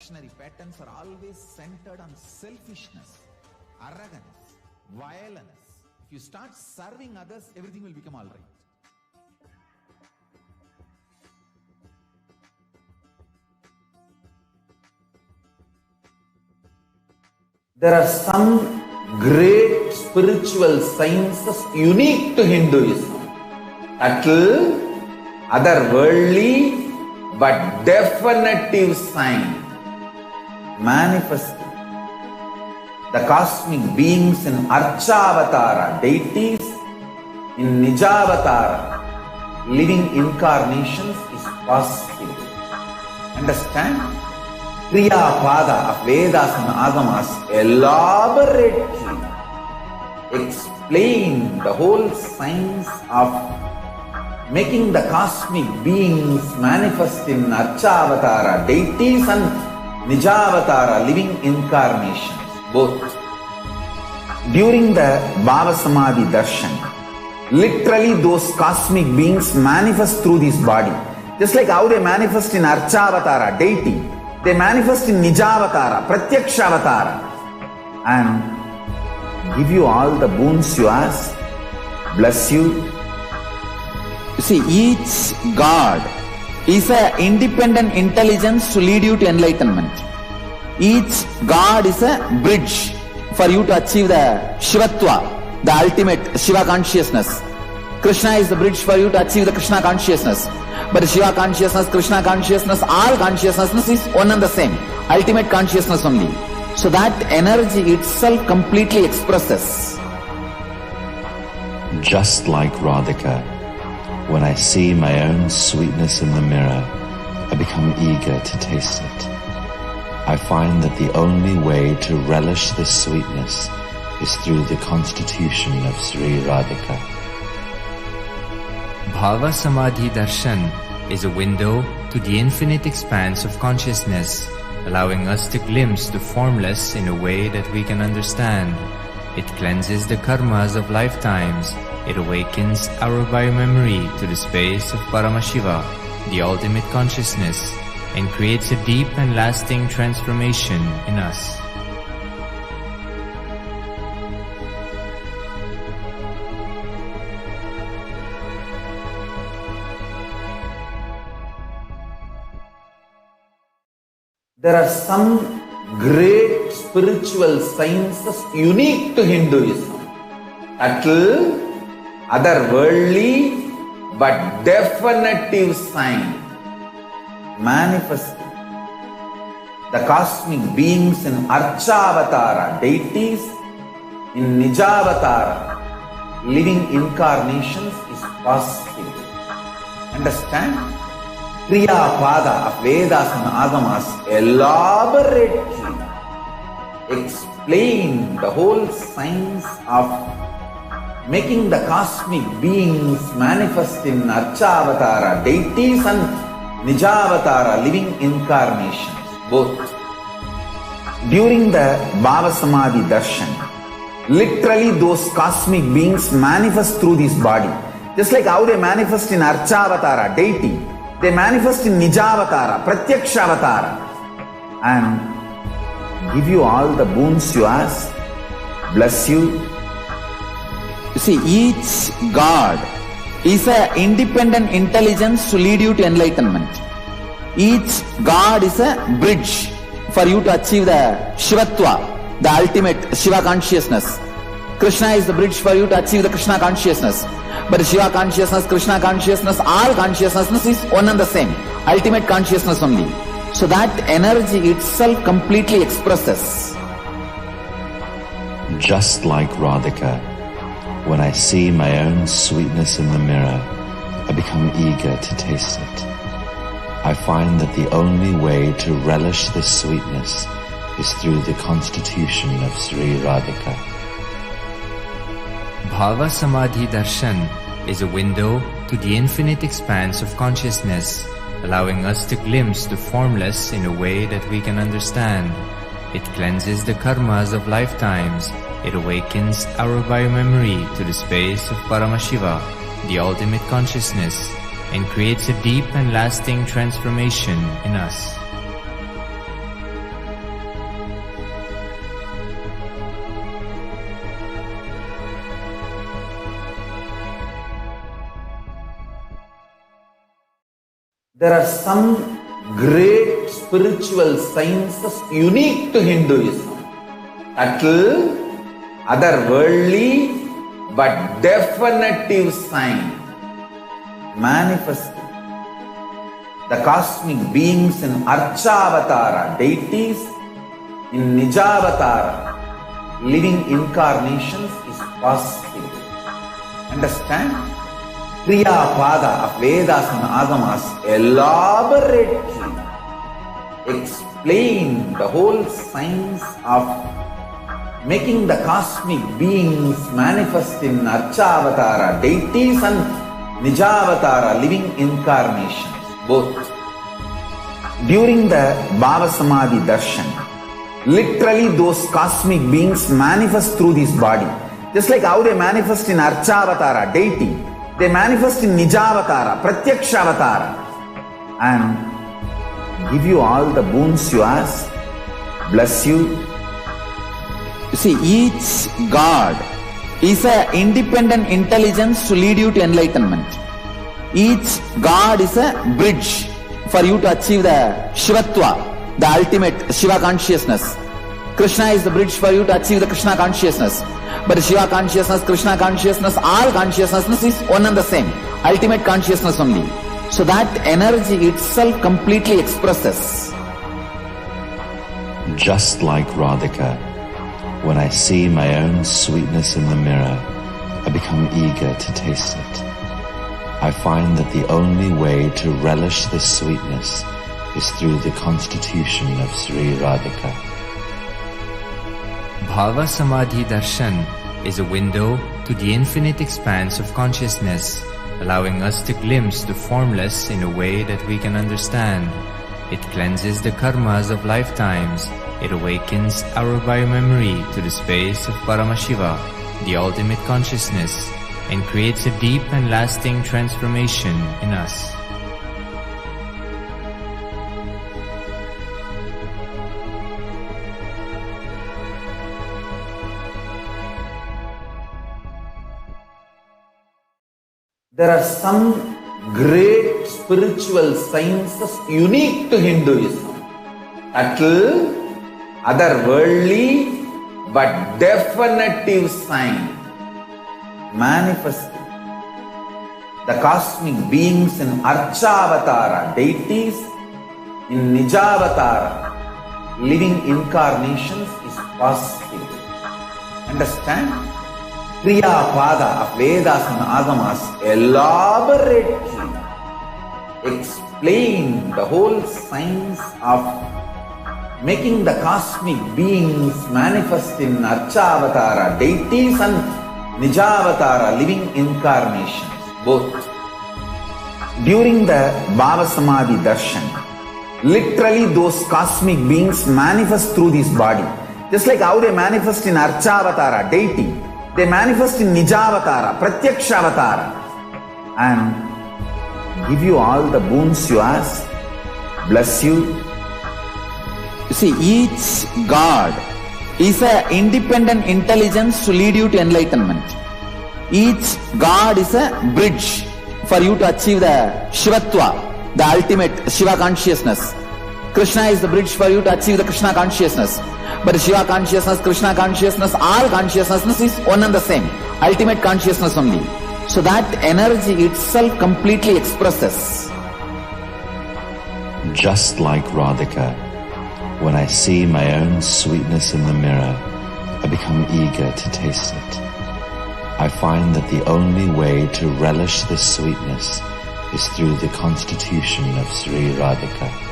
Reactionary patterns are always centered on selfishness, arrogance, violence. If you start serving others, everything will become all right. There are some great spiritual sciences unique to Hinduism. Subtle, otherworldly, but definitive sign. Manifesting the cosmic beings in Archavatara, deities in Nijavatara, living incarnations is possible. Understand? Kriya Pada of Vedas and Agamas elaborately explain the whole science of making the cosmic beings manifest in Archavatara, deities and Nijavatara, living incarnations, both. During the Bhava Samadhi Darshan, literally those cosmic beings manifest through this body. Just like how they manifest in Archavatara, deity, they manifest in Nijavatara, Pratyakshavatara, and give you all the boons you ask, bless you. You see, each God is an independent intelligence to lead you to enlightenment. Each God is a bridge for you to achieve the Shivatva, the ultimate Shiva consciousness. Krishna is the bridge for you to achieve the Krishna consciousness. But Shiva consciousness, Krishna consciousness, all consciousness is one and the same. Ultimate consciousness only. So that energy itself completely expresses. Just like Radhika, when I see my own sweetness in the mirror, I become eager to taste it. I find that the only way to relish this sweetness is through the constitution of Sri Radhika. Bhava Samadhi Darshan is a window to the infinite expanse of consciousness, allowing us to glimpse the formless in a way that we can understand. It cleanses the karmas of lifetimes. It awakens our biomemory to the space of Paramashiva, the ultimate consciousness, and creates a deep and lasting transformation in us. There are some great spiritual sciences unique to Hinduism. Subtle, otherworldly, but definitive sign. Manifesting the cosmic beings in Archavatara, deities in Nijavatara, living incarnations is possible. Understand? Kriya Pada of Vedas and Agamas elaborately explain the whole science of making the cosmic beings manifest in Archavatara, deities and Nijavatara, living incarnations, both. During the Bhava Samadhi Darshan, literally those cosmic beings manifest through this body. Just like how they manifest in Archavatara, deity, they manifest in Nijavatara, Pratyakshavatara, and give you all the boons you ask, bless you. You see, each God is an independent intelligence to lead you to enlightenment. Each God is a bridge for you to achieve the Shivatva, the ultimate Shiva consciousness. Krishna is the bridge for you to achieve the Krishna consciousness. But Shiva consciousness, Krishna consciousness, all consciousness is one and the same. Ultimate consciousness only. So that energy itself completely expresses. Just like Radhika, when I see my own sweetness in the mirror, I become eager to taste it. I find that the only way to relish this sweetness is through the constitution of Sri Radhika. Bhava Samadhi Darshan is a window to the infinite expanse of consciousness, allowing us to glimpse the formless in a way that we can understand. It cleanses the karmas of lifetimes. It awakens our biomemory to the space of Paramashiva, the ultimate consciousness, and creates a deep and lasting transformation in us. There are some great spiritual sciences unique to Hinduism. Subtle, otherworldly, but definitive sign manifesting the cosmic beings in Archavatara, deities in Nijavatara, living incarnations is possible. Understand? Kriya Pada of Vedas and Agamas elaborately explain the whole science of making the cosmic beings manifest in Archavatara, deities and Nijavatara, living incarnations, both. During the Bhava Samadhi Darshan, literally those cosmic beings manifest through this body. Just like how they manifest in Archavatara, deity, they manifest in Nijavatara, Pratyakshavatara, and give you all the boons you ask, bless you. You see, each God is an independent intelligence to lead you to enlightenment. Each God is a bridge for you to achieve the Shivatva, the ultimate Shiva consciousness. Krishna is the bridge for you to achieve the Krishna consciousness. But Shiva consciousness, Krishna consciousness, all consciousness is one and the same. Ultimate consciousness only. So that energy itself completely expresses. Just like Radhika, when I see my own sweetness in the mirror, I become eager to taste it. I find that the only way to relish this sweetness is through the constitution of Sri Radhika. Bhava Samadhi Darshan is a window to the infinite expanse of consciousness, allowing us to glimpse the formless in a way that we can understand. It cleanses the karmas of lifetimes. It awakens our biomemory to the space of Paramashiva, the ultimate consciousness, and creates a deep and lasting transformation in us. There are some great spiritual sciences unique to Hinduism. Subtle, otherworldly, but definitive sign manifesting the cosmic beings in Archavatara, deities in Nijavatara, living incarnations is possible. Understand? Kriya Pada of Vedas and Agamas elaborately explain the whole science of making the cosmic beings manifest in Archavatara, deities and Nijavatara, living incarnations, both. During the Bhava Samadhi Darshan, literally those cosmic beings manifest through this body. Just like how they manifest in Archavatara, deity, they manifest in Nijavatara, Pratyakshavatara, and give you all the boons you ask, bless you. You see, each God is an independent intelligence to lead you to enlightenment. Each God is a bridge for you to achieve the Shivatva, the ultimate Shiva consciousness. Krishna is the bridge for you to achieve the Krishna consciousness. But Shiva consciousness, Krishna consciousness, all consciousness is one and the same. Ultimate consciousness only. So that energy itself completely expresses. Just like Radhika, when I see my own sweetness in the mirror, I become eager to taste it. I find that the only way to relish this sweetness is through the constitution of Sri Radhika.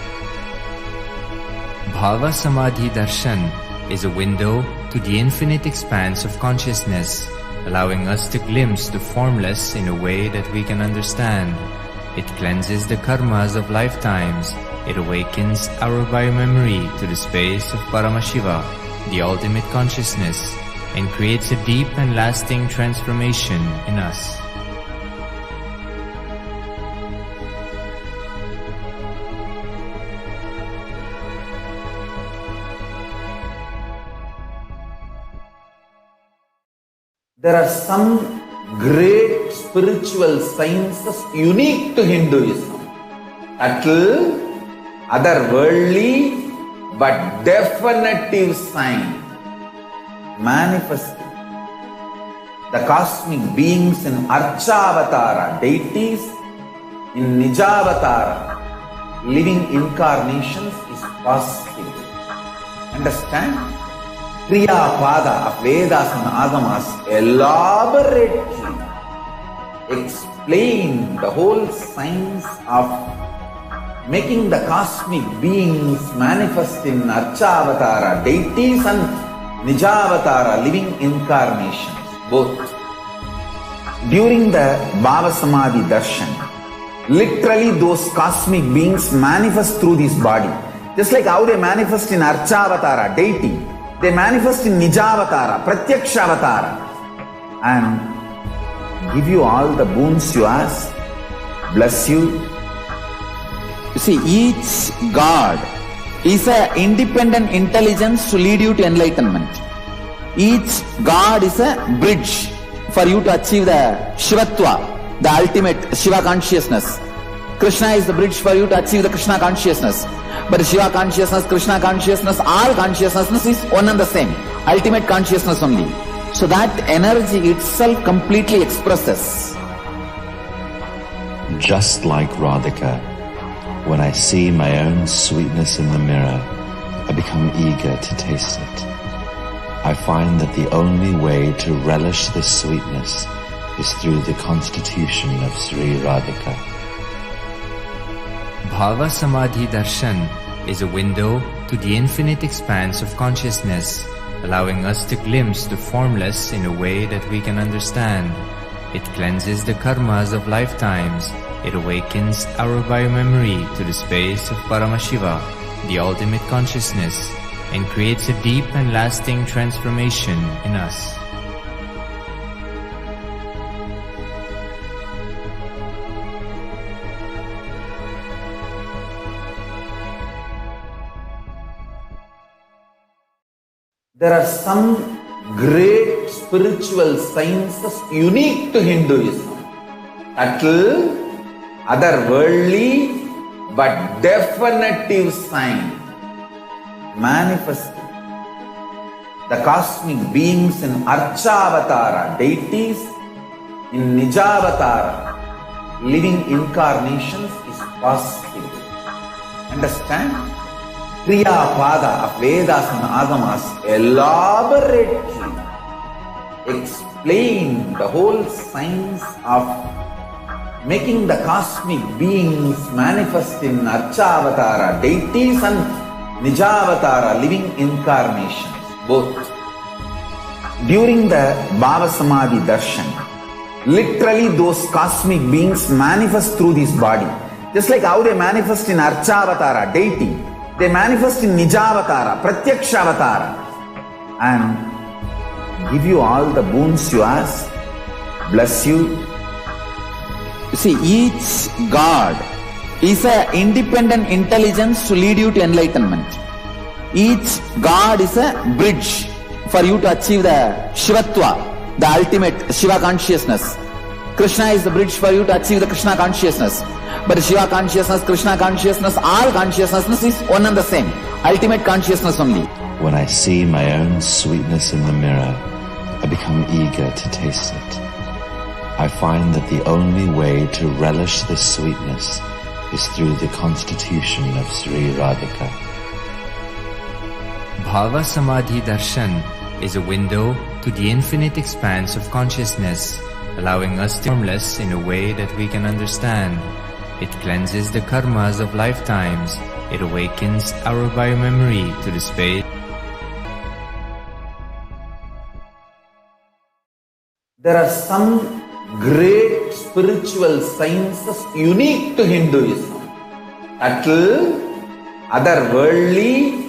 Bhava Samadhi Darshan is a window to the infinite expanse of consciousness, allowing us to glimpse the formless in a way that we can understand. It cleanses the karmas of lifetimes. It awakens our biomemory to the space of Paramashiva, the ultimate consciousness, and creates a deep and lasting transformation in us. There are some great spiritual sciences unique to Hinduism. subtle, otherworldly, but definitive sign manifesting. The cosmic beings in Archavatara, deities in Nijavatara, living incarnations is possible. Understand? Kriya Pada of Vedas and Agamas elaborately explain the whole science of making the cosmic beings manifest in Archavatara, deities and Nijavatara, living incarnations, both. During the Bhava Samadhi Darshan, literally those cosmic beings manifest through this body. Just like how they manifest in Archavatara, deity, they manifest in Nijavatara, Pratyakshavatara, and give you all the boons you ask, bless you. You see, each God is an independent intelligence to lead you to enlightenment. Each God is a bridge for you to achieve the Shivatva, the ultimate Shiva consciousness. Krishna is the bridge for you to achieve the Krishna consciousness. But Shiva consciousness, Krishna consciousness, all consciousness is one and the same. Ultimate consciousness only. So that energy itself completely expresses. Just like Radhika, when I see my own sweetness in the mirror, I become eager to taste it. I find that the only way to relish this sweetness is through the constitution of Sri Radhika. Bhava Samadhi Darshan is a window to the infinite expanse of consciousness, allowing us to glimpse the formless in a way that we can understand. It cleanses the karmas of lifetimes. It awakens our biomemory to the space of Paramashiva, the ultimate consciousness, and creates a deep and lasting transformation in us. There are some great spiritual sciences unique to Hinduism. Subtle, otherworldly, but definitive sign manifesting. The cosmic beings in Archavatara, deities in Nijavatara, living incarnations is possible. Understand? Kriya Pada of Vedas and Agamas elaborately explain the whole science of making the cosmic beings manifest in Archavatara, deities and Nijavatara, living incarnations, both. During the Bhava Samadhi Darshan, literally those cosmic beings manifest through this body. Just like how they manifest in Archavatara, deity, they manifest in Nijavatara, Pratyakshavatara, and give you all the boons you ask, bless you. You see, each God is an independent intelligence to lead you to enlightenment. Each God is a bridge for you to achieve the Shivatva, the ultimate Shiva consciousness. Krishna is the bridge for you to achieve the Krishna consciousness. But Shiva consciousness, Krishna consciousness, all consciousness is one and the same. Ultimate consciousness only. When I see my own sweetness in the mirror, I become eager to taste it. I find that the only way to relish this sweetness is through the constitution of Sri Radhika. Bhava Samadhi Darshan is a window to the infinite expanse of consciousness, allowing us to be formless in a way that we can understand. It cleanses the karmas of lifetimes. It awakens our biomemory to the space. There are some great spiritual sciences unique to Hinduism. Subtle, otherworldly,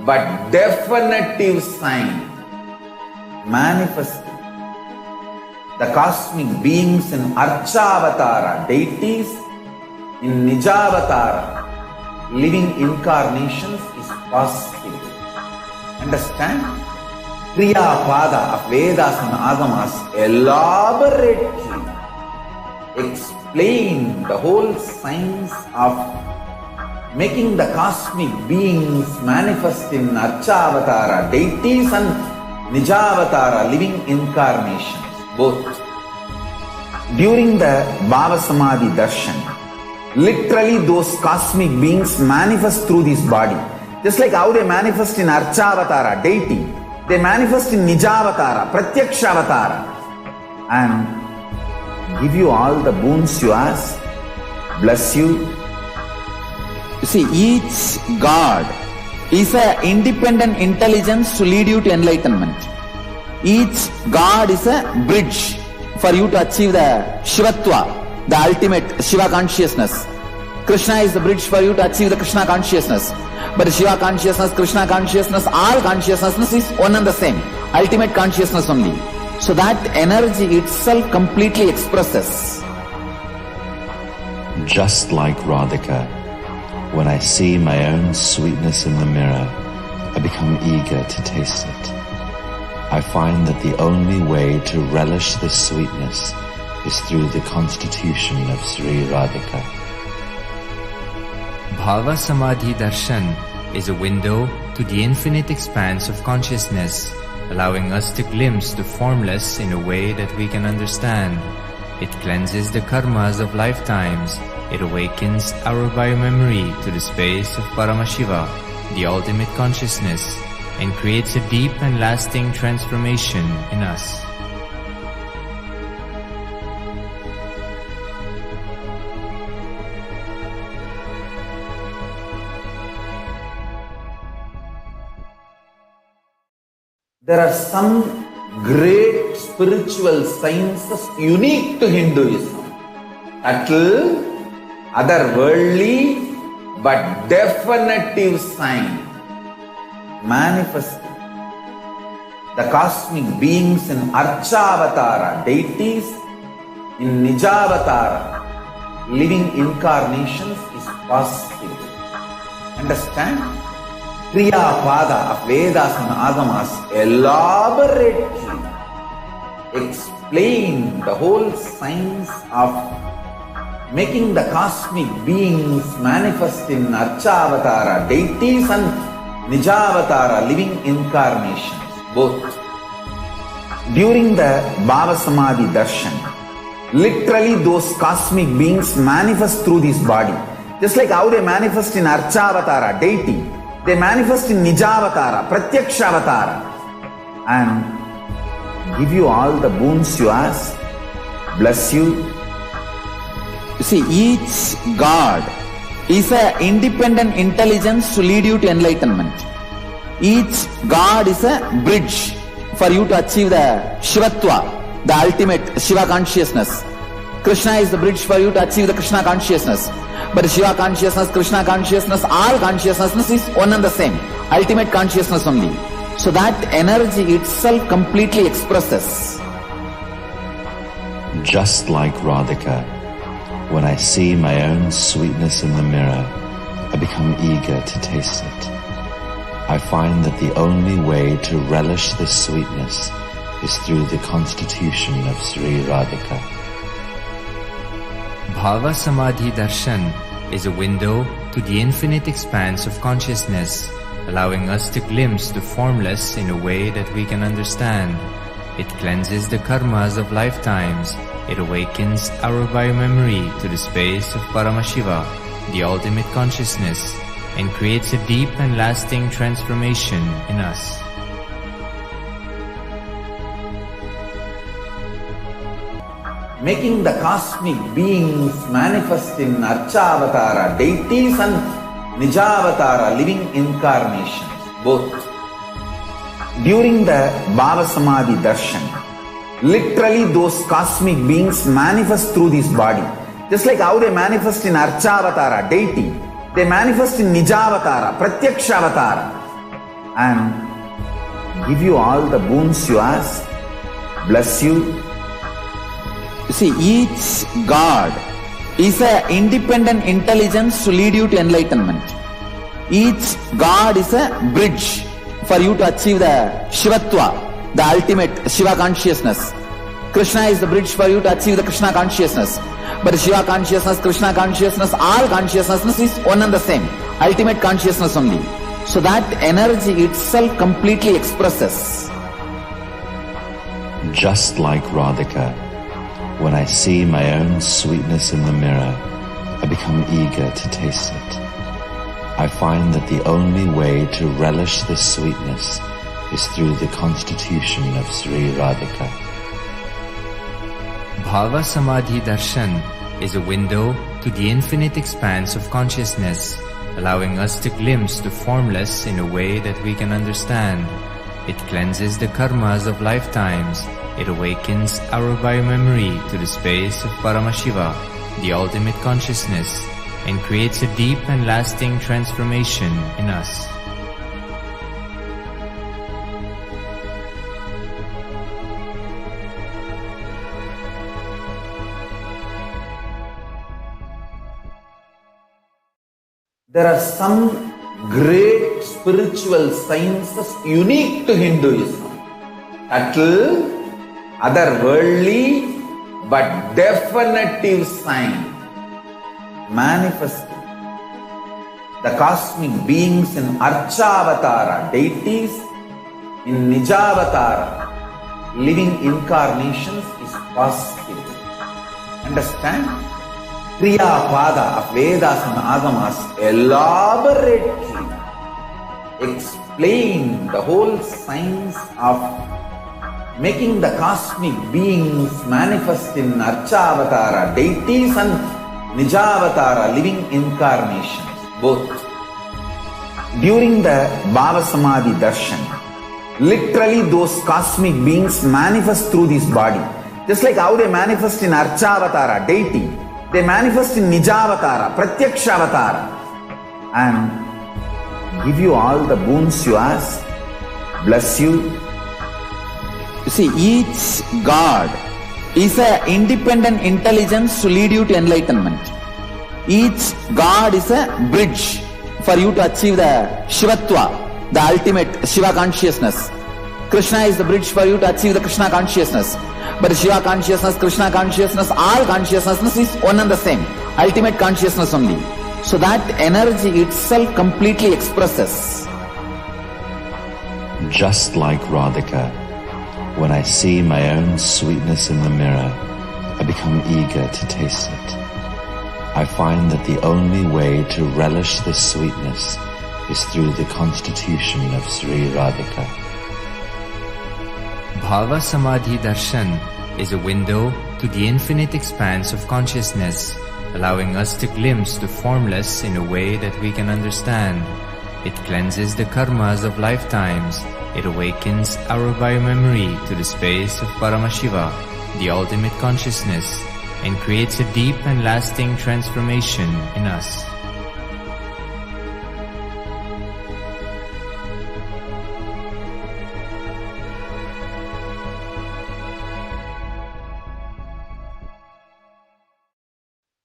but definitive sign manifesting. The cosmic beings in Archavatara, deities in Nijavatara, living incarnations is possible. Understand? Kriya Pada of Vedas and Agamas elaborately explain the whole science of making the cosmic beings manifest in Archavatara, deities and Nijavatara, living incarnations, both. During the Bhava Samadhi Darshan, literally those cosmic beings manifest through this body. Just like how they manifest in Archavatara, deity, they manifest in Nijavatara, Pratyakshavatara, and give you all the boons you ask, bless you. You see, each God is an independent intelligence to lead you to enlightenment. Each God is a bridge for you to achieve the Shivatva, the ultimate Shiva consciousness. Krishna is the bridge for you to achieve the Krishna consciousness. But Shiva consciousness, Krishna consciousness, all consciousness is one and the same. Ultimate consciousness only. So that energy itself completely expresses. Just like Radhika, when I see my own sweetness in the mirror, I become eager to taste it. I find that the only way to relish this sweetness is through the constitution of Sri Radhika. Bhava Samadhi Darshan is a window to the infinite expanse of consciousness, allowing us to glimpse the formless in a way that we can understand. It cleanses the karmas of lifetimes. It awakens our biomemory to the space of Paramashiva, the ultimate consciousness, and creates a deep and lasting transformation in us. There are some great spiritual sciences unique to Hinduism. Subtle, otherworldly, but definitive sign. Manifesting the cosmic beings in Archavatara, deities, in Nijavatara, living incarnations is possible. Understand? Kriya Pada of Vedas and Agamas elaborately explain the whole science of making the cosmic beings manifest in Archavatara, deities and Nijavatara, living incarnations, both. During the Bhava Samadhi Darshan, literally those cosmic beings manifest through this body. Just like how they manifest in Archavatara, deity, they manifest in Nijavatara, Pratyakshavatara, and give you all the boons you ask, bless you. You see, each God is an independent intelligence to lead you to enlightenment. Each God is a bridge for you to achieve the Shivatva, the ultimate Shiva consciousness. Krishna is the bridge for you to achieve the Krishna consciousness. But Shiva consciousness, Krishna consciousness, all consciousness is one and the same. Ultimate consciousness only. So that energy itself completely expresses. Just like Radhika, when I see my own sweetness in the mirror, I become eager to taste it. I find that the only way to relish this sweetness is through the constitution of Sri Radhika. Bhava Samadhi Darshan is a window to the infinite expanse of consciousness, allowing us to glimpse the formless in a way that we can understand. It cleanses the karmas of lifetimes. It awakens our biomemory to the space of Paramashiva, the ultimate consciousness, and creates a deep and lasting transformation in us. Making the cosmic beings manifest in Archavatara, deities and Nijavatara, living incarnations, both. During the Bhava Samadhi Darshan, literally those cosmic beings manifest through this body. Just like how they manifest in Archavatara, deity, they manifest in Nijavatara, Pratyakshavatara, and give you all the boons you ask, bless you. You see, each God is an independent intelligence to lead you to enlightenment. Each God is a bridge for you to achieve the Shivatva, the ultimate Shiva consciousness. Krishna is the bridge for you to achieve the Krishna consciousness. But Shiva consciousness, Krishna consciousness, all consciousness is one and the same. ultimate consciousness only. So that energy itself completely expresses. Just like Radhika, when I see my own sweetness in the mirror, I become eager to taste it. I find that the only way to relish this sweetness is through the constitution of Sri Radhika. Bhava Samadhi Darshan is a window to the infinite expanse of consciousness, allowing us to glimpse the formless in a way that we can understand. It cleanses the karmas of lifetimes. It awakens our biomemory to the space of Paramashiva, the ultimate consciousness, and creates a deep and lasting transformation in us. There are some great spiritual sciences unique to Hinduism. Subtle, otherworldly, but definitive sign. Manifesting the cosmic beings in Archavatara, deities in Nijavatara, living incarnations is possible. Understand? Kriya Pada of Vedas and Agamas elaborately explain the whole science of making the cosmic beings manifest in Archavatara, deities and Nijavatara, living incarnations, both. During the Bhava Samadhi Darshan, literally those cosmic beings manifest through this body. Just like how they manifest in Archavatara, deity, they manifest in Nijavatara, Pratyakshavatara, and give you all the boons you ask, bless you. You see, each God is an independent intelligence to lead you to enlightenment. Each God is a bridge for you to achieve the Shivatva, the ultimate Shiva consciousness. Krishna is the bridge for you to achieve the Krishna consciousness. But Shiva consciousness, Krishna consciousness, all consciousness is one and the same. Ultimate consciousness only. So that energy itself completely expresses. Just like Radhika, when I see my own sweetness in the mirror, I become eager to taste it. I find that the only way to relish this sweetness is through the constitution of Sri Radhika. Bhava Samadhi Darshan is a window to the infinite expanse of consciousness, allowing us to glimpse the formless in a way that we can understand. It cleanses the karmas of lifetimes. It awakens our biomemory to the space of Paramashiva, the ultimate consciousness, and creates a deep and lasting transformation in us.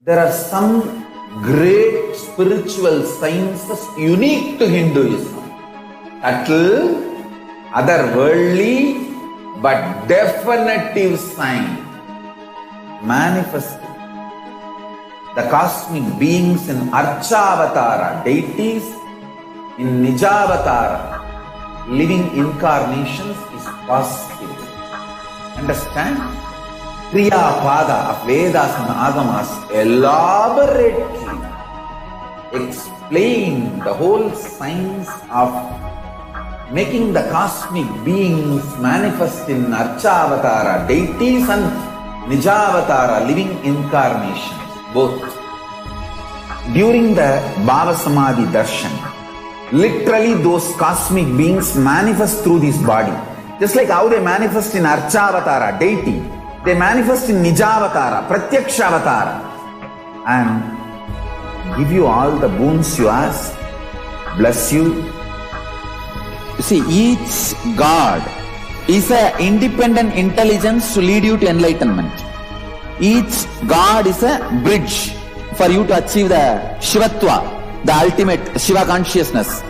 There are some great spiritual sciences unique to Hinduism. Subtle, otherworldly, but definitive sign. Manifesting the cosmic beings in Archavatara, deities in Nijavatara, living incarnations is possible. Understand? Kriya Pada of Vedas and Agamas elaborately explain the whole science of making the cosmic beings manifest in Archavatara, deities and Nijavatara, living incarnations, both. During the Bhava Samadhi Darshan, literally those cosmic beings manifest through this body. Just like how they manifest in Archavatara, deity, they manifest in Nijavatara, Pratyakshavatara, and give you all the boons you ask, bless you. You see, each God is an independent intelligence to lead you to enlightenment. Each God is a bridge for you to achieve the Shivatva, the ultimate Shiva consciousness.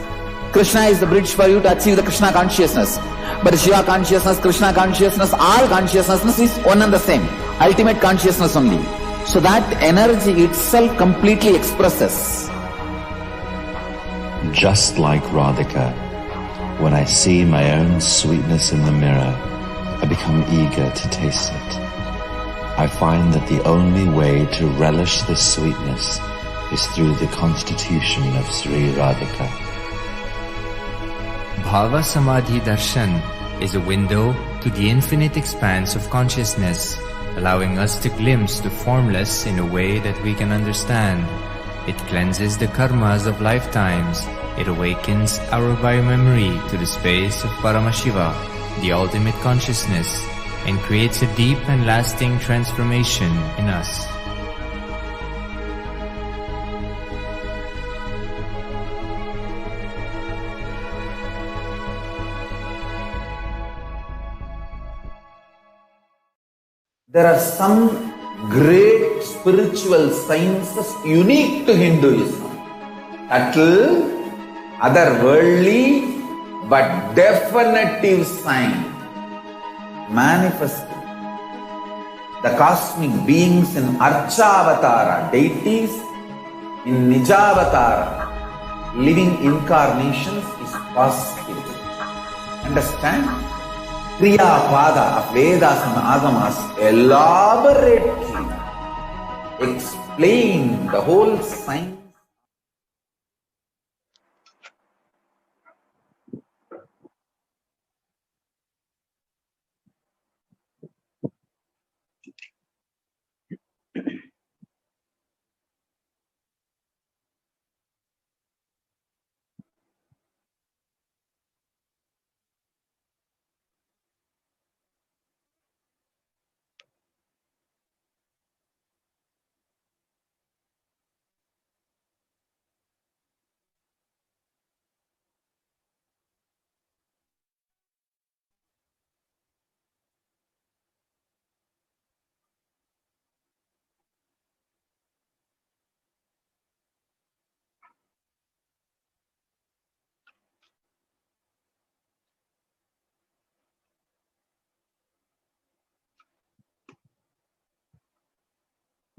Krishna is the bridge for you to achieve the Krishna consciousness. But Shiva consciousness, Krishna consciousness, all consciousness is one and the same. Ultimate consciousness only. So that energy itself completely expresses. just like Radhika, when I see my own sweetness in the mirror, I become eager to taste it. I find that the only way to relish this sweetness is through the constitution of Sri Radhika. Bhava Samadhi Darshan is a window to the infinite expanse of consciousness, allowing us to glimpse the formless in a way that we can understand. It cleanses the karmas of lifetimes. It awakens our biomemory to the space of Paramashiva, the ultimate consciousness, and creates a deep and lasting transformation in us. There are some great spiritual sciences unique to Hinduism. Subtle, otherworldly, but definitive sign. Manifesting. The cosmic beings in Archavatara, deities in Nijavatara, living incarnations is possible. Understand? Kriya Pada of Vedas and Agamas elaborately explain the whole science.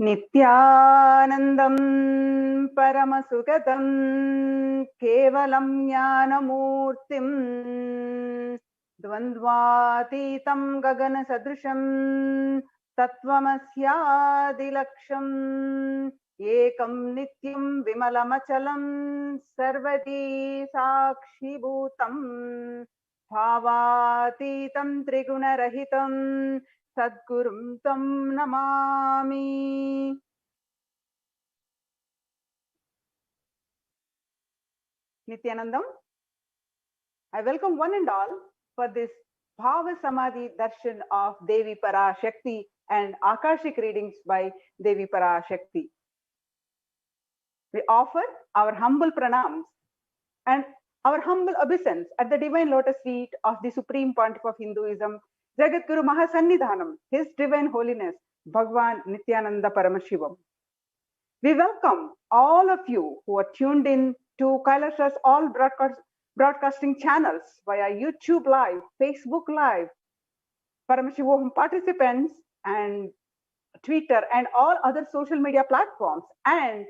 Nithyanandam Paramashuvam Kevalam Jnanamurtim Dvandvatitam Gagana Sadrisham Tattvamasyaadilaksham Ekam Nityam Vimalamachalam Sarvati Sakshibhutam Bhavatitam Trigunarahitam Sadgurum Tam Namami. Nithyanandam, I welcome one and all for this Bhava Samadhi Darshan of Devi Parashakti and Akashic readings by Devi Parashakti. We offer our humble pranams and our humble obeisance at the divine lotus feet of the Supreme Pontiff of Hinduism, Jagat Guru Mahasannidhanam, His Divine Holiness, Bhagwan Nithyananda Paramashivam. We welcome all of you who are tuned in to KAILASA's all broadcasting channels via YouTube Live, Facebook Live, Paramashivoham participants, and Twitter and all other social media platforms, and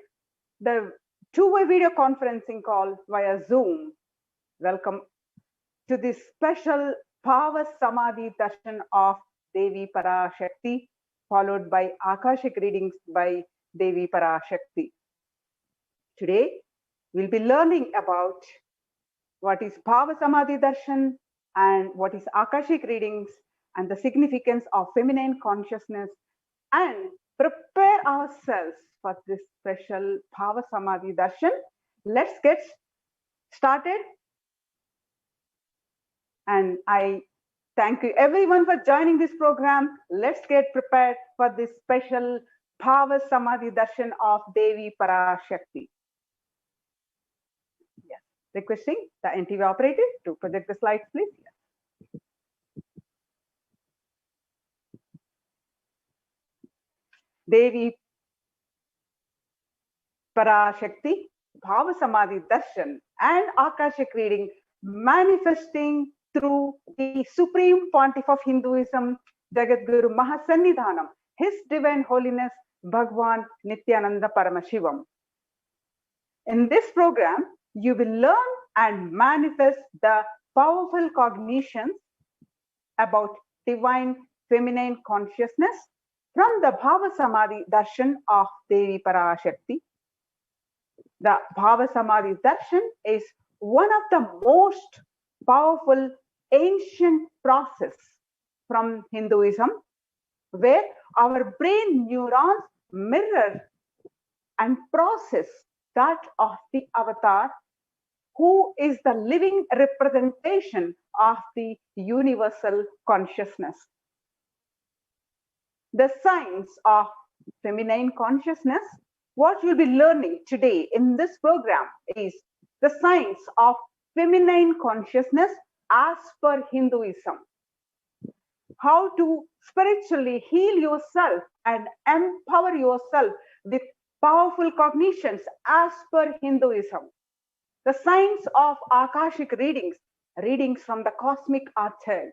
the two-way video conferencing call via Zoom. Welcome to this special Bhava Samadhi Darshan of Devi Parashakti, followed by Akashic readings by Devi Parashakti. Today, we'll be learning about what is Bhava Samadhi Darshan and what is Akashic readings and the significance of feminine consciousness, and prepare ourselves for this special Bhava Samadhi Darshan. Let's get started. And I thank you everyone for joining this program. Let's get prepared for this special Bhava Samadhi Darshan of Devi Parashakti. Yes. Requesting the NTV operator to project the slides, please. Yes. Devi Parashakti, Bhava Samadhi Darshan and Akashic reading, manifesting through the Supreme Pontiff of Hinduism, Jagat Guru Mahasannidhanam, His Divine Holiness, Bhagwan Nithyananda Paramashivam. In this program, you will learn and manifest the powerful cognitions about divine feminine consciousness from the Bhava Samadhi Darshan of Devi Parashakti. The Bhava Samadhi Darshan is one of the most powerful ancient process from Hinduism, where our brain neurons mirror and process that of the avatar, who is the living representation of the universal consciousness. The science of feminine consciousness, what you'll be learning today in this program is the science of feminine consciousness as per Hinduism. How to spiritually heal yourself and empower yourself with powerful cognitions as per Hinduism. The science of Akashic readings, readings from the cosmic archive.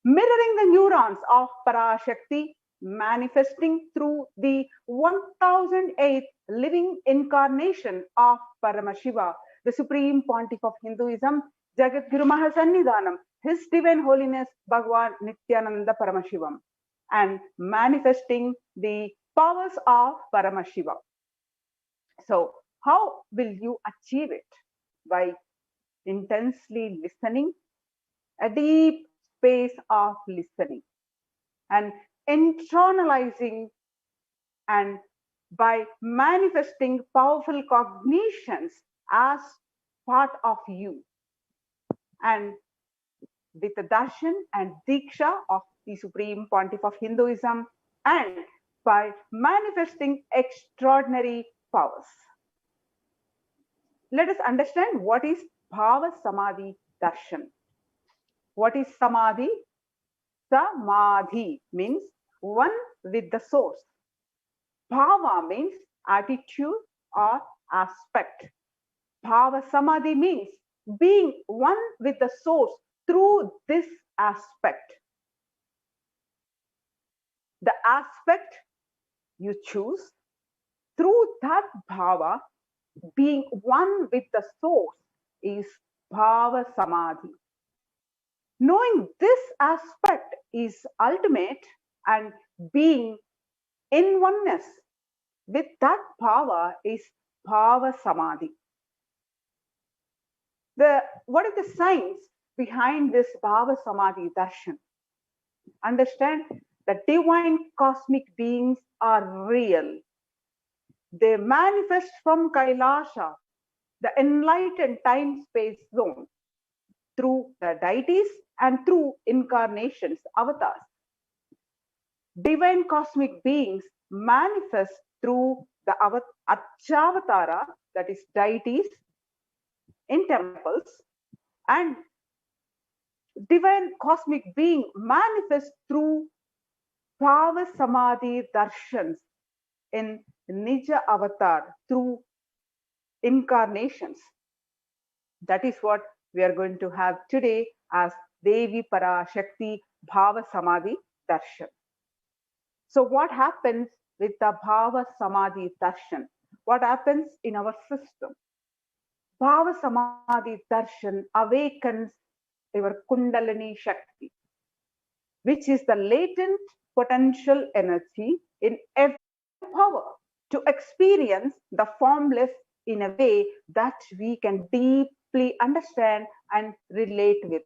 Mirroring the neurons of Parashakti, manifesting through the 1008th living incarnation of Paramashiva, the Supreme Pontiff of Hinduism, Jagat Guru Mahasannidhanam, His Divine Holiness Bhagwan Nithyananda Paramashivam, and manifesting the powers of Paramashiva. So, how will you achieve it? By intensely listening, a deep space of listening, and internalizing, and by manifesting powerful cognitions as part of you, and with the darshan and diksha of the Supreme Pontiff of Hinduism, and by manifesting extraordinary powers. Let us understand what is Bhava Samadhi Darshan. What is Samadhi? Samadhi means one with the source. Bhava means attitude or aspect. Bhava Samadhi means being one with the source through this aspect. The aspect you choose, through that bhava, being one with the source, is Bhava Samadhi. Knowing this aspect is ultimate, and being in oneness with that bhava is Bhava Samadhi. What is the science behind this Bhava Samadhi Darshan? Understand that divine cosmic beings are real. They manifest from KAILASA, the enlightened time-space zone, through the deities and through incarnations, avatars. Divine cosmic beings manifest through the Archavatara, that is deities, in temples, and divine cosmic being manifest through Bhava Samadhi Darshans in Nija Avatar, through incarnations. That is what we are going to have today as Devi Parashakti Bhava Samadhi Darshan. So what happens with the Bhava Samadhi Darshan? What happens in our system? Bhava Samadhi Darshan awakens your Kundalini Shakti, which is the latent potential energy in every power to experience the formless in a way that we can deeply understand and relate with.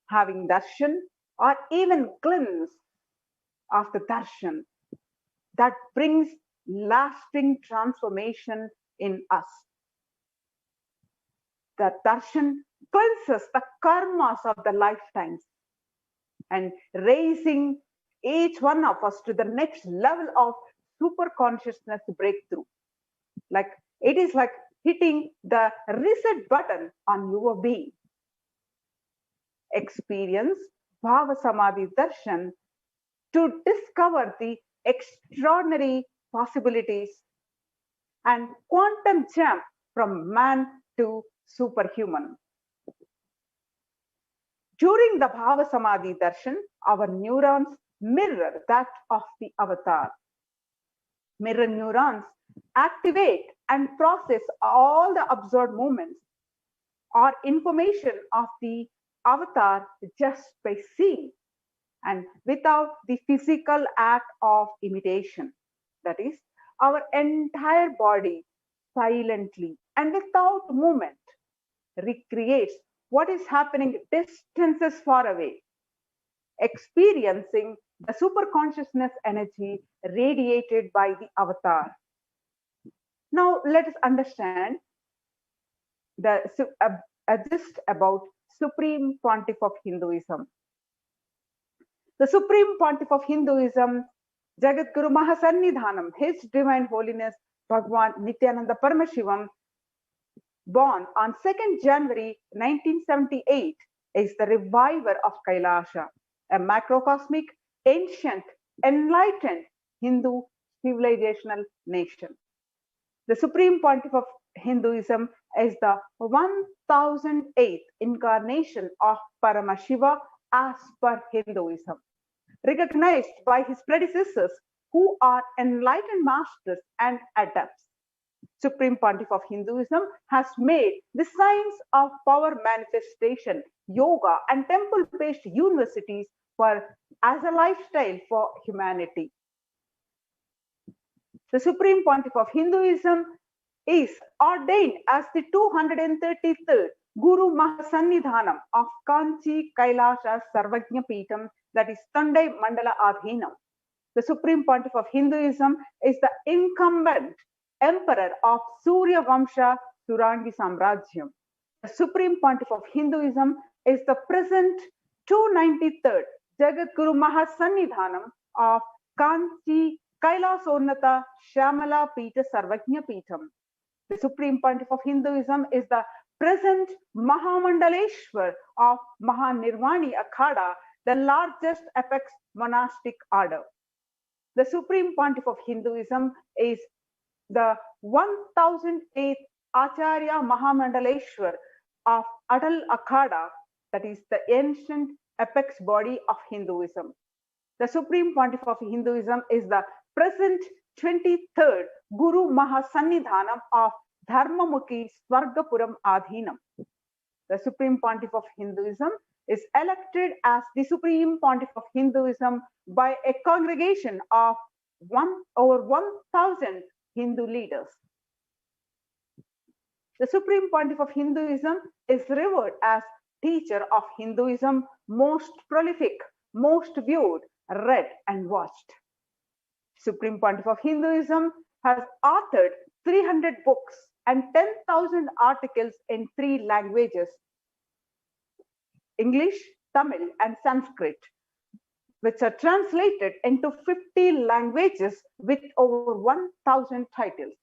Having darshan or even glimpse of the darshan that brings lasting transformation in us. The darshan cleanses the karmas of the lifetimes and raising each one of us to the next level of super consciousness breakthrough. Like it is like hitting the reset button on your being. Experience Bhava Samadhi Darshan to discover the extraordinary possibilities and quantum jump from man to superhuman. During the Bhava Samadhi Darshan, our neurons mirror that of the avatar. Mirror neurons activate and process all the observed movements or information of the avatar just by seeing and without the physical act of imitation. That is, our entire body silently and without movement recreates what is happening distances far away, experiencing the superconsciousness energy radiated by the avatar. Now let us understand just about Supreme Pontiff of Hinduism. The Supreme Pontiff of Hinduism, Jagat Guru Mahasannidhanam, His Divine Holiness Bhagwan Nithyananda Paramashivam, born on 2nd January 1978, is the reviver of KAILASA, a macrocosmic, ancient, enlightened Hindu civilizational nation. The Supreme Pontiff of Hinduism is the 1008th incarnation of Paramashiva as per Hinduism, recognized by his predecessors who are enlightened masters and adepts. Supreme Pontiff of Hinduism has made the science of power manifestation, yoga, and temple-based universities as a lifestyle for humanity. The Supreme Pontiff of Hinduism is ordained as the 233rd Guru Mahasannidhanam of Kanchi Kailasa Sarvajna Peetham, that is Tandai Mandala Adhinam. The Supreme Pontiff of Hinduism is the incumbent emperor of Surya Vamsha Surangi Samrajyam. The Supreme Pontiff of Hinduism is the present 293rd Jagat Guru Mahasannidhanam of Kanchi Kailasonnata Shamala Peeta Sarvajna Peetham. The Supreme Pontiff of Hinduism is the present Mahamandaleshwar of Mahanirvani Akhada, the largest apex monastic order. The Supreme Pontiff of Hinduism is the 1008th Acharya Mahamandaleshwar of Atal Akhada, that is the ancient apex body of Hinduism. The Supreme Pontiff of Hinduism is the present 23rd Guru Mahasannidhanam of Dharmamukhi Swargapuram Adhinam. The Supreme Pontiff of Hinduism is elected as the Supreme Pontiff of Hinduism by a congregation of over 1,000 Hindu leaders. The Supreme Pontiff of Hinduism is revered as teacher of Hinduism, most prolific, most viewed, read and watched. Supreme Pontiff of Hinduism has authored 300 books and 10,000 articles in 3 languages, English, Tamil and Sanskrit, which are translated into 50 languages with over 1,000 titles.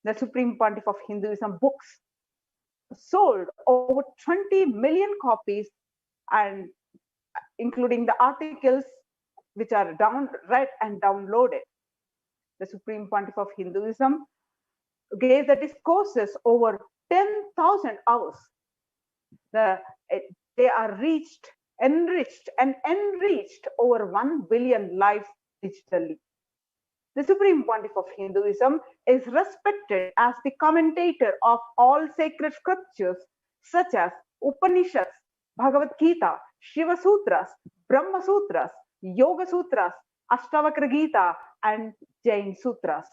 The Supreme Pontiff of Hinduism books sold over 20 million copies, and including the articles which are read and downloaded. The Supreme Pontiff of Hinduism gave the discourses over 10,000 hours. They are enriched over 1 billion lives digitally. The Supreme Pontiff of Hinduism is respected as the commentator of all sacred scriptures such as Upanishads, Bhagavad Gita, Shiva Sutras, Brahma Sutras, Yoga Sutras, Ashtavakra Gita, and Jain Sutras.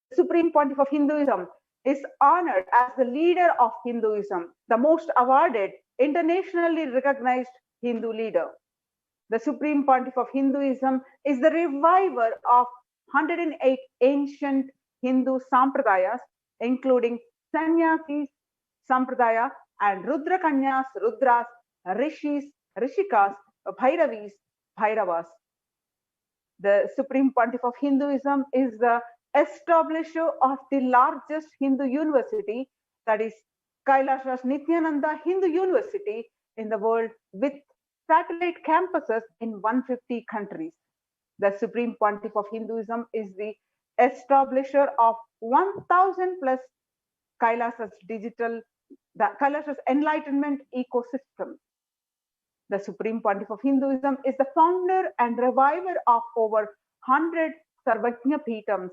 The Supreme Pontiff of Hinduism is honored as the leader of Hinduism, the most awarded, internationally recognized Hindu leader. The Supreme Pontiff of Hinduism is the reviver of 108 ancient Hindu sampradayas, including Sannyasi Sampradaya and Rudra Kanyas, Rudras, Rishis, Rishikas, Bhairavis, Bhairavas. The Supreme Pontiff of Hinduism is the establisher of the largest Hindu university, that is KAILASA's Nithyananda Hindu University in the world, with satellite campuses in 150 countries. The Supreme Pontiff of Hinduism is the establisher of 1,000 plus KAILASA's Enlightenment ecosystem. The Supreme Pontiff of Hinduism is the founder and reviver of over 100 Sarvajna Peethams,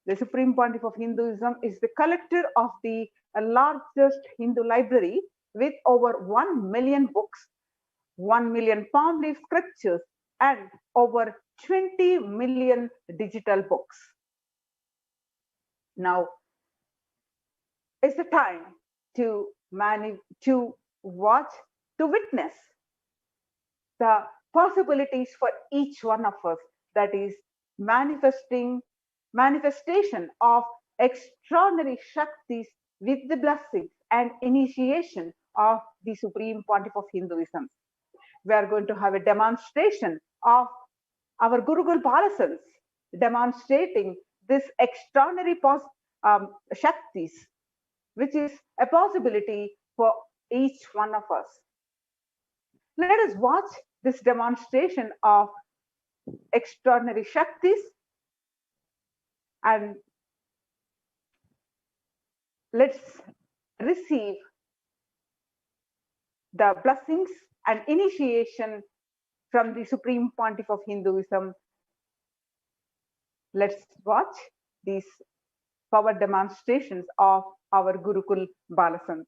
the Supreme Pontiff of Hinduism, is the collector of the largest Hindu library with over 1 million books, 1 million palm leaf scriptures, and over 20 million digital books. Now is the time to watch, to witness the possibilities for each one of us, that is manifestation of extraordinary Shaktis with the blessings and initiation of the Supreme Pontiff of Hinduism. We are going to have a demonstration of our Gurukul Balasans demonstrating this extraordinary Shaktis, which is a possibility for each one of us. Let us watch this demonstration of extraordinary Shaktis, and let's receive the blessings and initiation from the Supreme Pontiff of Hinduism. Let's watch these power demonstrations of our Gurukul Balasans.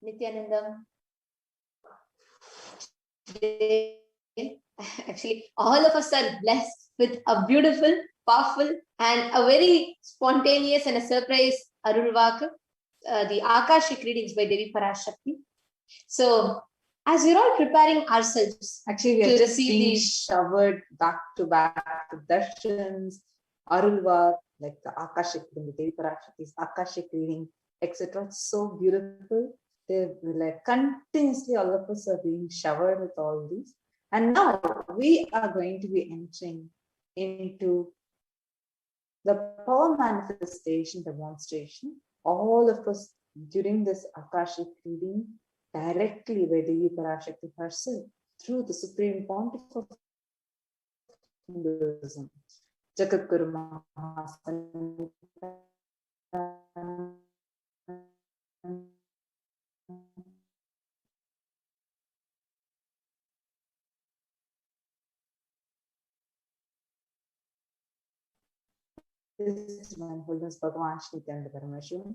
Nithyanandam. Actually, all of us are blessed with a beautiful, powerful, and a very spontaneous and a surprise Arulvaka, the Akashic readings by Devi Parashakti. So, as we're all preparing ourselves, actually, we to are just receive being the- showered back to back with darshans, arulva, like the Akashic, the Devi Parashakti's Akashic reading, etc. It's so beautiful. They're like continuously, all of us are being showered with all these. And now we are going to be entering into the power manifestation demonstration. All of us during this Akashic reading, directly by Devi Parashakti herself, through the Supreme Pontiff of Hinduism, Jagadguru Mahasan. His Holiness Bhagavan Nithyananda Paramashivam.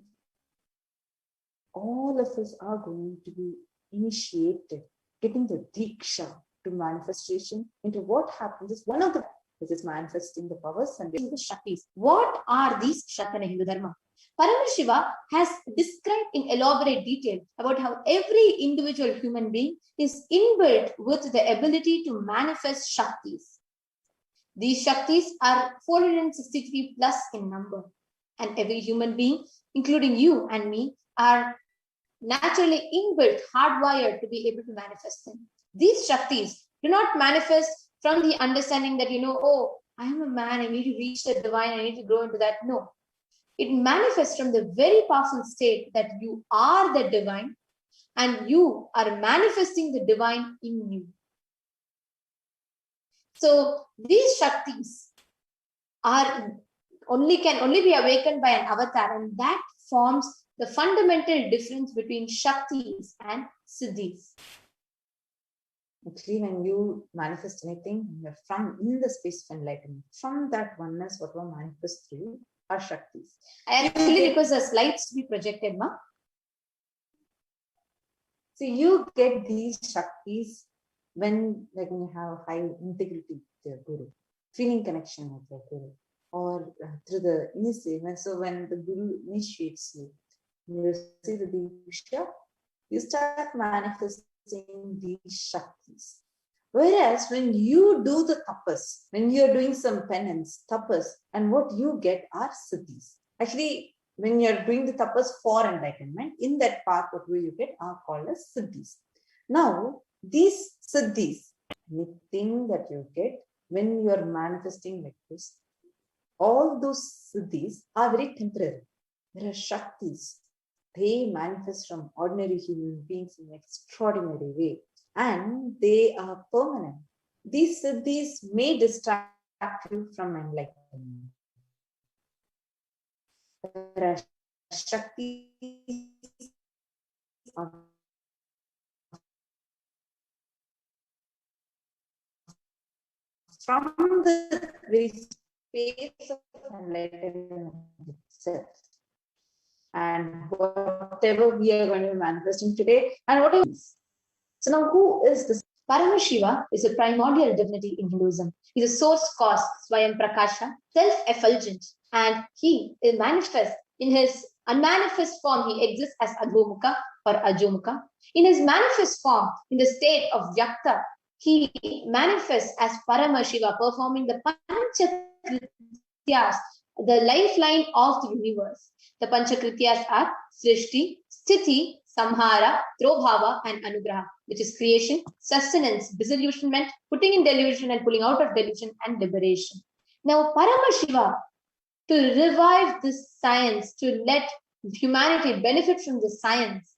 All of us are going to be initiated, getting the diksha to manifestation. Into what happens is one of the which is manifesting the powers and the Shaktis. What are these Shaktis in Hindu Dharma? Paramashiva has described in elaborate detail about how every individual human being is inbuilt with the ability to manifest Shaktis. These Shaktis are 463 plus in number, and every human being, including you and me, are naturally inbuilt, hardwired to be able to manifest them. These Shaktis do not manifest from the understanding that, oh, I am a man, I need to reach the divine, I need to grow into that. No. It manifests from the very powerful state that you are the divine and you are manifesting the divine in you. So these Shaktis can only be awakened by an avatar, and that forms the fundamental difference between Shaktis and Siddhis. Actually, when you manifest anything, you're from in the space of enlightenment. From that oneness, what will manifest through you are Shaktis. I actually request the slides to be projected, ma. So you get these Shaktis when you have high integrity with your Guru, feeling connection with your Guru, or through the initiation. So when the Guru initiates you, you receive the Diksha, you start manifesting these Shaktis. Whereas when you do the tapas, when you're doing some penance, tapas, and what you get are siddhis. Actually, when you're doing the tapas for enlightenment, in that path, what you get are called as siddhis. Now, these siddhis, anything that you get when you are manifesting like this, all those siddhis are very temporary. There are shaktis. They manifest from ordinary human beings in an extraordinary way, and they are permanent. These siddhis may distract you from enlightenment. There are shaktis from the very space of enlightenment itself. And whatever we are going to be manifesting today, and what is. So now, who is this? Paramashiva is a primordial divinity in Hinduism. He is a source cause, Swayam Prakasha, self-effulgent, and he is manifest in his unmanifest form. He exists as Adhomukha or Ajomukha. In his manifest form, in the state of Vyakta, he manifests as Paramashiva, performing the Panchakrityas, the lifeline of the universe. The Panchakrityas are Srishti, Sthiti, Samhara, Trobhava, and Anugraha, which is creation, sustenance, disillusionment, putting in delusion and pulling out of delusion, and liberation. Now, Paramashiva, to revive this science, to let humanity benefit from the science,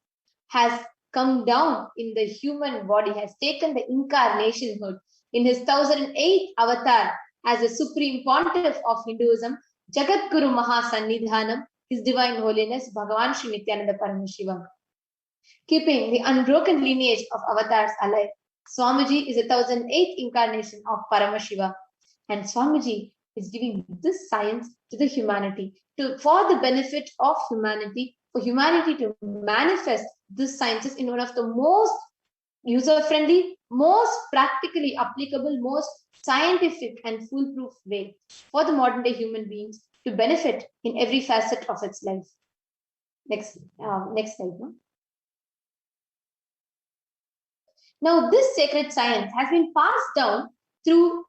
has come down in the human body, has taken the incarnationhood in his 1008th avatar as the Supreme Pontiff of Hinduism, Jagadguru Mahasannidhanam, His Divine Holiness Bhagavan Sri Nithyananda Paramashivam. Keeping the unbroken lineage of avatars alive, Swamiji is the 1008th incarnation of Paramashiva, and Swamiji is giving this science to the humanity, for the benefit of humanity, for humanity to manifest this sciences in one of the most user-friendly, most practically applicable, most scientific and foolproof way for the modern-day human beings to benefit in every facet of its life. Next slide. No? Now, this sacred science has been passed down through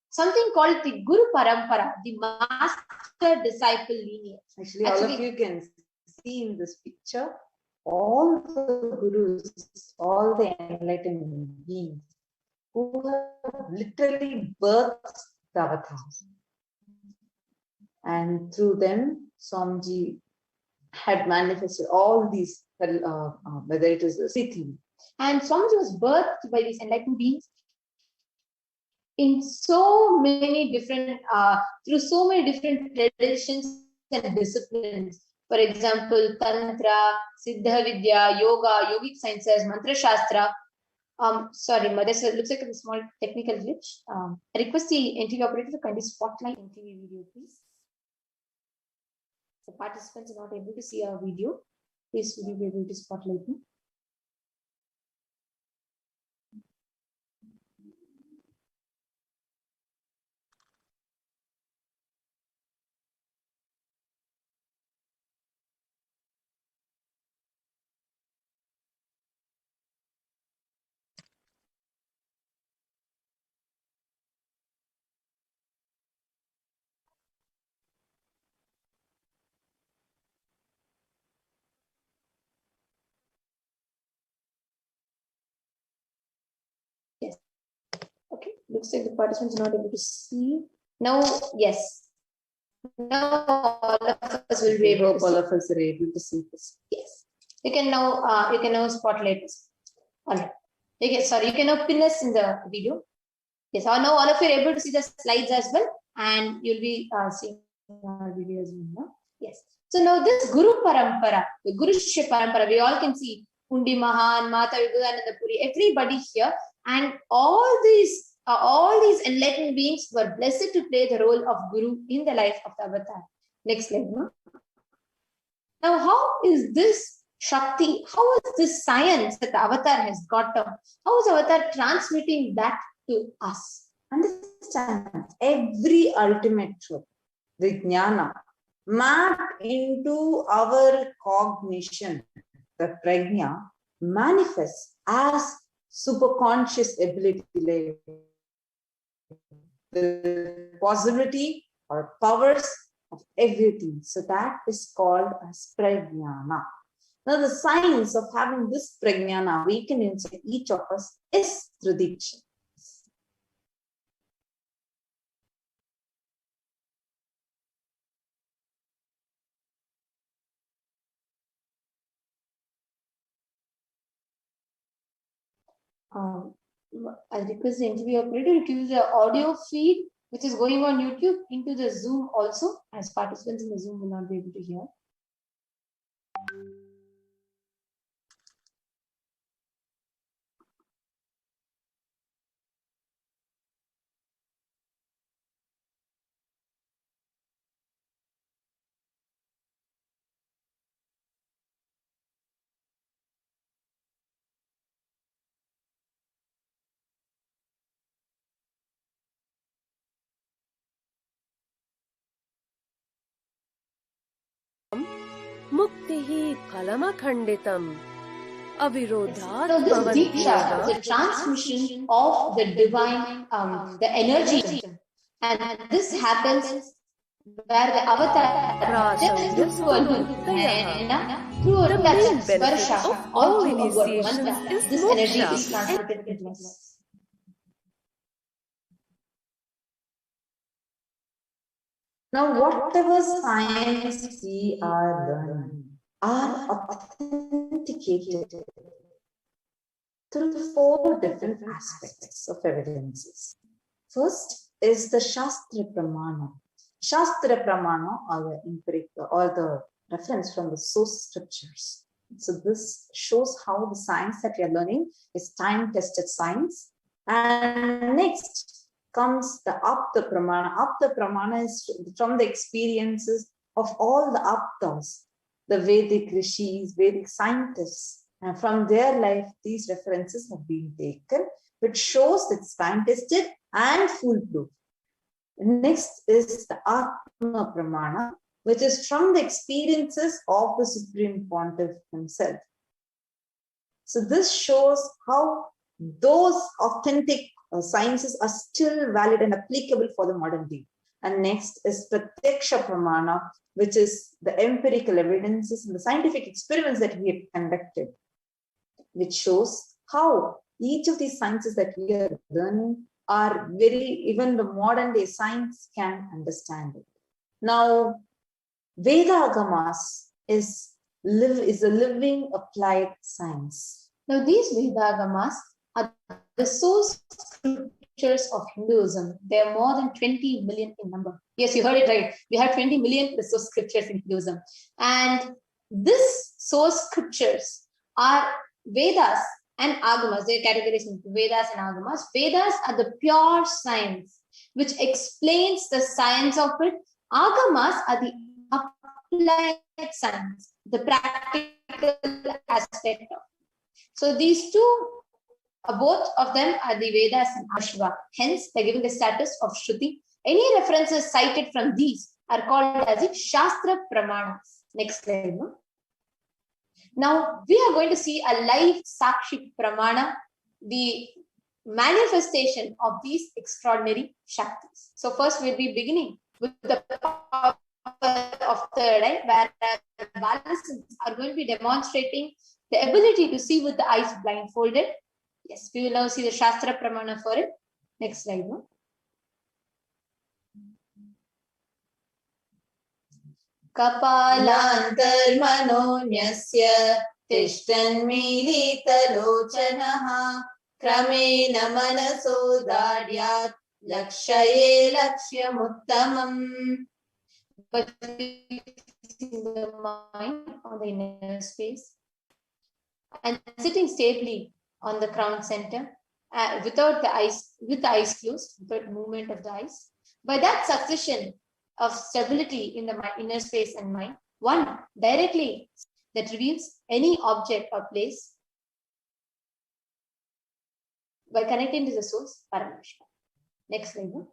something called the Guru Parampara, the master-disciple lineage. Actually, all of you can see in this picture, all the gurus, all the enlightened beings who have literally birthed the avatar. And through them, Swamiji had manifested all these, whether it is the city. And Swamiji was birthed by these enlightened beings in so many different, through so many different traditions and disciplines. For example, Tantra, Siddha Vidya, Yoga, Yogic Sciences, Mantra Shastra. Sorry, Mother, so it looks like a small technical glitch. I request the NTV operator to kindly spotlight NTV video, please. The participants are not able to see our video. Please, will you be able to spotlight me? Yes. Okay, looks like the participants are not able to see. Now, yes. Now all of us will be able to see. All of us are able to see this. Yes. You can now spotlight us. All right. Okay, sorry, you can now pin us in the video. Yes, now all of you are able to see the slides as well, and you'll be seeing our video as well. Yes. So now this Guru Parampara, the Guru Shishya Parampara, we all can see Pundi Mahan, Mata Vivekananda Puri, everybody here, and all these enlightened beings were blessed to play the role of Guru in the life of the avatar. Next slide, no? Now, how is this Shakti, how is this science that the avatar has got up? How is avatar transmitting that to us? Understand, every ultimate truth, the jnana, mapped into our cognition, the prajna, manifests as superconscious ability, like the possibility or powers of everything. So that is called as prajnana. Now, the science of having this prajnana awakened inside each of us is through Diksha. I request the interview operator to use the audio feed which is going on YouTube into the Zoom also, as participants in the Zoom will not be able to hear. Muktihi phalamakhanditam avirodhat. So this Diksha is a transmission of the divine, the energy, and this happens where the avatar just through a loop, through a touch, Parashakti, of all initiations this is energy moksha. is transmitted into us. Now, whatever science we are learning are authenticated through 4 different aspects of evidences. First is the Shastra Pramana. Shastra Pramana are the empirical or the reference from the source scriptures. So this shows how the science that we are learning is time-tested science. And next comes the Apta Pramana. Apta Pramana is from the experiences of all the Aptas, the Vedic rishis, Vedic scientists. And from their life, these references have been taken, which shows that it's time-tested and foolproof. Next is the Atma Pramana, which is from the experiences of the Supreme Pontiff himself. So this shows how those authentic sciences are still valid and applicable for the modern day. And next is Pratyaksha Pramana, which is the empirical evidences and the scientific experiments that we have conducted, which shows how each of these sciences that we are learning are even the modern day science can understand it. Now, Vedagamas is a living applied science. Now, these Vedagamas are the source scriptures of Hinduism. There are more than 20 million in number. Yes, you heard it right. We have 20 million source scriptures in Hinduism. And this source scriptures are Vedas and Agamas. They are categorized into Vedas and Agamas. Vedas are the pure science which explains the science of it. Agamas are the applied science, the practical aspect of it. So these two, both of them are the Vedas and Ashva. Hence, they're given the status of Shruti. Any references cited from these are called as the Shastra Pramanas. Next slide. No? Now, we are going to see a live Sakshi Pramana, the manifestation of these extraordinary Shaktis. So first, we'll be beginning with the power of third eye, where the Balasans are going to be demonstrating the ability to see with the eyes blindfolded. Yes, we will now see the Shastra Pramana for it. Next slide. No? Kapalantarmanonyasya tishtanmilitalochanaha kramena manaso daryat lakshaye lakshyamuttamam. But the mind on the inner space and sitting stably on the crown center without the eyes, with the eyes closed, without movement of the eyes. By that succession of stability in the inner space and mind, one directly that reveals any object or place by connecting to the source, Paramashivoham. Next slide. No?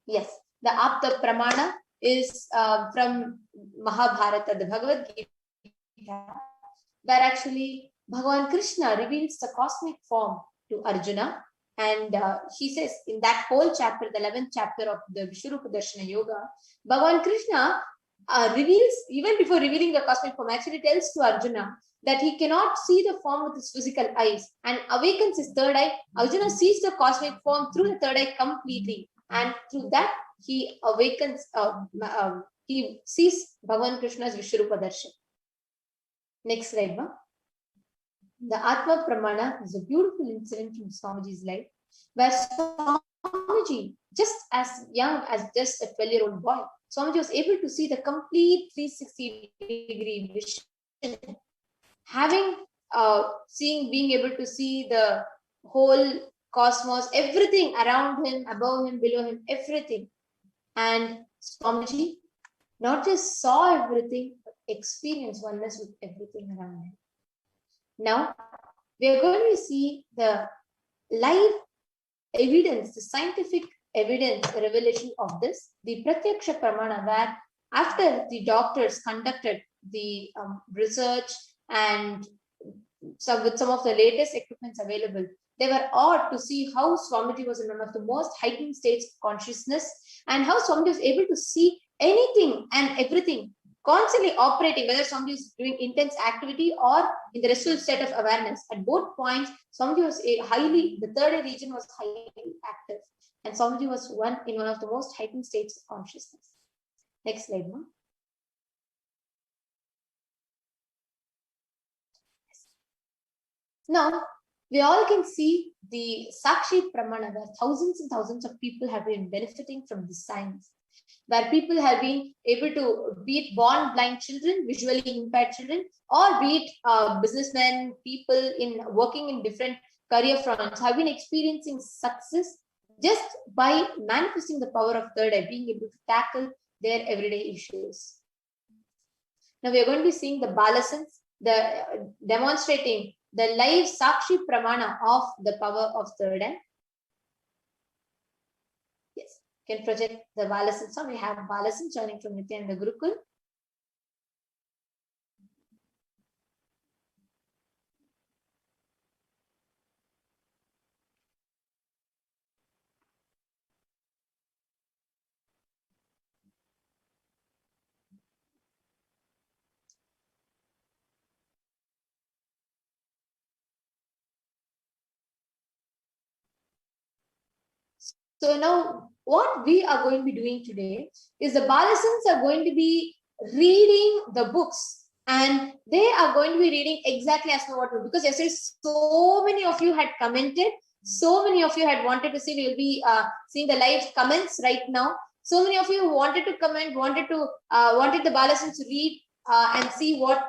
Yes, the Apta Pramana is from Mahabharata, the Bhagavad Gita, where actually Bhagavan Krishna reveals the cosmic form to Arjuna. And he says in that whole chapter, the 11th chapter of the Vishwarupa Darshana Yoga, Bhagavan Krishna reveals, even before revealing the cosmic form, actually tells to Arjuna that he cannot see the form with his physical eyes and awakens his third eye. Arjuna sees the cosmic form through the third eye completely. And through that, he awakens, he sees Bhagavan Krishna's Vishwarupa Darshan. Next slide, ma. The Atma Pramana is a beautiful incident from Swamiji's life, where Swamiji, just as young as just a 12-year-old boy, Swamiji was able to see the complete 360-degree vision, having, being able to see the whole cosmos, everything around him, above him, below him, everything. And Swamiji not just saw everything, but experienced oneness with everything around him. Now, we are going to see the live evidence, the scientific evidence, the revelation of this, the Pratyaksha Pramana, where after the doctors conducted the research and with some of the latest equipments available, they were awed to see how Swamiji was in one of the most heightened states of consciousness and how Swamiji was able to see anything and everything constantly operating, whether Swamiji is doing intense activity or in the restful state of awareness. At both points, Swamiji was the third eye region was highly active, and Swamiji was in one of the most heightened states of consciousness. Next slide, ma'am. Now, we all can see the Sakshi Pramana, where thousands and thousands of people have been benefiting from this science, where people have been able to, be it born blind children, visually impaired children, or be it businessmen, people working in different career fronts, have been experiencing success just by manifesting the power of third eye, being able to tackle their everyday issues. Now we are going to be seeing the Balasans, demonstrating the live Sakshi Pramana of the power of third eye. Yes, can project the Balasans. So we have Balasans joining from Nithyananda Gurukul. So now what we are going to be doing today is the Balasans are going to be reading the books, and they are going to be reading exactly as per what we, because yesterday so many of you had commented, so many of you had wanted to see, we will be seeing the live comments right now. So many of you wanted to comment, wanted the Balasans to read and see what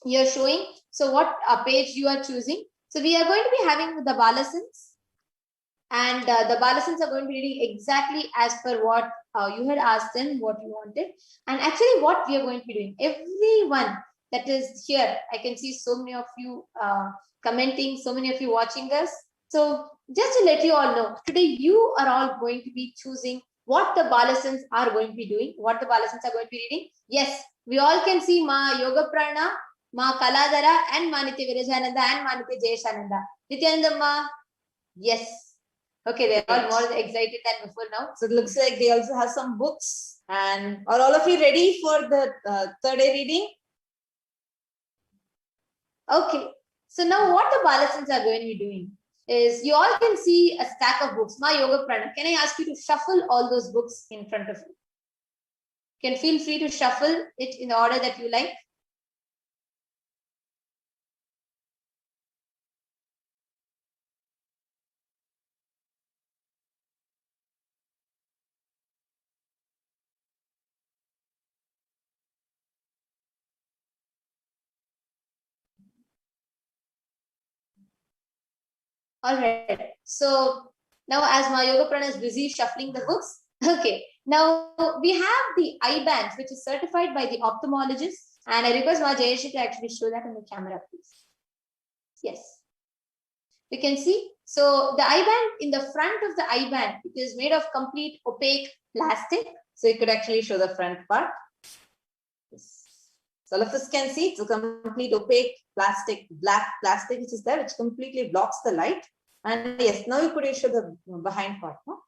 you're showing. So what page you are choosing. So we are going to be having the Balasans, and the Balasans are going to be reading exactly as per what you had asked them, what you wanted. And actually what we are going to be doing, everyone that is here, I can see so many of you commenting, so many of you watching us. So just to let you all know, today you are all going to be choosing what the Balasans are going to be doing, what the Balasans are going to be reading. Yes, we all can see Ma Yoga Prana, Ma Kaladara, and Ma Nitya Virajananda, and Ma Nitya Jayeshananda. Nithyananda Ma, yes. Okay, they're all more excited than before now. So it looks like they also have some books. And are all of you ready for the third day reading? Okay, so now what the Balasans are going to be doing is, you all can see a stack of books, Ma Yoga Prana. Can I ask you to shuffle all those books in front of you? You can feel free to shuffle it in the order that you like. All right. So now as Ma Yoga Prana is busy shuffling the books, okay. Now we have the eye bands, which is certified by the ophthalmologist. And I request Ma Jayeshi to actually show that on the camera, please. Yes. You can see. So the eye band, in the front of the eye band, it is made of complete opaque plastic. So you could actually show the front part. Yes. So all of us can see it's a complete opaque plastic, black plastic which is there, which completely blocks the light. And yes, now you could show the behind part. No?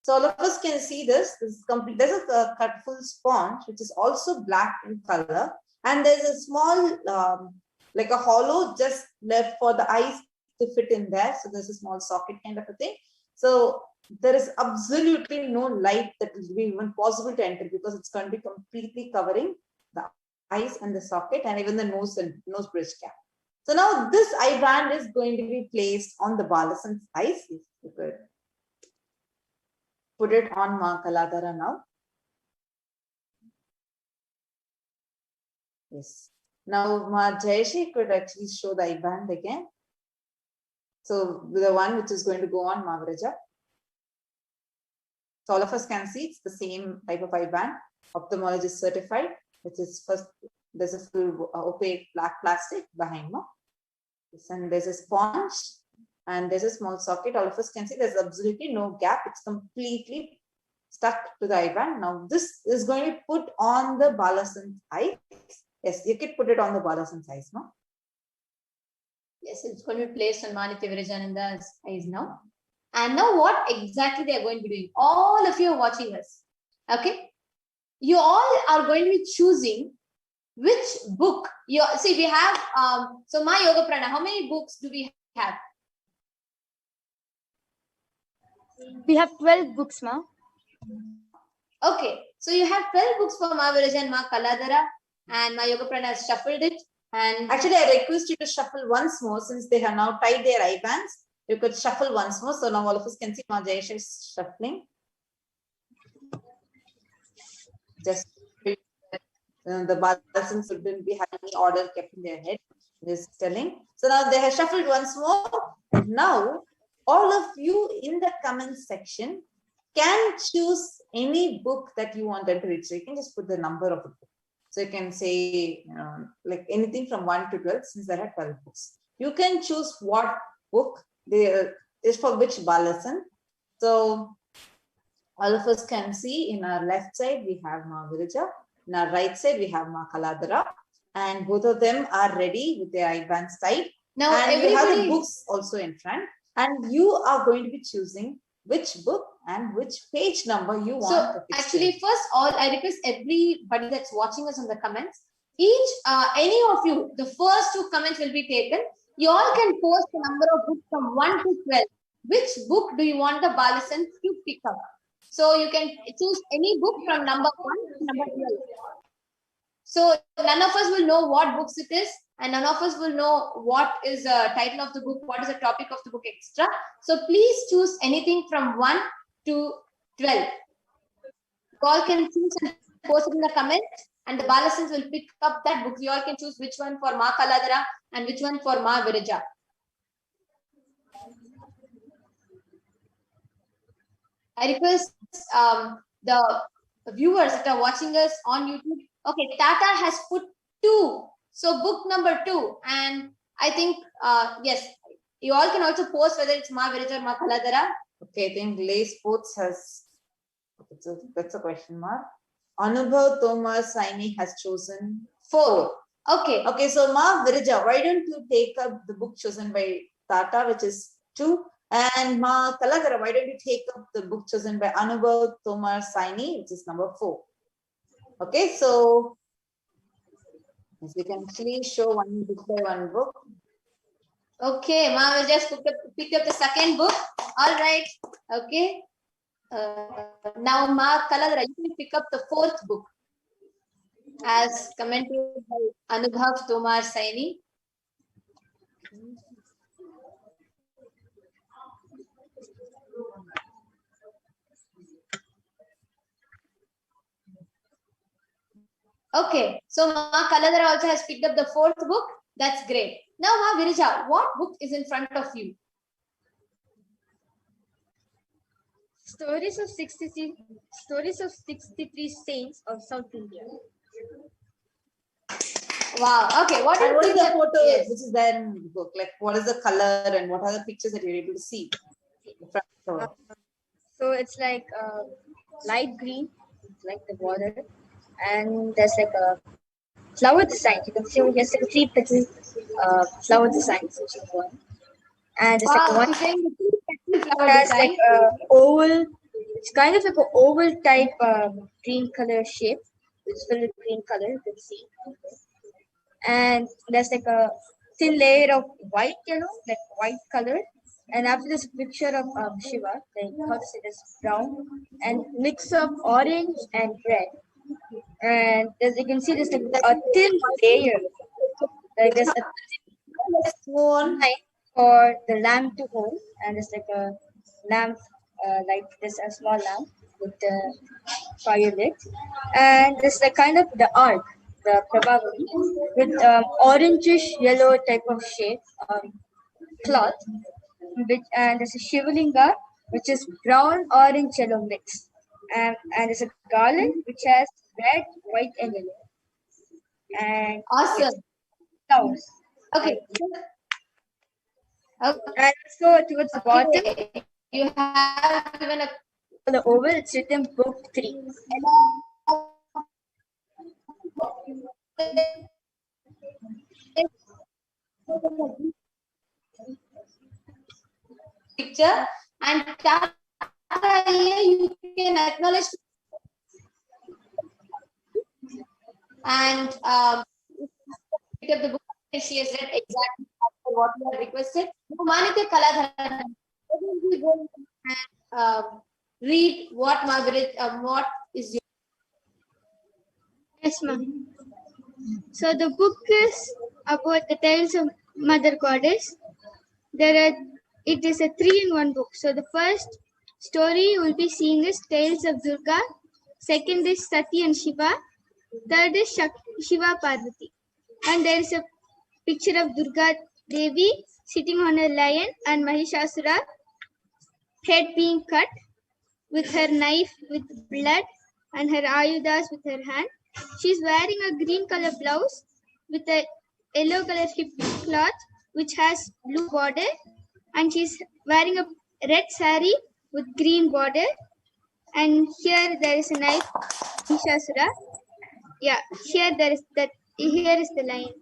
So all of us can see this. This is complete. There's a cut full sponge which is also black in color, and there's a small like a hollow just left for the eyes to fit in there. So there's a small socket kind of a thing. So there is absolutely no light that will be even possible to enter, because it's going to be completely covering the eyes and the socket and even the nose and nose bridge cap. So now this eye band is going to be placed on the Balasan's eyes. If you could put it on Ma Kaladara now. Yes. Now Ma Jayeshi could actually show the eye band again. So the one which is going to go on Ma Vraja. So all of us can see it's the same type of eye band, ophthalmologist certified, which is first, there's a full opaque black plastic behind me. And there's a sponge and there's a small socket. All of us can see there's absolutely no gap. It's completely stuck to the eye band. Now this is going to be put on the Balasan's eyes. Yes, you could put it on the Balasan's eyes, no? Yes, it's going to be placed on Ma Nitya Virajananda's eyes now. And now what exactly they are going to be doing? All of you are watching us. Okay? You all are going to be choosing which book. See, we have, so Ma Yoga Prana, how many books do we have? We have 12 books, Ma. Okay, so you have 12 books for Ma Viraja and Ma Kaladara, and Ma Yoga Prana has shuffled it. And actually, I request you to shuffle once more, since they have now tied their eye bands. You could shuffle once more. So now all of us can see Ma Jayeshi is shuffling. Just the Balasans wouldn't be having any order kept in their head. Just telling. So now they have shuffled once more. Now, all of you in the comment section can choose any book that you want them to read. So you can just put the number of the book. So you can say like anything from 1 to 12, since there are 12 books. You can choose what book is for which Balasan. So all of us can see in our left side we have Ma Viraja, in our right side we have Ma Kaladara, and both of them are ready with their eye bands tied. Now and you have the books also in front, and you are going to be choosing which book and which page number you want. So actually, first all, I request everybody that's watching us on the comments, any of you, the first 2 comments will be taken. You all can post the number of books from 1 to 12. which book do you want the Balasan to pick up? So you can choose any book from number 1 to number 12. So none of us will know what books it is, and none of us will know what is the title of the book, what is the topic of the book, etc. So please choose anything from 1 to 12. You all can choose and post it in the comments, and the Balasans will pick up that book. You all can choose which one for Ma Kaladara and which one for Ma Virija. I request the viewers that are watching us on YouTube. Okay, Tata has put 2. So book number 2. And I think, yes, you all can also post whether it's Ma Virija or Ma Kaladara. Okay, I think Lay Sports has, that's a question mark. Anubhav Tomar Saini has chosen 4. Okay. Okay, so Ma Virija, why don't you take up the book chosen by Tata, which is 2? And Ma Kaladara, why don't you take up the book chosen by Anubhav Tomar Saini, which is number 4? Okay, so you can actually show one book by one book. Okay, Ma will just pick up the second book. All right. Okay. Now, Ma Kaladara, you can pick up the 4th book as commented by Anubhav Tomar Saini. Okay, so Ma Kaladara also has picked up the 4th book. That's great. Now, Ma Virija, what book is in front of you? Stories of 63 Saints of South India. Wow. Okay, what is the photo? Yes. Which is there in the book? Like, what is the color and what are the pictures that you're able to see? So it's like light green, like the border, and there's like a flower design. You can see over here, like 3 petal flower designs, which is one. And it's like one has like a oval. It's kind of like an oval type green color shape. It's filled with green color. You can see. And there's like a thin layer of white, like white color. And after this picture of Shiva, like how to say this, brown, and mix of orange and red. And as you can see, there's like a thin layer. Like there's a thin line for the lamp to hold, and there's like a lamp, like this, a small lamp with the fire lit, and there's like kind of the arc, the Prabhavati, with orangish yellow type of shade cloth, and there's a Shivalinga which is brown, orange, yellow mix, and there's a garland which has red, white, and yellow. And awesome. Flowers. Okay. And so towards the bottom, you have given the oval. It's written book 3. Picture and you can acknowledge and pick up the book. She has read exactly what you have requested. Manitya Kaladhara, we go and read what Margaret, what is your. Yes, ma'am. So the book is about the tales of Mother Goddess. It is a 3-in-1 book. So the first story you will be seeing is Tales of Durga. Second is Sati and Shiva. Third is Shiva Parvati. And there is a picture of Durga Devi sitting on a lion and Mahishasura head being cut with her knife with blood and her ayudas with her hand. She's wearing a green color blouse with a yellow color hip cloth which has blue border, and she's wearing a red sari with green border. And here there is a knife, Mahishasura. Yeah, here is the line.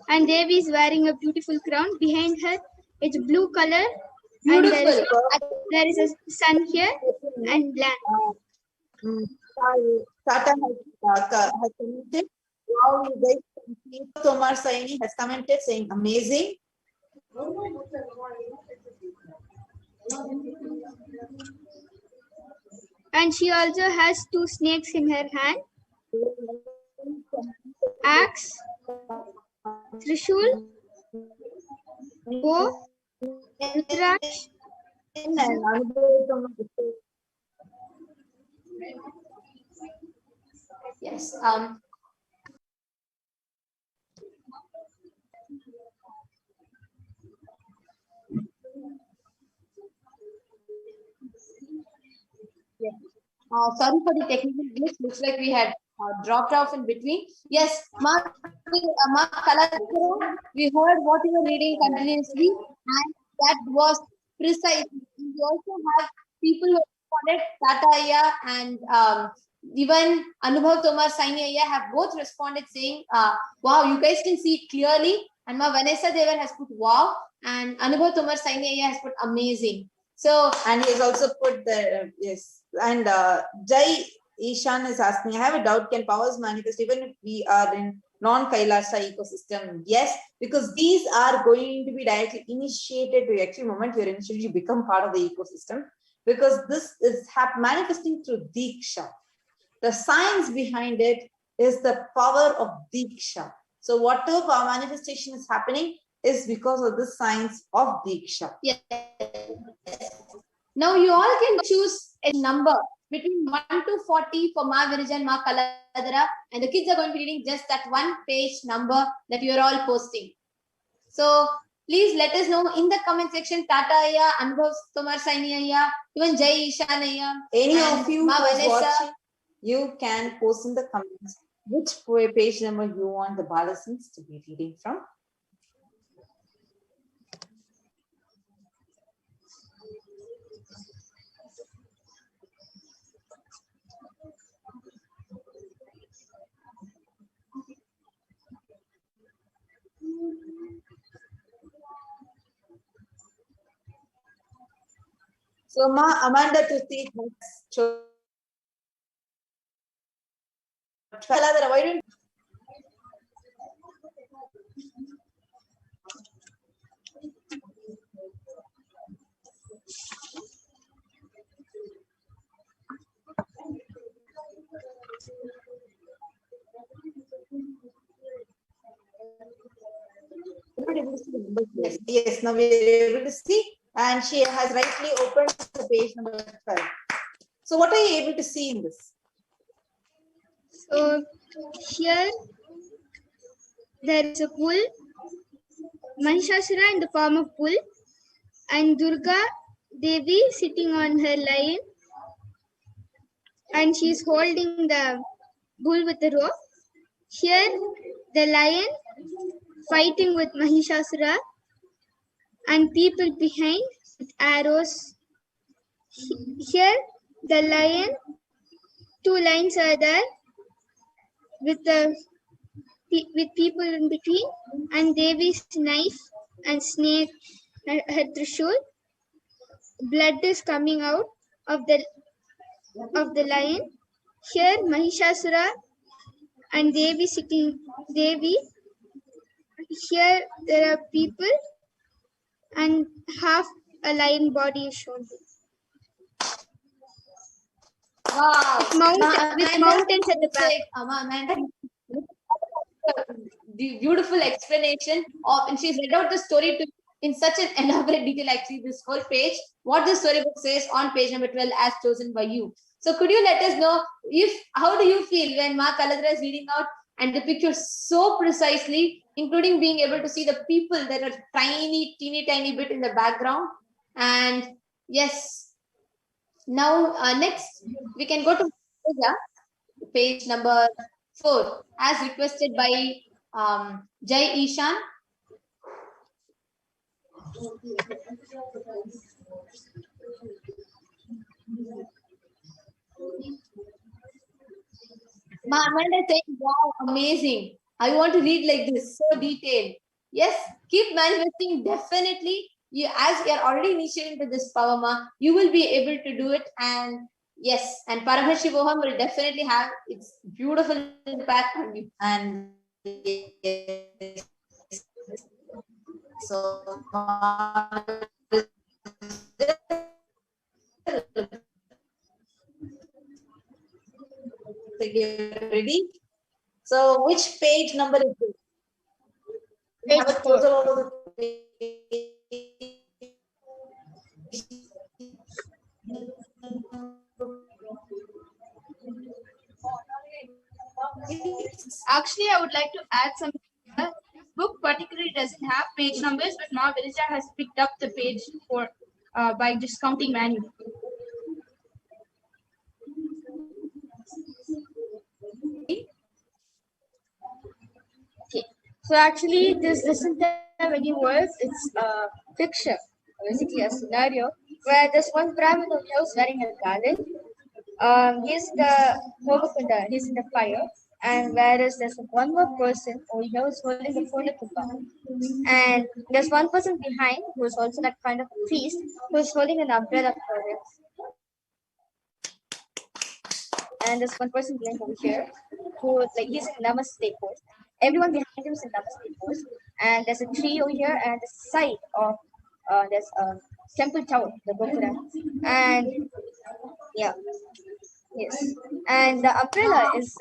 And Devi is wearing a beautiful crown. Behind her, it's blue color. Beautiful. And there is a sun here and land. Tata has commented. Wow, you guys can see. Tomar Saini has commented saying amazing. And she also has 2 snakes in her hand. Axe, Trishul, bow, Rudraksh. Yes. Sorry for the technical glitch. Looks like we had dropped off in between. Yes, Ma Kaladra, we heard what you were reading continuously, and that was precise. We also have people who responded, Tata Ayya and even Anubhav Tomar Saini Ayya have both responded saying, wow, you guys can see it clearly. And Ma Vanessa Devan has put wow, and Anubhav Tomar Saini Ayya has put amazing. So, and he has also put the yes. And Jai Ishan is asking, I have a doubt, can powers manifest even if we are in non-Kailasa ecosystem? Yes, because these are going to be directly initiated to actually moment you're initiated, you become part of the ecosystem, because this is manifesting through Diksha. The science behind it is the power of Diksha. So whatever manifestation is happening is because of the science of Diksha. Yes. Now you all can choose a number between 1 to 40 for Ma Virija and Ma Kaladra, and the kids are going to be reading just that one page number that you are all posting. So please let us know in the comment section, Tata Ayya, Anubhav Tomar Saini Ayya, even Jai Ishan Ayya. Any of you who is watching, you can post in the comments which page number you want the Balasins to be reading from. So Ma Amanda Tuti has chosen. Why don't yes, now we are able to see, and she has rightly opened the page number 12. So what are you able to see in this? So here there is a bull, Mahishasura in the form of bull, and Durga Devi sitting on her lion, and she is holding the bull with the rope. Here the lion fighting with Mahishasura, and people behind with arrows. Here the lion, 2 lions are there with people in between, and Devi's knife and snake, her Trishul. Blood is coming out of the lion. Here Mahishasura and Devi sitting. Devi. Here there are people, and half a lion body is shown. Wow. With mountains at the back. The beautiful explanation of, and she's read out the story to in such an elaborate detail, actually, this whole page, what the storybook says on page number 12 as chosen by you. So could you let us know how do you feel when Ma Kaladra is reading out and the picture so precisely, including being able to see the people that are teeny bit in the background? And yes, now next we can go to page number 4 as requested by Jai Ishan. Ma Amanda saying, wow, amazing. I want to read like this, so detailed. Yes, keep manifesting definitely. As you are already initiated into this power, Ma, you will be able to do it. And yes, and Paramashivoham will definitely have its beautiful impact on you. And so like you're ready. So which page number is this? Page Have a 4. closer look at the page. Actually, I would like to add something here. This book particularly doesn't have page numbers, but Ma Virija has picked up the page for by just counting manually. Okay. So actually, this doesn't have any words. It's a picture, basically a scenario where there's one Brahmin who's wearing a garland. He's the Hobakunda, he's in the fire, and whereas there's one more person who is holding the phone at the bar. And there's one person behind who's also like kind of a priest who's holding an umbrella for him. And there's one person behind over here who like he's in Namaste pose. Everyone behind him is in Namaste pose. And there's a tree over here and the side of there's a temple tower, the Gopura. And yeah. Yes. And the umbrella is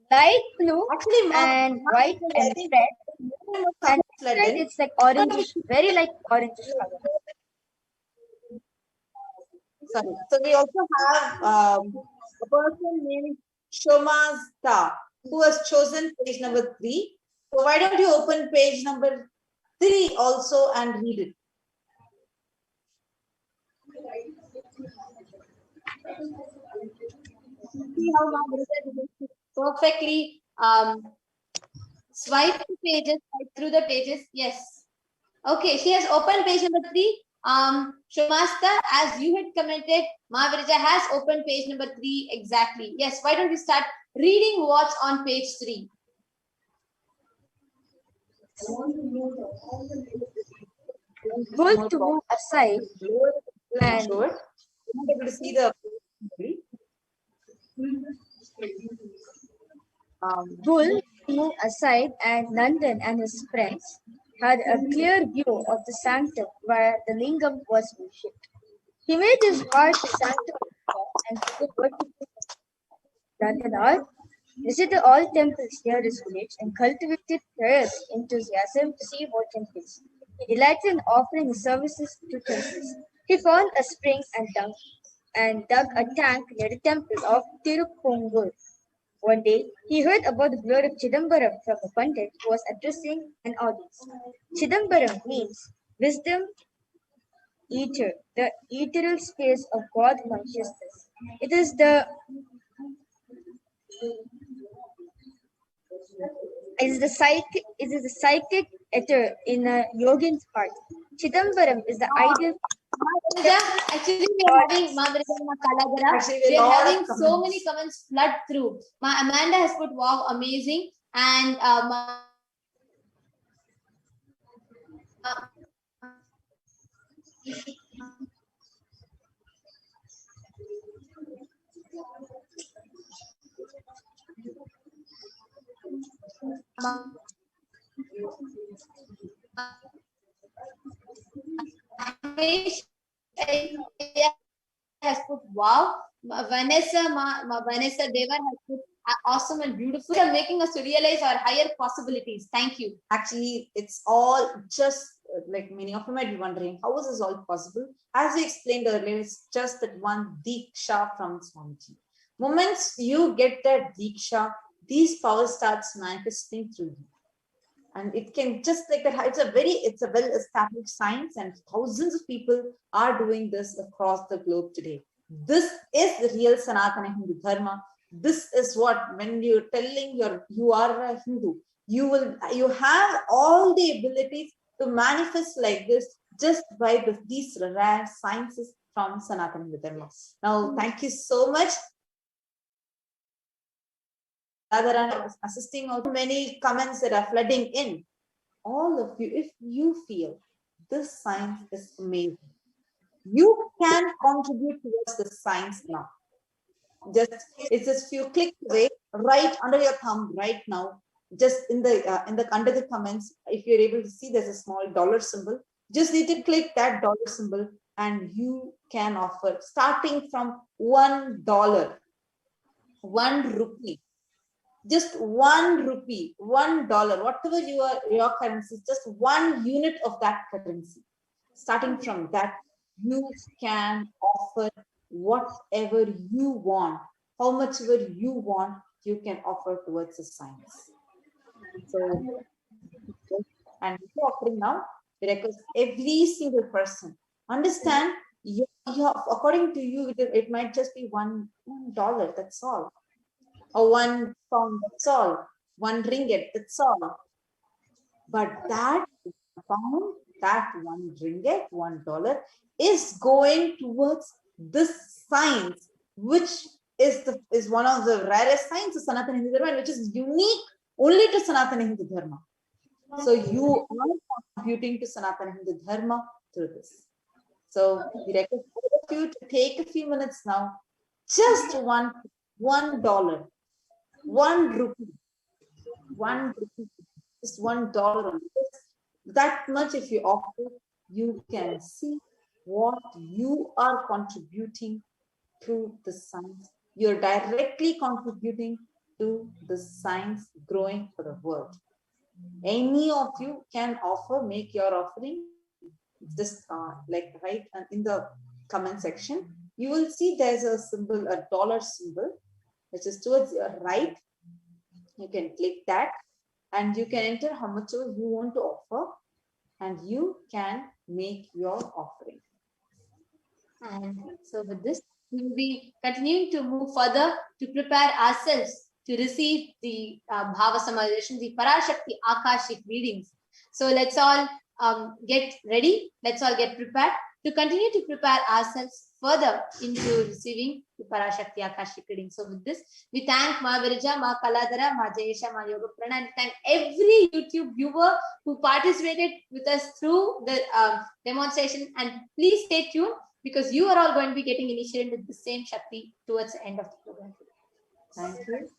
light blue and white and red. And red it's like orange, very like orange color. Sorry. So we also have a person named Shomasta who has chosen page number 3. So why don't you open page number 3 also and read it? See how now perfectly swipe the pages, swipe through the pages. Yes. Okay, she has opened page number 3. Shomasta, as you had commented, Ma Virija has opened page number 3 exactly. Yes, why don't we start reading what's on page 3? Bull to move aside and I'm not able to see the Bull moved aside and Nandan and his friends had a clear view of the sanctum where the lingam was worshipped. He made his heart the sanctum and stood worshiping Nandan visited all temples near his village and cultivated prayers enthusiasm to see more temples. He delighted in offering his services to temples. He found a spring and dug a tank near the temple of Tirupongur. One day, he heard about the glory of Chidambaram from a pandit who was addressing an audience. Chidambaram means wisdom eater, the ethereal space of God consciousness. It is the psychic ether in a yogin's heart. Chidambaram is the ideal. Actually, we are having so many comments flood through. Amanda has put wow, amazing, and has put wow. Vanessa Devar has put awesome and beautiful. You're making us to realize our higher possibilities. Thank you. Actually, it's all just like many of you might be wondering, how is this all possible? As we explained earlier, it's just that one Diksha from Swamiji. Moments you get that Diksha, these powers starts manifesting through you. And it can just like that, it's a well-established science and thousands of people are doing this across the globe today. This is the real Sanatana Hindu Dharma. This is what, when you're telling you are a Hindu, you have all the abilities to manifest like this just by these rare sciences from Sanatana Hindu Dharma. Now, thank you so much. Assisting out many comments that are flooding in. All of you, if you feel this science is amazing, you can contribute towards the science now. It's just few clicks away, right under your thumb right now. Just in the under the comments, if you're able to see, there's a small dollar symbol. Just need to click that dollar symbol, and you can offer starting from $1. 1 rupee, just 1 rupee, $1, whatever your currency is, just 1 unit of that currency. Starting from that, you can offer whatever you want, how much ever you want, you can offer towards the science. So, and offering now, we request every single person understand. According to you, it might just be $1, that's all, or £1, that's all, 1 ringgit, that's all. But that pound, that 1 ringgit, $1 is going towards this science, which is one of the rarest sciences, Sanatana Hindu Dharma, which is unique only to Sanatana Hindu Dharma. So you are contributing to Sanatana Hindu Dharma through this. So we request all of you to take a few minutes now, just $1, $1, 1 rupee, 1 rupee, just $1. That much if you offer, you can see what you are contributing to the science. You're directly contributing to the science growing for the world. Any of you can offer, make your offering. Just like right in the comment section, you will see there's a symbol, a dollar symbol, which is towards your right. You can click that and you can enter how much you want to offer, and you can make your offering. And so with this, we will be continuing to move further to prepare ourselves to receive the Bhava Samadhisation, the Parashakti Akashic readings. So let's all get ready. Let's all get prepared to continue to prepare ourselves further into receiving the Parashakti Akashic reading. So with this, we thank Ma Virja, Ma Kaladara, Ma Jayesha, Ma Yoga Prana, and thank every YouTube viewer who participated with us through the demonstration. And please stay tuned, because you are all going to be getting initiated with the same Shakti towards the end of the program. Thank you.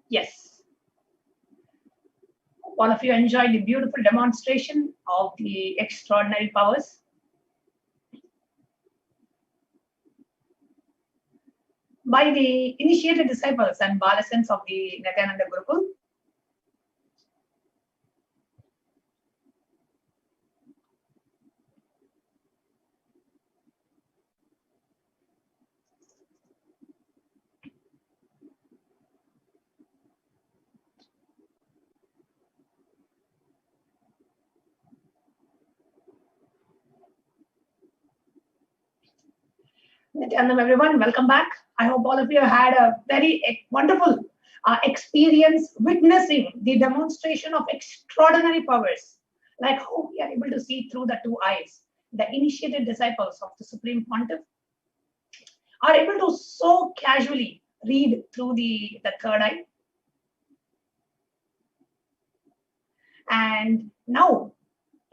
Yes. All of you enjoyed the beautiful demonstration of the extraordinary powers. By the initiated disciples and Balasans of the Nithyananda Gurukul. Nithyanandam, everyone, welcome back. I hope all of you had a very wonderful experience witnessing the demonstration of extraordinary powers, like how we are able to see through the two eyes. The initiated disciples of the Supreme Pontiff are able to so casually read through the third eye. And now,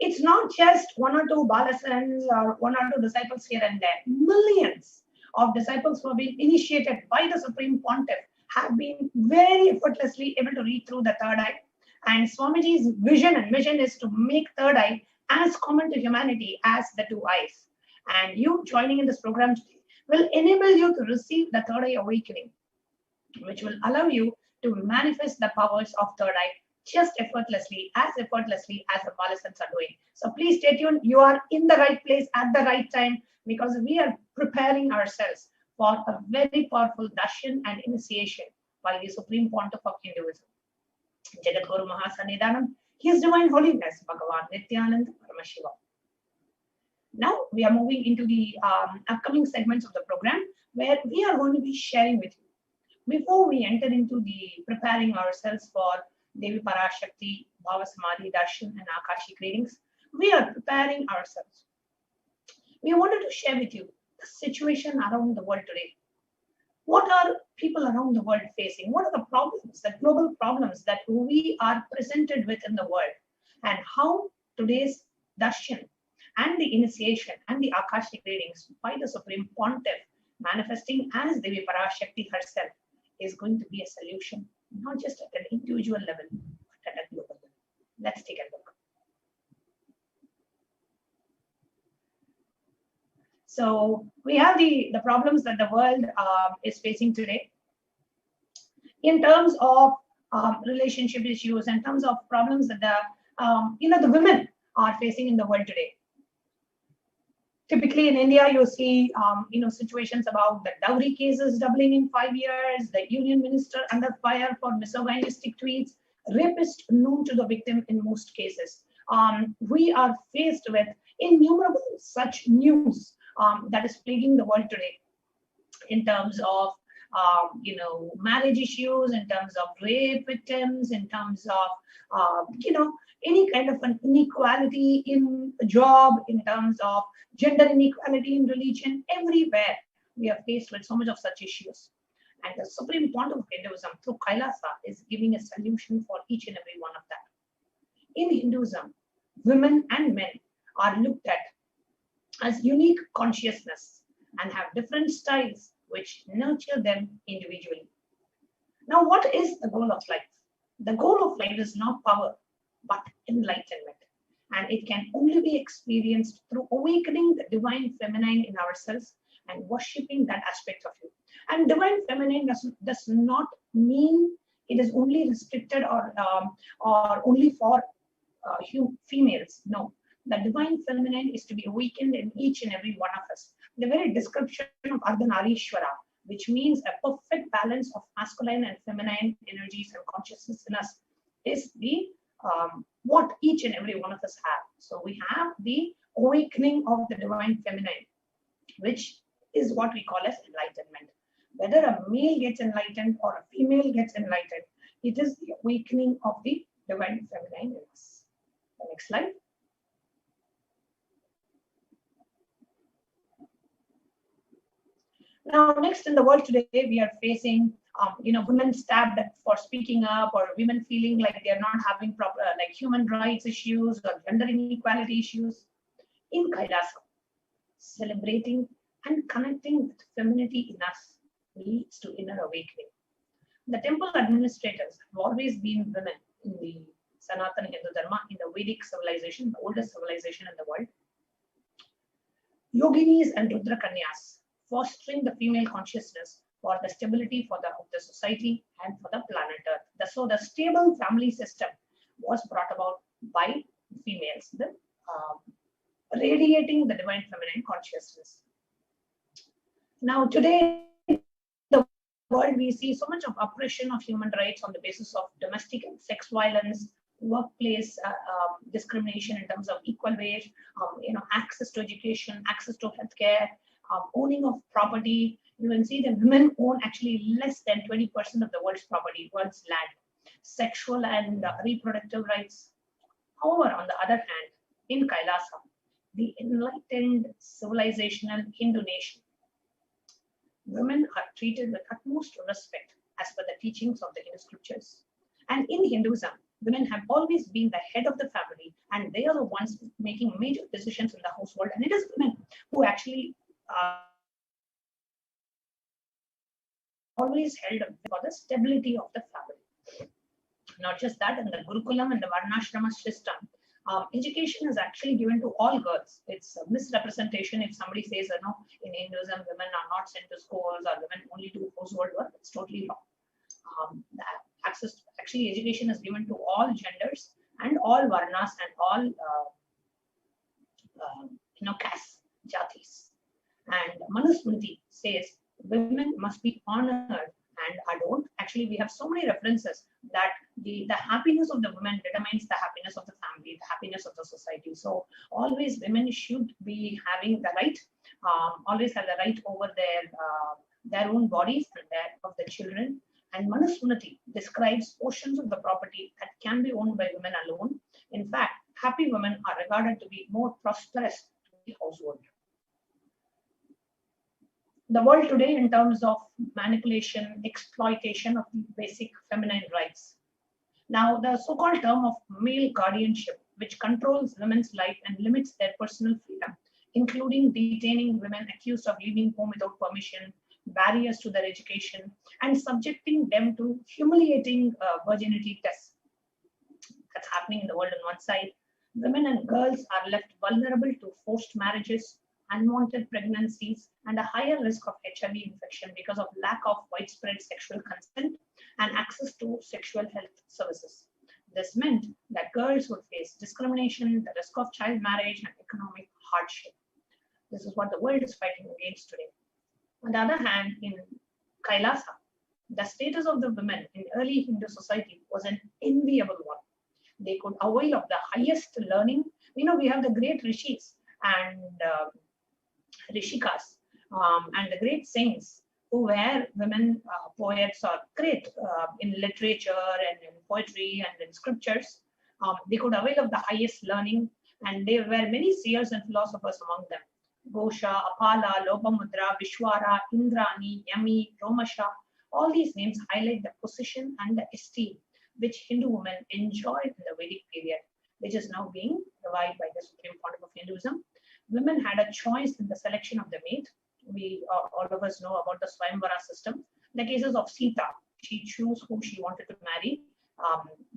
it's not just one or two balasans or one or two disciples here and there. Millions of disciples who have been initiated by the Supreme Pontiff have been very effortlessly able to read through the third eye. And Swamiji's vision and mission is to make third eye as common to humanity as the two eyes. And you joining in this program today will enable you to receive the third eye awakening, which will allow you to manifest the powers of third eye just effortlessly as the balasans are doing. So please stay tuned. You are in the right place at the right time, because we are preparing ourselves for a very powerful darshan and initiation by the Supreme Pontiff of Hinduism, Jagadguru Mahasannidhanam, His Divine Holiness Bhagavan Nithyananda Paramashivam. Now we are moving into the upcoming segments of the program, where we are going to be sharing with you. Before we enter into the preparing ourselves for Devi Parashakti, Bhava Samadhi Darshan and Akashic readings, we are preparing ourselves. We wanted to share with you the situation around the world today. What are people around the world facing? What are the problems, the global problems that we are presented with in the world? And how today's darshan and the initiation and the Akashic readings by the Supreme Pontiff, manifesting as Devi Parashakti herself, is going to be a solution, not just at an individual level, but at a global level. Let's take a look. So we have the problems that the world is facing today in terms of relationship issues, in terms of problems that the women are facing in the world today. Typically in India, you see situations about the dowry cases doubling in 5 years, the union minister under fire for misogynistic tweets, rapist known to the victim in most cases. We are faced with innumerable such news that is plaguing the world today, in terms of marriage issues, in terms of rape victims, in terms of any kind of an inequality in a job, in terms of gender inequality in religion. Everywhere we are faced with so much of such issues. And the Supreme Pontiff of Hinduism through KAILASA is giving a solution for each and every one of that. In Hinduism, women and men are looked at as unique consciousness and have different styles which nurture them individually. Now, what is the goal of life? The goal of life is not power, but enlightenment. And it can only be experienced through awakening the divine feminine in ourselves and worshipping that aspect of you. And divine feminine does not mean it is only restricted or only for females. No. The divine feminine is to be awakened in each and every one of us. The very description of Ardhanarishwara, which means a perfect balance of masculine and feminine energies and consciousness in us, is the what each and every one of us have. So we have the awakening of the divine feminine, which is what we call as enlightenment. Whether a male gets enlightened or a female gets enlightened, it is the awakening of the divine feminine in us. The next slide. Now, next in the world today, we are facing, women stabbed for speaking up, or women feeling like they are not having proper, human rights issues or gender inequality issues. In KAILASA, celebrating and connecting with femininity in us leads to inner awakening. The temple administrators have always been women in the Sanatana Hindu Dharma, in the Vedic civilization, the oldest civilization in the world. Yoginis and Rudra Kanyas, fostering the female consciousness for the stability of the society and for the planet Earth. So the stable family system was brought about by females, radiating the divine feminine consciousness. Now today, in the world, we see so much of oppression of human rights on the basis of domestic and sex violence, workplace discrimination in terms of equal wage, access to education, access to healthcare, owning of property. You can see that women own actually less than 20% of the world's property, world's land. Sexual and reproductive rights. However, on the other hand, in Kailasa, the enlightened civilizational Hindu nation, women are treated with utmost respect as per the teachings of the Hindu scriptures. And in Hinduism, women have always been the head of the family, and they are the ones making major decisions in the household. And it is women who actually always held for the stability of the family. Not just that, in the Gurukulam and the Varnashrama system, education is actually given to all girls. It's a misrepresentation if somebody says, in Hinduism, women are not sent to schools or women only do household work. It's totally wrong. Access, actually, education is given to all genders and all varnas and all, castes, jatis. And Manusmriti says women must be honored and adored. Actually, we have so many references that the happiness of the woman determines the happiness of the family, the happiness of the society. So always women should be having the right, always have the right over their own bodies and that of the children. And Manusmriti describes portions of the property that can be owned by women alone. In fact, happy women are regarded to be more prosperous in the household. The world today, in terms of manipulation, exploitation of the basic feminine rights. Now, the so-called term of male guardianship, which controls women's life and limits their personal freedom, including detaining women accused of leaving home without permission, barriers to their education, and subjecting them to humiliating virginity tests. That's happening in the world on one side. Women and girls are left vulnerable to forced marriages, unwanted pregnancies, and a higher risk of HIV infection because of lack of widespread sexual consent and access to sexual health services. This meant that girls would face discrimination, the risk of child marriage, and economic hardship. This is what the world is fighting against today. On the other hand, in Kailasa, the status of the women in early Hindu society was an enviable one. They could avail of the highest learning. We have the great rishis and rishikas and the great saints who were women poets or great in literature and in poetry and in scriptures. They could avail of the highest learning, and there were many seers and philosophers among them. Gosha, Apala, Lopamudra, Vishwara, Indrani, Yami, Romasha, all these names highlight the position and the esteem which Hindu women enjoyed in the Vedic period, which is now being revived by the Supreme Pontiff of Hinduism. Women had a choice in the selection of the mate. All of us know about the Swayamvara system. In the cases of Sita, she chose who she wanted to marry.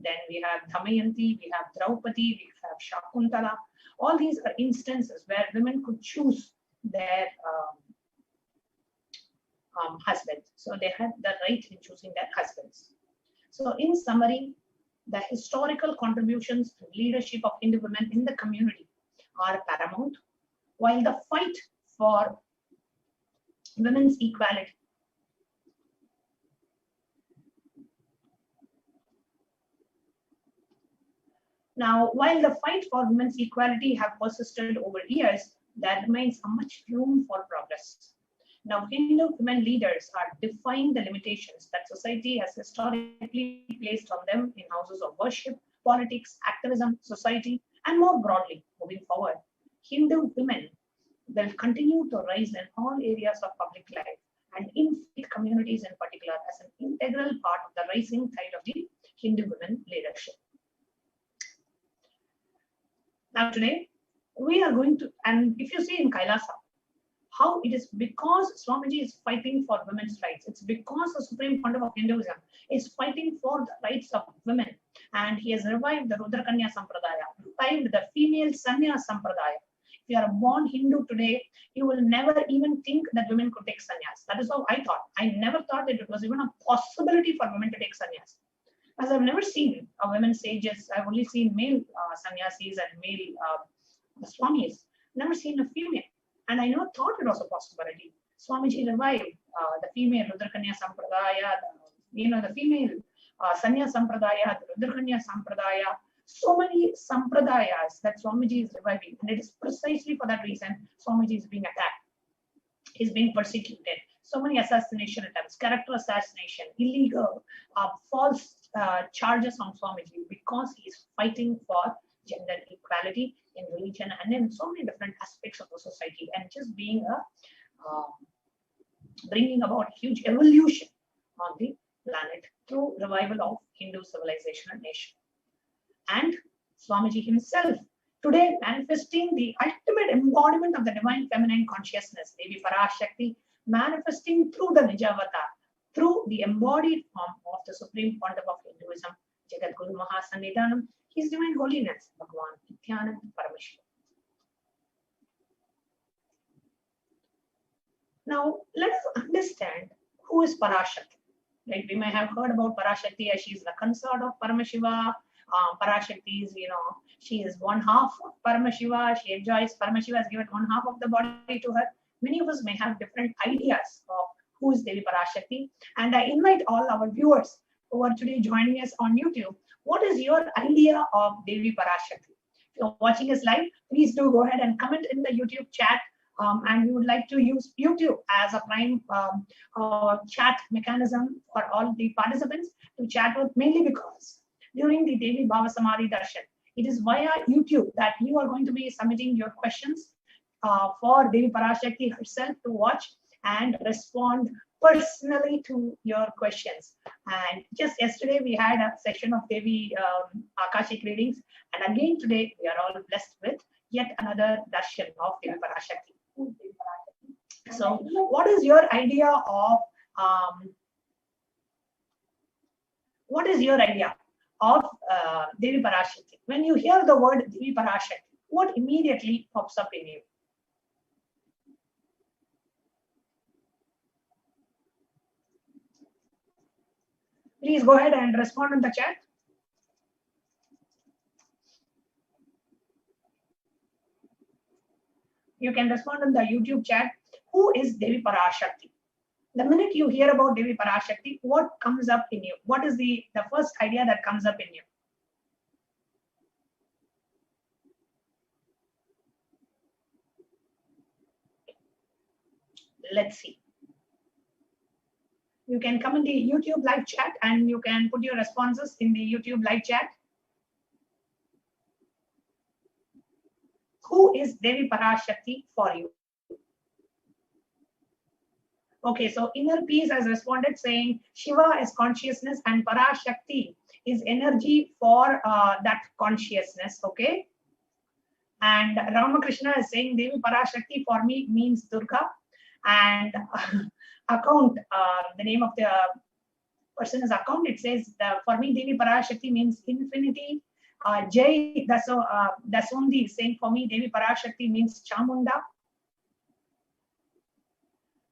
Then we have Damayanti, we have Draupadi, we have Shakuntala. All these are instances where women could choose their husband. So they had the right in choosing their husbands. So in summary, the historical contributions and leadership of Hindu women in the community are paramount, while the fight for women's equality while the fight for women's equality have persisted over years, there remains a much room for progress. Now, Hindu women leaders are defying the limitations that society has historically placed on them in houses of worship, politics, activism, society, and more broadly, moving forward, Hindu women will continue to rise in all areas of public life and in faith communities in particular as an integral part of the rising tide of the Hindu women leadership. Now today, we are going to, and if you see in Kailasa, how it is because Swamiji is fighting for women's rights. It's because the Supreme Pontiff of Hinduism is fighting for the rights of women, and he has revived the Rudrakanya Sampradaya, revived the female Sanya Sampradaya. If you are a born Hindu today, you will never even think that women could take sannyas. That is how I thought. I never thought that it was even a possibility for women to take sannyas. As I've never seen a women sages, I've only seen male sannyasis and male swamis, never seen a female. And I never thought it was a possibility. Swamiji revived the female Rudrakanya Sampradaya, the female Sanya Sampradaya, the Rudrakanya Sampradaya, so many Sampradayas that Swamiji is reviving. And it is precisely for that reason Swamiji is being attacked. is being persecuted. So many assassination attempts, character assassination, illegal, false charges on Swamiji because he is fighting for gender equality in religion and in so many different aspects of the society, and just being a bringing about huge evolution on the planet through revival of Hindu civilization and nation. And Swamiji himself today manifesting the ultimate embodiment of the divine feminine consciousness, Devi Parashakti, manifesting through the Nijavatar, through the embodied form of the Supreme Pontiff of Hinduism, Jagat Guru Mahasannidhanam, His Divine Holiness, Bhagavan Nithyananda Paramashivam. Now, let us understand who is Parashakti. Right? We may have heard about Parashakti as she is the consort of Paramashiva. Parashakti is, she is one half of Paramashiva. She enjoys, Paramashiva has given one half of the body to her. Many of us may have different ideas of who is Devi Parashakti. And I invite all our viewers who are today joining us on YouTube, what is your idea of Devi Parashakti? If you're watching us live, please do go ahead and comment in the YouTube chat. And we would like to use YouTube as a prime chat mechanism for all the participants to chat with, mainly because during the Devi Bhava Samadhi Darshan, it is via YouTube that you are going to be submitting your questions for Devi Parashakti herself to watch and respond personally to your questions. And just yesterday we had a session of Devi Akashic readings, and again today we are all blessed with yet another darshan of Devi Parashakti. So what is your idea of Devi Parashakti? When you hear the word Devi Parashakti, what immediately pops up in you? Please go ahead and respond in the chat. You can respond in the YouTube chat. Who is Devi Parashakti? The minute you hear about Devi Parashakti, what comes up in you? What is the first idea that comes up in you? Let's see. You can come in the YouTube live chat and you can put your responses in the YouTube live chat. Who is Devi Parashakti for you? Okay, so Inner Peace has responded saying Shiva is consciousness and Parashakti is energy for that consciousness. Okay. And Ramakrishna is saying Devi Parashakti for me means Durga. And account, the name of the person is account. It says for me Devi Parashakti means infinity. Jay Dasondi is saying for me Devi Parashakti means Chamunda.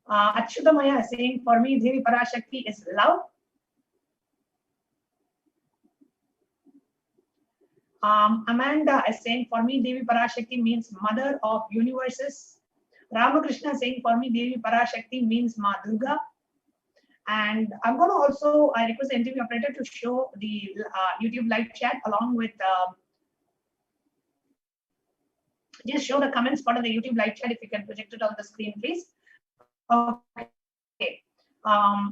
Achyutamaya is saying for me Devi Parashakti is love. Amanda is saying for me Devi Parashakti means mother of universes. Ramakrishna is saying for me Devi Parashakti means Ma Durga. And I'm going to also, I request the interview operator to show the YouTube live chat along with, just show the comments part of the YouTube live chat if you can project it on the screen, please. Okay.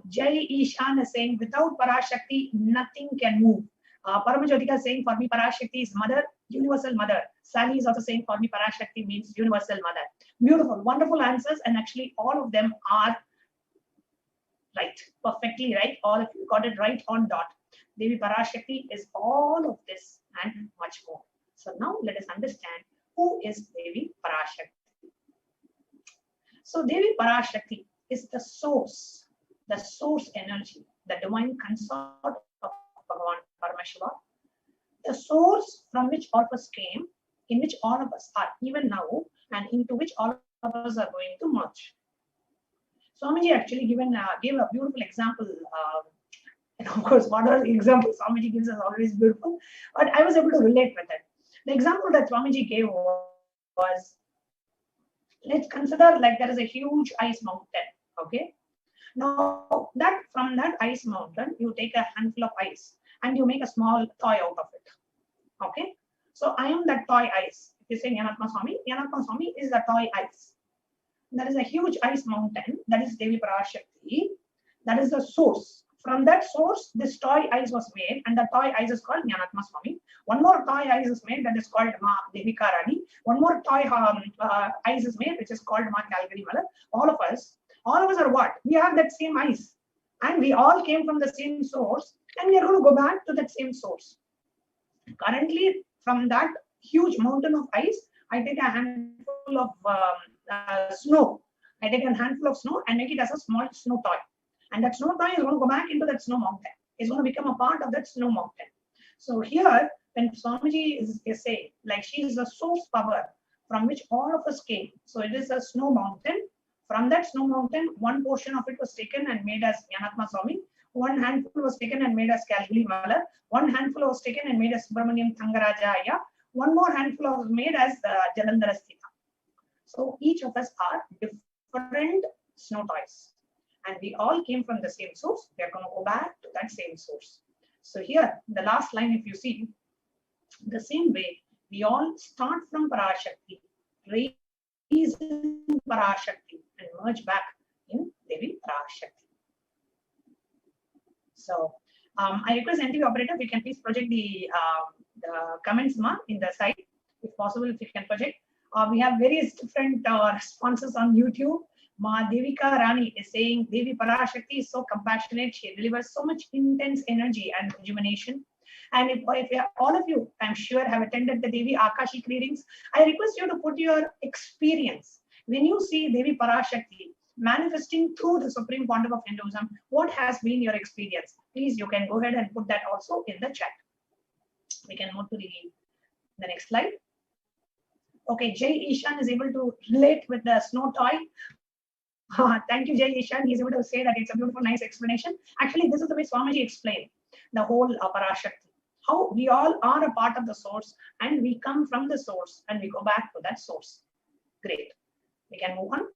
Jai Ishan is saying, without Parashakti, nothing can move. Paramajyotika is saying, for me, Parashakti is mother, universal mother. Sally is also saying, for me, Parashakti means universal mother. Beautiful, wonderful answers. And actually, all of them are right, perfectly right. All of you got it right on dot. Devi Parashakti is all of this and much more. So now let us understand who is Devi Parashakti. So Devi Parashakti is the source energy, the divine consort of Bhagavan Paramashiva, the source from which all of us came, in which all of us are even now, and into which all of us are going to merge. Swamiji actually gave a beautiful example. And of course, whatever example Swamiji gives is always beautiful, but I was able to relate with it. The example that Swamiji gave was, let's consider like there is a huge ice mountain. Okay. Now from that ice mountain, you take a handful of ice and you make a small toy out of it. Okay. So I am that toy ice. If you say Yanatma Swami is the toy ice. there is a huge ice mountain. That is Devi Parashakti. That is the source. From that source, this toy ice was made, and the toy ice is called Jnanatma Swami. One more toy ice is made, that is called Ma Devika Rani. One more toy ice is made, which is called Ma Calgary Mother. All of us are what? We have that same ice, and we all came from the same source, and we are going to go back to that same source. Currently, from that huge mountain of ice, I take a handful of snow. I take a handful of snow and make it as a small snow toy. And that snow toy is going to go back into that snow mountain. It's going to become a part of that snow mountain. So here, when Swamiji is saying, like she is the source power from which all of us came. So it is a snow mountain. From that snow mountain, one portion of it was taken and made as Jnanatma Swami. One handful was taken and made as Calgary Mala. One handful was taken and made as Subramaniam Thangarajaya. One more handful was made as Jalandhara Sthita. So each of us are different snow toys. And we all came from the same source. We are going to go back to that same source. So here, the last line, if you see, the same way, we all start from Parashakti, raise in Parashakti, and merge back in Devi Parashakti. So I request NTV operator, if you can please project the comments in the site, if possible, if you can project. We have various different responses on YouTube. Ma Devika Rani is saying Devi Parashakti is so compassionate. She delivers so much intense energy and rejuvenation. And if all of you, I'm sure, have attended the Devi Akashic readings, I request you to put your experience. When you see Devi Parashakti manifesting through the Supreme Quantum of Hinduism, what has been your experience? Please, you can go ahead and put that also in the chat. We can move to the next slide. Okay, Jay Ishan is able to relate with the snow toy. Thank you, Jay Ishan. He's able to say that it's a beautiful, nice explanation. Actually, this is the way Swamiji explained the whole Parashakti. How we all are a part of the source, and we come from the source, and we go back to that source. Great. We can move on.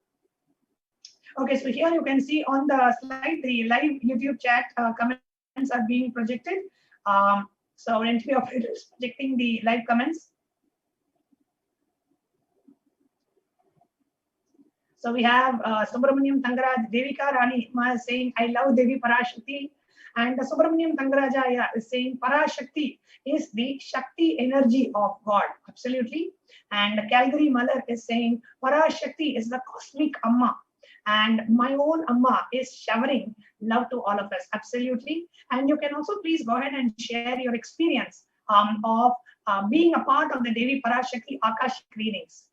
Okay, so here you can see on the slide, the live YouTube chat comments are being projected. So our NTV operator is projecting the live comments. So we have Subramaniam Thangaraj, Devika Rani is saying, I love Devi Parashakti. And Subramaniam Thangarajaya is saying, Parashakti is the Shakti energy of God. Absolutely. And Calgary Mother is saying, Parashakti is the cosmic Amma. And my own Amma is showering love to all of us. Absolutely. And you can also please go ahead and share your experience of being a part of the Devi Parashakti Akashic readings.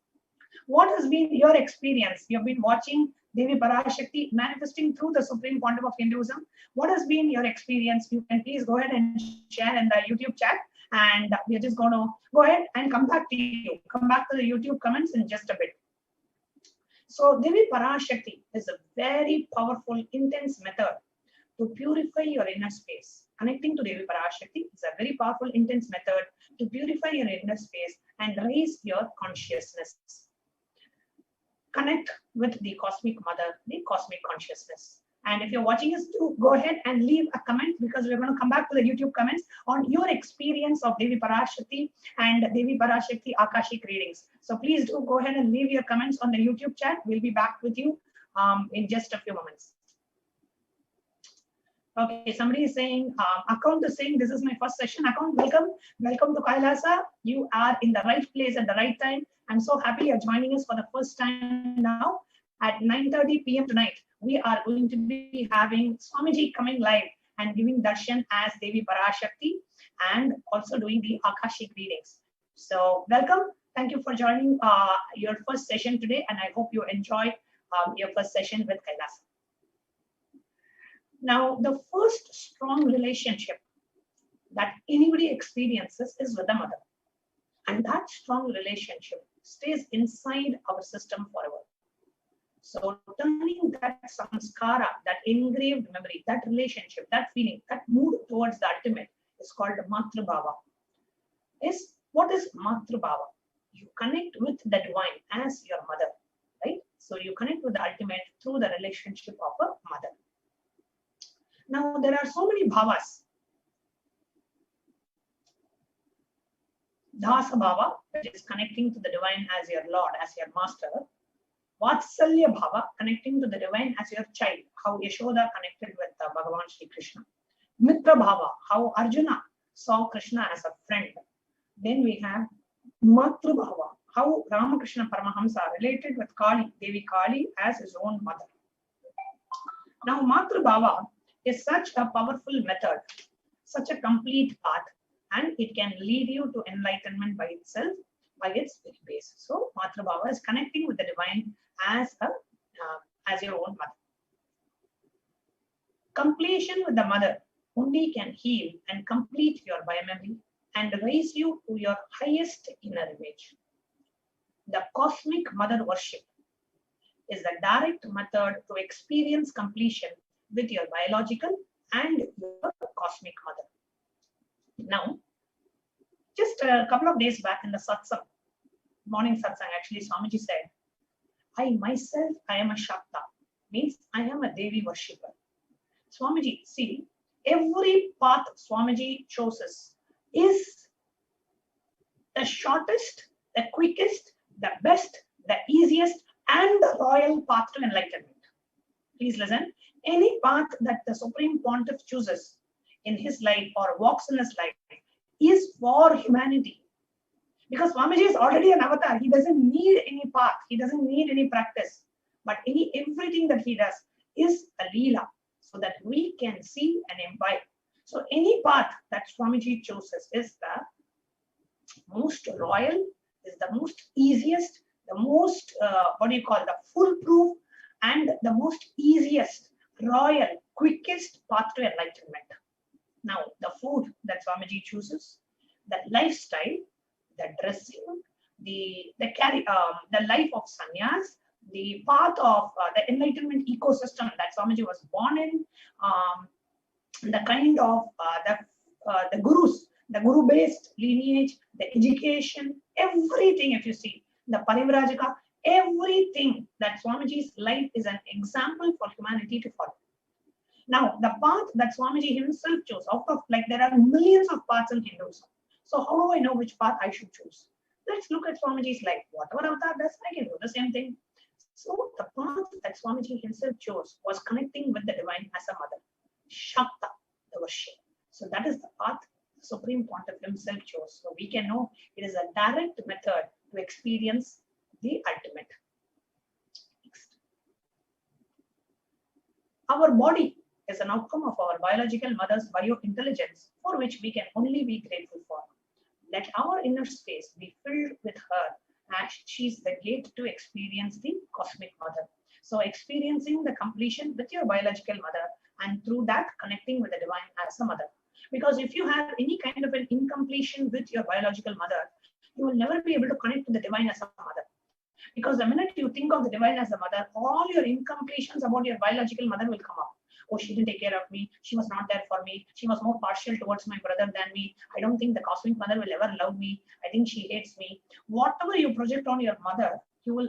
What has been your experience? You've been watching Devi Parashakti manifesting through the Supreme Quantum of Hinduism. What has been your experience? You can please go ahead and share in the YouTube chat. And we're just going to go ahead and come back to you. Come back to the YouTube comments in just a bit. So Devi Parashakti is a very powerful, intense method to purify your inner space. Connecting to Devi Parashakti is a very powerful, intense method to purify your inner space and raise your consciousness. Connect with the cosmic mother, the cosmic consciousness. And if you're watching us, do go ahead and leave a comment, because we're going to come back to the YouTube comments on your experience of Devi Parashakti and Devi Parashakti Akashic readings. So please do go ahead and leave your comments on the YouTube chat. We'll be back with you in just a few moments. Okay, somebody is saying, account is saying, this is my first session. Account, welcome to KAILASA. You are in the right place at the right time. I'm so happy you're joining us for the first time now. At 9:30 p.m. tonight, we are going to be having Swamiji coming live and giving darshan as Devi Parashakti and also doing the Akashic readings. So welcome. Thank you for joining your first session today, and I hope you enjoy your first session with KAILASA. Now, the first strong relationship that anybody experiences is with the mother. And that strong relationship stays inside our system forever. So turning that samskara, that engraved memory, that relationship, that feeling, that mood towards the ultimate is called Matrubhava. What is Matrubhava? You connect with the divine as your mother, right? So you connect with the ultimate through the relationship of a mother. Now, there are so many bhavas. Dasa Bhava, which is connecting to the divine as your Lord, as your master. Vatsalya Bhava, connecting to the divine as your child, how Yashoda connected with Bhagavan Shri Krishna. Mitra Bhava, how Arjuna saw Krishna as a friend. Then we have Matru Bhava, how Ramakrishna Paramahamsa related with Kali, Devi Kali, as his own mother. Now, Matru Bhava is such a powerful method, such a complete path, and it can lead you to enlightenment by itself, by its very base. So, Matru Bhava is connecting with the divine as your own mother. Completion with the mother only can heal and complete your biomemory and raise you to your highest inner image. The cosmic mother worship is the direct method to experience completion with your biological and your cosmic mother. Now, just a couple of days back in the satsang, morning satsang, actually Swamiji said, I myself, I am a Shakta, means I am a Devi worshipper. Swamiji, see, every path Swamiji chooses is the shortest, the quickest, the best, the easiest, and the royal path to enlightenment. Please listen. Any path that the Supreme Pontiff chooses in his life or walks in his life is for humanity. Because Swamiji is already an avatar. He doesn't need any path. He doesn't need any practice. But everything that he does is a Leela, so that we can see and imbibe. So any path that Swamiji chooses is the most royal, is the most easiest, the most, the foolproof, and the most easiest, royal, quickest path to enlightenment. Now, the food that Swamiji chooses, the lifestyle, the dressing, the life of sannyas, the path of the enlightenment ecosystem that Swamiji was born in, the kind of the gurus, the guru-based lineage, the education, everything, if you see, the Parivrajaka, everything that Swamiji's life is an example for humanity to follow. Now, the path that Swamiji himself chose, there are millions of paths in Hinduism. So how do I know which path I should choose? Let's look at Swamiji's life. Whatever avatar does, I can do the same thing. So the path that Swamiji himself chose was connecting with the divine as a mother. Shakta, the worship. So that is the path the Supreme Pontiff himself chose. So we can know it is a direct method to experience the ultimate. Next. Our body is an outcome of our biological mother's biointelligence, for which we can only be grateful for. Let our inner space be filled with her, as she's the gate to experience the cosmic mother. So experiencing the completion with your biological mother, and through that connecting with the divine as a mother. Because if you have any kind of an incompletion with your biological mother, you will never be able to connect with the divine as a mother. Because the minute you think of the divine as a mother, all your incompletions about your biological mother will come up. Oh, she didn't take care of me. She was not there for me. She was more partial towards my brother than me. I don't think the cosmic mother will ever love me. I think she hates me. Whatever you project on your mother, you will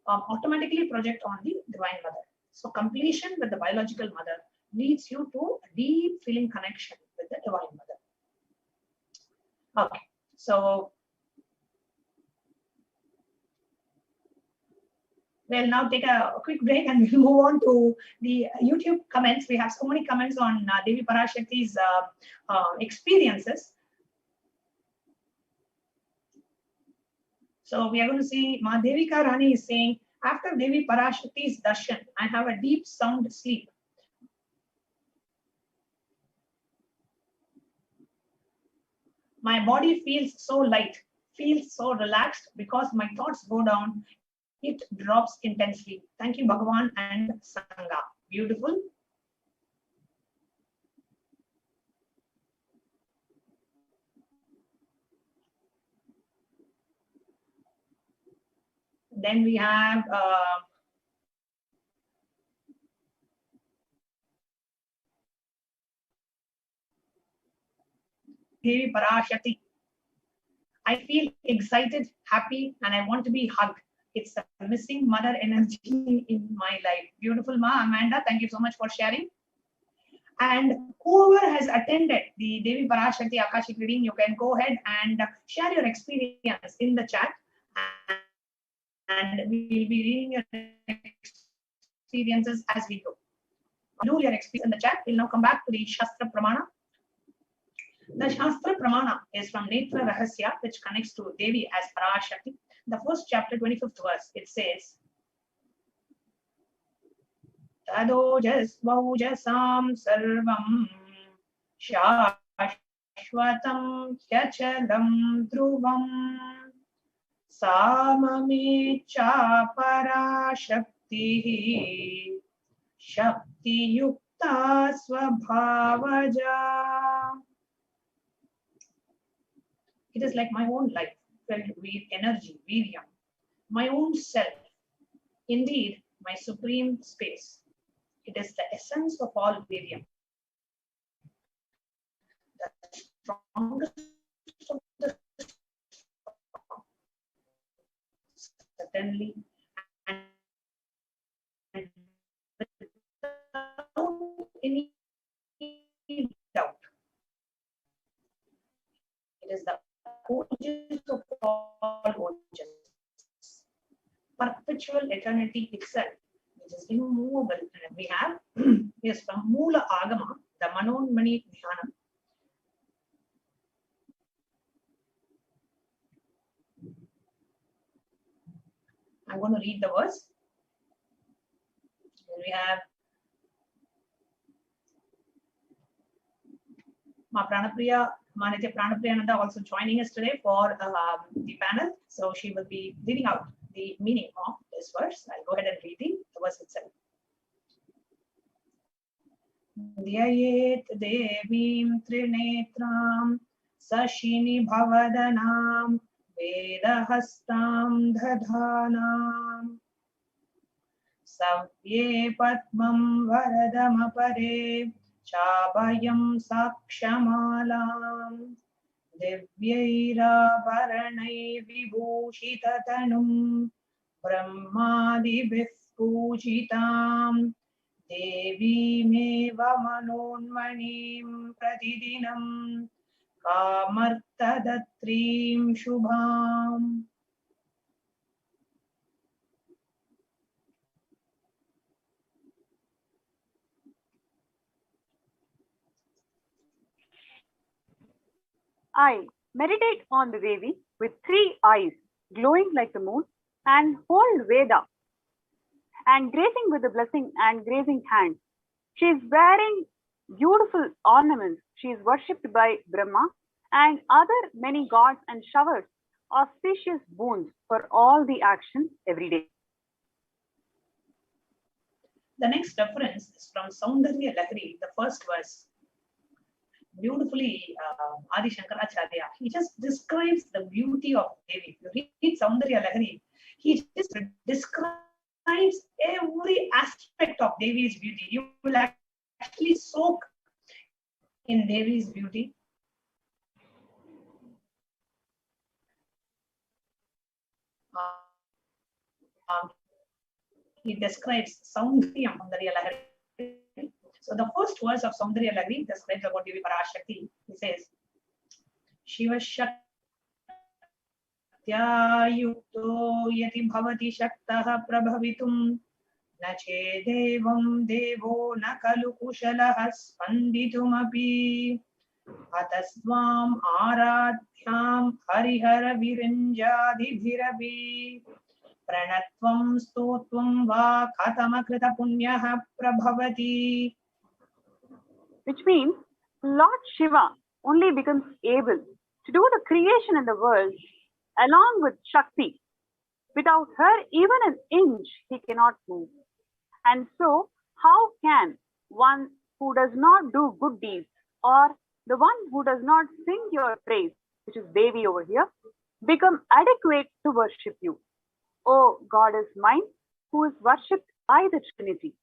automatically project on the divine mother. So completion with the biological mother leads you to a deep feeling connection with the divine mother. Okay, so we'll now take a quick break and we'll move on to the YouTube comments. We have so many comments on Devi Parashakti's experiences. So we are going to see Madhevika Rani is saying, after Devi Parashakti's darshan, I have a deep sound sleep. My body feels so light, feels so relaxed because my thoughts go down. It drops intensely. Thank you, Bhagavan and Sangha. Beautiful. Then we have Devi Parashakti. I feel excited, happy, and I want to be hugged. It's a missing mother energy in my life. Beautiful, Ma. Amanda, thank you so much for sharing. And whoever has attended the Devi Parashakti Akashic reading, you can go ahead and share your experience in the chat. and we will be reading your experiences as we go. Do your experience in the chat. We'll now come back to the Shastra Pramana. The Shastra Pramana is from Netra Rahasya, which connects to Devi as Parashakti. The first chapter, 25th verse, it says, Tadojas Vaujasam Sarvam Shashvatam Yachalam Dhruvam Samamecha Parashakti Shakti Yukta Swabhavaja. It is like my own life, filled with energy, viryam, my own self, indeed my supreme space. It is the essence of all viryam, the strongest of the strong, certainly, and without any doubt. It is the Ojas of all Ojas, perpetual eternity itself, which is immovable. And we have is from Moola Agama, the Manonmani Dhyanam. I'm going to read the verse. We have Ma Pranapriya, Manitya Pranapriyananda also joining us today for the panel. So she will be reading out the meaning of this verse. I'll go ahead and read the verse itself. Dhyayet devim trinetram sashini bhavadanam vedahastam dadhanam savye padmam varadamapare Chabhayam sakshamalam divyairabaranai vibhushitatanum brahmadibhih pujitam devimeva manonmanim pratidinam kamartadatrim shubham. I meditate on the Devi with 3 eyes, glowing like the moon, and hold Veda, and grazing with the blessing and grazing hand. She is wearing beautiful ornaments. She is worshipped by Brahma and other many gods and showers auspicious boons for all the actions every day. The next reference is from Saundarya Lahari, the first verse. Beautifully, Adi Shankaracharya, he just describes the beauty of Devi. You read Saundarya Lahari, he just describes every aspect of Devi's beauty. You will actually soak in Devi's beauty. He describes Saundarya Lahari. So the first verse of Saundarya Lahari describes about Devi Parashakti. He says, Shiva Shaktya yukto yati bhavati shaktaha prabhavitum na chedevam devo na kalu kushalah spanditum api atasvam aradhyam harihara virinjadibhirapi pranatvam stotvam va katamakrita punyaha prabhavati. Which means Lord Shiva only becomes able to do the creation in the world along with Shakti. Without her, even an inch, he cannot move. And so, how can one who does not do good deeds, or the one who does not sing your praise, which is Devi over here, become adequate to worship you? O Goddess mine, who is worshipped by the Trinity.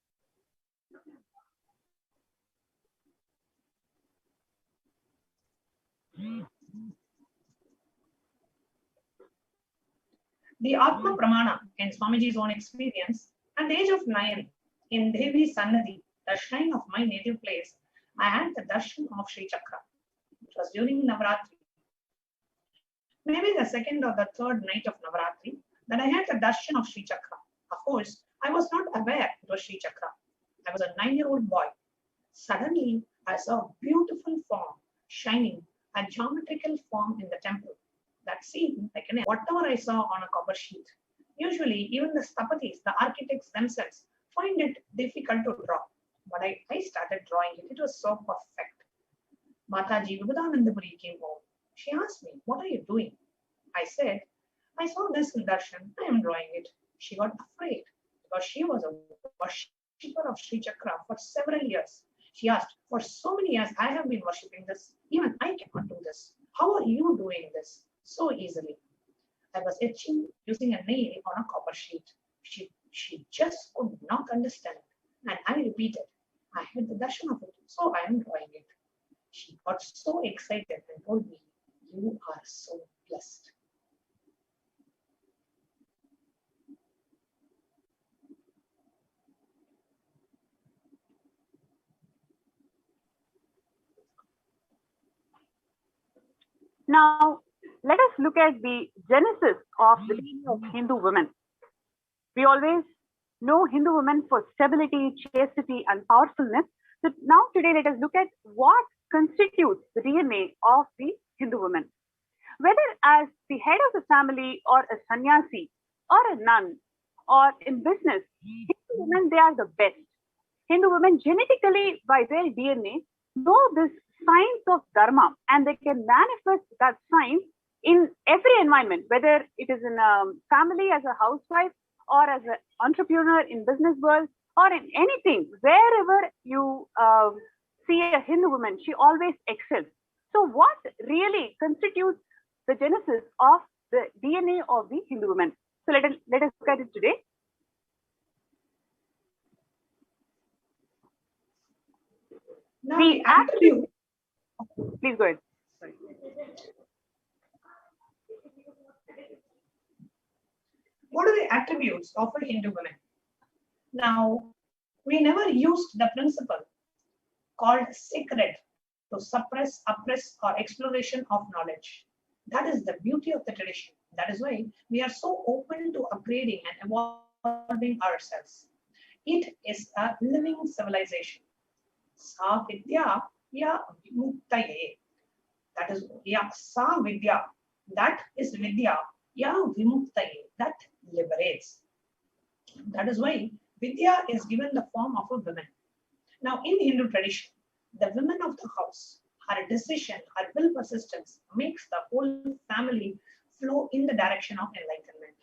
The Atma Pramana, in Swamiji's own experience, at the age of 9, in Devi Sannadhi, the shrine of my native place, I had the darshan of Sri Chakra. It was during Navaratri. Maybe the second or the third night of Navaratri, that I had the darshan of Sri Chakra. Of course, I was not aware it was Sri Chakra. I was a 9-year-old boy. Suddenly, I saw a beautiful form shining, a geometrical form in the temple. That seemed like whatever I saw on a copper sheet. Usually, even the stapatis, the architects themselves, find it difficult to draw. But I started drawing it. It was so perfect. Mataji Vibudanandapuri came home. She asked me, "What are you doing?" I said, "I saw this in darshan. I am drawing it." She got afraid because she was a worshipper of Sri Chakra for several years. She asked, "For so many years, I have been worshipping this. Even I cannot do this. How are you doing this so easily?" I was etching using a nail on a copper sheet. She just could not understand. And I repeated, "I had the darshan of it, so I am drawing it." She got so excited and told me, "You are so blessed." Now, let us look at the genesis of the DNA of Hindu women. We always know Hindu women for stability, chastity, and powerfulness. So now today let us look at what constitutes the DNA of the Hindu woman. Whether as the head of the family or a sannyasi or a nun or in business, Hindu women, they are the best. Hindu women genetically by their DNA know this science of dharma and they can manifest that science in every environment, whether it is in a family as a housewife or as an entrepreneur in business world or in anything, wherever you see a Hindu woman, she always excels. So what really constitutes the genesis of the DNA of the Hindu woman? So let us look at it today. Now the attribute. Please go ahead. Sorry. What are the attributes of a Hindu woman? Now, we never used the principle called sacred to suppress, oppress, or exploration of knowledge. That is the beauty of the tradition. That is why we are so open to upgrading and evolving ourselves. It is a living civilization. Sa vidya ya vimuktaye. That is sa vidya. That is vidya ya vimuktaye. That liberates. That is why vidya is given the form of a woman. Now, in Hindu tradition, the women of the house, her decision, her will persistence makes the whole family flow in the direction of enlightenment.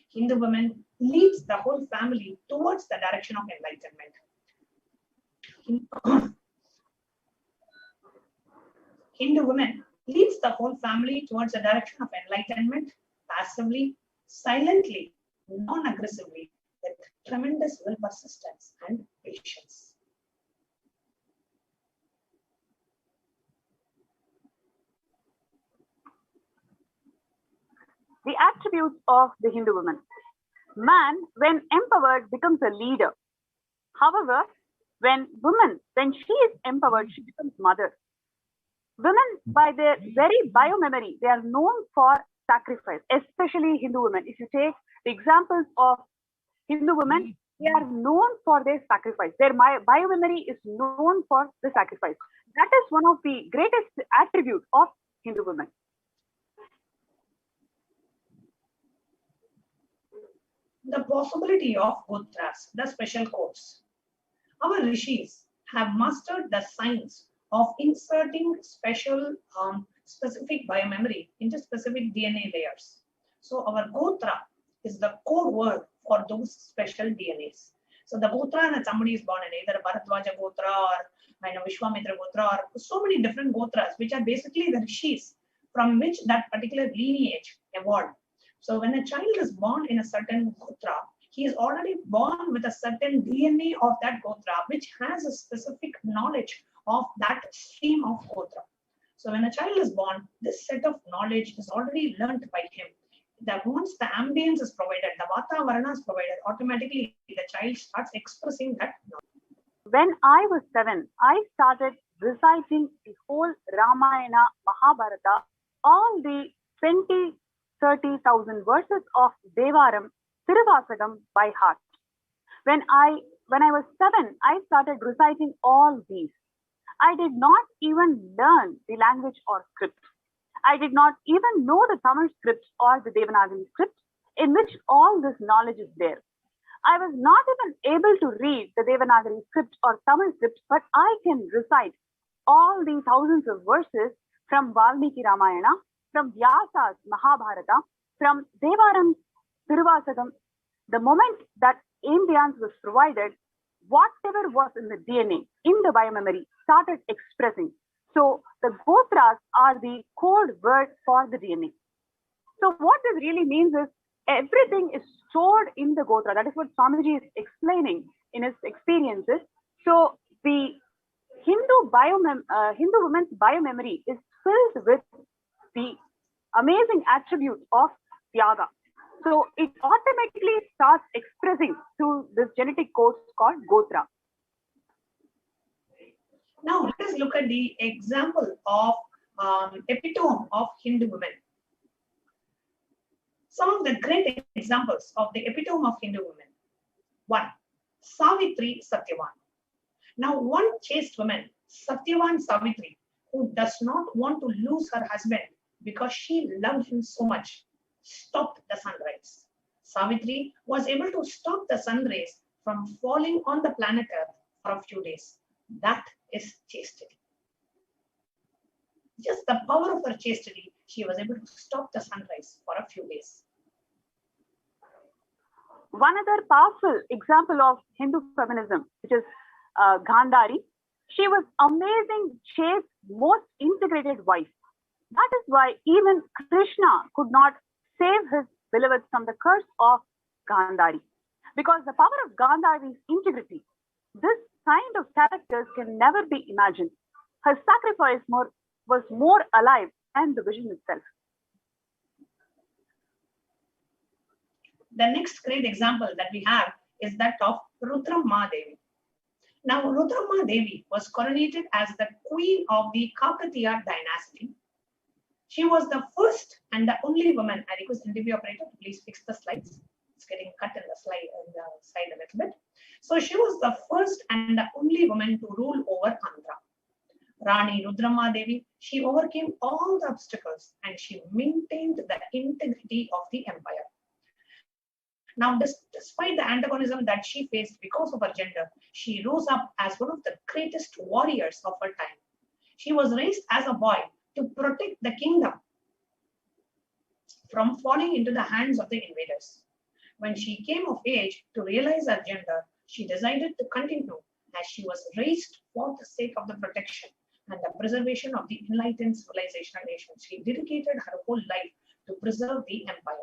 Hindu woman leads the whole family towards the direction of enlightenment. Hindu woman leads the whole family towards the direction of enlightenment passively, silently, non-aggressively, with tremendous will persistence and patience. The attributes of the Hindu woman. Man, when empowered, becomes a leader. However, when she is empowered, she becomes mother. Women, by their very biomemory, they are known for sacrifice, especially Hindu women. If you take the examples of Hindu women, they are known for their sacrifice. Their biomemory is known for the sacrifice. That is one of the greatest attributes of Hindu women. The possibility of gotras, the special codes. Our rishis have mastered the science of inserting specific biomemory into specific DNA layers. So our gotra is the code word for those special DNAs. So the gotra that somebody is born in, either a Bharadwaja gotra or Vishwamitra gotra, or so many different gotras, which are basically the rishis from which that particular lineage evolved. So when a child is born in a certain gotra, he is already born with a certain DNA of that gotra, which has a specific knowledge of that stream of gotra. So when a child is born, this set of knowledge is already learnt by him. That once the ambience is provided, the vatavarana is provided, automatically the child starts expressing that knowledge. When I was 7, I started reciting the whole Ramayana, Mahabharata, all the 20 30,000 verses of Devaram Tiruvasagam by heart. When I was 7, I started reciting all these. I did not even learn the language or script. I did not even know the Tamil script or the Devanagari script in which all this knowledge is there. I was not even able to read the Devanagari script or Tamil script, but I can recite all the thousands of verses from Valmiki Ramayana, from Vyasa's Mahabharata, from Devaram's Tiruvasagam. The moment that ambience was provided, whatever was in the DNA, in the biomemory, started expressing. So the Gotras are the code word for the DNA. So what this really means is everything is stored in the Gotra. That is what Swamiji is explaining in his experiences. So the Hindu woman's biomemory is filled with the amazing attribute of Tyaga. So it automatically starts expressing through this genetic code called Gotra. Now let us look at the example of epitome of Hindu women. Some of the great examples of the epitome of Hindu women. 1. Savitri Satyavan. Now one chaste woman, Satyavan Savitri, who does not want to lose her husband because she loved him so much, stopped the sunrise. Savitri was able to stop the sun rays from falling on the planet Earth for a few days. That is chastity. Just the power of her chastity, she was able to stop the sunrise for a few days. One other powerful example of Hindu feminism, which is Gandhari. She was amazing, chaste, most integrated wife. That is why even Krishna could not save his beloved from the curse of Gandhari. Because the power of Gandhari's integrity, this kind of characters can never be imagined. Her sacrifice was more alive than the vision itself. The next great example that we have is that of Rudramma Devi. Now, Rudramma Devi was coronated as the queen of the Kakatiya dynasty. She was the first and the only woman. I request NDB operator to please fix the slides. It's getting cut in the slide a little bit. So she was the first and the only woman to rule over Andhra. Rani Rudramma Devi, she overcame all the obstacles and she maintained the integrity of the empire. Now, despite the antagonism that she faced because of her gender, she rose up as one of the greatest warriors of her time. She was raised as a boy to protect the kingdom from falling into the hands of the invaders. When she came of age to realize her gender, she decided to continue as she was raised for the sake of the protection and the preservation of the enlightened civilization nation. She dedicated her whole life to preserve the empire.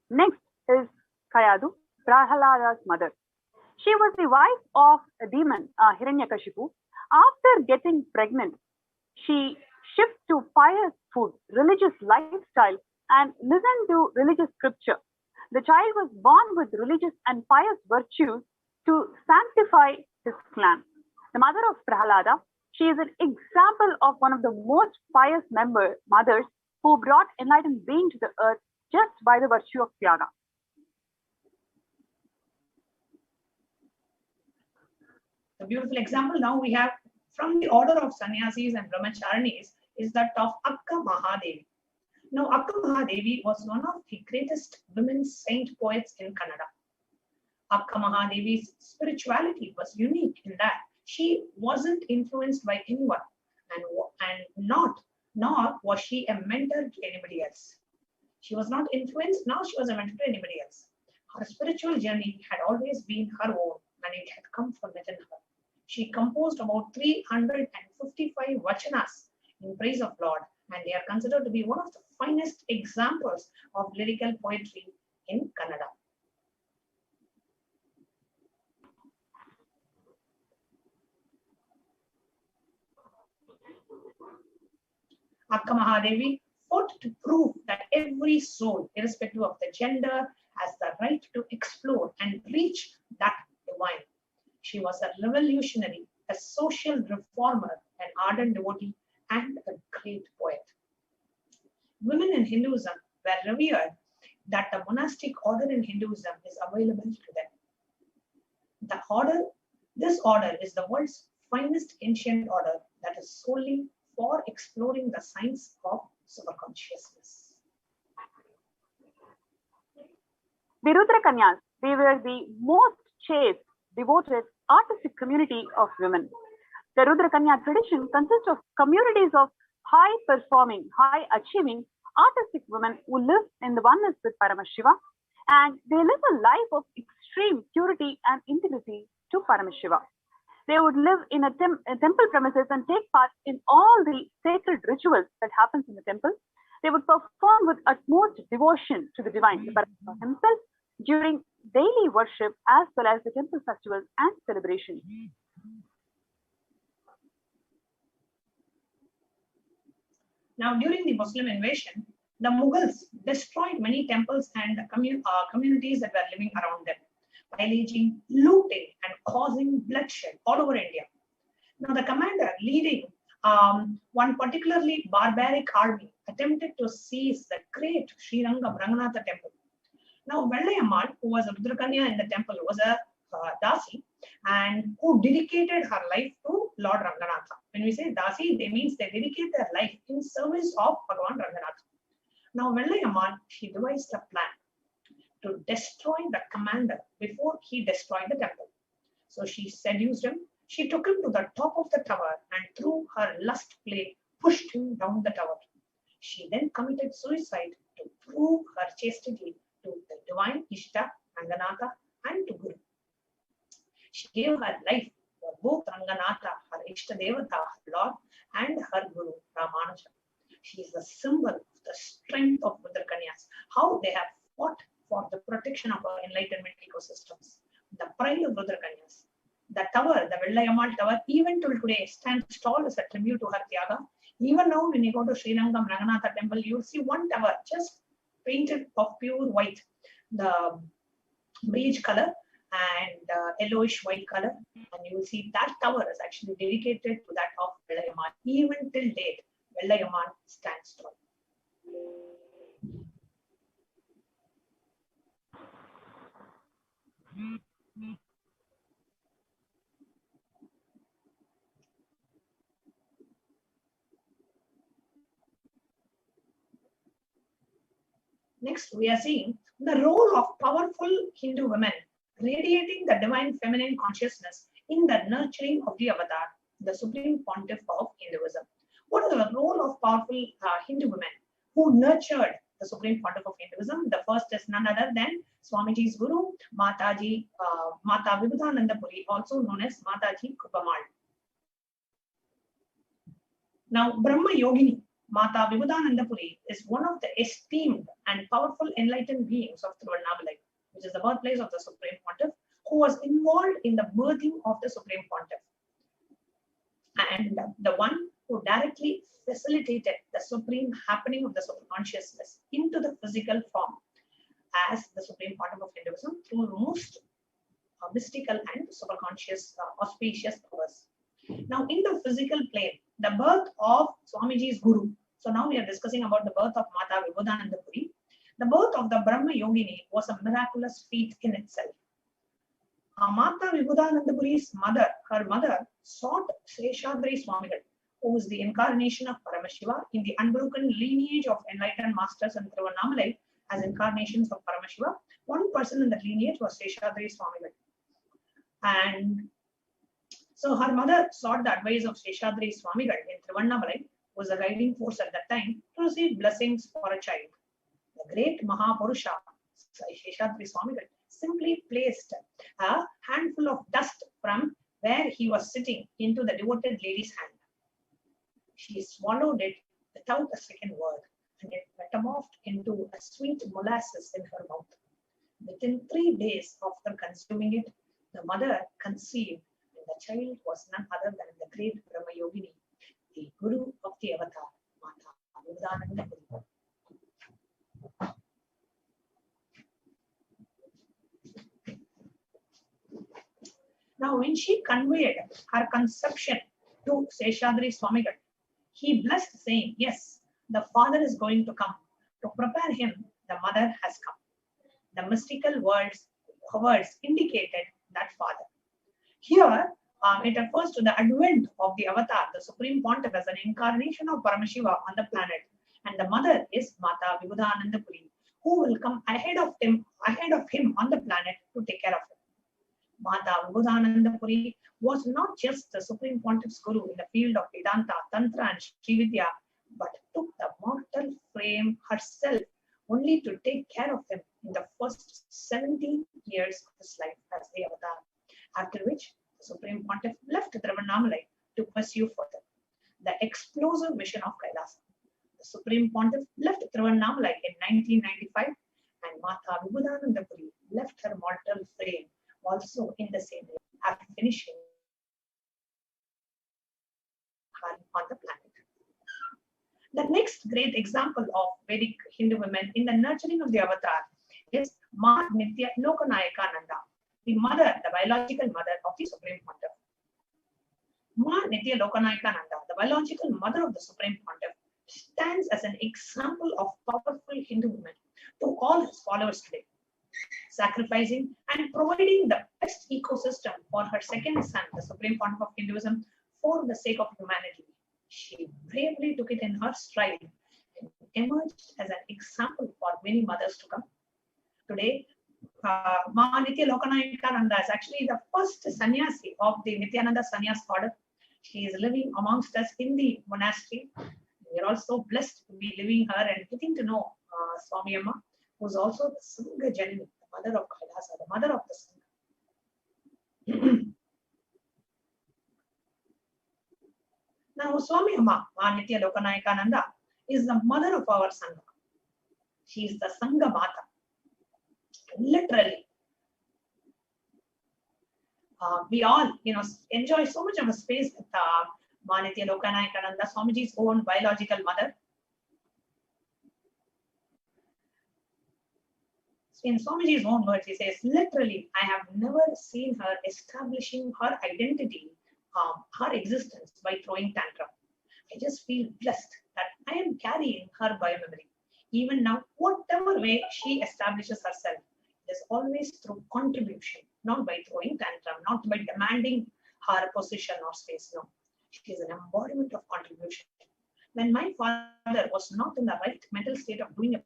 Next is Kayadu, Prahalada's mother. She was the wife of a demon, Hiranyakashipu. After getting pregnant, she shifted to pious food, religious lifestyle, and listened to religious scripture. The child was born with religious and pious virtues to sanctify his clan. The mother of Prahalada, she is an example of one of the most pious mothers who brought enlightened being to the earth just by the virtue of Tyaga. A beautiful example now we have from the order of sannyasis and brahmacharinis is that of Akka Mahadevi. Now, Akka Mahadevi was one of the greatest women saint poets in Kannada. Akka Mahadevi's spirituality was unique in that she wasn't influenced by anyone, nor was she a mentor to anybody else. She was not influenced, nor she was a mentor to anybody else. Her spiritual journey had always been her own, and it had come from within her. She composed about 355 vachanas in praise of Lord, and they are considered to be one of the finest examples of lyrical poetry in Kannada. Akka Mahadevi fought to prove that every soul, irrespective of the gender, has the right to explore and reach that divine. She was a revolutionary, a social reformer, an ardent devotee, and a great poet. Women in Hinduism were revered that the monastic order in Hinduism is available to them. This order is the world's finest ancient order that is solely for exploring the science of superconsciousness. The Rudra Kanyas, they were the most chaste, devoted, artistic community of women. The Rudra Kanya tradition consists of communities of high-performing, high-achieving, artistic women who live in the oneness with Paramashiva, and they live a life of extreme purity and integrity to Paramashiva. They would live in a temple premises and take part in all the sacred rituals that happens in the temple. They would perform with utmost devotion to the divine, to Paramashiva himself, during daily worship as well as the temple festivals and celebrations. Now, during the Muslim invasion, the Mughals destroyed many temples and communities that were living around them, pillaging, looting, and causing bloodshed all over India. Now, the commander leading one particularly barbaric army attempted to seize the great Srirangam Ranganatha temple. Now, Vellayammal, who was a Rudrakanya in the temple, was a Dasi and who dedicated her life to Lord Ranganatha. When we say Dasi, they means they dedicate their life in service of Bhagavan Ranganatha. Now, Vellayammal, she devised a plan to destroy the commander before he destroyed the temple. So she seduced him. She took him to the top of the tower and through her lust play pushed him down the tower. She then committed suicide to prove her chastity to the divine Ishta, Ranganatha, and to Guru. She gave her life for both Ranganatha, her Ishta Devata, her Lord, and her Guru, Ramanuja. She is the symbol of the strength of Rudrakanyas, how they have fought for the protection of our enlightenment ecosystems. The pride of Rudrakanyas. The tower, the Vellayammal tower, even till today stands tall as a tribute to her Tyaga. Even now, when you go to Srirangam Ranganatha temple, you will see one tower just painted of pure white, the beige color and yellowish white color, and you will see that tower is actually dedicated to that of Vellayammal. Even till date, Vellayammal stands tall. Next, we are seeing the role of powerful Hindu women radiating the divine feminine consciousness in the nurturing of the avatar, the supreme pontiff of Hinduism. What is the role of powerful Hindu women who nurtured the supreme pontiff of Hinduism? The first is none other than Swamiji's Guru, Mata Vibhudananda Puri, also known as Mataji Kupamal. Now, Brahma Yogini, Mata Vibhudananda Puri, is one of the esteemed and powerful enlightened beings of Tiruvannamalai, which is the birthplace of the Supreme Pontiff, who was involved in the birthing of the Supreme Pontiff, and the one who directly facilitated the supreme happening of the superconsciousness into the physical form as the Supreme Pontiff of Hinduism through most mystical and superconscious auspicious powers. Now, in the physical plane, the birth of Swamiji's Guru. So now we are discussing about the birth of Mata Vibhudananda Puri. The birth of the Brahma Yogini was a miraculous feat in itself. Mata Vibhudananda Puri's mother, her mother, sought Seshadri Swamigal, who is the incarnation of Paramashiva in the unbroken lineage of enlightened masters and Tiruvannamalai as incarnations of Paramashiva. One person in that lineage was Seshadri Swamigal. And so her mother sought the advice of Seshadri Swamigal in Tiruvannamalai, who was a guiding force at that time, to receive blessings for a child. The great Mahapurusha, Seshadri Swamigal, simply placed a handful of dust from where he was sitting into the devoted lady's hand. She swallowed it without a second word, and it metamorphed into a sweet molasses in her mouth. Within 3 days after consuming it, the mother conceived, and the child was none other than the great Brahma Yogini, the Guru of the Avatar, Mata Vibhudananda Puri. Now, when she conveyed her conception to Seshadri Swamigal, he blessed, saying, yes, the father is going to come. To prepare him, the mother has come. The mystical words indicated that father. Here, it refers to the advent of the avatar, the Supreme Pontiff, as an incarnation of Paramashiva on the planet. And the mother is Mata Vibhudananda Puri, who will come ahead of him on the planet to take care of him. Mata Vibhudananda Puri was not just the Supreme Pontiff's guru in the field of Vedanta, Tantra and Srividya, but took the mortal frame herself only to take care of him in the first 17 years of his life as the avatar, after which the Supreme Pontiff left Tiruvannamalai to pursue further the explosive mission of Kailasa. The Supreme Pontiff left Tiruvannamalai in 1995, and Mata Vibhudananda Puri left her mortal frame also in the same year, after finishing her on the planet. The next great example of Vedic Hindu women in the nurturing of the avatar is Ma Nithya Lokanayakananda, the mother, the biological mother of the Supreme Pontiff. Ma Nithya Lokanayakananda, the biological mother of the Supreme Pontiff, stands as an example of powerful Hindu women to all his followers today, sacrificing and providing the best ecosystem for her second son, the Supreme Pontiff of Hinduism, for the sake of humanity. She bravely took it in her stride and emerged as an example for many mothers to come. Today, Ma Nithya Lokanayakananda is actually the first sannyasi of the Nithyananda Sannyas order. She is living amongst us in the monastery. We are also blessed to be living her and getting to know Swami Amma, who is also the Sangha Janani, the mother of Kailasa, the mother of the Sangha. Now, Swami Amma, Ma Nithya Lokanayakananda, is the mother of our Sangha. She is the Sangha Mata. Literally. We all, enjoy so much of a space with Ma Nithya Lokanayakananda, Swamiji's own biological mother. In Swamiji's own words, he says, literally, I have never seen her establishing her identity, her existence by throwing tantrum. I just feel blessed that I am carrying her biomemory. Even now, whatever way she establishes herself, it is always through contribution, not by throwing tantrum, not by demanding her position or space. No, she is an embodiment of contribution. When my father was not in the right mental state of doing a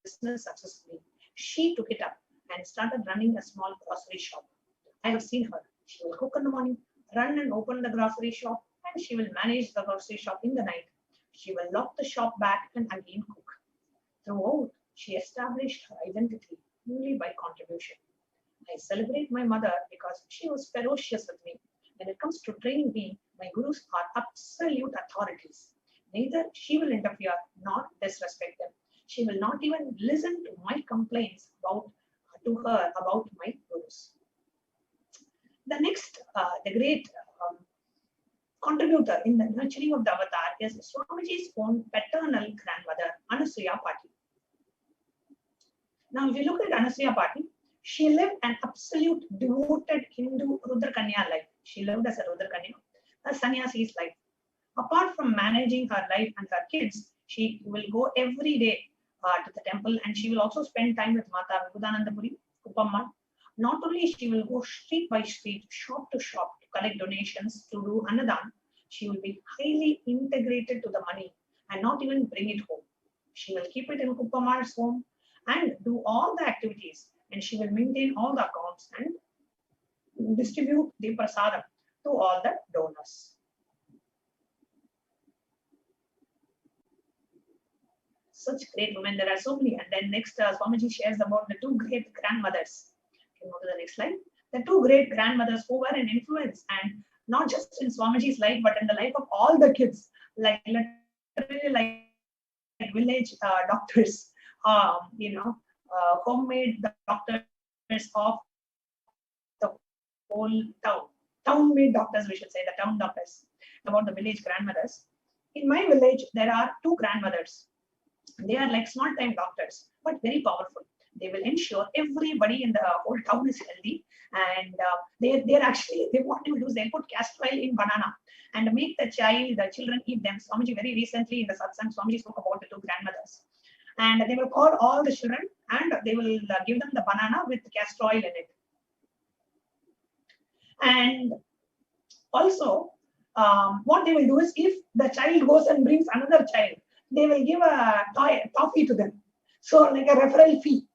business successfully, she took it up and started running a small grocery shop. I have seen her. She will cook in the morning, run and open the grocery shop, and she will manage the grocery shop in the night. She will lock the shop back and again cook. Throughout, she established her identity only by contribution. I celebrate my mother because she was ferocious with me. When it comes to training me, my gurus are absolute authorities. Neither she will interfere nor disrespect them. She will not even listen to my complaints about my gurus. The next, the great contributor in the nurturing of the avatar is Swamiji's own paternal grandmother, Anasuya Pati. Now, if you look at Anasuya Pati, she lived an absolute devoted Hindu Rudrakanya life. She lived as a Rudrakanya, a sannyasi's life. Apart from managing her life and her kids, she will go every day to the temple, and she will also spend time with Mata Vibhudananda Puri, Kuppamma. Not only she will go street by street, shop to shop to collect donations to do Annadan, she will be highly integrated to the money and not even bring it home. She will keep it in Kuppamma's home and do all the activities, and she will maintain all the accounts and distribute the prasadam to all the donors. Such great women, there are so many. And then next, Swamiji shares about the two great grandmothers. Can you go to the next slide? The two great grandmothers who were an influence, and not just in Swamiji's life, but in the life of all the kids, like literally like village doctors, homemade doctors of the whole town. Town-made doctors, we should say, the town doctors, about the village grandmothers. In my village, there are two grandmothers. They are like small-time doctors, but very powerful. They will ensure everybody in the whole town is healthy, and they what they will do is they put castor oil in banana and make the children eat them. Swamiji very recently in the satsang, Swamiji spoke about the two grandmothers, and they will call all the children and they will give them the banana with castor oil in it. And also, what they will do is, if the child goes and brings another child, they will give a toffee to them. So like a referral fee.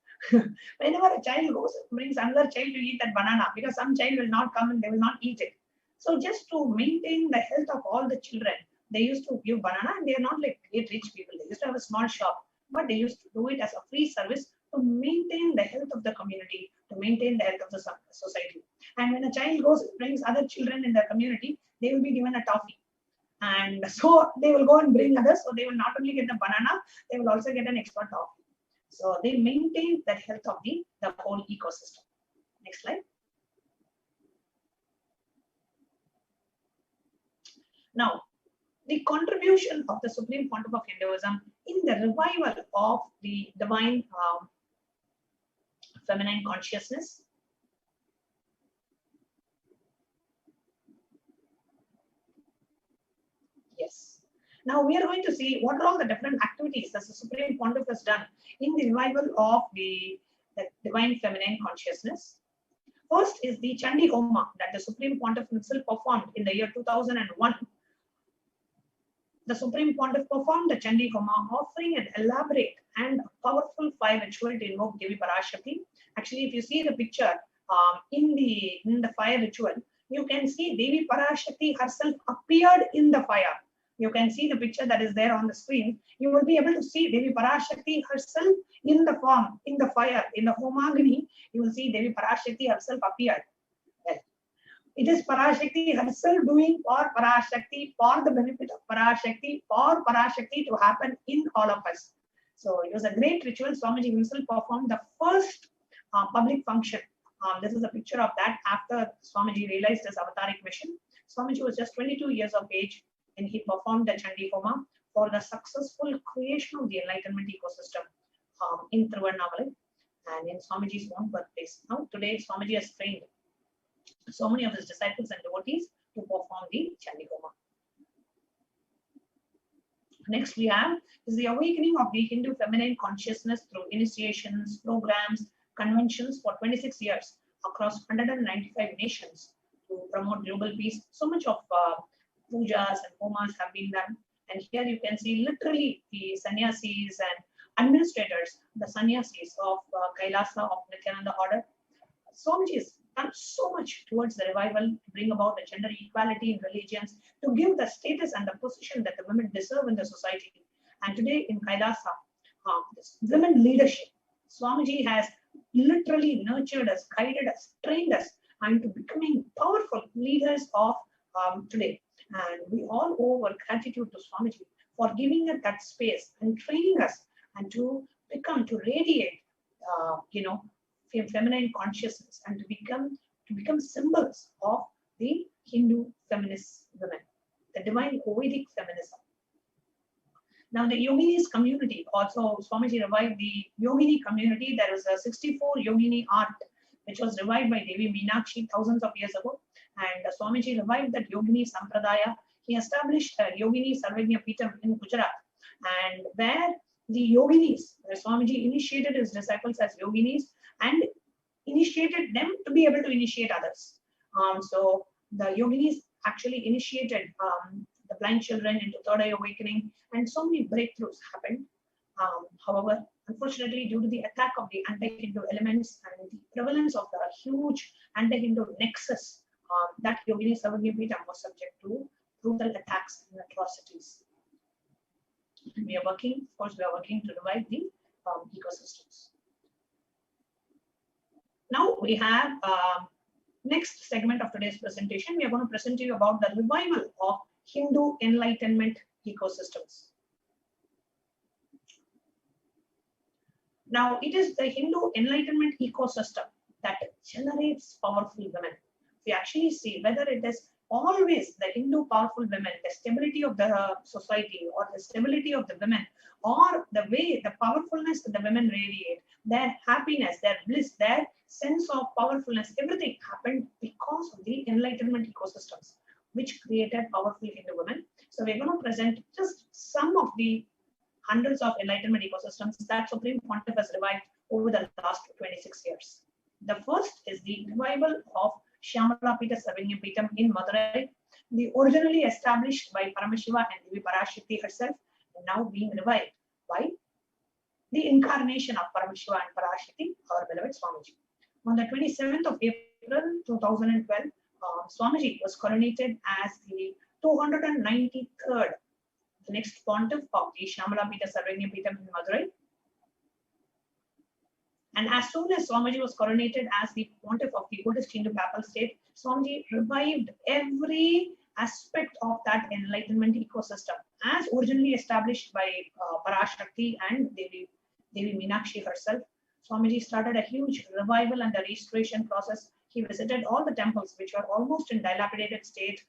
Whenever a child goes and brings another child to eat that banana, because some child will not come and they will not eat it. So just to maintain the health of all the children, they used to give banana, and they are not like great rich people. They used to have a small shop, but they used to do it as a free service to maintain the health of the community, to maintain the health of the society. And when a child goes and brings other children in the community, they will be given a toffee. And so they will go and bring others. So they will not only get the banana, they will also get an extra toffee. So they maintain the health of the whole ecosystem. Next slide. Now, the contribution of the Supreme Pontiff of Hinduism in the revival of the divine feminine consciousness. Yes. Now we are going to see what are all the different activities that the Supreme Pontiff has done in the revival of the divine feminine consciousness. First is the Chandi Homa that the Supreme Pontiff himself performed in the year 2001. The Supreme Pontiff performed the Chandi Homa, offering an elaborate and powerful fire ritual to invoke Devi Parashakti. Actually, if you see the picture in the fire ritual, you can see Devi Parashakti herself appeared in the fire. You can see the picture that is there on the screen. You will be able to see Devi Parashakti herself in the form, in the fire, in the Homagni. You will see Devi Parashakti herself appeared. Well, it is Parashakti herself doing for Parashakti, for the benefit of Parashakti, for Parashakti to happen in all of us. So it was a great ritual. Swamiji himself performed the first public function. This is a picture of that after Swamiji realized his avataric mission. Swamiji was just 22 years of age when he performed the Chandi Homa for the successful creation of the Enlightenment ecosystem in Tiruvannamalai and in Swamiji's own birthplace. Now, today, Swamiji has trained so many of his disciples and devotees to perform the Chandi Homa. Next we have is the awakening of the Hindu feminine consciousness through initiations, programs, conventions for 26 years across 195 nations to promote global peace. So much of pujas and homas have been done. And here you can see literally the sannyasis and administrators, the sannyasis of KAILASA of Nithyananda order. Swamiji has done so much towards the revival to bring about the gender equality in religions, to give the status and the position that the women deserve in the society. And today in KAILASA, women leadership, Swamiji has literally nurtured us, guided us, trained us, and to becoming powerful leaders of today. And we all owe our gratitude to Swamiji for giving us that space and training us and to radiate, feminine consciousness and to become symbols of the Hindu feminist women, the divine Vedic feminism. Now, the Yoginis community, also Swamiji revived the Yogini community. There was a 64 Yogini art which was revived by Devi Meenakshi thousands of years ago. And Swamiji revived that Yogini Sampradaya. He established Yogini Sarvagnya Peetham in Gujarat, and where the Yoginis, where Swamiji initiated his disciples as Yoginis and initiated them to be able to initiate others. So the Yoginis actually initiated the blind children into third eye awakening, and so many breakthroughs happened. However, unfortunately, due to the attack of the anti-Hindu elements and the prevalence of the huge anti-Hindu nexus, that Yogini Sarvagnya Peetham was subject to brutal attacks and atrocities. We are working to revive the ecosystems. Now we have next segment of today's presentation. We are going to present to you about the revival of Hindu Enlightenment ecosystems. Now, it is the Hindu Enlightenment ecosystem that generates powerful women. We actually see whether it is Always the Hindu powerful women, the stability of the society or the stability of the women, or the way, the powerfulness that the women radiate, their happiness, their bliss, their sense of powerfulness, everything happened because of the enlightenment ecosystems, which created powerful Hindu women. So we're going to present just some of the hundreds of enlightenment ecosystems that Supreme Pontiff has revived over the last 26 years. The first is the revival of Shyamala Pita Sarvanya Pitam in Madurai, the originally established by Paramashiva and Devi Parashakti herself, and now being revived by the incarnation of Paramashiva and Parashakti, our beloved Swamiji. On the 27th of April 2012, Swamiji was coronated as the 293rd, the next pontiff of the Shyamala Pita Sarvanya Pitam in Madurai. And as soon as Swamiji was coronated as the pontiff of the oldest Hindu papal state, Swamiji revived every aspect of that enlightenment ecosystem, as originally established by Parashakti and Devi Meenakshi herself. Swamiji started a huge revival and the restoration process. He visited all the temples which were almost in dilapidated state,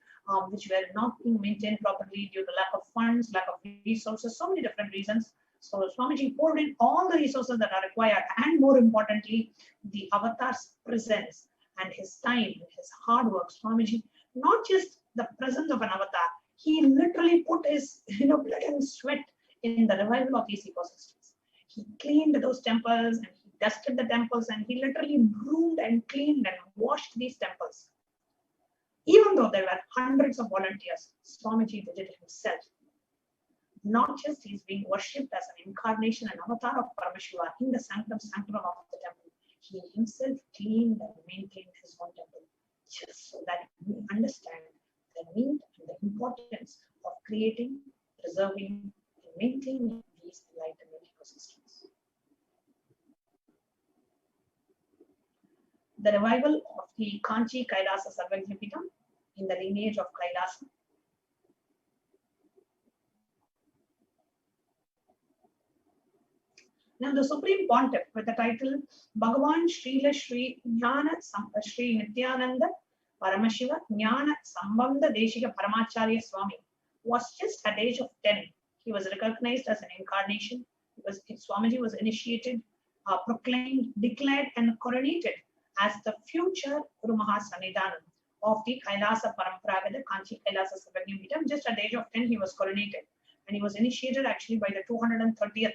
which were not being maintained properly due to lack of funds, lack of resources, so many different reasons. So Swamiji poured in all the resources that are required, and more importantly, the avatar's presence and his time, his hard work. Swamiji, not just the presence of an avatar, he literally put his blood and sweat in the revival of these ecosystems. He cleaned those temples and he dusted the temples, and he literally broomed and cleaned and washed these temples. Even though there were hundreds of volunteers, Swamiji did it himself. Not just he's being worshipped as an incarnation and avatar of Paramashiva in the sanctum sanctorum of the temple, he himself cleaned and maintained his own temple, just so that we understand the need and the importance of creating, preserving, and maintaining these enlightenment ecosystems. The revival of the Kanchi KAILASA Sarvanya Pitam in the lineage of KAILASA. Now, the Supreme Pontiff, with the title Bhagavan Srila Sri Nithyananda Paramashiva Jnana Sambandha Deshika Paramacharya Swami, was just at the age of 10. He was recognized as an incarnation. Swamiji was initiated, proclaimed, declared, and coronated as the future Guru Mahasannidhanam of the KAILASA Paramparagata Kanchi KAILASA Sarvanya Pitam. Just at the age of 10, he was coronated, and he was initiated actually by the 230th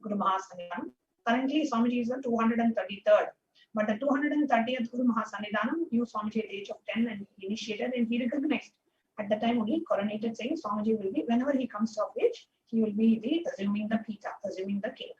Guru Mahasannidhanam. Currently, Swamiji is the 233rd. But the 230th Guru Mahasannidhanam knew Swamiji at the age of 10, and he initiated and he recognized. At the time only coronated, saying Swamiji will be, whenever he comes of age, he will be assuming the Pita, assuming the king.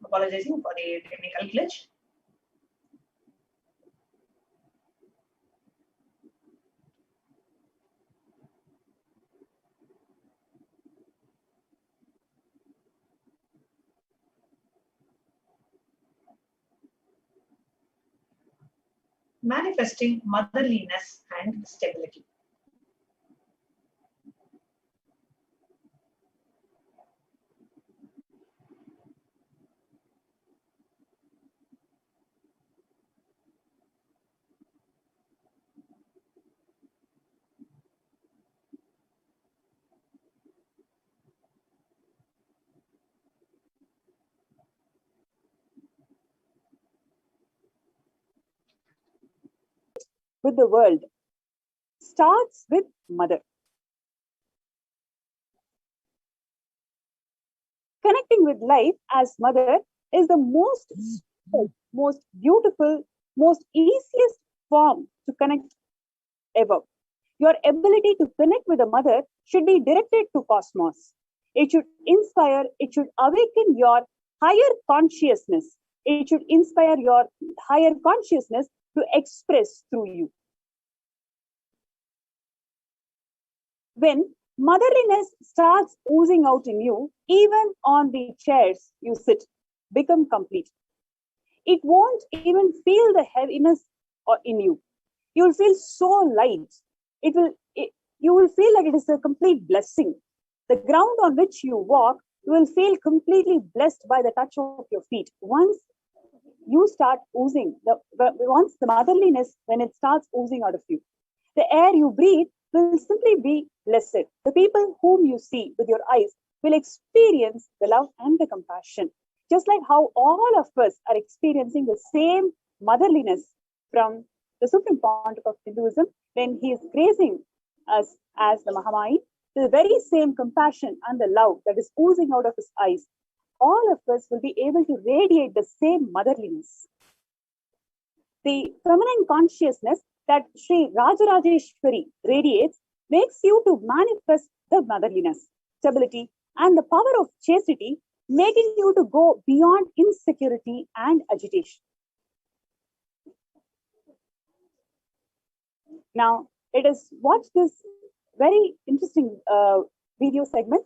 Apologizing for the technical glitch. Manifesting motherliness and stability. With the world starts with mother. Connecting with life as mother is the most beautiful, most easiest form to connect ever. Your ability to connect with a mother should be directed to cosmos. It should inspire, it should awaken your higher consciousness. It should inspire your higher consciousness to express through you. When motherliness starts oozing out in you, even on the chairs you sit, become complete. It won't even feel the heaviness in you. You'll feel so light. You will feel like it is a complete blessing. The ground on which you walk, you will feel completely blessed by the touch of your feet. Once you start oozing, once the motherliness, when it starts oozing out of you, the air you breathe will simply be blessed. The people whom you see with your eyes will experience the love and the compassion. Just like how all of us are experiencing the same motherliness from the Supreme Pontiff of Hinduism when he is gracing us as the Mahamai, the very same compassion and the love that is oozing out of his eyes, all of us will be able to radiate the same motherliness. The feminine consciousness that Sri Rajarajeshwari radiates makes you to manifest the motherliness, stability, and the power of chastity, making you to go beyond insecurity and agitation. Now, let us watch this very interesting video segment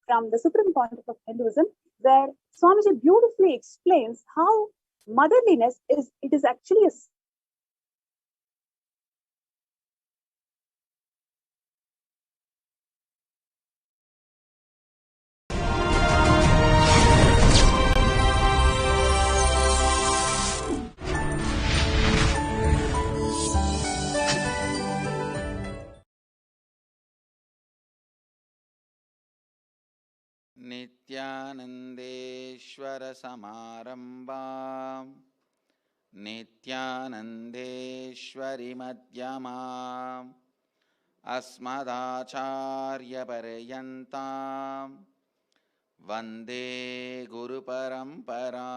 from the Supreme Pontiff of Hinduism, where Swamiji beautifully explains how motherliness is actually a नित्यानन्देश्वर समारम्भाम् नित्यानन्देश्वरि मध्यमाम् अस्मदाचार्यपर्यन्ताम् वन्दे गुरुपरम्पराम्.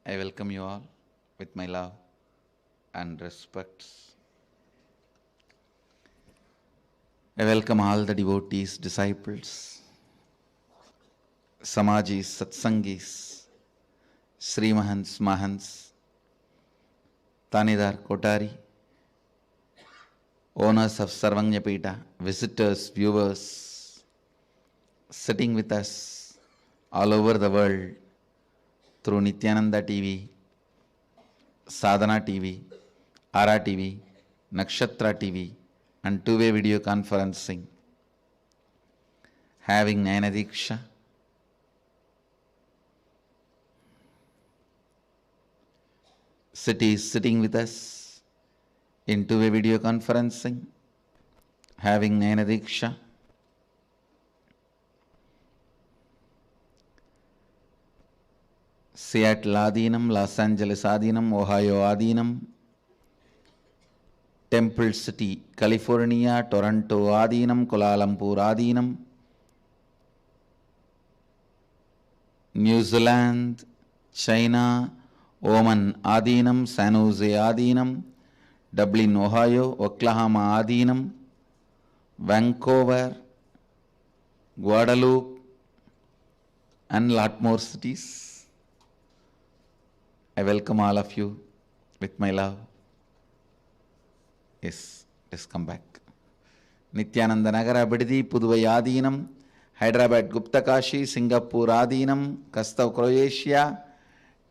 I welcome you all with my love and respects. I welcome all the devotees, disciples, Samajis, Satsangis, Sri Mahants, Mahants, Tanidar, Kotari, owners of Sarvanyapita, visitors, viewers, sitting with us all over the world through Nithyananda TV, Sadhana TV, Ara TV, Nakshatra TV, and two-way video conferencing, having Nayanadiksha, cities sitting with us in two-way video conferencing, having Nayanadiksha, Seattle Adinam, Los Angeles Adinam, Ohio Adinam, Temple City, California, Toronto Adinam, Kuala Lumpur Adinam, New Zealand, China, Oman Adinam, San Jose Adinam, Dublin, Ohio, Oklahoma Adinam, Vancouver, Guadeloupe, and lot more cities. I welcome all of you with my love. Yes, let's come back. Nithyananda Nagara Bididi, Puduvai Adinam, Hyderabad Guptakashi, Singapore Adinam, Kastav Croatia,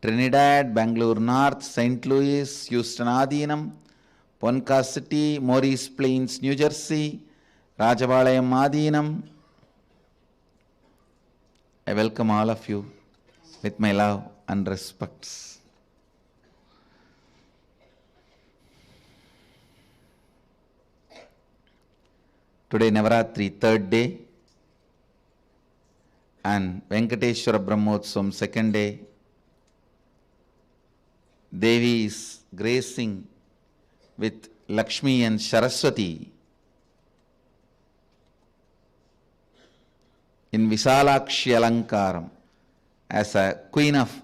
Trinidad, Bangalore North, St. Louis, Houston Adinam, Ponca City, Maurice Plains, New Jersey, Rajabalayam Adinam. I welcome all of you with my love and respects. Today Navaratri, third day, and Venkateshwara Brahmotsavam, second day. Devi is gracing with Lakshmi and Saraswati in Visalakshi Alankaram as a queen of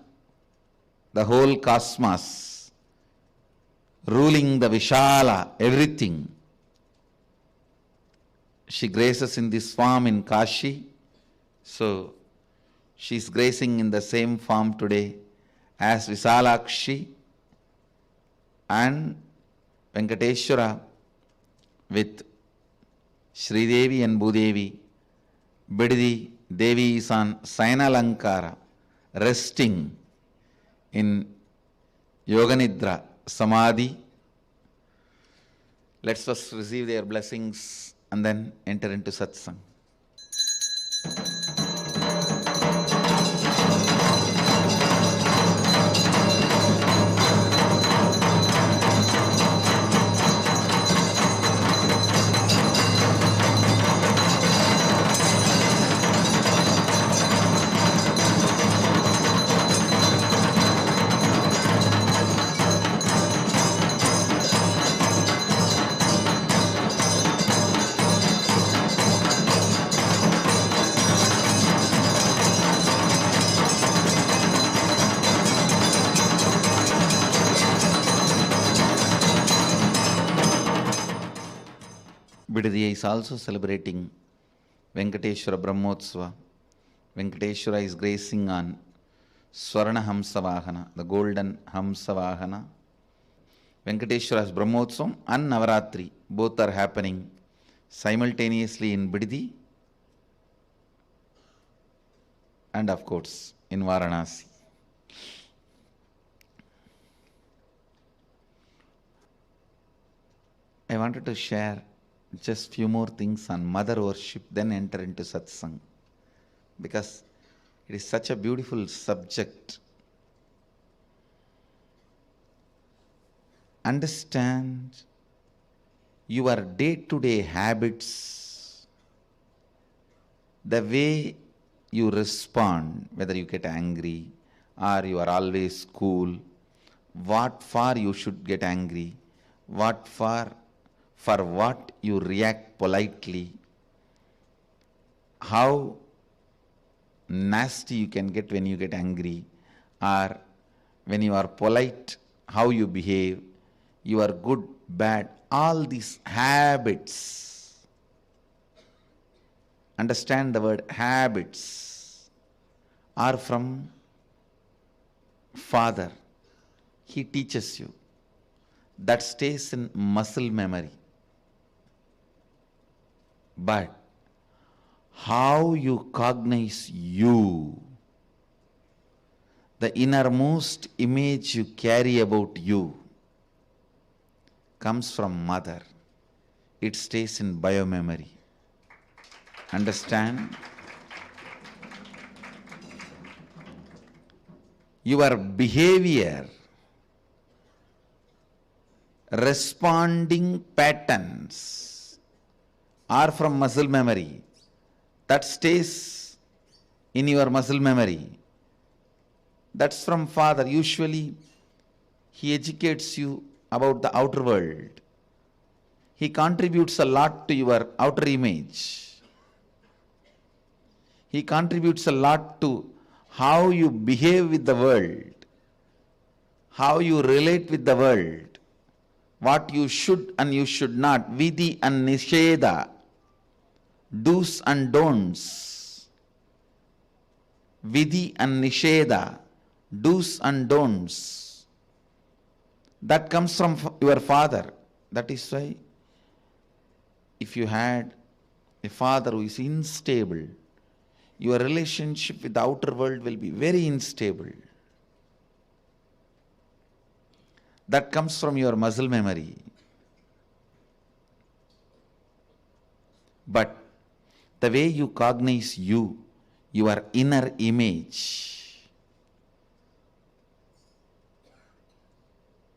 the whole cosmos, ruling the Vishala, everything. She graces in this form in Kashi, so she is gracing in the same form today as Visalakshi and Venkateshwara with Sridevi and Bhudevi. Bididi Devi is on Sayanalankara, resting in Yoganidra Samadhi. Let's first receive their blessings and then enter into satsang. Bididi is also celebrating Venkateshwara Brahmotsava. Venkateshwara is gracing on Swarna Hamsavahana, the golden Hamsavahana. Venkateshwara's Brahmotsavam and Navaratri, both are happening simultaneously in Bididi and of course in Varanasi. I wanted to share just few more things on mother worship, then enter into satsang, because it is such a beautiful subject. Understand your day-to-day habits, the way you respond, whether you get angry or you are always cool, what for you should get angry, what for what you react politely, how nasty you can get when you get angry, or when you are polite, how you behave, you are good, bad, all these habits. Understand the word habits are from Father. He teaches you. That stays in muscle memory. But how you cognize you, the innermost image you carry about you, comes from mother. It stays in biomemory. Understand? Your behavior, responding patterns are from muscle memory. That stays in your muscle memory. That's from Father. Usually, He educates you about the outer world. He contributes a lot to your outer image. He contributes a lot to how you behave with the world, how you relate with the world, what you should and you should not, vidhi and nisheda, do's and don'ts. Vidhi and nisheda, do's and don'ts. That comes from your father. That is why if you had a father who is unstable, your relationship with the outer world will be very unstable. That comes from your muscle memory. But the way you cognize you, your inner image,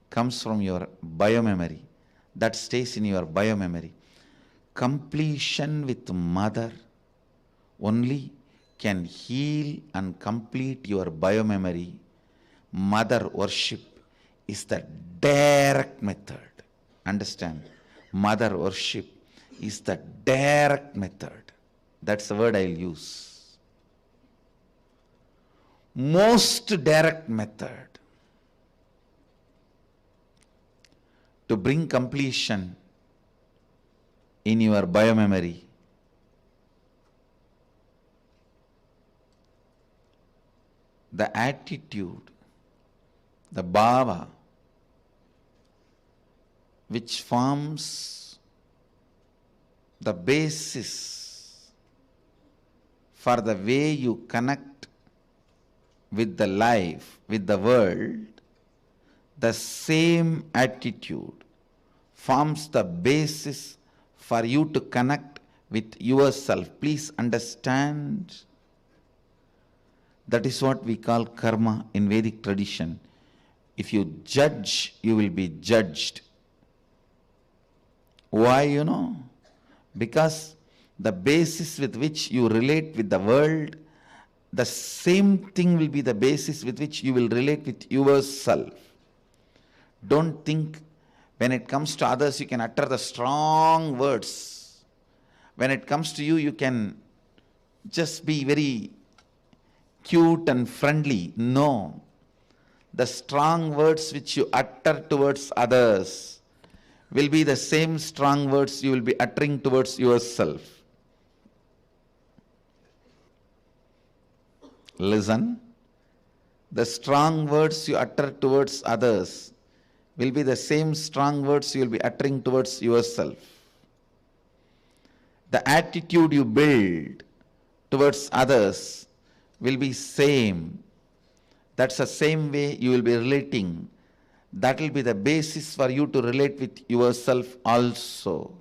comes from your biomemory. That stays in your biomemory. Completion with mother only can heal and complete your biomemory. Mother worship is the direct method. Understand? Mother worship is the direct method. That's the word I'll use. Most direct method to bring completion in your biomemory. The attitude, the bhava, which forms the basis for the way you connect with the life, with the world, the same attitude forms the basis for you to connect with yourself. Please understand, that is what we call karma in Vedic tradition. If you judge, you will be judged. Why, you know? Because the basis with which you relate with the world, the same thing will be the basis with which you will relate with yourself. Don't think when it comes to others you can utter the strong words. When it comes to you, you can just be very cute and friendly. No. The strong words which you utter towards others will be the same strong words you will be uttering towards yourself. Listen. The strong words you utter towards others will be the same strong words you will be uttering towards yourself. The attitude you build towards others will be same. That's the same way you will be relating. That will be the basis for you to relate with yourself also.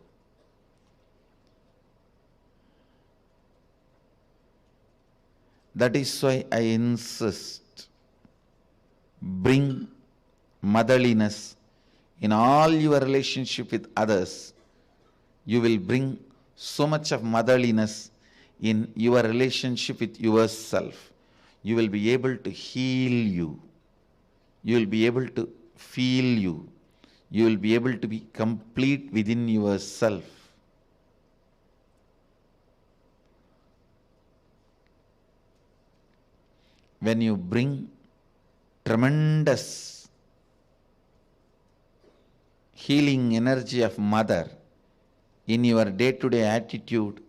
That is why I insist, bring motherliness in all your relationship with others. You will bring so much of motherliness in your relationship with yourself. You will be able to heal you. You will be able to feel you. You will be able to be complete within yourself. When you bring tremendous healing energy of mother in your day-to-day attitude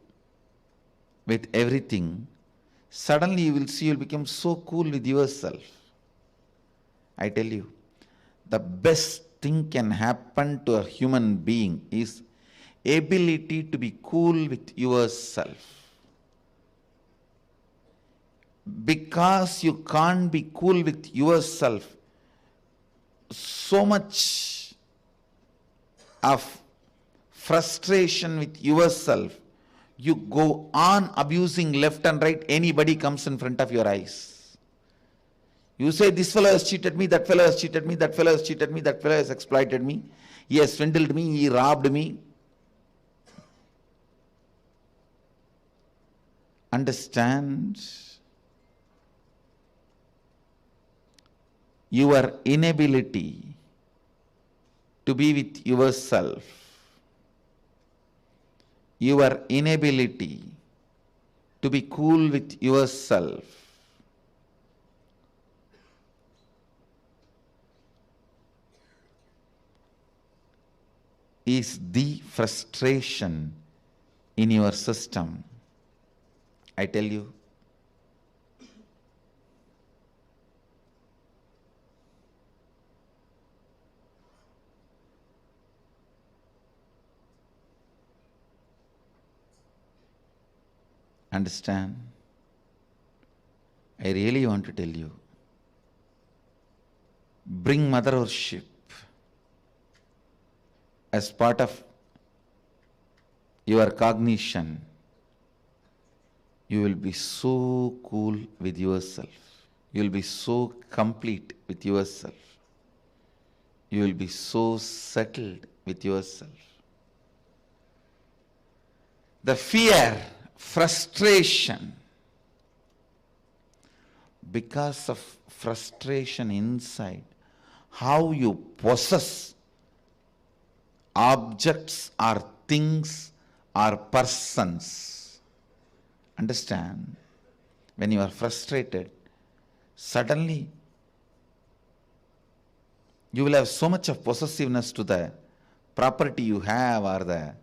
with everything, suddenly you will see you will become so cool with yourself. I tell you, the best thing can happen to a human being is ability to be cool with yourself. Because you can't be cool with yourself, so much of frustration with yourself, you go on abusing left and right. Anybody comes in front of your eyes. You say, this fellow has cheated me, that fellow has cheated me, that fellow has cheated me, that fellow has exploited me, he has swindled me, he robbed me. Understand? Your inability to be with yourself, your inability to be cool with yourself, is the frustration in your system. I tell you, understand? I really want to tell you, bring mother worship as part of your cognition. You will be so cool with yourself. You will be so complete with yourself. You will be so settled with yourself. The fear, frustration, because of frustration inside, how you possess objects or things or persons. Understand? When you are frustrated, suddenly you will have so much of possessiveness to the property you have, or the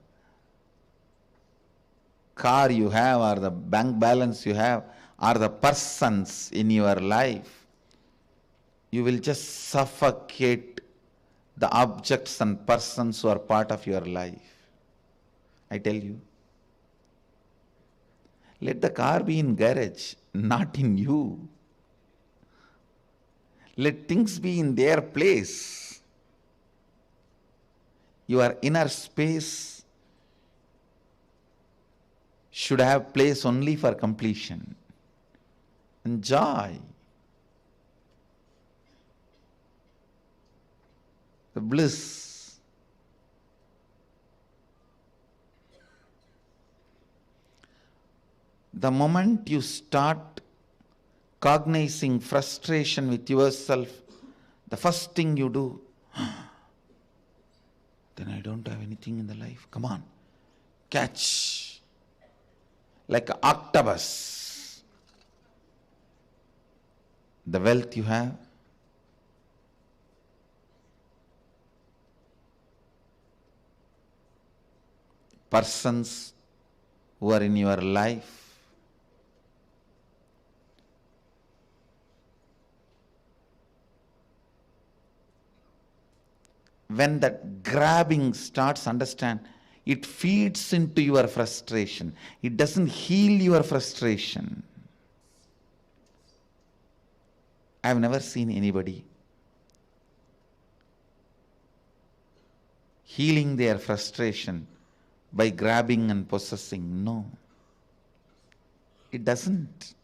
car you have, or the bank balance you have, or the persons in your life. You will just suffocate the objects and persons who are part of your life. I tell you. Let the car be in garage, not in you. Let things be in their place. Your inner space should have place only for completion and joy. The bliss. The moment you start cognizing frustration with yourself, the first thing you do, then I don't have anything in the life. Come on, catch. Like an octopus. The wealth you have, persons who are in your life, when that grabbing starts, understand, it feeds into your frustration. It doesn't heal your frustration. I have never seen anybody healing their frustration by grabbing and possessing. No. It doesn't.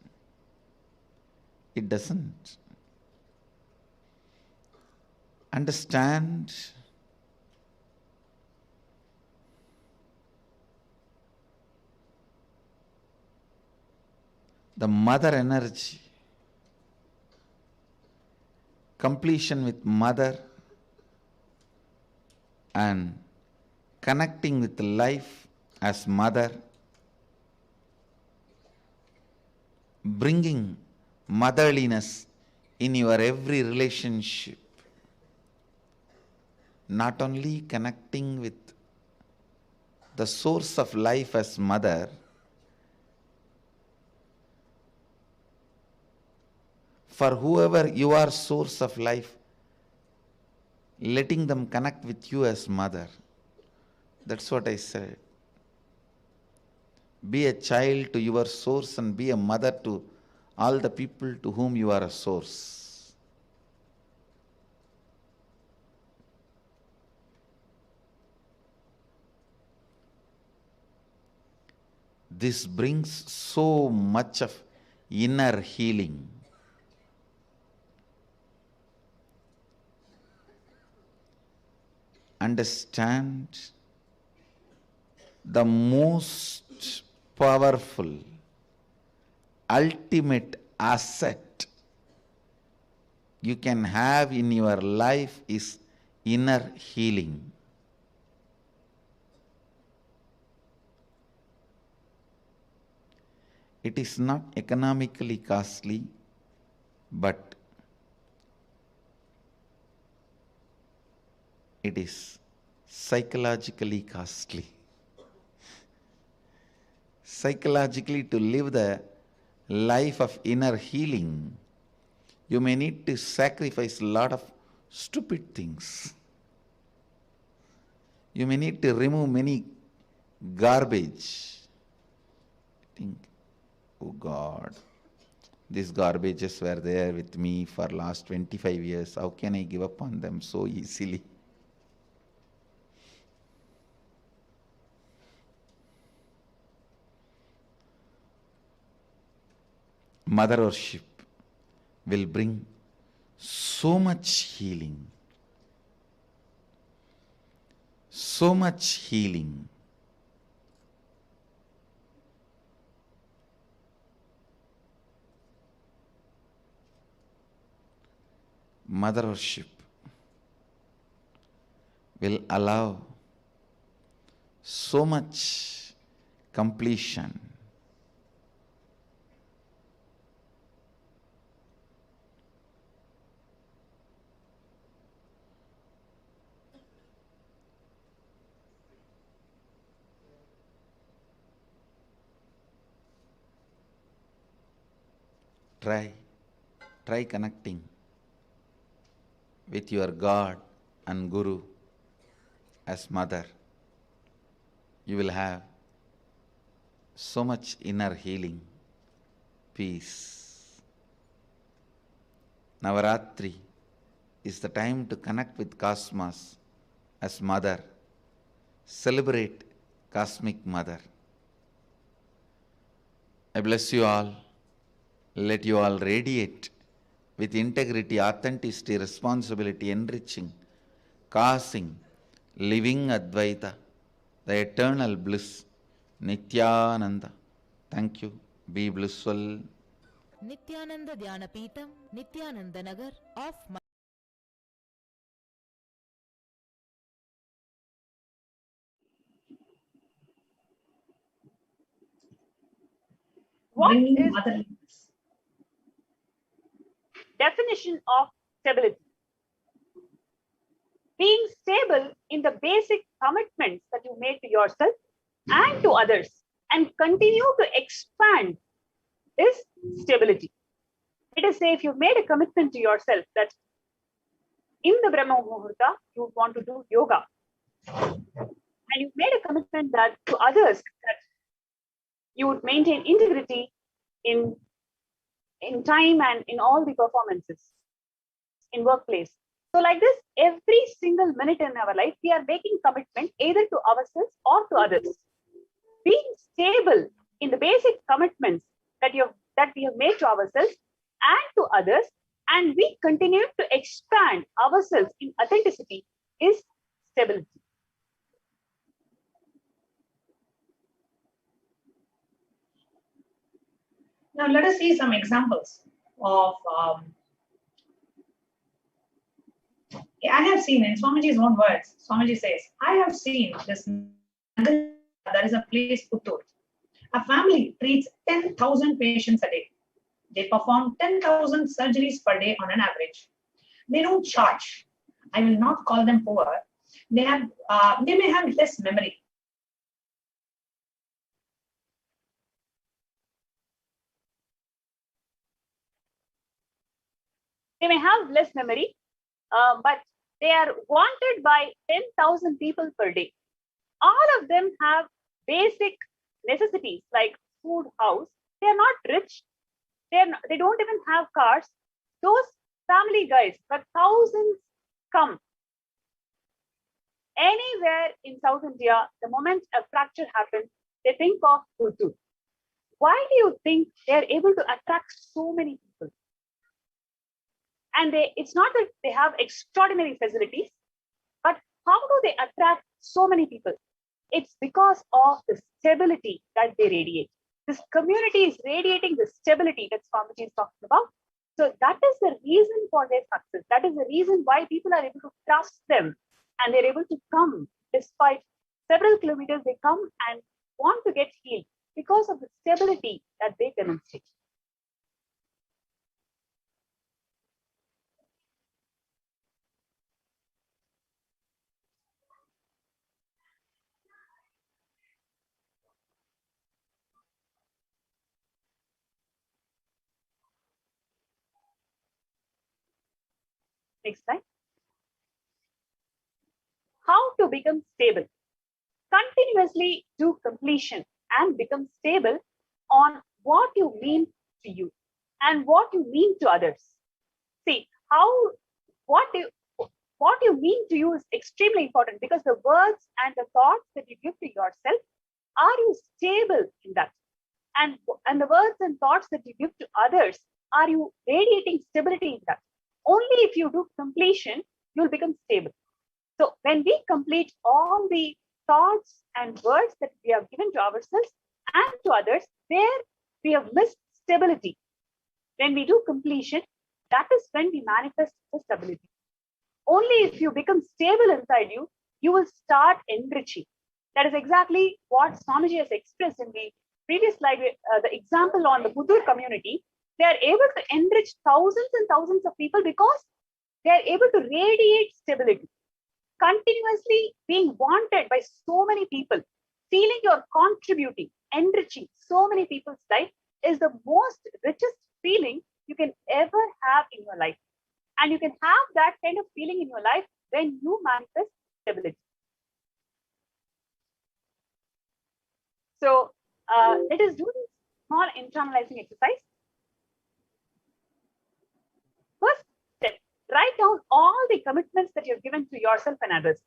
It doesn't. Understand? The mother energy, completion with mother and connecting with life as mother, bringing motherliness in your every relationship, not only connecting with the source of life as mother, for whoever you are source of life, letting them connect with you as mother. That's what I said. Be a child to your source and be a mother to all the people to whom you are a source. This brings so much of inner healing. Understand, the most powerful, ultimate asset you can have in your life is inner healing. It is not economically costly, but it is psychologically costly. Psychologically, to live the life of inner healing, you may need to sacrifice a lot of stupid things. You may need to remove many garbage. Think, oh God, these garbages were there with me for last 25 years. How can I give up on them so easily? Mother worship will bring so much healing. So much healing. Mother worship will allow so much completion. Try connecting with your God and Guru as mother. You will have so much inner healing, peace. Navaratri is the time to connect with Cosmos as mother. Celebrate Cosmic Mother. I bless you all. Let you all radiate with integrity, authenticity, responsibility, enriching, causing, living Advaita, the eternal bliss, Nithyananda. Thank you. Be blissful. Nithyananda Dhyanapeetham, Nithyananda Nagar of What is motherliness? Definition of stability. Being stable in the basic commitments that you make to yourself and to others and continue to expand is stability. Let us say if you've made a commitment to yourself that in the Brahma Muhurta you want to do yoga, and you've made a commitment that to others that you would maintain integrity in time and in all the performances in workplace. So like this, every single minute in our life, we are making commitment either to ourselves or to others. Being stable in the basic commitments that we have made to ourselves and to others, and we continue to expand ourselves in authenticity is stability. Now let us see some examples of I have seen, in Swamiji's own words, Swamiji says, I have seen this, there is a place, Puttur. A family treats 10,000 patients a day. They perform 10,000 surgeries per day on an average. They don't charge. I will not call them poor. They may have less memory. They may have less memory, but they are wanted by 10,000 people per day. All of them have basic necessities like food, house. They are not rich. They don't even have cars. Those family guys, but thousands come. Anywhere in South India, the moment a fracture happens, they think of Puttur. Why do you think they are able to attract so many people? And it's not that they have extraordinary facilities, but how do they attract so many people? It's because of the stability that they radiate. This community is radiating the stability that Swamiji is talking about. So that is the reason for their success. That is the reason why people are able to trust them and they're able to come despite several kilometers. They come and want to get healed because of the stability that they demonstrate. Next slide. How to become stable? Continuously do completion and become stable on what you mean to you and what you mean to others. See, what you mean to you is extremely important, because the words and the thoughts that you give to yourself, are you stable in that? And the words and thoughts that you give to others, are you radiating stability in that? Only if you do completion, you'll become stable. So when we complete all the thoughts and words that we have given to ourselves and to others, where we have missed stability, when we do completion, that is when we manifest the stability. Only if you become stable inside you, you will start enriching. That is exactly what Swamiji has expressed in the previous slide, the example on the Buddha community. They are able to enrich thousands and thousands of people because they are able to radiate stability. Continuously being wanted by so many people, feeling you're contributing, enriching so many people's life is the most richest feeling you can ever have in your life. And you can have that kind of feeling in your life when you manifest stability. So let us do this small internalizing exercise. First step, write down all the commitments that you've given to yourself and others.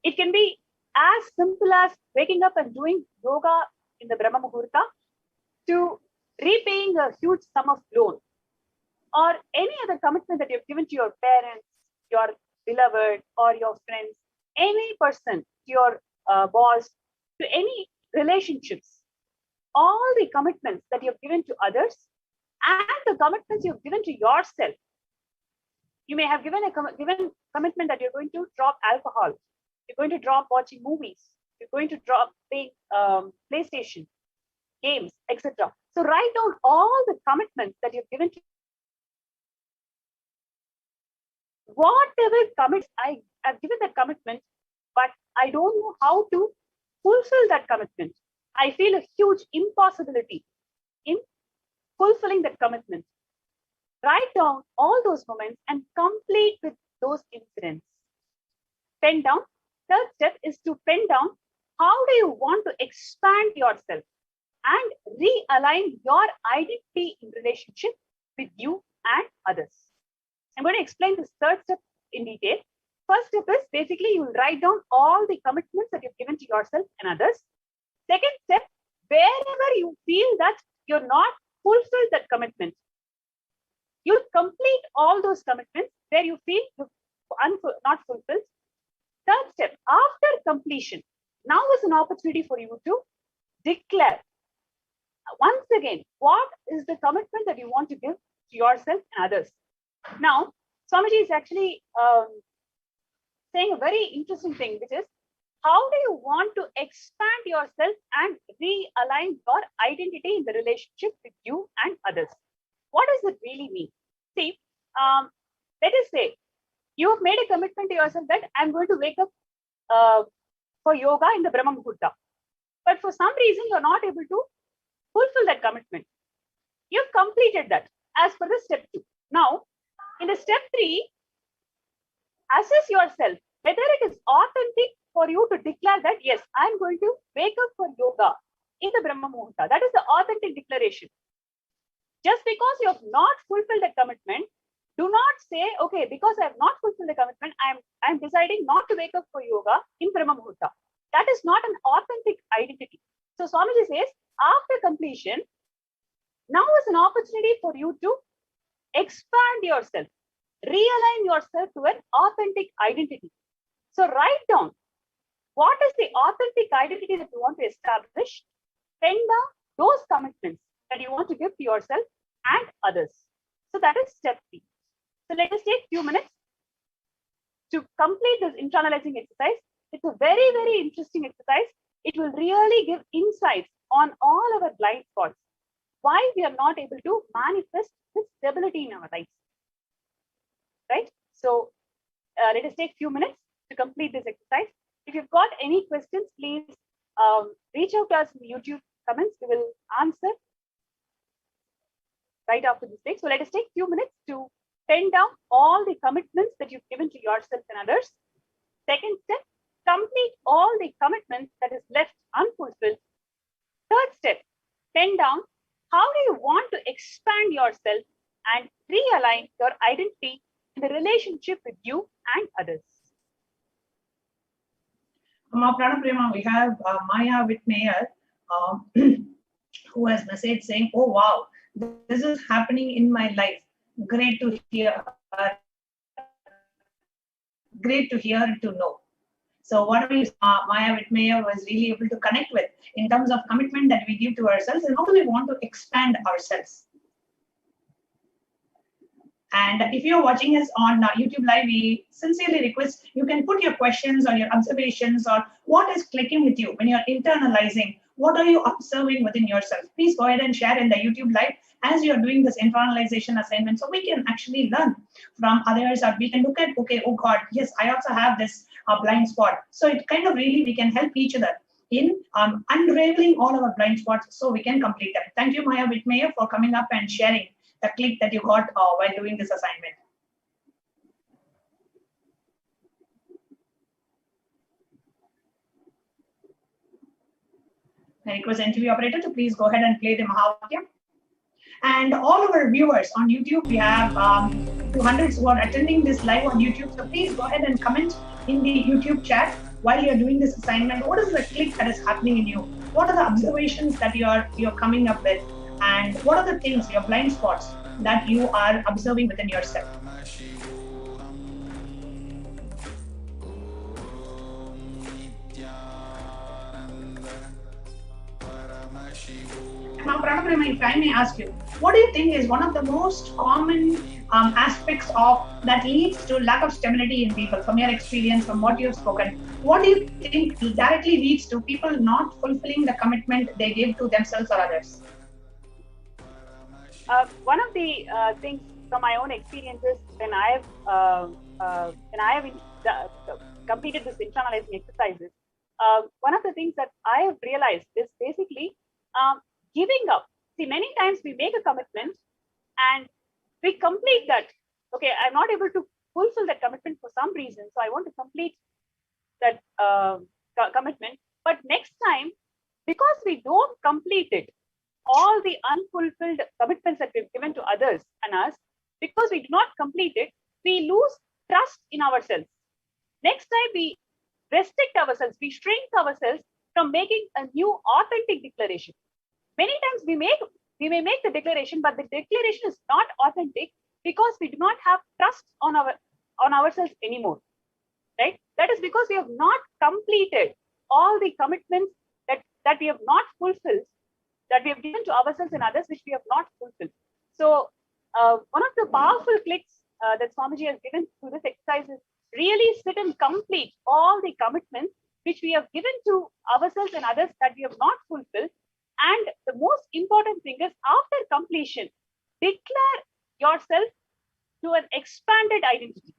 It can be as simple as waking up and doing yoga in the Brahma Muhurta, to repaying a huge sum of loan, or any other commitment that you've given to your parents, your beloved, or your friends, any person, your boss, to any relationships. All the commitments that you've given to others and the commitments you've given to yourself. You may have given a commitment that you're going to drop alcohol, you're going to drop watching movies, you're going to drop playing PlayStation games, etc. So write down all the commitments that you've given to whatever commits. I've given that commitment, but I don't know how to fulfill that commitment. I feel a huge impossibility in fulfilling that commitment. Write down all those moments and complete with those incidents. Pen down. Third step is to pen down how do you want to expand yourself and realign your identity in relationship with you and others. I'm going to explain this third step in detail. First step is basically you will write down all the commitments that you've given to yourself and others. Second step, wherever you feel that you're not fulfilled that commitment, you'll complete all those commitments where you feel not fulfilled. Third step, after completion, now is an opportunity for you to declare once again what is the commitment that you want to give to yourself and others. Now, Swamiji is actually saying a very interesting thing, which is how do you want to expand yourself and realign your identity in the relationship with you and others? What does it really mean? See, let us say you have made a commitment to yourself that I'm going to wake up for yoga in the Brahma Muhurta. But for some reason, you're not able to fulfill that commitment. You've completed that as per the step 2. Now, in the step 3, assess yourself whether it is authentic for you to declare that, yes, I'm going to wake up for yoga in the Brahma Muhurta. That is the authentic declaration. Just because you have not fulfilled the commitment, do not say, okay, because I have not fulfilled the commitment, I'm deciding not to wake up for yoga in Brahma Muhurta. That is not an authentic identity. So Swamiji says, after completion, now is an opportunity for you to expand yourself, realign yourself to an authentic identity. So write down what is the authentic identity that you want to establish. Pen down those commitments that you want to give to yourself and others. So that is step 3. So let us take a few minutes to complete this internalizing exercise. It's a very, very interesting exercise. It will really give insights on all our blind spots, why we are not able to manifest this stability in our lives. Right? So let us take a few minutes to complete this exercise. If you've got any questions, please reach out to us in the YouTube comments. We will answer right after this thing. So let us take a few minutes to pen down all the commitments that you've given to yourself and others. Second step, complete all the commitments that is left unfulfilled. Third step, pen down how do you want to expand yourself and realign your identity in the relationship with you and others. Pranam Prema, we have Maya Whitmayer, who has messaged saying, "Oh wow, this is happening in my life. Great to hear. Great to hear and to know." So what Maya Whitmayer was really able to connect with in terms of commitment that we give to ourselves and how do we want to expand ourselves. And if you're watching us on YouTube Live, we sincerely request you can put your questions or your observations or what is clicking with you when you're internalizing. What are you observing within yourself? Please go ahead and share in the YouTube Live as you're doing this internalization assignment so we can actually learn from others or we can look at, okay, oh God, yes, I also have this blind spot. So it kind of really, we can help each other in unraveling all our blind spots so we can complete them. Thank you, Maya Whitmayer, for coming up and sharing the click that you got while doing this assignment. I request NTV operator to please go ahead and play the Mahavakya. And all our viewers on YouTube, we have 200 who are attending this live on YouTube. So please go ahead and comment in the YouTube chat while you're doing this assignment. What is the click that is happening in you? What are the observations that you're coming up with? And what are the things, your blind spots, that you are observing within yourself? Now, Pranam, if I may ask you, what do you think is one of the most common aspects of that leads to lack of stability in people? From your experience, from what you've spoken, what do you think directly leads to people not fulfilling the commitment they give to themselves or others? One of the things from my own experiences when I have completed this internalizing exercises, one of the things that I have realized is basically giving up. See, many times we make a commitment and we complete that. Okay, I'm not able to fulfill that commitment for some reason, so I want to complete that commitment. But next time, because we don't complete it, all the unfulfilled commitments that we've given to others and us, because we do not complete it, we lose trust in ourselves. Next time we restrict ourselves, we shrink ourselves from making a new authentic declaration. Many times we may make the declaration, but the declaration is not authentic because we do not have trust on ourselves anymore. Right? That is because we have not completed all the commitments that we have not fulfilled, that we have given to ourselves and others, which we have not fulfilled. So one of the powerful clicks that Swamiji has given through this exercise is really sit and complete all the commitments which we have given to ourselves and others that we have not fulfilled. And the most important thing is after completion, declare yourself to an expanded identity,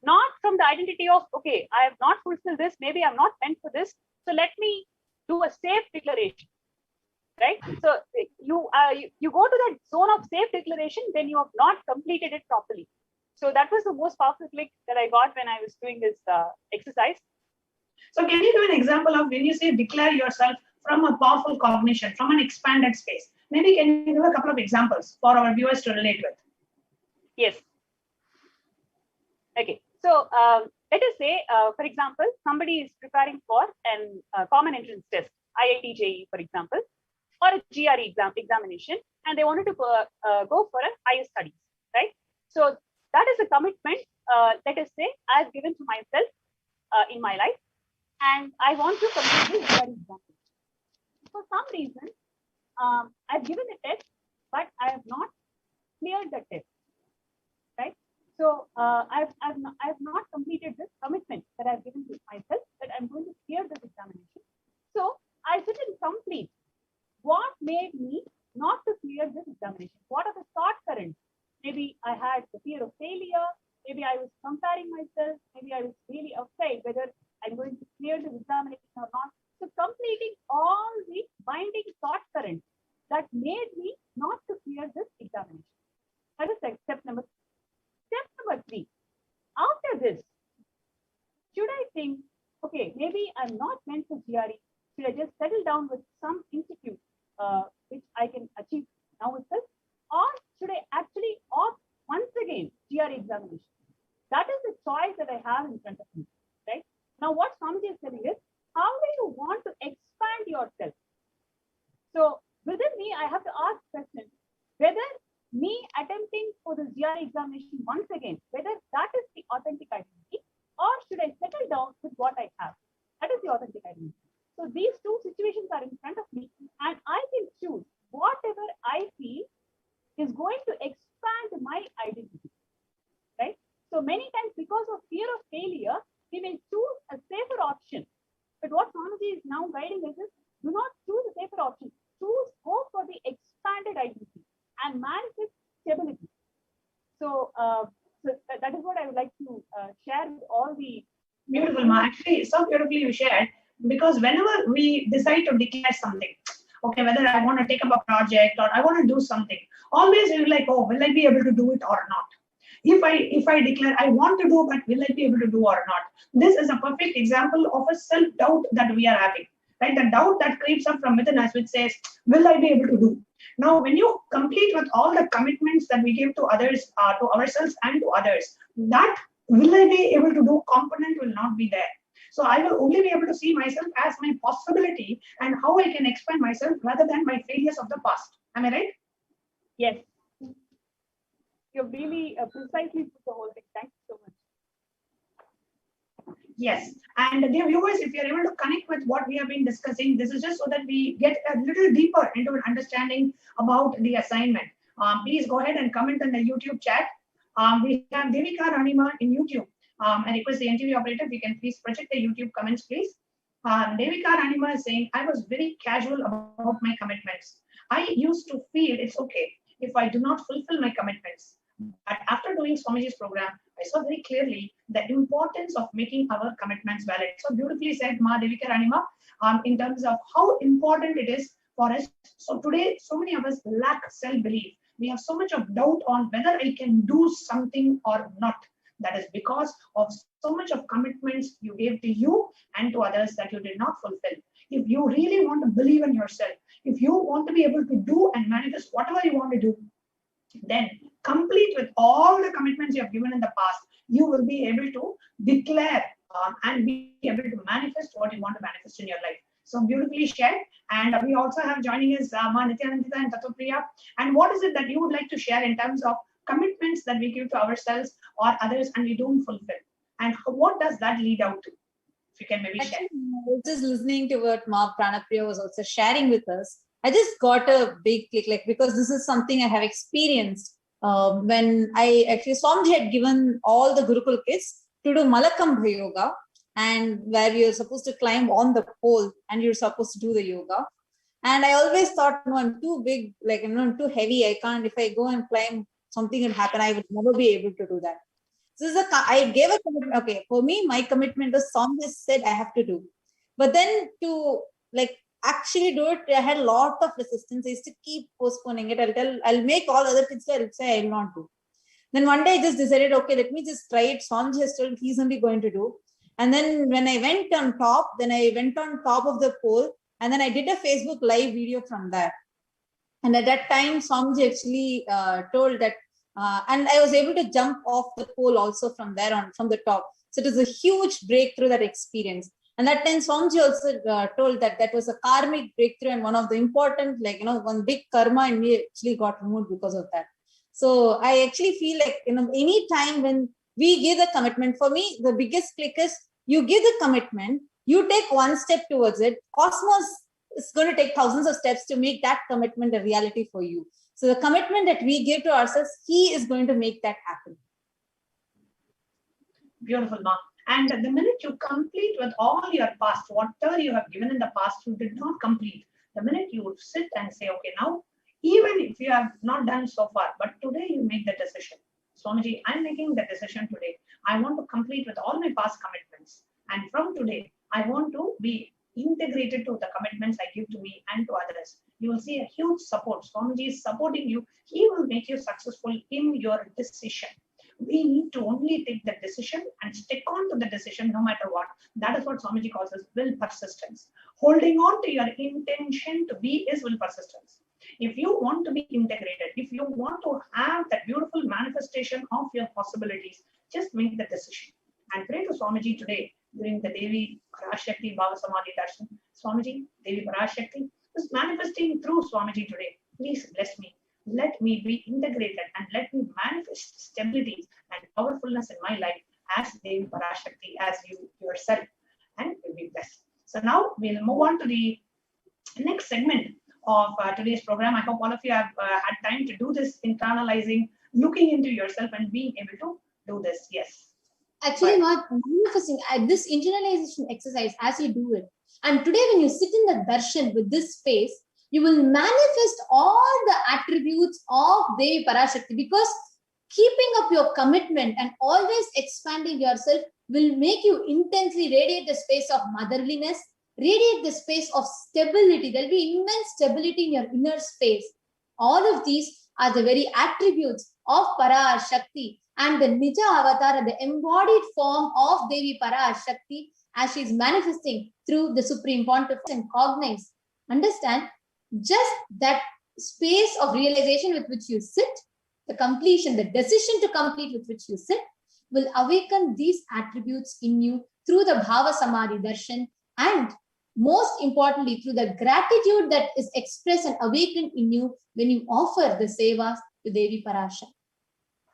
not from the identity of, okay, I have not fulfilled this, maybe I'm not meant for this, so let me do a safe declaration. Right? So you go to that zone of safe declaration, then you have not completed it properly. So that was the most powerful click that I got when I was doing this exercise. So can you give an example of when you say declare yourself from a powerful cognition, from an expanded space? Maybe can you give a couple of examples for our viewers to relate with? Yes. Okay. So let us say, for example, somebody is preparing for a common entrance test, IIT JEE, for example, or a GRE examination, and they wanted to go for a higher studies, right? So that is a commitment, let us say, I've given to myself in my life, and I want to complete this GRE examination. For some reason, I've given the test, but I have not cleared the test, right? So I've not completed this commitment that I've given to myself that I'm going to clear this examination. So I sit and complete. What made me not to clear this examination? What are the thought currents? Maybe I had the fear of failure. Maybe I was comparing myself. Maybe I was really afraid whether I'm going to clear this examination or not. So completing all the binding thought currents that made me not to clear this examination. That is step number 2. this. Should I think, okay, maybe I'm not meant for GRE. Should I just settle down with some institute which I can achieve now itself? Or should I actually opt once again GRE examination? That is the choice that I have in front of me, right? Now, what Swamiji is telling is, how do you want to expand yourself? So within me, I have to ask question, whether me attempting for the GRE examination once again, whether that is the authentic identity, or should I settle down with what I have? That is the authentic identity. So these two situations are in front of me, and I can choose whatever I feel is going to expand my identity, right? So many times, because of fear of failure, we may choose a safer option. But what Swamiji is now guiding us is, do not choose a safer option. Go for the expanded identity and manifest stability. So, that is what I would like to share with all the... Beautiful, Ma. Actually, so beautifully you shared, because whenever we decide to declare something, okay, whether I want to take up a project or I want to do something, always we're like, oh, will I be able to do it or not? If I declare I want to do, but will I be able to do or not? This is a perfect example of a self-doubt that we are having, right? The doubt that creeps up from within us, which says, will I be able to do? Now, when you complete with all the commitments that we give to others, to ourselves and to others, that will I be able to do component will not be there. So I will only be able to see myself as my possibility and how I can expand myself rather than my failures of the past. Am I right? Yes. You've really precisely put the whole thing. Thank you so much. Yes. And dear viewers, if you're able to connect with what we have been discussing, this is just so that we get a little deeper into an understanding about the assignment. Please go ahead and comment in the YouTube chat. We have Devika Ranima in YouTube. I request the NTV operator, if you can please project the YouTube comments, please. Devika Ranima is saying, I was very casual about my commitments. I used to feel it's okay if I do not fulfill my commitments. But after doing Swamiji's program, I saw very clearly the importance of making our commitments valid. So beautifully said, Ma Devika Ranima, in terms of how important it is for us. So today, so many of us lack self-belief. We have so much of doubt on whether I can do something or not. That is because of so much of commitments you gave to you and to others that you did not fulfill. If you really want to believe in yourself, if you want to be able to do and manifest whatever you want to do, then complete with all the commitments you have given in the past, you will be able to declare and be able to manifest what you want to manifest in your life. So beautifully shared. And we also have joining us Ma Nithyananda and Tatopriya. And what is it that you would like to share in terms of commitments that we give to ourselves or others and we don't fulfill? And what does that lead out to? If you can maybe share. I was just listening to what Ma Pranapriya was also sharing with us. I just got a big click, like, because this is something I have experienced when I actually, Swamiji had given all the Gurukul kids to do Malakambha yoga, and where you're supposed to climb on the pole and you're supposed to do the yoga. And I always thought, no, I'm too big, like, I'm too heavy. I can't, if I go and climb, something will happen. I would never be able to do that. So this is I gave a commitment. Okay, for me, my commitment was Swamiji said I have to do. But then to like actually do it, I had a lot of resistance. I used to keep postponing it. I'll make all other kids do, I'll say I will not do. Then one day I just decided, okay, let me just try it. Swamiji has told he's only going to do. And then when I went on top, then I went on top of the pole, and then I did a Facebook live video from there. And at that time, Swamiji actually told that, and I was able to jump off the pole also from there on, from the top. So it was a huge breakthrough, that experience. And that time, Swamiji also told that that was a karmic breakthrough, and one of the important, like, one big karma in me actually got removed because of that. So I actually feel like, any time when we give the commitment, for me, the biggest click is you give the commitment, you take one step towards it. Cosmos is going to take thousands of steps to make that commitment a reality for you. So the commitment that we give to ourselves, he is going to make that happen. Beautiful, Ma. And the minute you complete with all your past, whatever you have given in the past, you did not complete. The minute you sit and say, okay, now, even if you have not done so far, but today you make the decision. Swamiji, I'm making the decision today. I want to complete with all my past commitments. And from today, I want to be integrated to the commitments I give to me and to others. You will see a huge support. Swamiji is supporting you. He will make you successful in your decision. We need to only take the decision and stick on to the decision no matter what. That is what Swamiji calls as will persistence. Holding on to your intention to be is will persistence. If you want to be integrated, if you want to have that beautiful manifestation of your possibilities, just make the decision. And pray to Swamiji today during the Devi Parashakti Bhava Samadhi Darshan. Swamiji, Devi Parashakti is manifesting through Swamiji today. Please bless me. Let me be integrated and let me manifest stability and powerfulness in my life as Devi Parashakti, as you yourself, and will be blessed. So now we'll move on to the next segment of today's program. I hope all of you have had time to do this internalizing, looking into yourself and being able to do this. Yes. Actually, not manifesting this internalization exercise as you do it. And today, when you sit in the darshan with this space, you will manifest all the attributes of Devi Parashakti, because keeping up your commitment and always expanding yourself will make you intensely radiate the space of motherliness, radiate the space of stability. There will be immense stability in your inner space. All of these are the very attributes of Parashakti and the Nija avatar, the embodied form of Devi Parashakti as she is manifesting through the Supreme Pontiff and cognize. Understand, just that space of realization with which you sit, the completion, the decision to complete with which you sit, will awaken these attributes in you through the Bhava Samadhi Darshan, and most importantly, through the gratitude that is expressed and awakened in you when you offer the sevas to Devi Parashakti.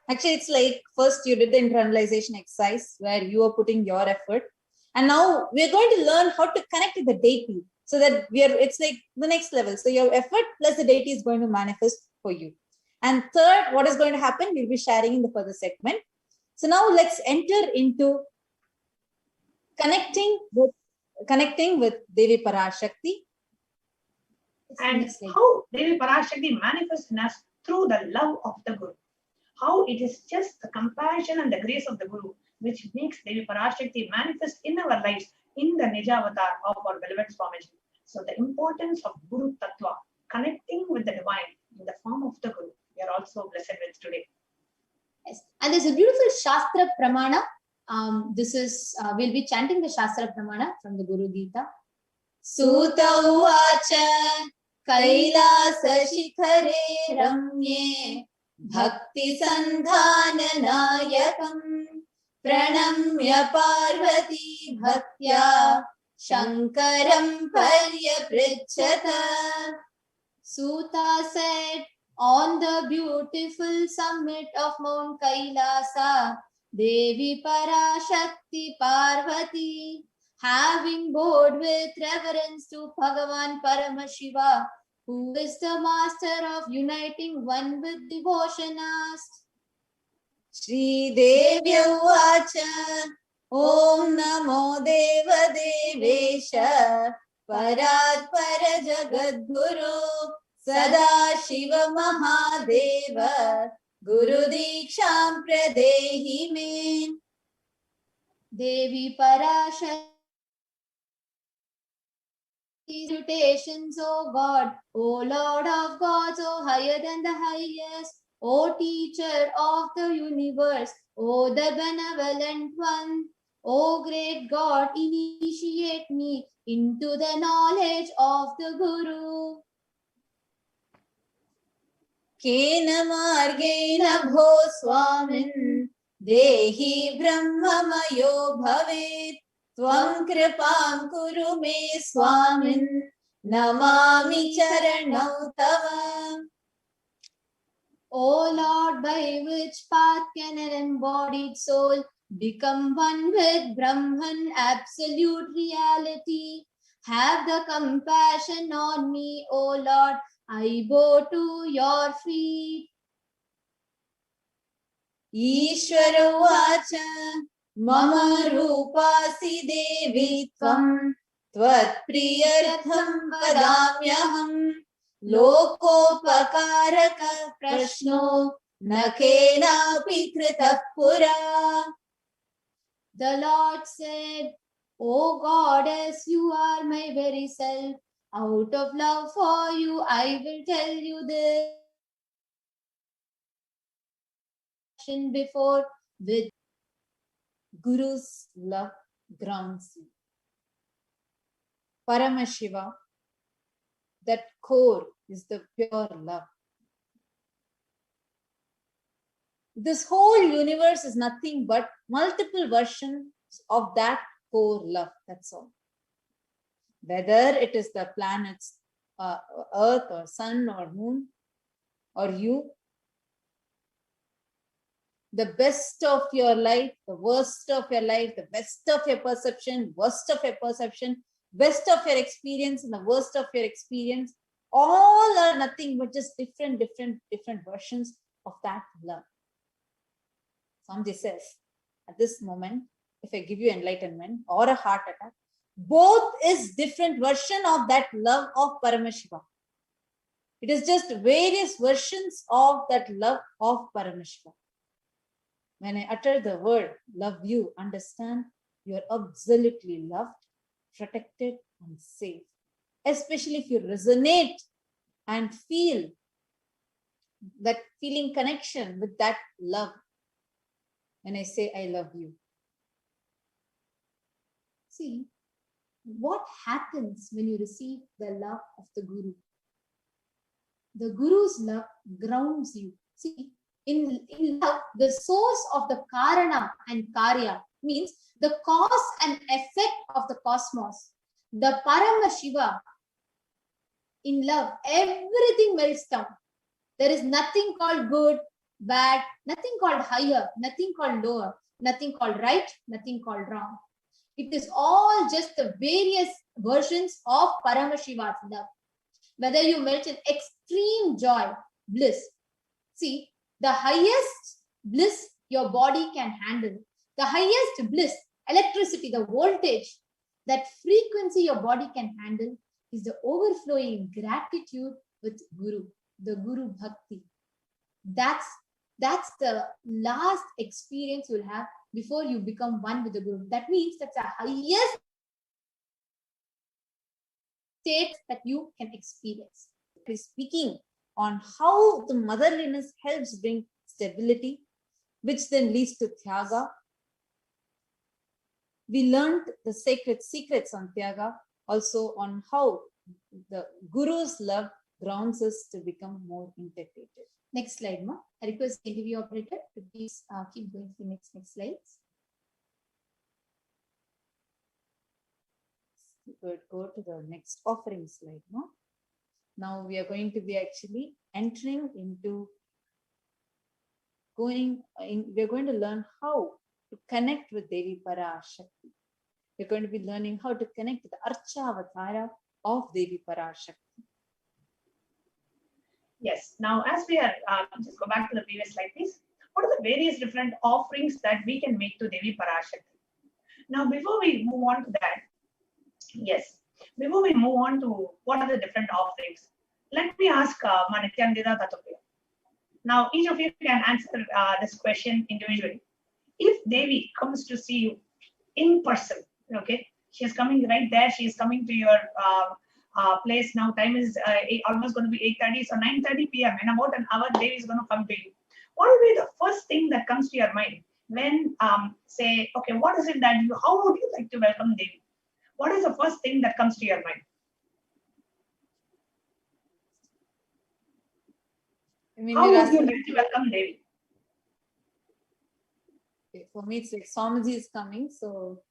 Actually, it's like first you did the internalization exercise where you are putting your effort. And now we're going to learn how to connect with the deity so that it's like the next level. So your effort plus the deity is going to manifest for you. And third, what is going to happen, we'll be sharing in the further segment. So now let's enter into connecting with Devi Parashakti. And how Devi Parashakti manifests in us through the love of the Guru. How it is just the compassion and the grace of the Guru which makes Devi Parashakti manifest in our lives in the Nija avatar of our beloved Swamiji. So the importance of Guru Tattva, connecting with the divine in the form of the Guru, we are also blessed with today. Yes. And there's a beautiful Shastra Pramana. This is, we'll be chanting the Shastra Pramana from the Guru Gita. Suta uvacha kailasa shikhare ramye bhakti sandhananayakam pranamya parvati bhaktya shankaram paryapricchata. Suta said, on the beautiful summit of Mount Kailasa, Devi Parashakti Parvati, having bowed with reverence to Bhagavan Paramashiva, who is the master of uniting one with devotion, asked, Shri Devya Uvacha Om Namo Deva Devesha Parat Para Jagadguru Sada Shiva Mahadeva Guru Diksham Pradehi Me. Devi Parashakti salutations, O God, O Lord of gods, O higher than the highest, O teacher of the universe, O the benevolent one, O great God, initiate me into the knowledge of the Guru. Kena margena bho swamin dehi brahmamayo bhavet tvam kripam kuru me swamin namami charanau tava. O Lord, by which path can an embodied soul become one with Brahman, absolute reality? Have the compassion on me, O Lord, I bow to your feet. Ishvara vacha mama rupasi devi tvam tvat priyartham vadamyaham lokopakaraka prashno nakenapi kritah pura. The Lord said, O Goddess, you are my very self. Out of love for you, I will tell you this. Before with Guru's love grounds you. Paramashiva, that core is the pure love. This whole universe is nothing but multiple versions of that core love. That's all. Whether it is the planets, Earth or Sun or Moon or you, the best of your life, the worst of your life, the best of your perception, worst of your perception, best of your experience and the worst of your experience, all are nothing but just different versions of that love. Swamiji says, at this moment, if I give you enlightenment or a heart attack, both is different version of that love of Paramashiva. It is just various versions of that love of Paramashiva. When I utter the word love you, understand you are absolutely loved, protected and safe. Especially if you resonate and feel that feeling connection with that love. When I say I love you. See, what happens when you receive the love of the Guru? The Guru's love grounds you. See, in love, the source of the Karana and Karya means the cause and effect of the cosmos. The Paramashiva, in love, everything melts down. There is nothing called good, bad, nothing called higher, nothing called lower, nothing called right, nothing called wrong. It is all just the various versions of Paramashiva's love. Whether you melt in extreme joy, bliss. See, the highest bliss your body can handle, the highest bliss, electricity, the voltage, that frequency your body can handle is the overflowing gratitude with Guru, the Guru Bhakti. That's the last experience you'll have before you become one with the Guru. That means that's the highest state that you can experience. He's speaking on how the motherliness helps bring stability, which then leads to Tyaga. We learned the sacred secrets on Tyaga, also on how the Guru's love grounds us to become more integrated. Next slide, Ma. I request the interview operator to please keep going to the next slides. Go to the next offering slide, Ma. Now we are going to be actually entering into we are going to learn how to connect with Devi Parashakti. We're going to be learning how to connect with the Archa Avatara of Devi Parashakti. Yes. Now, as we are, just go back to the previous slide, please. What are the various different offerings that we can make to Devi Parashakti? Now, before we move on to that, before we move on to what are the different offerings, let me ask Nithyananda Paramashivam. Now, each of you can answer this question individually. If Devi comes to see you in person, okay, she is coming right there, she is coming to your place now. Time is almost going to be 8:30, so 9:30 p.m. In about an hour, Devi is going to come to you. What will be the first thing that comes to your mind when say, okay, what is it that how would you like to welcome Devi? What is the first thing that comes to your mind? How would you like to welcome Devi? For me, it's like Swamiji is coming, so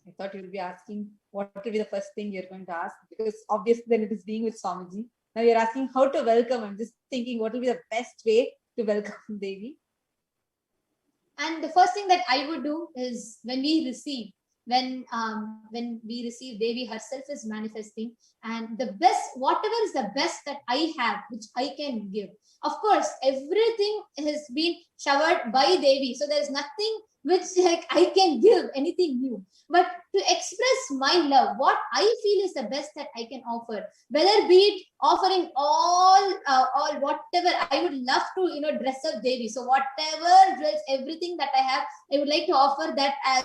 I thought you would be asking what will be the first thing you're going to ask, because obviously then it is being with Swamiji. Now you're asking how to welcome. I'm just thinking what will be the best way to welcome Devi. And the first thing that I would do is when we receive Devi herself is manifesting, and the best, whatever is the best that I have, which I can give. Of course, everything has been showered by Devi, so there's nothing which like I can give anything new. But to express my love, what I feel is the best that I can offer, whether be it offering all whatever, I would love to dress up Devi. So whatever dress, everything that I have, I would like to offer that as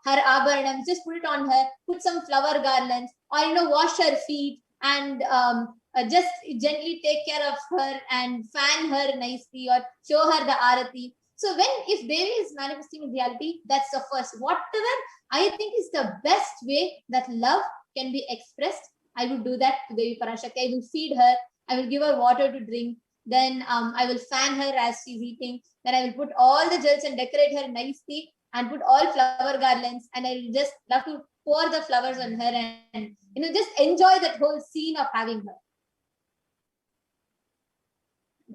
her abharanam. Just put it on her, put some flower garlands, or wash her feet and just gently take care of her and fan her nicely or show her the arati. So if Devi is manifesting in reality, that's the first. Whatever I think is the best way that love can be expressed, I will do that to Devi Parashakti. I will feed her. I will give her water to drink. Then I will fan her as she's eating. Then I will put all the jewels and decorate her nicely and put all flower garlands. And I will just love to pour the flowers on her and just enjoy that whole scene of having her.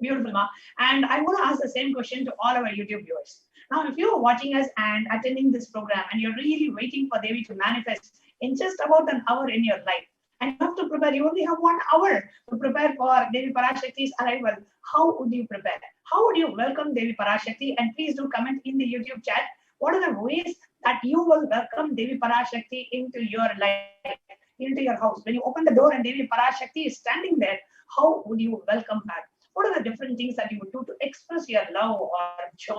Beautiful, Ma. And I want to ask the same question to all our YouTube viewers. Now, if you're watching us and attending this program and you're really waiting for Devi to manifest in just about an hour in your life, and you have to prepare, you only have 1 hour to prepare for Devi Parashakti's arrival, how would you prepare? How would you welcome Devi Parashakti? And please do comment in the YouTube chat. What are the ways that you will welcome Devi Parashakti into your life, into your house? When you open the door and Devi Parashakti is standing there, how would you welcome her? What are the different things that you would do to express your love or joy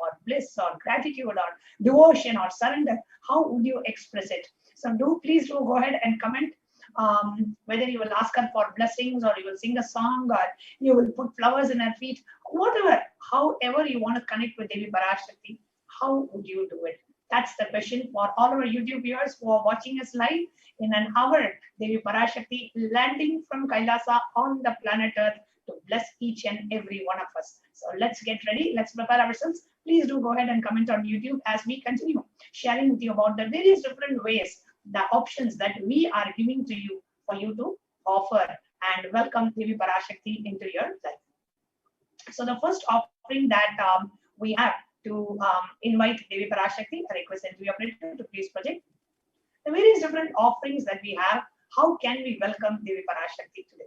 or bliss or gratitude or devotion or surrender? How would you express it? So please do go ahead and comment whether you will ask her for blessings or you will sing a song or you will put flowers in her feet, whatever, however you want to connect with Devi Parashakti, how would you do it? That's the question for all our YouTube viewers who are watching us live. In an hour, Devi Parashakti landing from Kailasa on the planet Earth to bless each and every one of us. So let's get ready. Let's prepare ourselves. Please do go ahead and comment on YouTube as we continue sharing with you about the various different ways, the options that we are giving to you for you to offer and welcome Devi Parashakti into your life. So the first offering that we have to invite Devi Parashakti, I request the operator to please project the various different offerings that we have. How can we welcome Devi Parashakti today?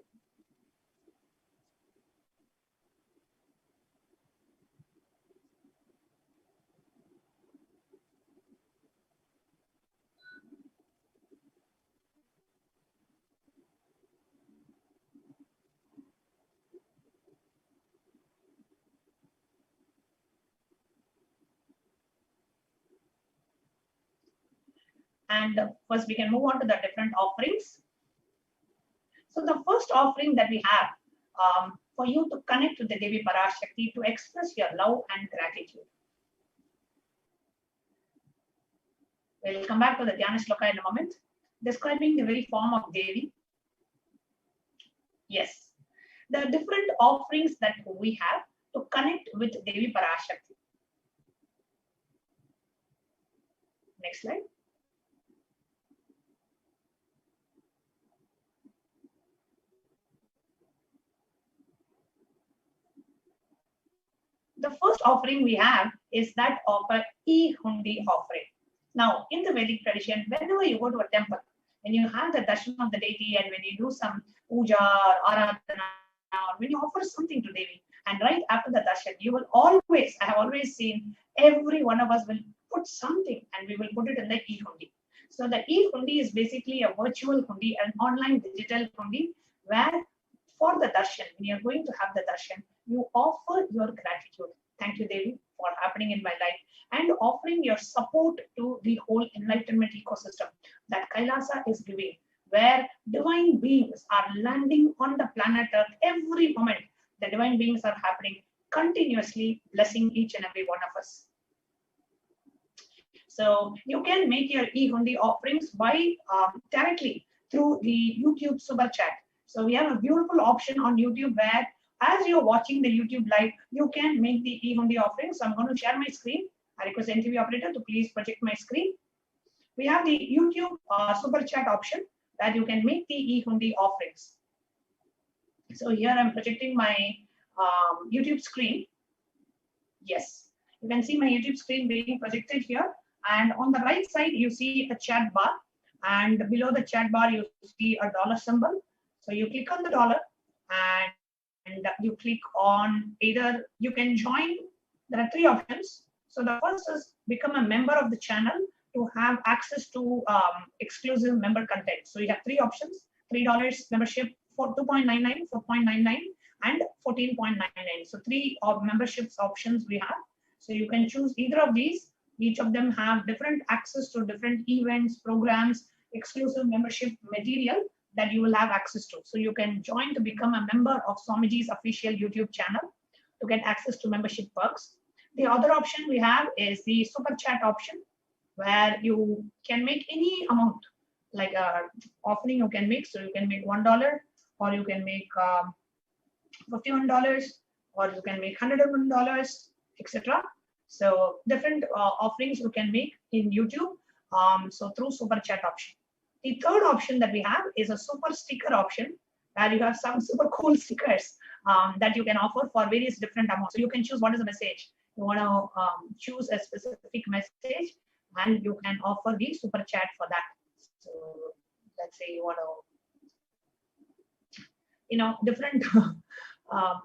And first we can move on to the different offerings. So the first offering that we have for you to connect with the Devi Parashakti, to express your love and gratitude. We'll come back to the Dhyana Shloka in a moment, describing the very form of Devi. Yes, the different offerings that we have to connect with Devi Parashakti. Next slide. The first offering we have is that of an e-hundi offering. Now, in the Vedic tradition, whenever you go to a temple, when you have the darshan of the deity and when you do some puja or aradhana, or when you offer something to Devi, and right after the darshan, you will always, I have always seen, every one of us will put something and we will put it in the e-hundi. So the e-hundi is basically a virtual hundi, an online digital hundi, where for the darshan, when you're going to have the darshan, you offer your gratitude. Thank you, Devi, for happening in my life, and offering your support to the whole enlightenment ecosystem that Kailasa is giving, where divine beings are landing on the planet Earth every moment. The divine beings are happening continuously, blessing each and every one of us. So you can make your e-hundi offerings by directly through the YouTube super chat. So we have a beautiful option on YouTube where, as you're watching the YouTube live, you can make the e-hundi offering. So I'm going to share my screen. I request the NTV operator to please project my screen. We have the YouTube super chat option that you can make the e-hundi offerings. So here I'm projecting my YouTube screen. Yes, you can see my YouTube screen being projected here. And on the right side, you see a chat bar. And below the chat bar, you see a dollar symbol. So you click on the dollar and you click on either you can join. There are three options. So the first is become a member of the channel to have access to exclusive member content. So you have three options: $3 membership for $2.99, $4.99, and $14.99. So three memberships options we have. So you can choose either of these. Each of them have different access to different events, programs, exclusive membership material that you will have access to. So you can join to become a member of Swamiji's official YouTube channel to get access to membership perks. The other option we have is the super chat option, where you can make any amount, like offering you can make. So you can make $1, or you can make $51, or you can make $101, etc. So different offerings you can make in YouTube. So through super chat option. The third option that we have is a super sticker option, where you have some super cool stickers that you can offer for various different amounts. So you can choose what is the message. You want to choose a specific message, and you can offer the super chat for that. So let's say you want to, different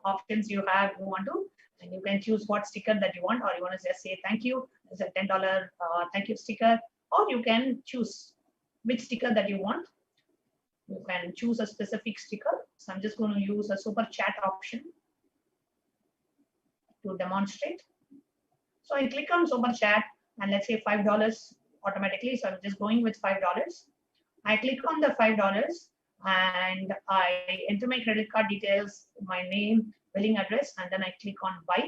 options you have, you want to, and you can choose what sticker that you want, or you want to just say thank you. It's a $10 thank you sticker, or you can choose which sticker that you want. You can choose a specific sticker. So I'm just going to use a super chat option to demonstrate. So I click on super chat, and let's say $5 automatically. So I'm just going with $5. I click on the $5, and I enter my credit card details, my name, billing address, and then I click on buy,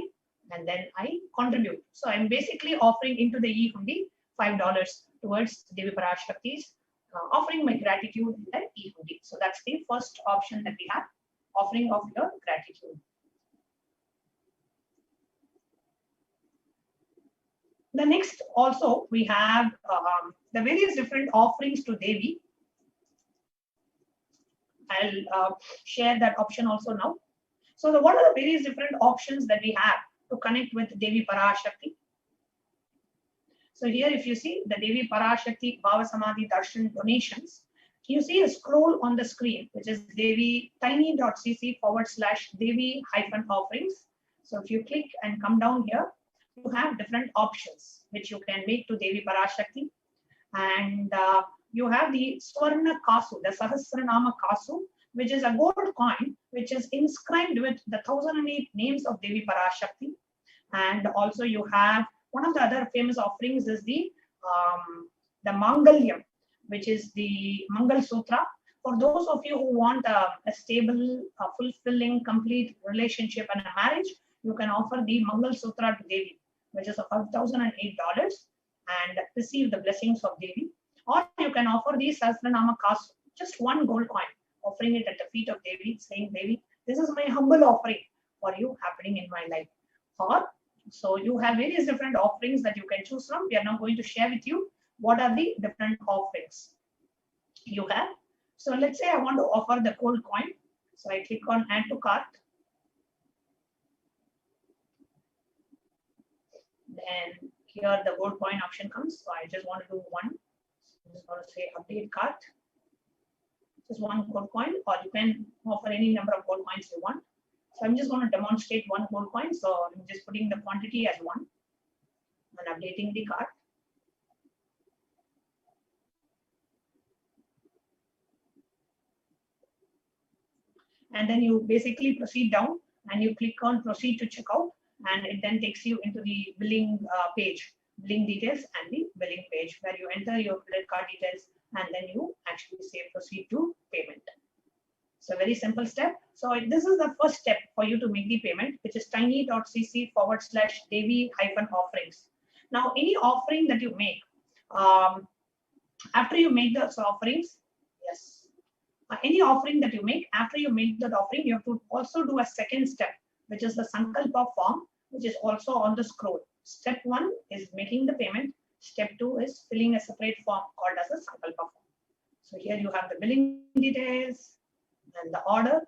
and then I contribute. So I'm basically offering into the e-hundi $5 towards Devi Parashakti's offering my gratitude in the e-hundi. So that's the first option that we have, offering of your gratitude. The next also we have the various different offerings to Devi. I'll share that option also now. So what are the various different options that we have to connect with Devi Parashakti? So here, if you see the Devi Parashakti Bhava Samadhi Darshan donations, you see a scroll on the screen, which is tiny.cc/Devi-offerings. So if you click and come down here, you have different options which you can make to Devi Parashakti. And you have the Swarna Kasu, the Sahasranama Kasu, which is a gold coin, which is inscribed with the 1008 names of Devi Parashakti. And also you have one of the other famous offerings is the Mangalyam, which is the Mangal Sutra. For those of you who want a stable, fulfilling, complete relationship and a marriage, you can offer the Mangal Sutra to Devi, which is $1,008, and receive the blessings of Devi. Or you can offer the Sahasranama Kasu, just one gold coin, offering it at the feet of Devi, saying, Devi, this is my humble offering for you happening in my life. Or so you have various different offerings that you can choose from. We are now going to share with you what are the different offerings you have. So let's say I want to offer the gold coin. So I click on add to cart. Then here the gold coin option comes. So I just want to do one. So I'm just going to say update cart. Just one gold coin, or you can offer any number of gold coins you want. So I'm just going to demonstrate one gold coin. So I'm just putting the quantity as 1 and updating the cart. And then you basically proceed down and you click on proceed to checkout, and it then takes you into the billing page, billing details and the billing page, where you enter your credit card details and then you actually say proceed to payment. So very simple step. So this is the first step for you to make the payment, which is tiny.cc/Devi-offerings. Now, any offering that you make, after you make those offerings, yes, any offering that you make, after you make that offering, you have to also do a second step, which is the Sankalpa form, which is also on the scroll. Step 1 is making the payment. Step 2 is filling a separate form called as a Sankalpa form. So here you have the billing details and the order,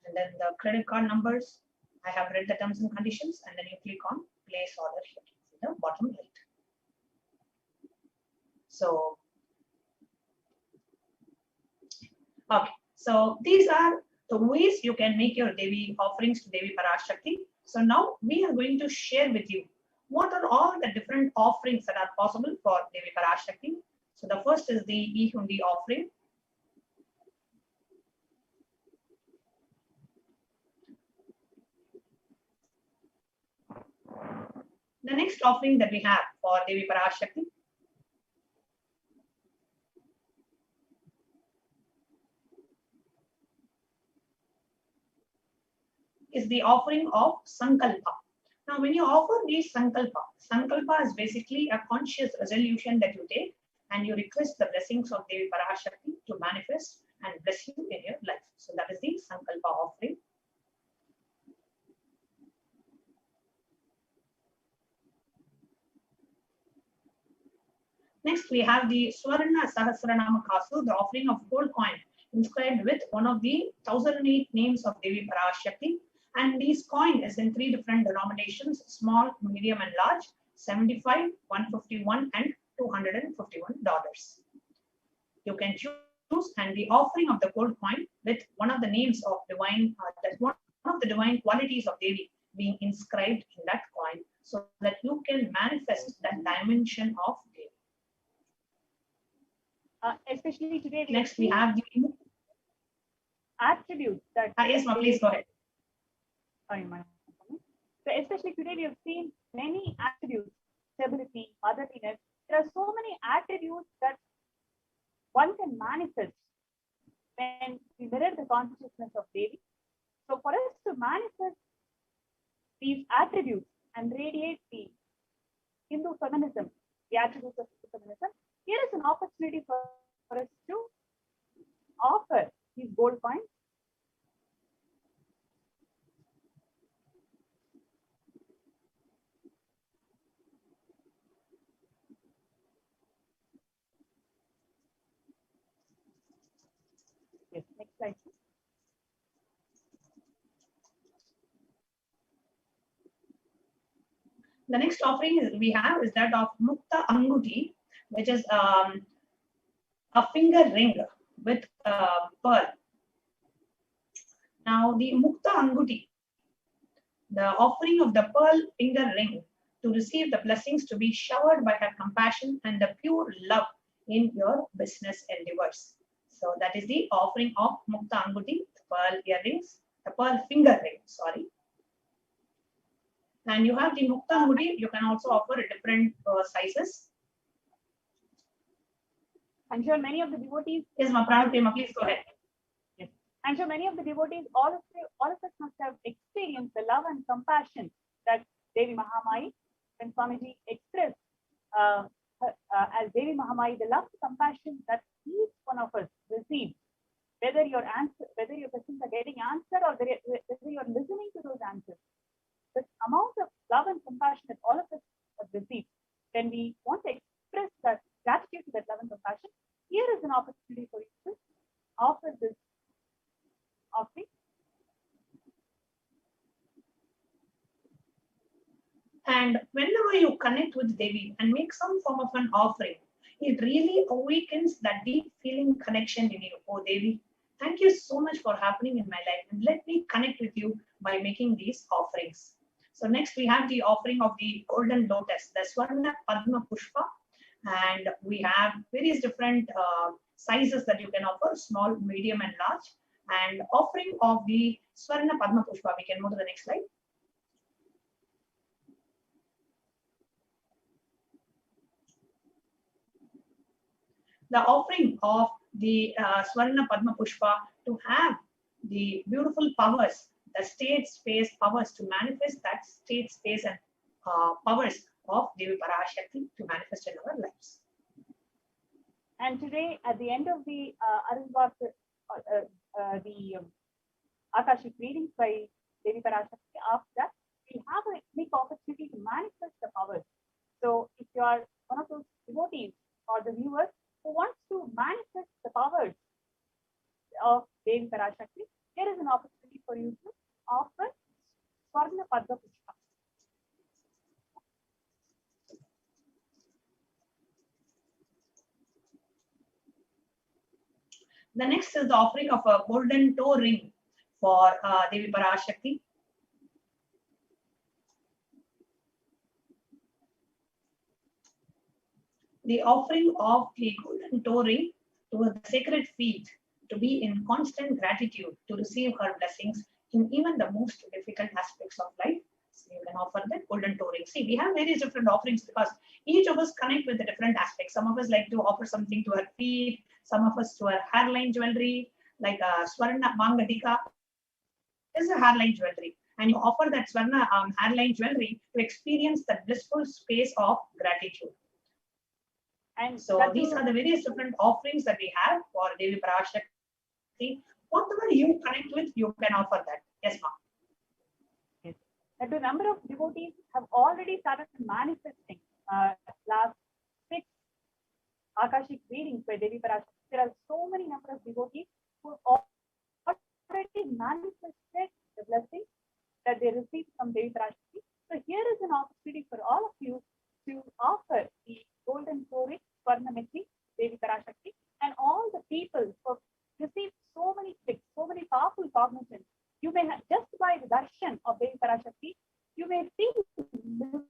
and then the credit card numbers. I have read the terms and conditions, and then you click on place order here in the bottom right. So, okay, so these are the ways you can make your Devi offerings to Devi Parashakti. So now we are going to share with you what are all the different offerings that are possible for Devi Parashakti. So the first is the e-hundi offering. The next offering that we have for Devi Parashakti is the offering of Sankalpa. Now, when you offer the Sankalpa is basically a conscious resolution that you take and you request the blessings of Devi Parashakti to manifest and bless you in your life. So that is the Sankalpa offering. Next, we have the Swarna Sahasranama Kasu, the offering of gold coin inscribed with one of the 1008 names of Devi Parashakti. And this coin is in 3 different denominations: small, medium, and large, 75, 151, and $251. You can choose, and the offering of the gold coin with one of the names of divine, that's one of the divine qualities of Devi being inscribed in that coin, so that you can manifest that dimension of Devi. Especially today. Next, we have the attributes that. Yes, ma'am, please go ahead. So especially today, we have seen many attributes: stability, motherliness. There are so many attributes that one can manifest when we mirror the consciousness of Devi. So for us to manifest these attributes and radiate the Hindu feminism, the attributes of Hindu feminism, here is an opportunity for us to offer these gold coins. Yes, next slide. The next offering we have is that of Mukta Anguti, which is a finger ring with pearl. Now, the Mukta Anguti, the offering of the pearl finger ring to receive the blessings to be showered by her compassion and the pure love in your business endeavors. So that is the offering of Mukta Anguti, the pearl earrings, the pearl finger ring, sorry. And you have the Mukta Anguti, you can also offer different sizes. I'm sure many of the devotees. Yes, ma, please go ahead. Yes. I'm sure many of the devotees, all of us must have experienced the love and compassion that Devi Mahamai, when Swamiji expressed as Devi Mahamai, the love and compassion that each one of us receives, whether your questions are getting answered or whether you're listening to those answers. The amount of love and compassion that all of us have received, when we want to express that gratitude to that love and compassion, here is an opportunity for you to offer this offering. And whenever you connect with Devi and make some form of an offering, it really awakens that deep feeling connection in you. Oh Devi, thank you so much for happening in my life, and let me connect with you by making these offerings. So next we have the offering of the golden lotus, the Swarna Padma Pushpa, and we have various different sizes that you can offer: small, medium, and large. And offering of the Swarna Padma Pushpa, we can move to the next slide. The offering of the Swarna Padma Pushpa to have the beautiful powers, the state space powers to manifest that state space and powers of Devi Parashakti to manifest in our lives. And today, at the end of the Akashic readings by Devi Parashakti, after that, we have a unique opportunity to manifest the powers. So if you are one of those devotees or the viewers who wants to manifest the powers of Devi Parashakti, here is an opportunity for you to offer Swarna Padma Pushpa. The next is the offering of a golden toe ring for Devi Parashakti. The offering of the golden toe ring to the sacred feet to be in constant gratitude to receive her blessings in even the most difficult aspects of life. So you can offer the golden toe ring. See, we have various different offerings because each of us connect with the different aspects. Some of us like to offer something to her feet, some of us to her hairline jewelry, like a Swarna Mangadika is a hairline jewelry. and you offer that Swarna hairline jewelry to experience that blissful space of gratitude. And so these are the various different offerings that we have for Devi Parashakti. Whatever you connect with, you can offer that. Yes, ma'am. Yes. And the number of devotees have already started manifesting. Last 6 Akashic readings by Devi Parashakti. There are so many number of devotees who have already manifested the blessing that they received from Devi Parashakti. So here is an opportunity for all of you to offer the golden story, Swarnamiti, Devi Parashakti, and all the people who have received so many tricks, so many powerful cognitions. You may have, just by the darshan of Devi Parashakti, you may feel liberated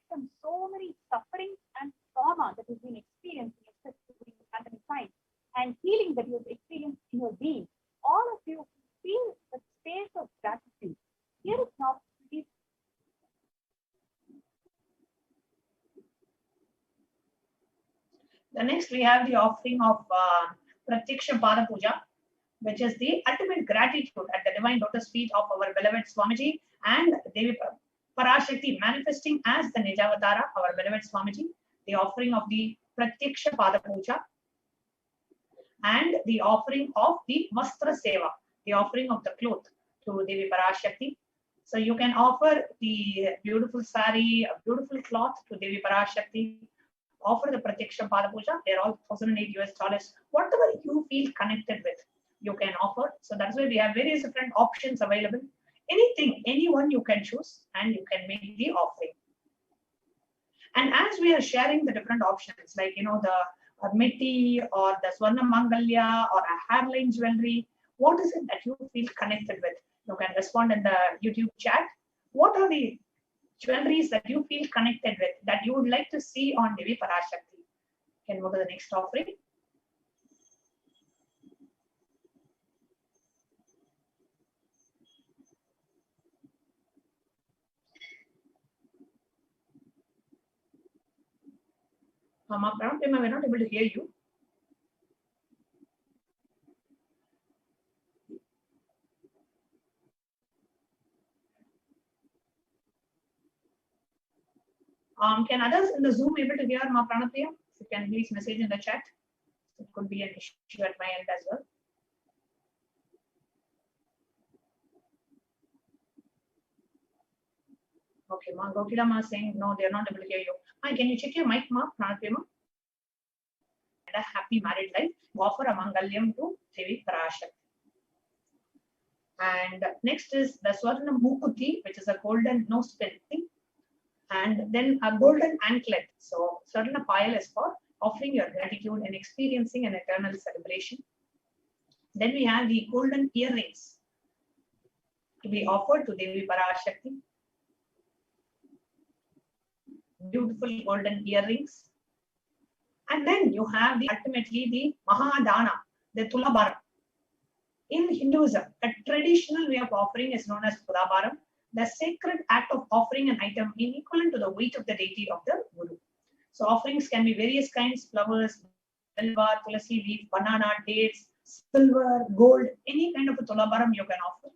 from so many sufferings and trauma that you've been experiencing, especially during the pandemic time, and healing that you've experienced in your being. All of you feel the space of gratitude. Here is an opportunity. The next we have the offering of Pratyaksha Pada Puja, which is the ultimate gratitude at the divine lotus feet of our beloved Swamiji and Devi Parashakti manifesting as the Nijavatara, our beloved Swamiji, the offering of the Pratyaksha Pada Puja, and the offering of the Vastra Seva, the offering of the cloth to Devi Parashakti. So you can offer the beautiful sari, a beautiful cloth to Devi Parashakti, offer the Pratyaksha Pada Puja. They're all $1,008. Whatever you feel connected with, you can offer. So that's why we have various different options available. Anything, anyone you can choose, and you can make the offering. And as we are sharing the different options, like the meti or the Swarna Mangalya or a hairline jewelry, what is it that you feel connected with? You can respond in the YouTube chat. What are the jewelries that you feel connected with that you would like to see on Devi Parashakti? You can go to the next offering. Mama Pranapema, we're not able to hear you. Can others in the Zoom able to hear Ma Pranapema? You can please message in the chat. It could be an issue at my end as well. Okay, Ma Gokila Ma saying no, they are not able to hear you. Hi, can you check your mic, Ma Pranapema? And a happy married life. Offer a Mangalyam to Devi Parashakti. And next is the Swarna Mukuti, which is a golden nose pin thing. And then a golden anklet. So Swarna Payal is for offering your gratitude and experiencing an eternal celebration. Then we have the golden earrings to be offered to Devi Parashakti. Beautiful golden earrings. And then you have ultimately the Mahadana, the Tulabaram. In Hinduism, a traditional way of offering is known as Tulabaram, the sacred act of offering an item equivalent to the weight of the deity of the Guru. So offerings can be various kinds: flowers, bilva, tulasi leaf, banana, dates, silver, gold, any kind of a Tulabaram you can offer.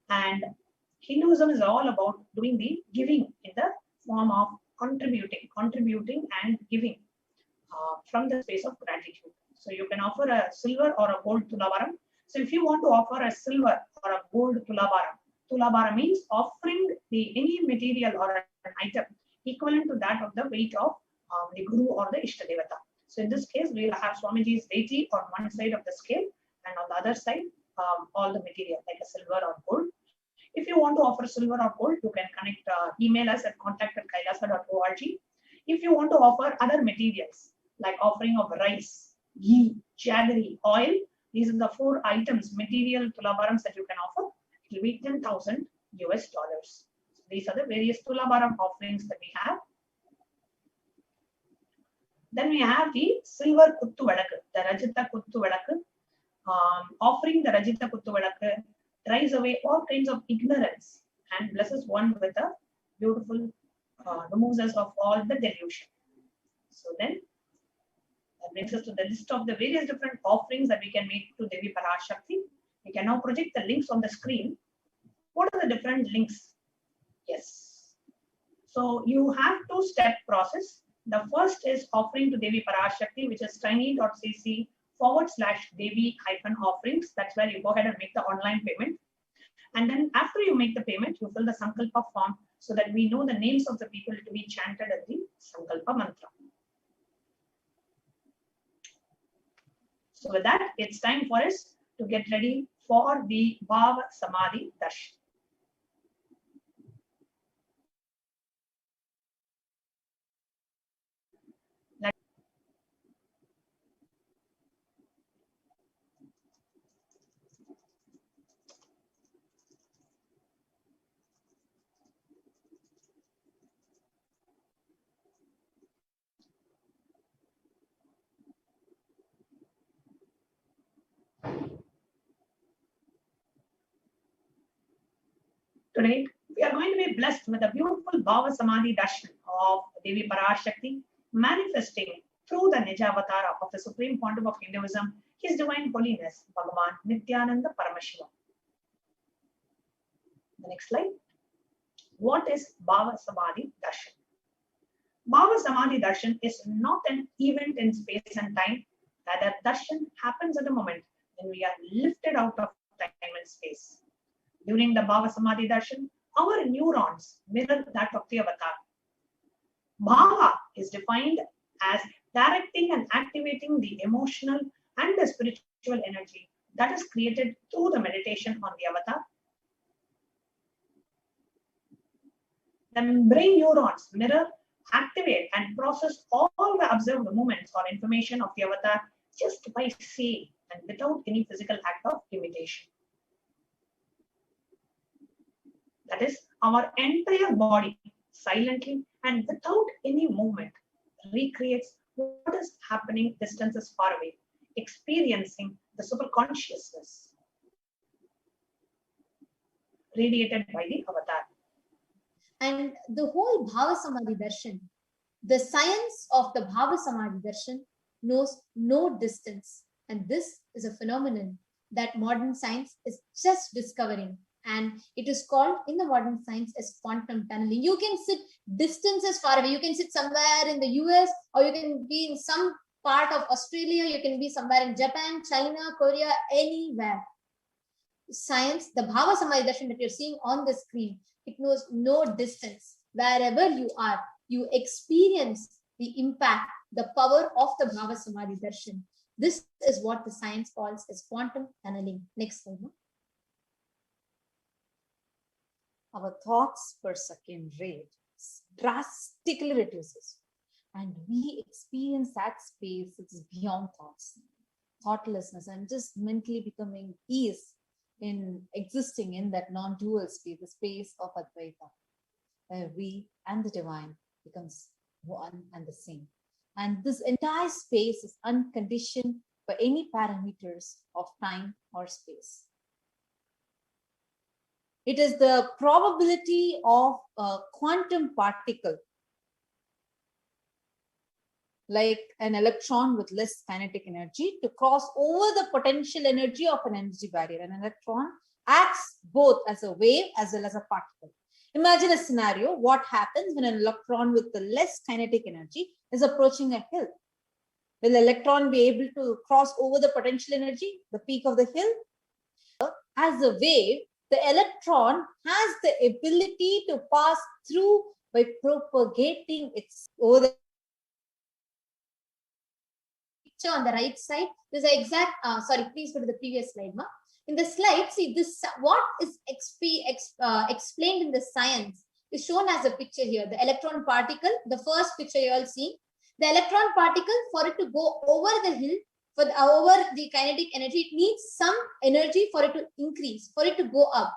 And Hinduism is all about doing the giving in the form of contributing and giving from the space of gratitude. So you can offer a silver or a gold Tulabaram. So if you want to offer a silver or a gold Tulabaram means offering any material or an item equivalent to that of the weight of the Guru or the Ishtadevata. So in this case, we will have Swamiji's deity on one side of the scale, and on the other side, all the material like a silver or gold. If you want to offer silver or gold, you can connect, email us at contact@kailasa.org. If you want to offer other materials like offering of rice, ghee, jaggery, oil, these are the 4 items, material Tulabarams that you can offer. It will be $10,000. So these are the various Tulabaram offerings that we have. Then we have the silver Kuttu Vadakku, the Rajita Kuttu Vadakku. Offering the Rajita Kuttu Vadakku drives away all kinds of ignorance and blesses one with a beautiful, removes us of all the delusion. So then that brings us to the list of the various different offerings that we can make to Devi Parashakti. We can now project the links on the screen What are the different links? Yes. So you have two-step process. The first is offering to Devi Parashakti, which is tiny.cc/Devi-offerings. That's where you go ahead and make the online payment. And then after you make the payment, you fill the Sankalpa form so that we know the names of the people to be chanted at the Sankalpa mantra. So with that, it's time for us to get ready for the Bhava Samadhi Darshan. Today, we are going to be blessed with a beautiful Bhava Samadhi Darshan of Devi Parashakti, manifesting through the Nijavatara of the Supreme Pontiff of Hinduism, His Divine Holiness, Bhagavan Nithyananda Paramashivam. The next slide. What is Bhava Samadhi Darshan? Bhava Samadhi Darshan is not an event in space and time. Rather, darshan happens at a moment when we are lifted out of time and space. During the Bhava Samadhi Darshan, our neurons mirror that of the avatar. Bhava is defined as directing and activating the emotional and the spiritual energy that is created through the meditation on the avatar. The brain neurons mirror, activate, and process all the observed movements or information of the avatar just by seeing and without any physical act of imitation. That is, our entire body silently and without any movement recreates what is happening distances far away, experiencing the superconsciousness radiated by the avatar. And the whole Bhava Samadhi Darshan, the science of the Bhava Samadhi Darshan knows no distance. And this is a phenomenon that modern science is just discovering. And it is called in the modern science as quantum tunneling. You can sit distances far away. You can sit somewhere in the US, or you can be in some part of Australia. You can be somewhere in Japan, China, Korea, anywhere. Science, the Bhava Samadhi Darshan that you're seeing on the screen, it knows no distance. Wherever you are, you experience the impact, the power of the Bhava Samadhi Darshan. This is what the science calls as quantum tunneling. Next slide. Our thoughts per second rate drastically reduces, and we experience that space which is beyond thoughts, thoughtlessness, and just mentally becoming ease in existing in that non-dual space, the space of Advaita, where we and the divine becomes one and the same. And this entire space is unconditioned by any parameters of time or space. It is the probability of a quantum particle, like an electron with less kinetic energy, to cross over the potential energy of an energy barrier. An electron acts both as a wave as well as a particle. Imagine a scenario: what happens when an electron with the less kinetic energy is approaching a hill? Will the electron be able to cross over the potential energy, the peak of the hill? As a wave, the electron has the ability to pass through by propagating its over the picture on the right side. This is exact, sorry, please go to the previous slide, Ma. In the slide, see this, what is explained in the science is shown as a picture here. The electron particle, the first picture you all see, the electron particle, for it to go over the hill, over the kinetic energy, it needs some energy for it to increase, for it to go up.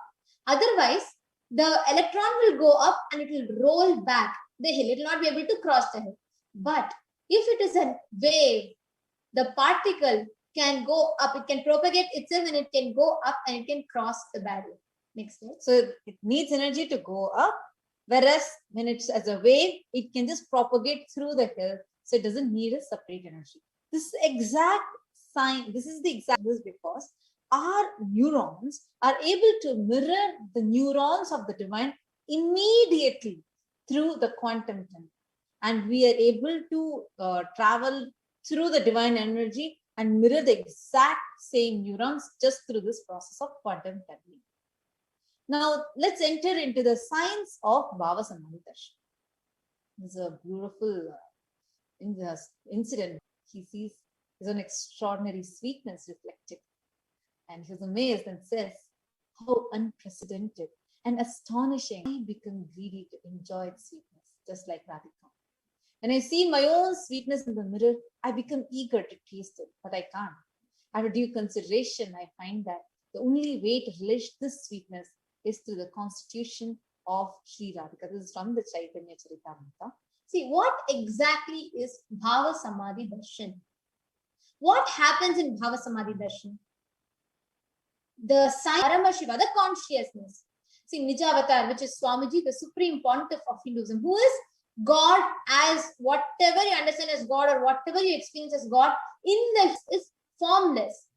Otherwise, the electron will go up and it will roll back the hill. It will not be able to cross the hill. But if it is a wave, the particle can go up, it can propagate itself, and it can go up and it can cross the barrier. Next slide. So it needs energy to go up, whereas when it's as a wave, it can just propagate through the hill. So it doesn't need a separate energy. This exact sign, this is the exact, this because our neurons are able to mirror the neurons of the divine immediately through the quantum tunnel. And we are able to travel through the divine energy and mirror the exact same neurons just through this process of quantum tunneling. Now, let's enter into the science of Bhava Samadhi Darshan. This is a beautiful incident. He sees his own extraordinary sweetness reflected. And he's amazed and says, how unprecedented and astonishing. I become greedy to enjoy its sweetness, just like Radhika. When I see my own sweetness in the mirror, I become eager to taste it, but I can't. After due consideration, I find that the only way to relish this sweetness is through the constitution of Sri Radhika. This is from the Chaitanya Charitamrita. See, what exactly is Bhava Samadhi Darshan? What happens in Bhava Samadhi Darshan? The Paramashiva, the consciousness. See, Nijavatar, which is Swamiji, the supreme pontiff of Hinduism, who is God as whatever you understand as God or whatever you experience as God, in this is formless.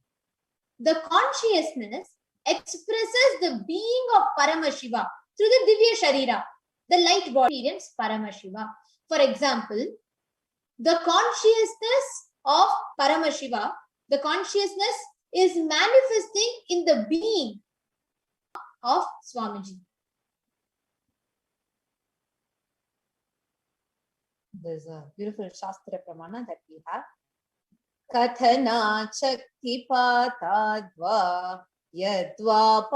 The consciousness expresses the being of Paramashiva through the Divya Sharira, the light body experience Paramashiva. For example, the consciousness of Paramashiva, the consciousness is manifesting in the being of Swamiji. There's a beautiful Shastra Pramana that we have. Kathana Chakti Patadva Yadva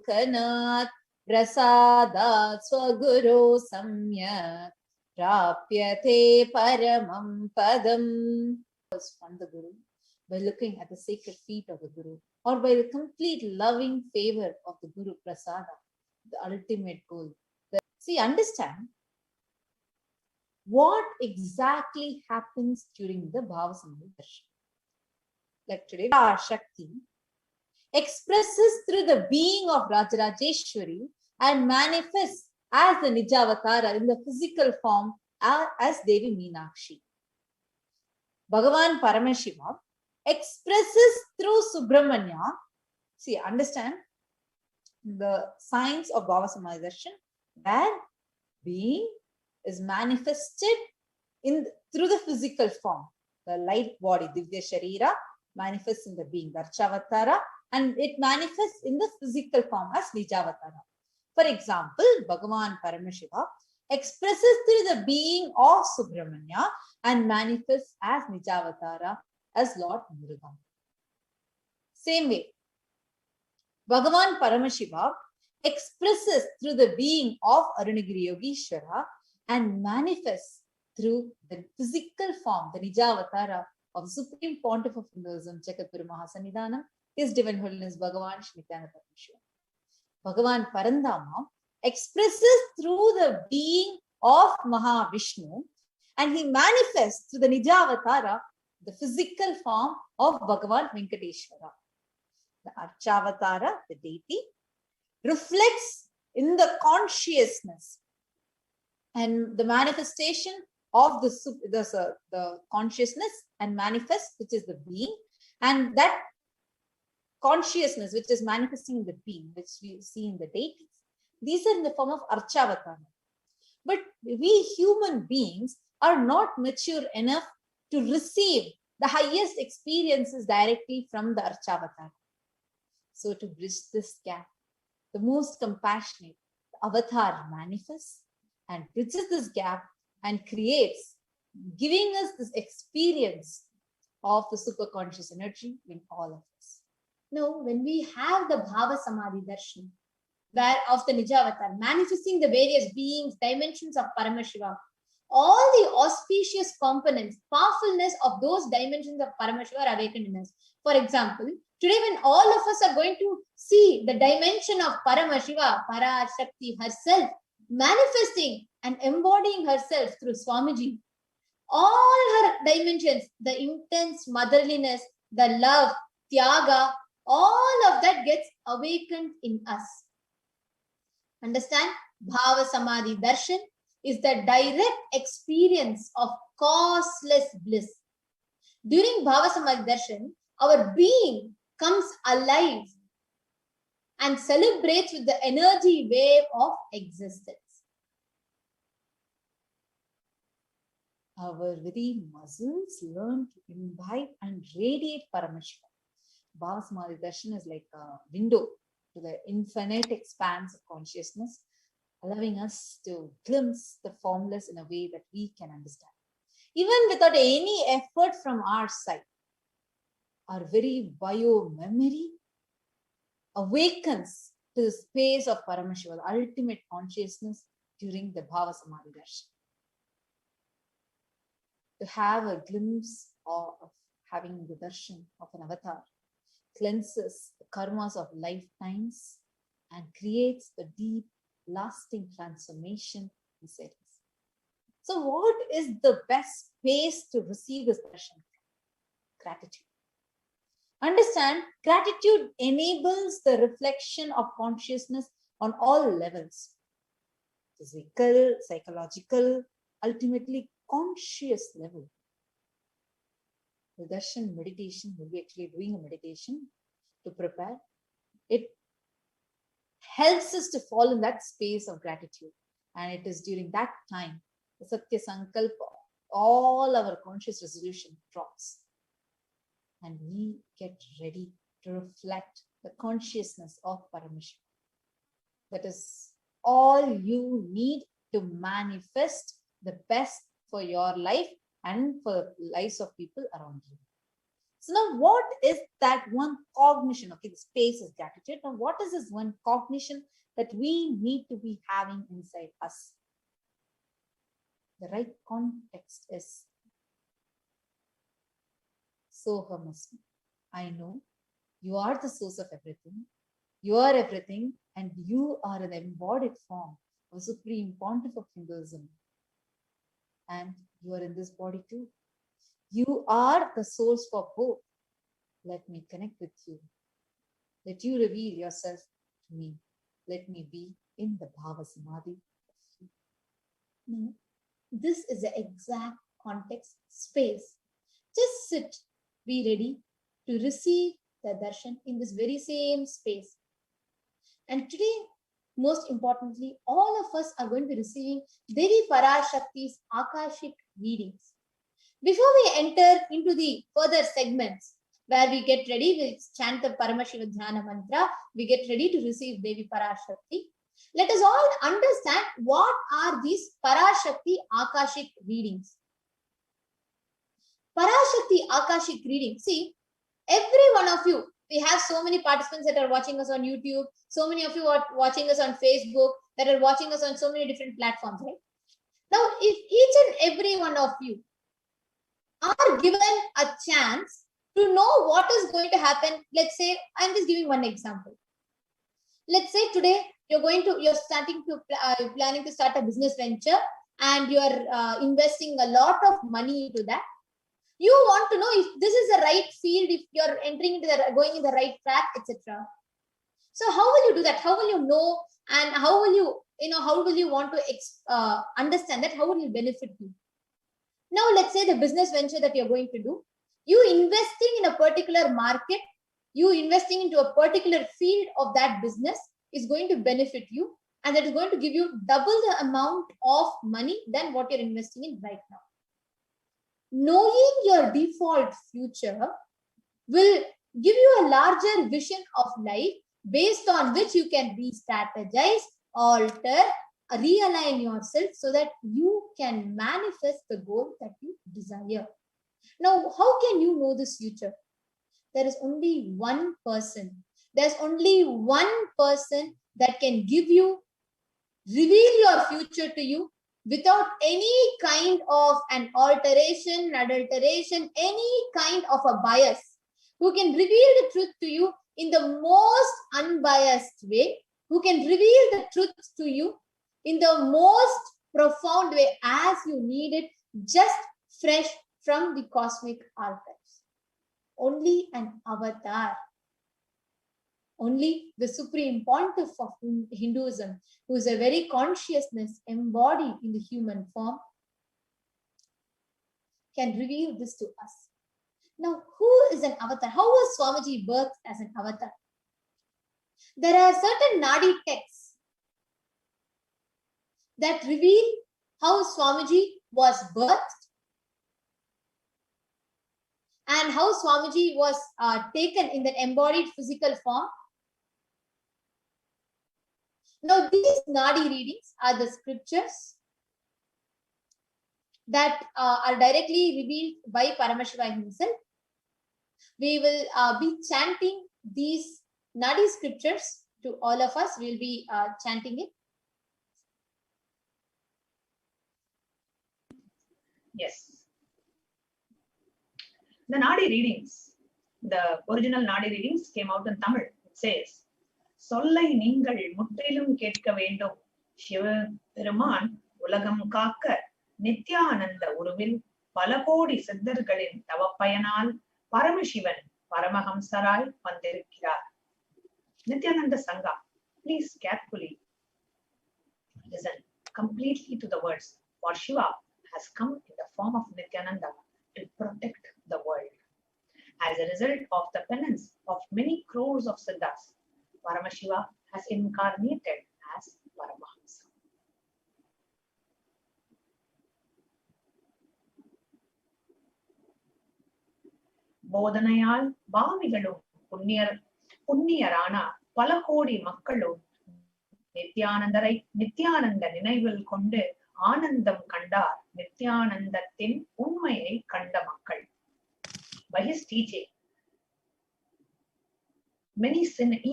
Padavalokanat Prasada Swaguru Samya Prapyate Paramam Padam. From the Guru, by looking at the sacred feet of the Guru, or by the complete loving favor of the Guru Prasada, the ultimate goal. See, understand what exactly happens during the Bhava Samadhi Darshan. Like today, Parashakti expresses through the being of Rajarajeshwari and manifests as the Nijavatara in the physical form as Devi Meenakshi. Bhagavan Paramashiva expresses through Subramanya. See, understand the science of Bhava Samadhi Darshan, where being is manifested through the physical form. The light body, Divya Sharira, manifests in the being, the Archavatara, and it manifests in the physical form as Nijavatara. For example, Bhagavan Paramashiva expresses through the being of Subramanya and manifests as Nijavatara as Lord Murugan. Same way, Bhagavan Paramashiva expresses through the being of Arunagiri Yogeshwara and manifests through the physical form, the Nijavatara of the Supreme Pontiff of Hinduism, Jagatguru Mahasannidhanam, His Divine Holiness Bhagavan Nithyananda Paramashivam. Bhagavan Parandama expresses through the being of Mahavishnu and he manifests through the Nijavatara, the physical form of Bhagavan Venkateshwara. The Archavatara, the deity, reflects in the consciousness and the manifestation of the consciousness and manifest, which is the being, and that consciousness which is manifesting in the being, which we see in the deities. These are in the form of Archavatara. But we human beings are not mature enough to receive the highest experiences directly from the Archavatara. So to bridge this gap, the most compassionate avatar manifests and bridges this gap and creates, giving us this experience of the superconscious energy in all of us. Now, when we have the Bhava Samadhi Darshan, where of the Nijavatar, manifesting the various beings, dimensions of Paramashiva, all the auspicious components, powerfulness of those dimensions of Paramashiva are awakened in us. For example, today when all of us are going to see the dimension of Paramashiva, Parashakti herself, manifesting and embodying herself through Swamiji, all her dimensions, the intense motherliness, the love, Tyaga, all of that gets awakened in us. Understand? Bhava Samadhi Darshan is the direct experience of causeless bliss. During Bhava Samadhi Darshan, our being comes alive and celebrates with the energy wave of existence. Our very muscles learn to imbibe and radiate Paramashivam. Bhavasamadhi darshan is like a window to the infinite expanse of consciousness, allowing us to glimpse the formless in a way that we can understand. Even without any effort from our side, our very bio-memory awakens to the space of Paramashiva, the ultimate consciousness during the Bhavasamadhi darshan. To have a glimpse of having the darshan of an avatar cleanses the karmas of lifetimes and creates the deep, lasting transformation inside us. So what is the best space to receive this darshan? Gratitude. Understand, gratitude enables the reflection of consciousness on all levels. Physical, psychological, ultimately conscious level. The darshan meditation, we'll be actually doing a meditation to prepare. It helps us to fall in that space of gratitude. And it is during that time, the Satya Sankalpa, all our conscious resolution drops. And we get ready to reflect the consciousness of Paramashiva. That is all you need to manifest the best for your life and for the lives of people around you. So now what is that one cognition? Okay, the space is gratitude. Now what is this one cognition that we need to be having inside us? The right context is Sohamasmi. I know you are the source of everything. You are everything, and you are an embodied form of Supreme Pontiff of Hinduism. And you are in this body too. You are the source for both. Let me connect with you. Let you reveal yourself to me. Let me be in the Bhava Samadhi. Now, this is the exact context space. Just sit, be ready to receive the darshan in this very same space. And today, most importantly, all of us are going to be receiving Devi Parashakti's Akashic readings. Before we enter into the further segments where we get ready, we chant the Paramashiva Dhyana mantra, we get ready to receive Devi Parashakti. Let us all understand what are these Parashakti Akashic readings. Parashakti Akashic reading. See, every one of you, we have so many participants that are watching us on YouTube, so many of you are watching us on Facebook, that are watching us on so many different platforms, right? Now, if each and every one of you are given a chance to know what is going to happen, let's say, I'm just giving one example. Let's say today you're planning to start a business venture and you are investing a lot of money into that. You want to know if this is the right field, if you're entering into going in the right track, etc. So how will you do that? How will you know, and how will you want to understand that? How will it benefit you? Now, let's say the business venture that you're going to do, you investing in a particular market, you investing into a particular field of that business is going to benefit you, and that is going to give you double the amount of money than what you're investing in right now. Knowing your default future will give you a larger vision of life based on which you can re-strategize, alter, realign yourself so that you can manifest the goal that you desire. Now, how can you know this future? There is only one person. There's only one person that can reveal your future to you without any kind of an alteration, adulteration, any kind of a bias, who can reveal the truth to you in the most unbiased way, who can reveal the truth to you in the most profound way as you need it, just fresh from the cosmic archives. Only an avatar. Only the Supreme Pontiff of Hinduism, who is a very consciousness embodied in the human form, can reveal this to us. Now, who is an avatar? How was Swamiji birthed as an avatar? There are certain Nadi texts that reveal how Swamiji was birthed and how Swamiji was taken in that embodied physical form. Now, these Nadi readings are the scriptures that are directly revealed by Paramashiva himself. We will be chanting these Nadi scriptures to all of us. We will be chanting it. Yes. The Nadi readings, the original Nadi readings came out in Tamil. It says, Sollai நீங்கள் முற்றிலும் கேட்க வேண்டும் சிவபெருமான் உலகம் காக்க நித்யானந்த உருவில் பல கோடி சித்தர்களின் தவப்பயனால் பரமசிவன் பரமஹம்சராய் வந்திருக்கிறார். Nithyananda Sangha, please carefully listen completely to the words. For Shiva has come in the form of Nithyananda to protect the world. As a result of the penance of many crores of siddhas, Paramashiva has incarnated as Paramahamsa. போதனையால் பாவிகளும் புண்ணியரான பல கோடி மக்களும் நித்யானந்த நினைவில் கொண்டு ஆனந்தம் கண்டார். நித்யானந்தத்தின் உண்மையை கண்ட மக்கள். By his teaching,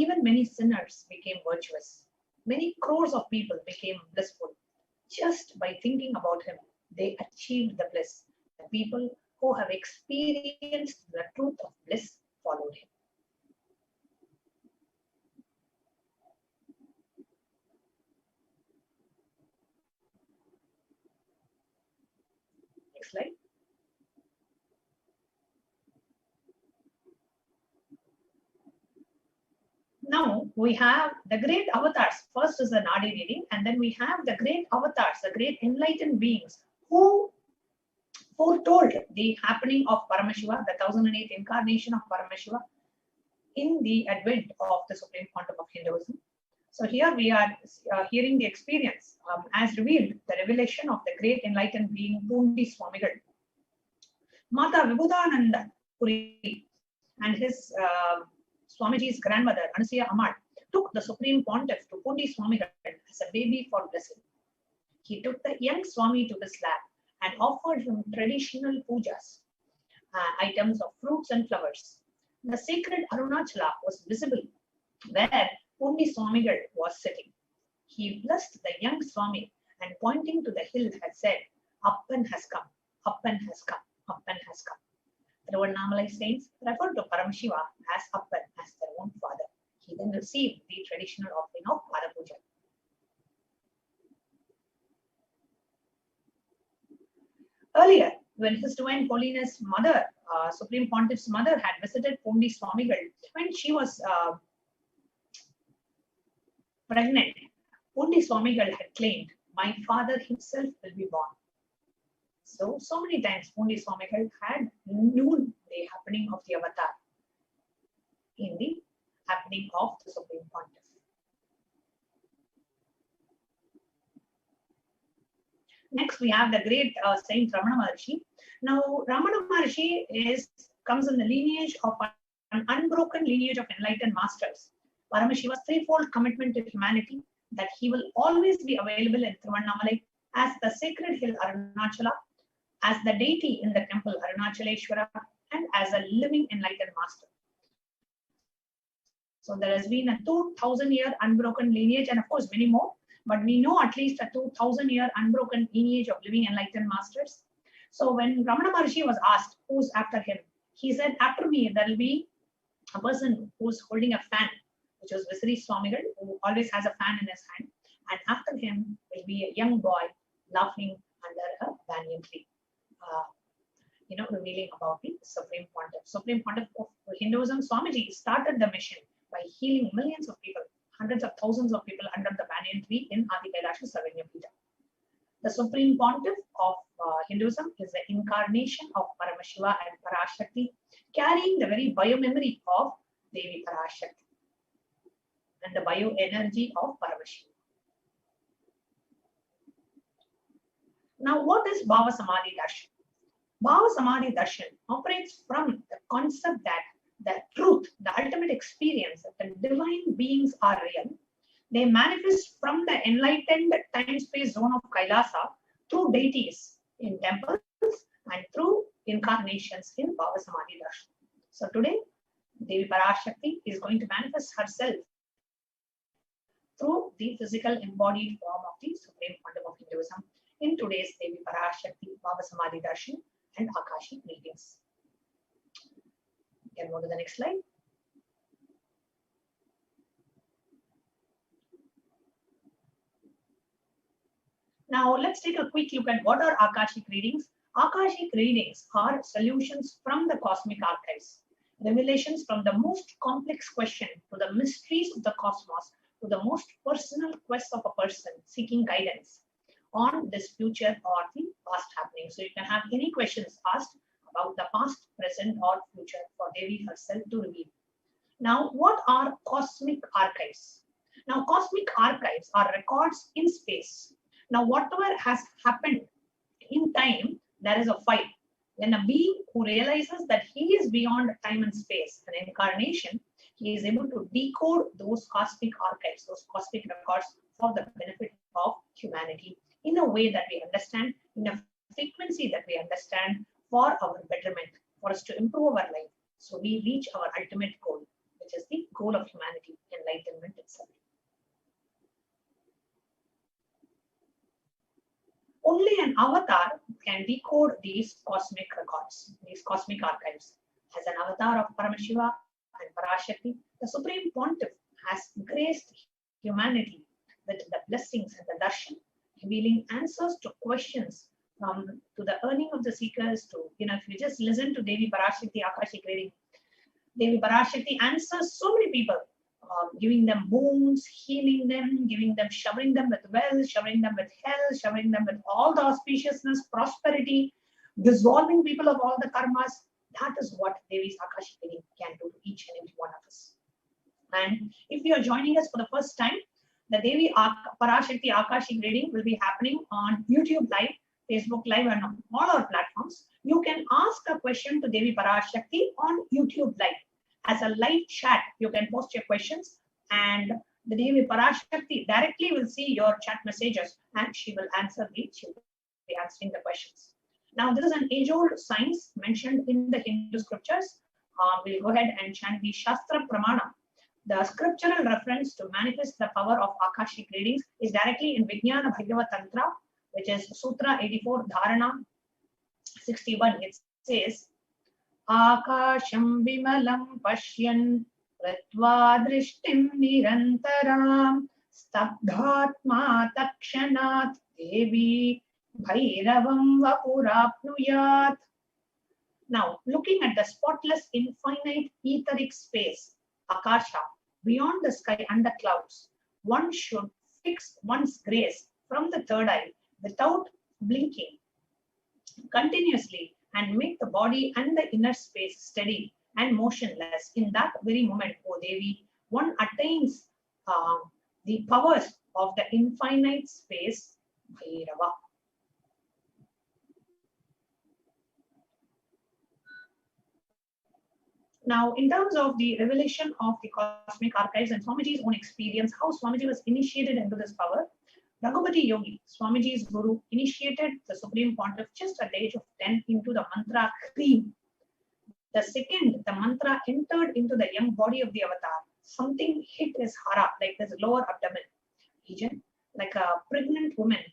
even many sinners became virtuous. Many crores of people became blissful. Just by thinking about him, they achieved the bliss. The people who have experienced the truth of bliss followed him. Next slide. Now we have the great avatars. First is the Nadi reading, and then we have the great avatars, the great enlightened beings who foretold the happening of Paramashiva, the 1008th incarnation of Paramashiva in the advent of the Supreme Pontiff of Hinduism. So here we are hearing the experience as revealed, the revelation of the great enlightened being Pundi Swamigal. Mata Vibhudananda Puri and his Swamiji's grandmother, Anasuya Ammal, took the Supreme Pontiff to Pundi Swamigal as a baby for blessing. He took the young Swami to his lap and offered him traditional pujas, items of fruits and flowers. The sacred Arunachala was visible where Pundi Swamigal was sitting. He blessed the young Swami and pointing to the hill had said, Appan has come, Appan has come, Appan has come. The Tiruvannamalai saints referred to Paramashiva as Appan, as their own father. He then received the traditional offering of Pada Puja. Earlier, when His Divine Holiness Mother, Supreme Pontiff's mother, had visited Pundi Swamigal, when she was pregnant, Pundi Swamigal had claimed, my father himself will be born. So many times Pundi Swamigal had known the happening of the avatar in the happening of the Supreme Pontiff. Next, we have the great Saint Ramana Maharshi. Now, Ramana Maharshi comes in the lineage of an unbroken lineage of enlightened masters. Paramashiva's threefold commitment to humanity, that he will always be available in Tiruvannamalai as the sacred hill Arunachala, as the deity in the temple Arunachaleshwara, and as a living enlightened master. So there has been a 2000-year unbroken lineage, and of course many more, but we know at least a 2000-year unbroken lineage of living enlightened masters. So when Ramana Maharshi was asked who's after him, he said, after me there will be a person who's holding a fan, which was Visri Swamigal, who always has a fan in his hand, and after him will be a young boy laughing under a banyan tree, revealing about the Supreme Pontiff. Supreme Pontiff of Hinduism, Swamiji, started the mission by healing millions of people, hundreds of thousands of people under the banyan tree in Adi KAILASA Sarvanyapita. The Supreme Pontiff of Hinduism is the incarnation of Paramashiva and Parashakti. carrying the very biomemory of Devi Parashakti and the bioenergy of Paramashiva. Now, what is Bhava Samadhi Darshan? Bhava Samadhi Darshan operates from the concept that the truth, the ultimate experience, that the divine beings are real. They manifest from the enlightened time-space zone of Kailasa through deities in temples and through incarnations in Bhava Samadhi Darshan. So today, Devi Parashakti is going to manifest herself through the physical embodied form of the Supreme Quantum of Hinduism in today's Devi Parashakti Bhava Samadhi Darshan and Akashic readings. You can go to the next slide. Now let's take a quick look at what are Akashic readings. Akashic readings are solutions from the cosmic archives, revelations from the most complex question to the mysteries of the cosmos, to the most personal quest of a person seeking guidance on this future or the past happening. So you can have any questions asked about the past, present, or future for Devi herself to reveal. Now, what are cosmic archives? Now, cosmic archives are records in space. Now, whatever has happened in time, there is a file. When a being who realizes that he is beyond time and space, an incarnation, he is able to decode those cosmic archives, those cosmic records for the benefit of humanity in a way that we understand, in a frequency that we understand, for our betterment, for us to improve our life. So we reach our ultimate goal, which is the goal of humanity, enlightenment itself. Only an avatar can decode these cosmic records, these cosmic archives. As an avatar of Paramashiva and Parashakti, the Supreme Pontiff has graced humanity with the blessings and the darshan, revealing answers to questions to the earning of the seekers to, if you just listen to Devi Parashakti Akashic reading, Devi Parashakti answers so many people, giving them boons, healing them, showering them with wealth, showering them with health, showering them with all the auspiciousness, prosperity, dissolving people of all the karmas. That is what Devi's Akashic reading can do to each and every one of us. And if you are joining us for the first time, the Devi Parashakti Akashic reading will be happening on YouTube Live, Facebook Live, and on all our platforms. You can ask a question to Devi Parashakti on YouTube Live. As a live chat, you can post your questions and the Devi Parashakti directly will see your chat messages and she will answering the questions. Now, this is an age-old science mentioned in the Hindu scriptures. We'll go ahead and chant the Shastra Pramana. The scriptural reference to manifest the power of Akashic readings is directly in Vijnana Bhairava Tantra, which is Sutra 84, Dharana 61. It says, Akasham vimalam pashyan Ratva drishtim nirantaram Stabdhatma takshanat Devi Bhairavam vapurapnuyat. Now, looking at the spotless infinite etheric space, Akasha, beyond the sky and the clouds, one should fix one's gaze from the third eye without blinking continuously and make the body and the inner space steady and motionless. In that very moment, O Devi, one attains the powers of the infinite space, Bhairava. Now, in terms of the revelation of the cosmic archives and Swamiji's own experience, how Swamiji was initiated into this power, Raghupati Yogi, Swamiji's guru, initiated the Supreme Pontiff just at the age of 10 into the mantra Cream. The second the mantra entered into the young body of the avatar, something hit his hara, like his lower abdomen region, like a pregnant woman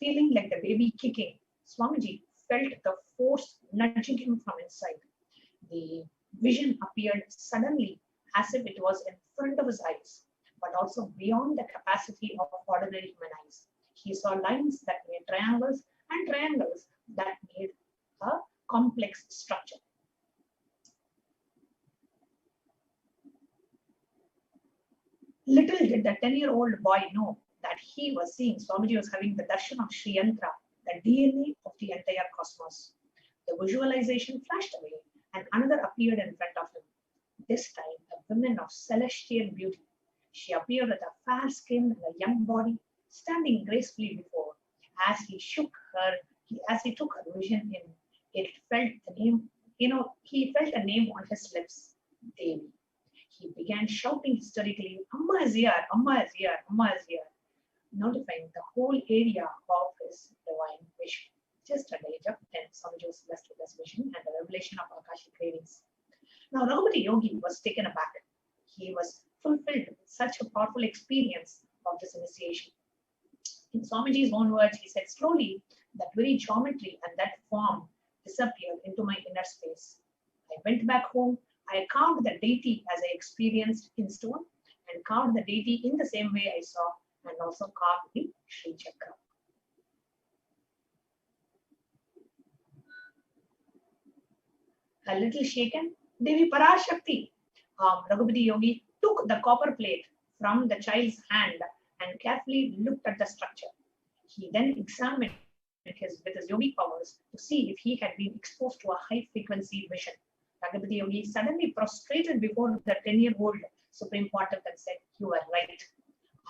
feeling like the baby kicking. Swamiji felt the force nudging him from inside. The vision appeared suddenly as if it was in front of his eyes, but also beyond the capacity of ordinary human eyes. He saw lines that made triangles and triangles that made a complex structure. Little did the 10-year-old boy know that he was seeing, Swamiji was having the darshan of Sri Yantra, the DNA of the entire cosmos. The visualization flashed away and another appeared in front of him. This time, a woman of celestial beauty. She appeared with a fair skin and a young body, standing gracefully before. As he took her vision in, he felt a name on his lips, Devi. He began shouting hysterically, Amma is here, Amma is here, Amma is here, notifying the whole area of his divine vision. Just at the age of 10, Swamiji was blessed with this vision and the revelation of Akashic readings. Now, Raghupati Yogi was taken aback. He was fulfilled with such a powerful experience of this initiation. In Swamiji's own words, he said, slowly, that very geometry and that form disappeared into my inner space. I went back home. I carved the deity as I experienced in stone and carved the deity in the same way I saw, and also carved the Sri Chakra. A little shaken, Devi Parashakti, Raghupati Yogi, took the copper plate from the child's hand and carefully looked at the structure. He then examined with his yogic powers to see if he had been exposed to a high frequency vision. Raghupati Yogi suddenly prostrated before the 10-year-old Supreme Pontiff and said, "You are right.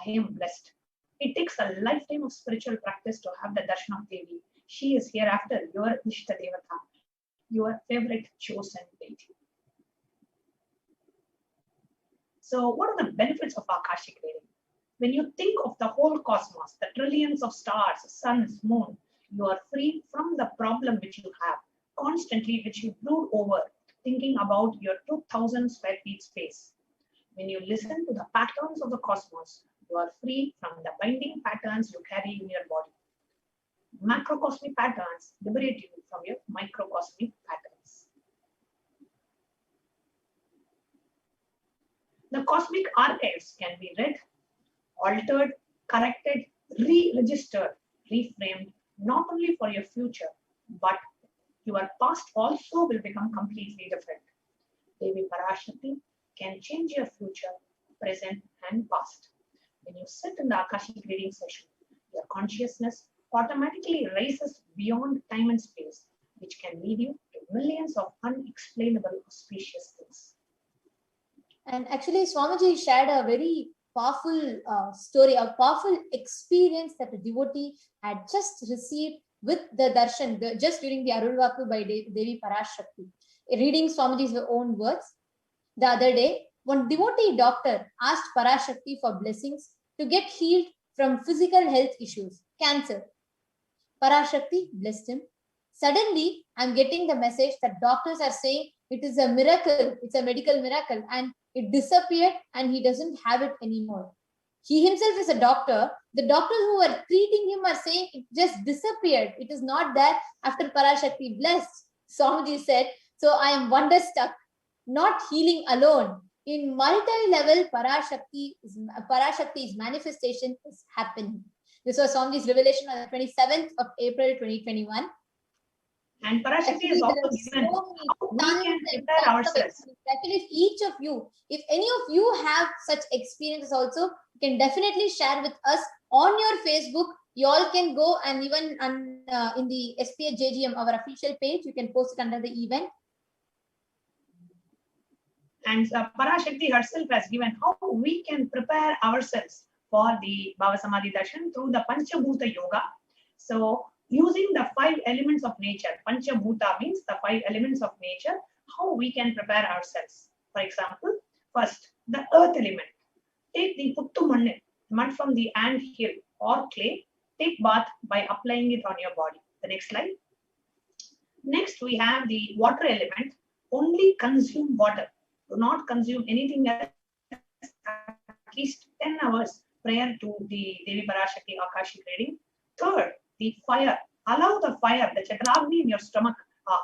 I am blessed. It takes a lifetime of spiritual practice to have the darshan of Devi. She is hereafter your Ishta Devata, your favorite chosen deity." So what are the benefits of Akashic reading? When you think of the whole cosmos, the trillions of stars, suns, moon, you are free from the problem which you have constantly, which you brood over, thinking about your 2,000 square feet space. When you listen to the patterns of the cosmos, you are free from the binding patterns you carry in your body. Macrocosmic patterns liberate you from your microcosmic patterns. The cosmic archives can be read, altered, corrected, re-registered, reframed, not only for your future, but your past also will become completely different. Devi Parashakti can change your future, present, and past. When you sit in the Akashic reading session, your consciousness automatically rises beyond time and space, which can lead you to millions of unexplainable auspicious things. And actually, Swamiji shared a very powerful story, a powerful experience that a devotee had just received with the darshan, just during the Arulvaku by Devi Parashakti. Reading Swamiji's own words, the other day, one devotee doctor asked Parashakti for blessings to get healed from physical health issues, cancer. Parashakti blessed him. Suddenly, I'm getting the message that doctors are saying it is a miracle, it's a medical miracle, and it disappeared and he doesn't have it anymore. He himself is a doctor. The doctors who were treating him are saying it just disappeared. It is not there after Parashakti blessed. Swamiji said, so I am wonderstruck. Not healing alone. In marital level, Parashakti's manifestation is happening. This was Swamiji's revelation on the 27th of April 2021. And Parashakti is also given how we can prepare ourselves. Actually, if each of you, if any of you have such experiences also, you can definitely share with us on your Facebook. You all can go and even in the SPH JGM, our official page, you can post it under the event. And Parashakti herself has given how we can prepare ourselves for the Bhava Samadhi Darshan through the Panchabhuta Yoga. So, using the 5 elements of nature, Panchabhuta means the 5 elements of nature, how we can prepare ourselves. For example, first, the earth element. Take the puttu mud from the ant hill or clay, take bath by applying it on your body. The next slide. Next, we have the water element. Only consume water. Do not consume anything else at least 10 hours prior to the Devi Parashakti Akashic reading. Third, the fire. Allow the fire, the chakragni in your stomach,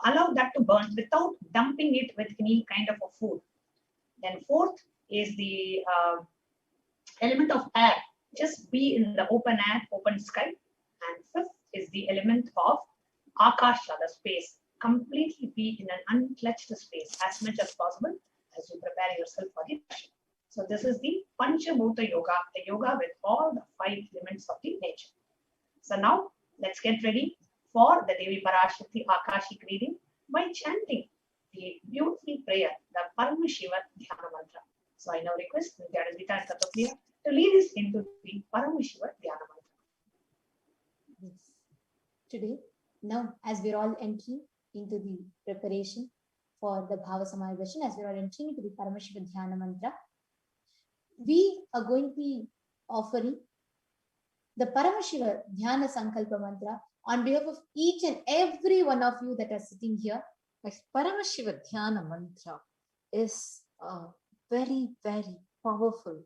allow that to burn without dumping it with any kind of a food. Then fourth is the element of air. Just be in the open air, open sky. And fifth is the element of Akasha, the space. Completely be in an unclutched space as much as possible as you prepare yourself for the darshan. So this is the Panchabhuta Yoga, the yoga with all the 5 elements of the nature. So now let's get ready for the Devi Parashakti Akashic reading by chanting the beautiful prayer, the Paramashiva Dhyana Mantra. So I now request Nithyananda and Tatapriya to lead us into the Paramashiva Dhyana Mantra. Yes. Today, now as we're all entering into the preparation for the Bhava Samadhi Darshan, as we're all entering into the Paramashiva Dhyana Mantra, we are going to be offering the Paramashiva Dhyana Sankalpa Mantra on behalf of each and every one of you that are sitting here. Paramashiva Dhyana Mantra is a very, very powerful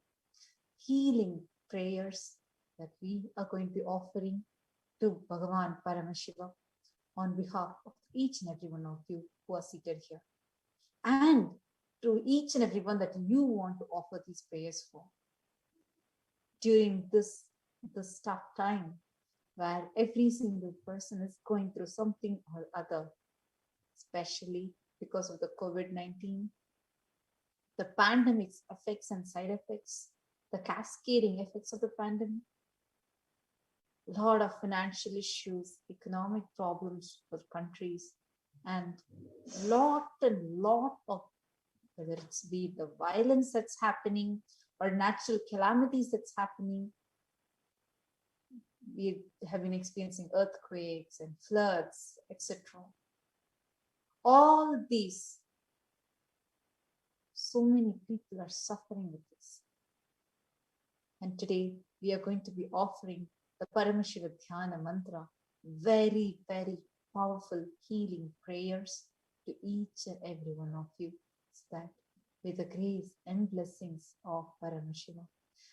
healing prayers that we are going to be offering to Bhagavan Paramashiva on behalf of each and every one of you who are seated here, and to each and every one that you want to offer these prayers for during this tough time where every single person is going through something or other, especially because of the COVID-19, the pandemic's effects and side effects, the cascading effects of the pandemic, a lot of financial issues, economic problems for countries, and lot of, whether it's be the violence that's happening or natural calamities that's happening. We have been experiencing earthquakes and floods, etc. All these, so many people are suffering with this. And today we are going to be offering the Paramashiva Dhyana Mantra, very, very powerful healing prayers to each and every one of you, so that with the grace and blessings of Paramashiva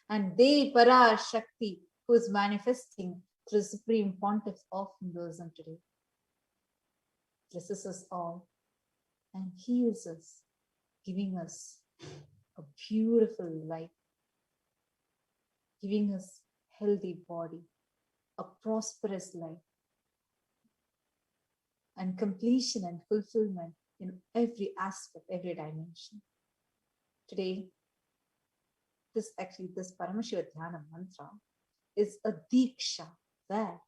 and Devi Parashakti, who is manifesting through Supreme Pontiff of Hinduism today, blesses us all and heals us, giving us a beautiful life, giving us healthy body, a prosperous life, and completion and fulfillment in every aspect, every dimension. Today, this Paramashiva Dhyana Mantra is a Diksha, where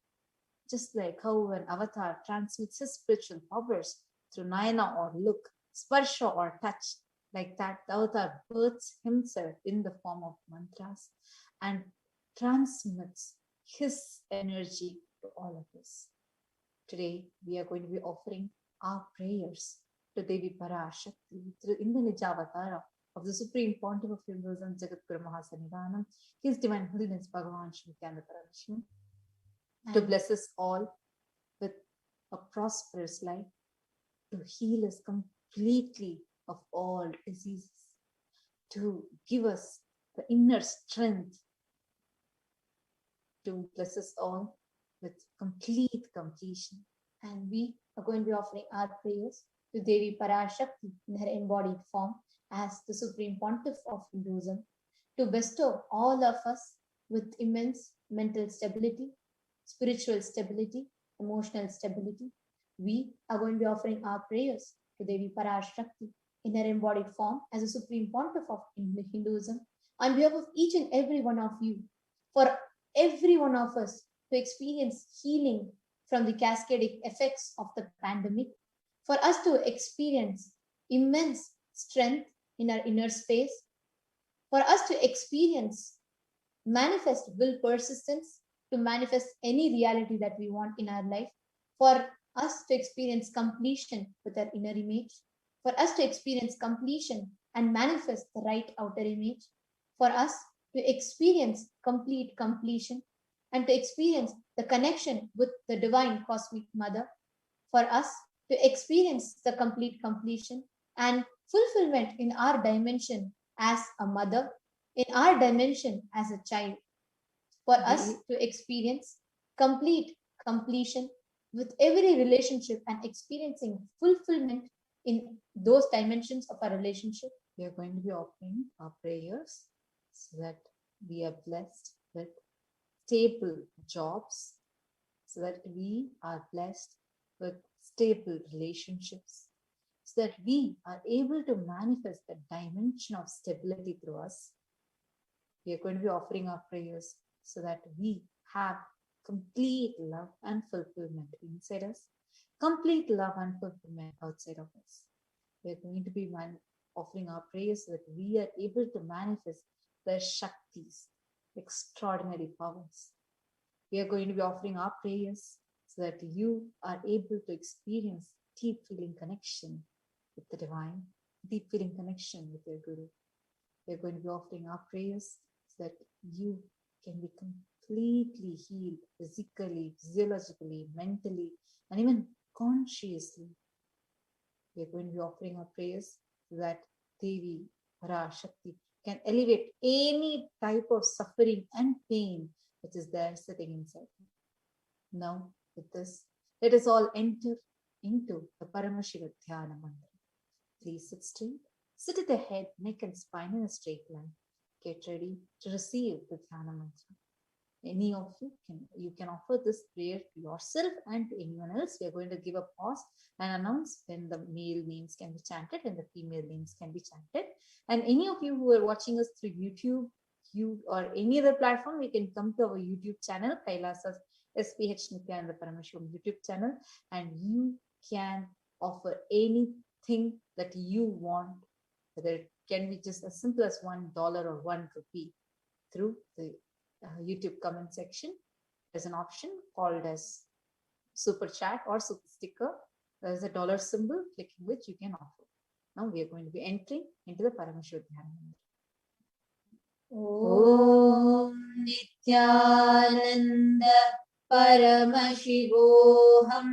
just like how an avatar transmits his spiritual powers through Nayana or look, Sparsha or touch, like that the avatar births himself in the form of mantras and transmits his energy to all of us. Today, we are going to be offering our prayers to Devi Parashakti through in the Nijavatara of the Supreme Pontiff of Hinduism, Jagadguru Mahasannidhanam, His Divine Holiness Bhagavan Sri Nithyananda Paramashivam, to bless us all with a prosperous life, to heal us completely of all diseases, to give us the inner strength, to bless us all with complete completion. And we are going to be offering our prayers to Devi Parashakti in her embodied form as the Supreme Pontiff of Hinduism, to bestow all of us with immense mental stability, spiritual stability, emotional stability. We are going to be offering our prayers to Devi Parashakti in her embodied form as the Supreme Pontiff of Hinduism on behalf of each and every one of you, for every one of us to experience healing from the cascading effects of the pandemic, for us to experience immense strength in our inner space, for us to experience manifest will persistence to manifest any reality that we want in our life, for us to experience completion with our inner image, for us to experience completion and manifest the right outer image, for us to experience complete completion and to experience the connection with the divine cosmic mother, for us to experience the complete completion and fulfillment in our dimension as a mother, in our dimension as a child, for us to experience complete completion with every relationship and experiencing fulfillment in those dimensions of our relationship. We are going to be offering our prayers so that we are blessed with stable jobs, so that we are blessed with stable relationships, so that we are able to manifest the dimension of stability through us. We are going to be offering our prayers so that we have complete love and fulfillment inside us, complete love and fulfillment outside of us. We are going to be offering our prayers so that we are able to manifest the Shaktis, extraordinary powers. We are going to be offering our prayers so that you are able to experience deep feeling connection with the divine, deep feeling connection with your Guru. We are going to be offering our prayers so that you can be completely healed physically, physiologically, mentally, and even consciously. We are going to be offering our prayers so that Devi Parashakti can elevate any type of suffering and pain which is there sitting inside. Now, with this, let us all enter into the Paramashiva Dhyana Mantra. Please sit straight. Sit at the head, neck, and spine in a straight line. Get ready to receive the Dhyana Mantra. Any of you can offer this prayer to yourself and to anyone else. We are going to give a pause and announce when the male names can be chanted and the female names can be chanted. And any of you who are watching us through YouTube, or any other platform, you can come to our YouTube channel, KAILASA HDH Nithyananda Paramashivam YouTube channel, and you can offer anything that you want, whether it can be just as simple as $1 or 1 rupee, through the YouTube comment section. There's an option called as super chat or super sticker. There's a dollar symbol, clicking which you can offer. Now we are going to be entering into the Paramashiva Dhyana Mantra. Om Nithyananda Paramashivoham.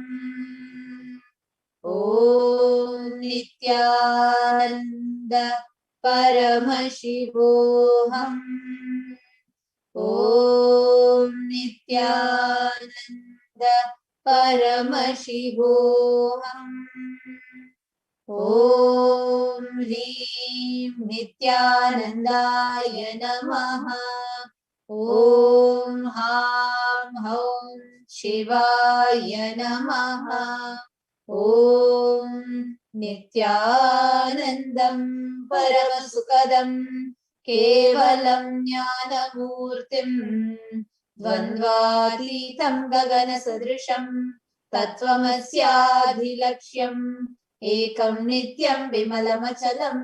Om Nithyananda Paramashivoham. Om Nithyananda Paramashivoham. Om Hrim Nithyanandaya Namaha. Om Ham Haum Shivaya Namaha. Om Nithyanandam Paramasukadam Kevalam Jnanamurtim Dvandvatitam Gagana Sadrisham Tattvamasyaadhilaksham Ekam Nityam Vimalamachalam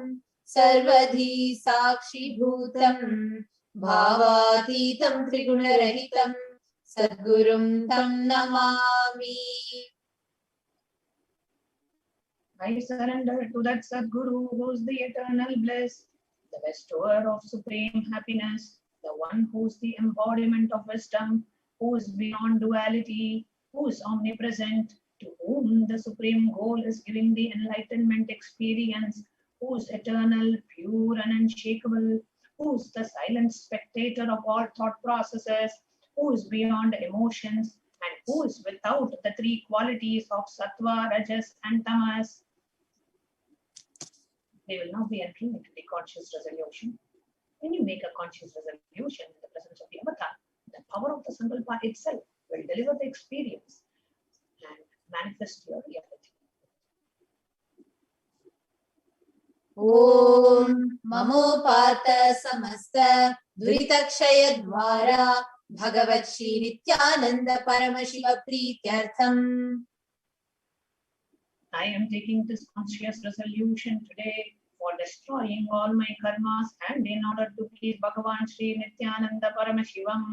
Sarvadhi Sakshi Bhutam Bhavatitam Trigunarahitam Sadgurum Tam Namami. I surrender to that Sadguru who is the eternal bliss, the bestower of supreme happiness, the one who is the embodiment of wisdom, who is beyond duality, who is omnipresent, to whom the supreme goal is giving the enlightenment experience, who is eternal, pure and unshakable, who is the silent spectator of all thought processes, who is beyond emotions, and who is without the three qualities of sattva, rajas, and tamas. They will now be entering into the conscious resolution. When you make a conscious resolution in the presence of the avatar, the power of the sankalpa itself will deliver the experience and manifest your reality. Om Mamopata Samasta Duritakshaya Dvara Bhagavat Shri Nithyananda Paramashiva Prityartham. I am taking this conscious resolution today for destroying all my karmas and in order to please Bhagavan Shri Nithyananda Paramashivam.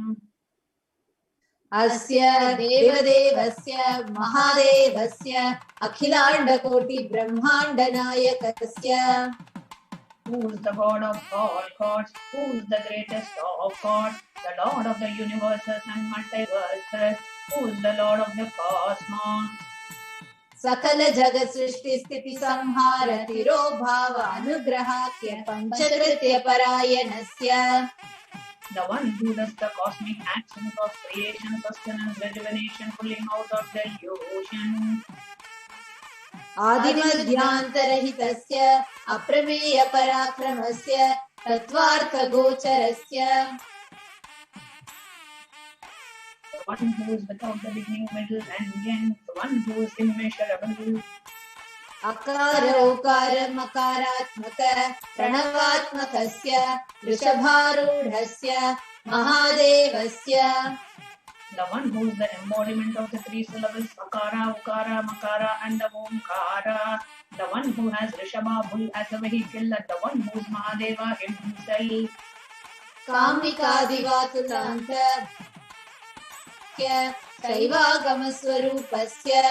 Asya Devadevasya Mahadevasya Akhilanda Koti Brahmanda Nayakasya. Who is the God of all gods? Who is the greatest of gods? The Lord of the universes and multiverses. Who is the Lord of the cosmos? Sakala Jagat Srishti Sthiti Samhara Tiro Bhava Anugrahakya Panchakritya Parayanasya. The one who does the cosmic actions of creation, sustenance, rejuvenation, pulling out of delusion. Adimadhyantarhitasya Aprameya Parakramasya Tattvartha Gocharasya. The one who is without the beginning, middle and end. The one who is immeasurable. Akara Okara Makaratmaka Pranavatmakasya Rishabharudhasya Mahadevasya. The one who is the embodiment of the three syllables Akara, Ukara, Makara and the Omkara. the one who has Rishabha bull as a vehicle, let the one who is Mahadeva himself. Kamikadivatulamta Shaivaagamaswarupasya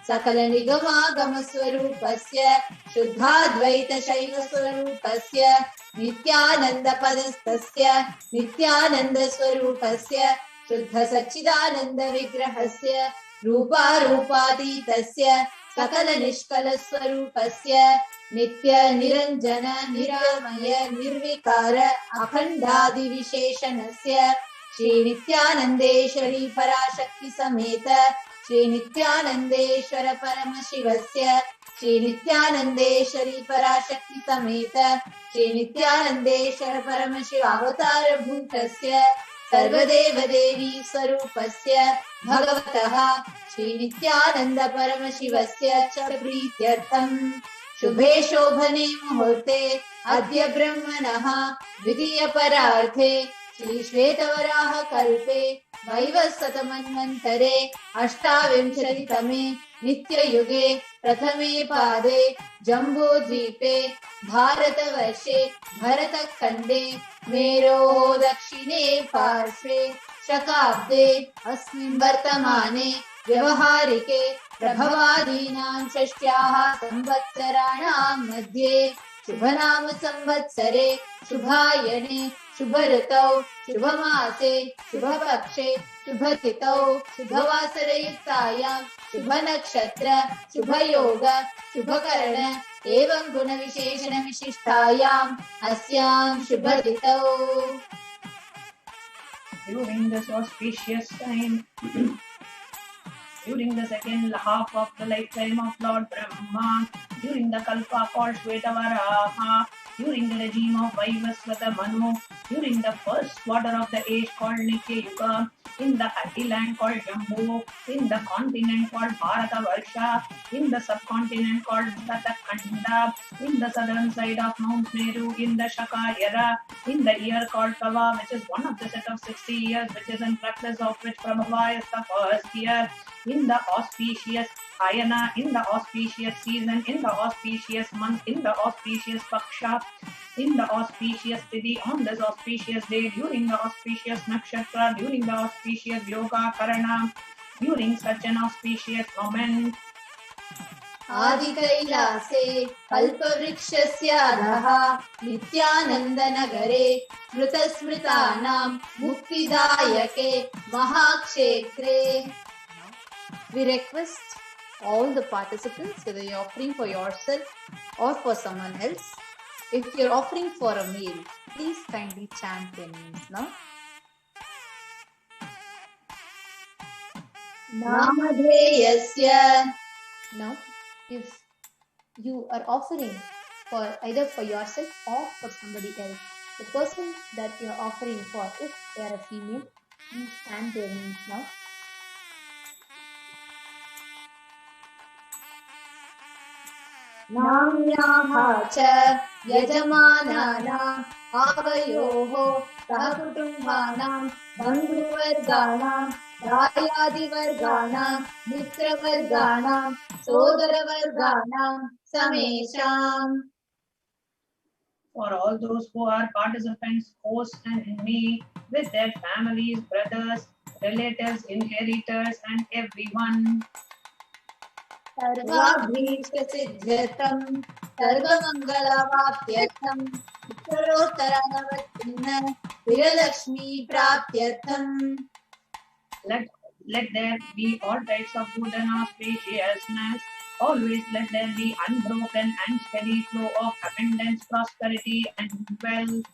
Sakala Nigamaagamaswarupasya Shuddhadvaita Shaivaswarupasya Nityananda Padastasya Nityananda Swarupasya Shuddha Sachidananda Vigrahasya Rupa Rupatitasya Sakala Nishkala Swarupasya Nitya Niranjana Niramaya Nirvikara Akhandadi Visheshanasya Shri Nithyanandeshwari Parashakti Sameta Shri Nithyanandeshwara Paramashivasya Shri Nithyanandeshwari Parashakti Sameta Shri Nithyanandeshwara Paramashiva Avatara Bhutasya Sarvadeva Devi Swarupasya Bhagavataha Shri Nithyananda Paramashivasya Cha Prityartham Shubhe Shobhane Muhurte Adya Brahmanaha Vidya Pararthe Shri Shvetavaraha Kalpe Vaivasata Manvantare Ashtavimsharitame Nitya Yuge Prathame Pade Jambu Dvipe Bharata Varshe Bharata Khande Mero Dakshine Parshve Shakabde Asmin Vartamane Vyavaharike Prabhavadinam Shashtyaha Samvatsaranam Madhye Shubhanam Samvatsare Shubhayane Shubharatau Shubhamase Shubhapakshe Shubhatitau Shubhavasarayuktayam Shubhanakshatra Shubhayoga Shubhakarana Evam Guna Visheshana Vishishtayam Asyam Shubhatitau. During this auspicious time, during the second half of the lifetime of Lord Brahma, during the Kalpa called Shvetavaraha, during the regime of Vaivasvata Manu, during the first quarter of the age called Nitya Yuga, in the happy land called Jambu, in the continent called Bharata Varsha, in the subcontinent called Tatakhanda, in the southern side of Mount Meru, in the Shakayara, in the year called Kava, which is one of the set of 60 years, which is in practice of which Prabhava is the first year, in the auspicious Ayana, in the auspicious season, in the auspicious month, in the auspicious Paksha, in the auspicious Tithi, on this auspicious day, during the auspicious Nakshatra, during the auspicious Yoga Karana, during such an auspicious moment. Adi Kailase Kalpavrikshasya Adhaha Nithyananda Nagare Smrita Smritanam Muktidayake Mahakshetre. We request all the participants, whether you're offering for yourself or for someone else, if you're offering for a meal, please kindly chant their names now. Namadheyasya. Now, if you are offering for either for yourself or for somebody else, the person that you are offering for, if they are a female, please chant their names now. Namyaha cha yajamanana avayoho sahakutumbhanam bandhuvarganam dayadivarganam mitravarganam sodaravarganam samesham. For all those who are participants, hosts and me, with their families, brothers, relatives, inheritors and everyone. सर्वाभीष्टसिद्ध्यर्थं सर्वमङ्गलवाप्त्यर्थं उत्तरोत्तरनवतिन्न विरलक्ष्मी प्राप्त्यर्थं. Let there be all types of good and auspiciousness. Always let there be unbroken and steady flow of abundance, prosperity and wealth.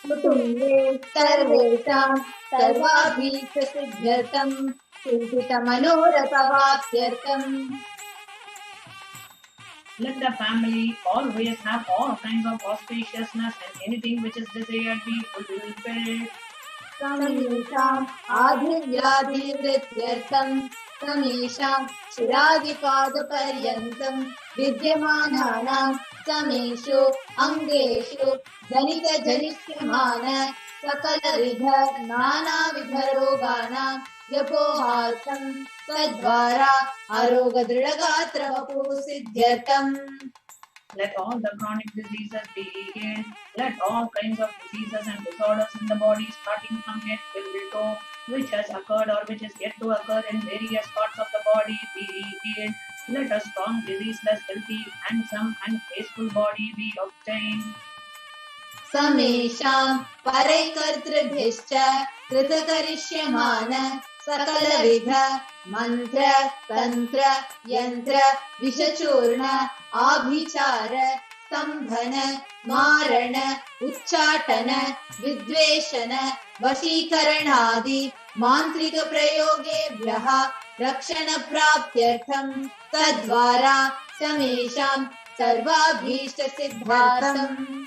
कुटुम्बे सर्वेषां सर्वाभीष्टसिद्ध्यर्थं चिन्तितमनोरथवाप्त्यर्थं. Let the family always have all kinds of auspiciousness and anything which is desired be fulfilled. Samesham adhivyadhivrityartham Samesham shiradipadaparyantam Vidyamananam Sameshu Angeshu Janita Janishyamana Sakala Vidha Nana Vidharoganam व्यपोहार्थं तद्वारा आरोग्यदृढगात्रवपुः सिद्ध्यर्थम्. Let all the chronic diseases be healed. Let all kinds of diseases and disorders in the body, starting from head till toe, which has occurred or which is yet to occur in various parts of the body, be healed. Let a strong, diseaseless, healthy, handsome, and graceful body be obtained. समेषां परैकर्तृभ्यश्च कृतकरिष्यमान सकलविध मंत्र तंत्र यंत्र विषचूर्ण आभिचार स्तंभन मारण उच्चाटन विद्वेषण वशीकरणादि मांत्रिक प्रयोगेभ्यः रक्षण प्राप्त्यर्थं तद्वारा समेषां सर्वाभीष्ट सिद्धार्थम्.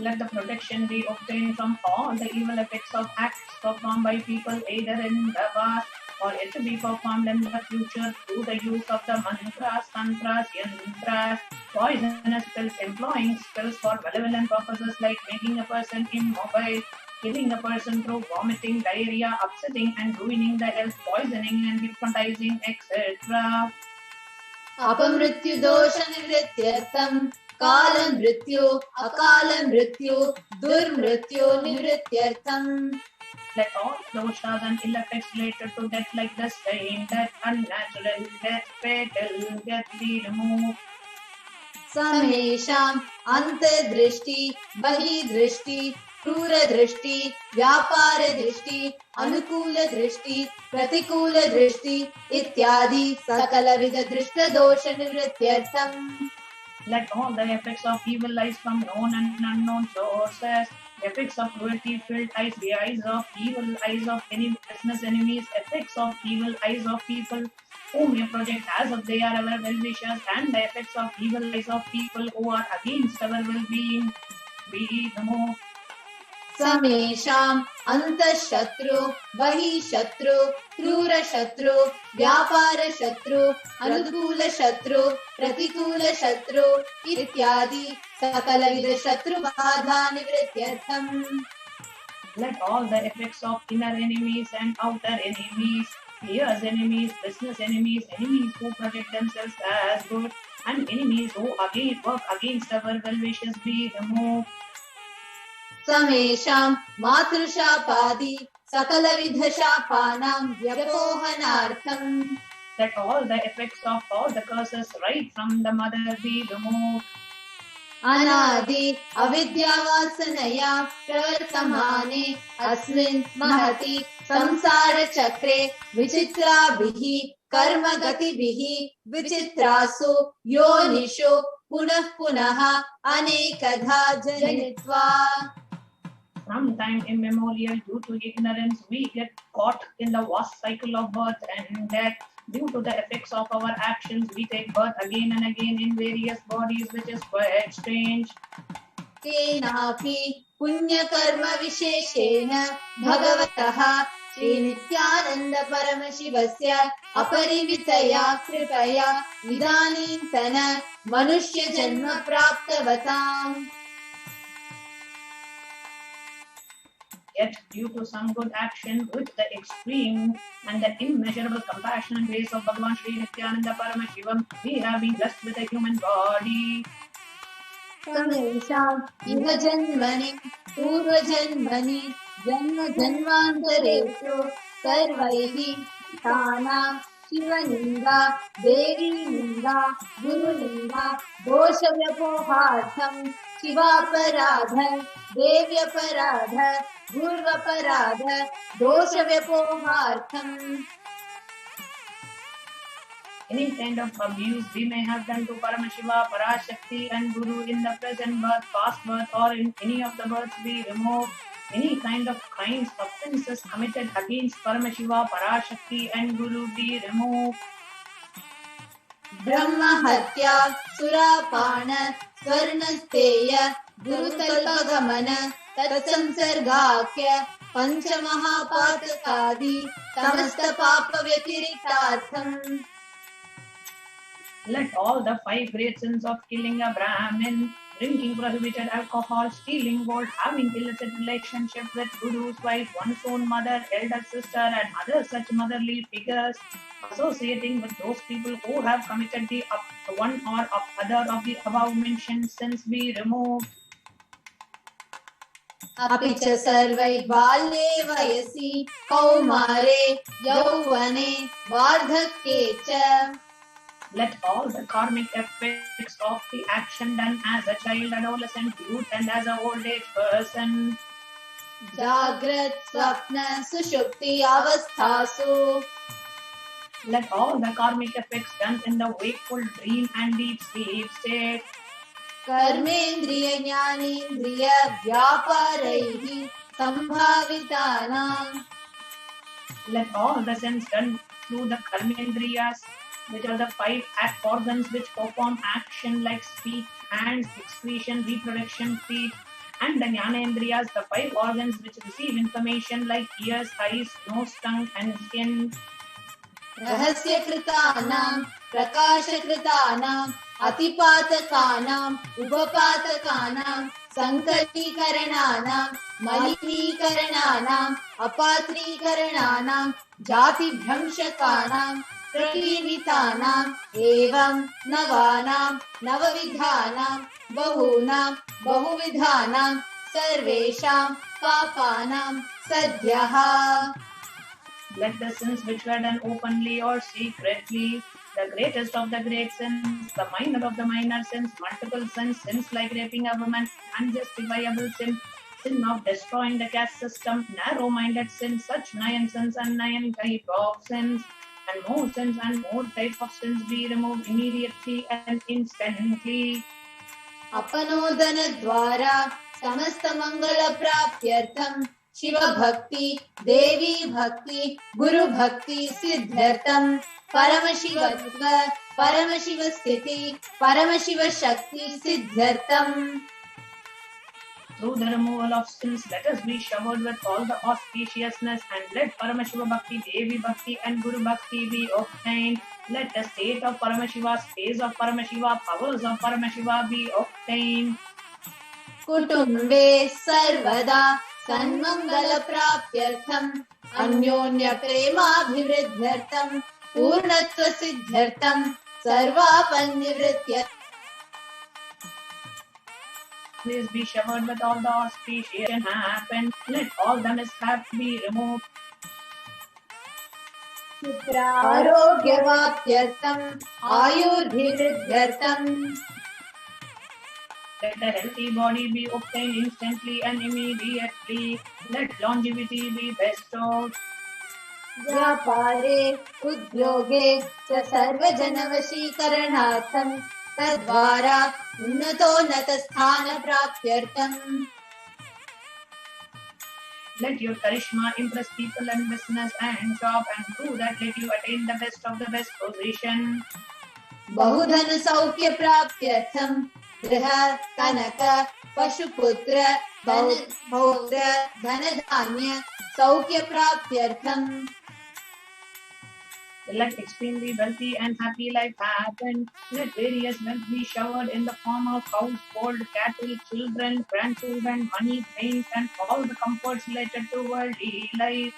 Let the protection be obtained from all the evil effects of acts performed by people either in the past or yet to be performed in the future through the use of the mantras, tantras, yantras, poisonous spells, employing spells for malevolent purposes like making a person immobile, killing a person through vomiting, diarrhea, upsetting and ruining the health, poisoning and hypnotizing, etc. अपमृत्यु दोष निवृत्त्यर्थं काल मृत्यु अकाल मृत्यु दुर्मृत्यु निवृत्त्यर्थं. Let all doshas and ill effects related to death like the same death, unnatural death, fatal death be removed. समेषां अंतर्दृष्टि बहिर्दृष्टि क्रूर दृष्टि व्यापार दृष्टि अनुकूल दृष्टि प्रतिकूल दृष्टि इत्यादि सकलविध दृष्ट दोष निवृत्त्यर्थम्. Let all the effects of evil eyes from known and unknown sources, effects of cruelty-filled eyes, the eyes of evil eyes of any business enemies, effects of evil eyes of people who may project as if they are our well-wishers, and the effects of evil eyes of people who are against our well-being be removed. समेषां अंतःशत्रु बहिःशत्रु क्रूर शत्रु व्यापार शत्रु अनुकूल शत्रु प्रतिकूल शत्रु इत्यादि सकलविध शत्रु बाधा निवृत्त्यर्थम्. Let all the effects of inner enemies and outer enemies, fierce enemies, business enemies, enemies who project themselves as good, and enemies who work against our well-wishes be removed. समेषां मातृशापादि सकलविध शापानां व्यपोहनार्थम्. Let all the effects of all the curses right from the mother be removed. अनादि अविद्यावासनया प्रवर्तमाने अस्मिन् महति संसार चक्रे विचित्राभिः कर्म गतिभिः विचित्रासु योनिषु पुनः पुनः अनेकधा जनित्वा. From time immemorial, due to ignorance, we get caught in the vast cycle of birth and death. Due to the effects of our actions, we take birth again and again in various bodies, which is quite strange. केनापि पुण्यकर्म विशेषेण भगवतः श्री नित्यानंद परमशिवस्य अपरिमितया कृपया इदानीन्तन मनुष्य जन्म प्राप्तवताम्. Yet, due to some good action with the extreme and the immeasurable compassion and grace of Bhagavan Sri Nithyananda Paramashivam, we have been blessed with a human body. समेषाम् इह जन्मनि पूर्वजन्मनि जन्म जन्मान्तरेषु सर्वैः तानां शिवनिन्दा देवीनिन्दा गुरुनिन्दा दोषव्यपोहार्थं शिवापराध देव्यपराध गुर्वपराध दोषव्यपोहार्थम्. Any kind of abuse we may have done to Paramashiva, Parashakti and Guru in the present birth, past birth or in any of the births be removed. Any kind of crimes, offences committed against Paramashiva, Parashakti and Guru be removed. ब्रह्महत्या सुरापान स्वर्णस्तेय गुरुतल्पगमन तत्संसर्गाख्य पंचमहापातकादि समस्त पाप व्यतिरिक्तार्थम्. Let all the 5 great sins of killing a Brahmin, drinking prohibited alcohol, stealing gold, having illicit relationship with guru's wife, one's own mother, elder sister, and other such motherly figures, associating with those people who have committed the one or other of the above mentioned sins be removed. अपि च सर्वै बाल्ये वयसि कौमारे यौवने वार्धक्ये च. Let all the karmic effects of the action done as a child, adolescent, youth, and as an old age person, Jagrat, Swapna, Sushupti avasthasu. Let all the karmic effects done in the wakeful dream and deep sleep state, Karmendriya Jnanendriya Vyaparaihi Sambhavitanam. Let all the sins done through the karmendriyas, which are the 5 act organs which perform action like speech, hands, excretion, reproduction, feet, and the jnanendriyas, the 5 organs which receive information like ears, eyes, nose, tongue, and skin. Rahasya kritanam, prakasha kritanam, atipatakanam, upapatakanam, sankalpikarananam, malinikarananam, apatrikarananam, jati bhramshakanam, prakivitanam, evam navanam, navavidhanam, bahunam, bahuvidhanam, sarvesham, papanam, sadhyaha. Let the sins which were done openly or secretly, the greatest of the great sins, the minor of the minor sins, multiple sins, sins like raping a woman, unjustifiable sin, sin of destroying the caste system, narrow-minded sin, such 9 sins and 9 type of sins, and more type of sins be removed immediately and instantly. Apanodana dwara samasta mangala prapyartham Shiva Bhakti, Devi Bhakti, Guru Bhakti, Siddhartham, Paramashivatva, Paramashiva Sthiti, Paramashiva Shakti, Siddhartham. Through the removal of sins, let us be showered with all the auspiciousness, and let Paramashiva Bhakti, Devi Bhakti, and Guru Bhakti be obtained. Let the state of Paramashiva, space of Paramashiva, powers of Paramashiva be obtained. Kutumbe Sarvada Sanmangala Prapyartham Anyonya Prema Bhivridhyartham Purnatva Siddhartham Sarvapannivritya. Please be showered with all the auspicious and happen. Let all the mishaps be removed. Arogyavapyartham Ayurdhivridhyartham. Let a healthy body be obtained instantly and immediately. Let longevity be bestowed. Vyapare udyoge cha sarvajanavashikaranartham tadvara unnato natasthana prapyartham. Let your charisma impress people in business and job, and through that let you attain the best of the best position. Bahudhana saukya prapyartham Griha, Kanaka, Pashuputra, Bhautra, Dhanadhanya, Saukya Prapyartham. Let extremely wealthy and happy life happen. Let various wealth be showered in the form of household, cattle, children, grandchildren, money, trains, and all the comforts related to worldly life.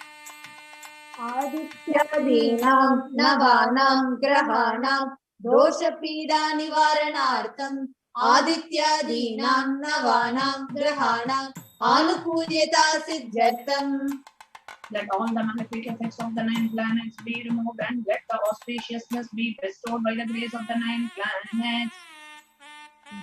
Adityadinam, Navanam, Grahanam, Dosha Pida Nivaranartham. Adityadinam Navanam Grahanam Anukulyata Siddhartham. Let all the malefic effects of the 9 planets be removed, and let the auspiciousness be bestowed by the grace of the 9 planets.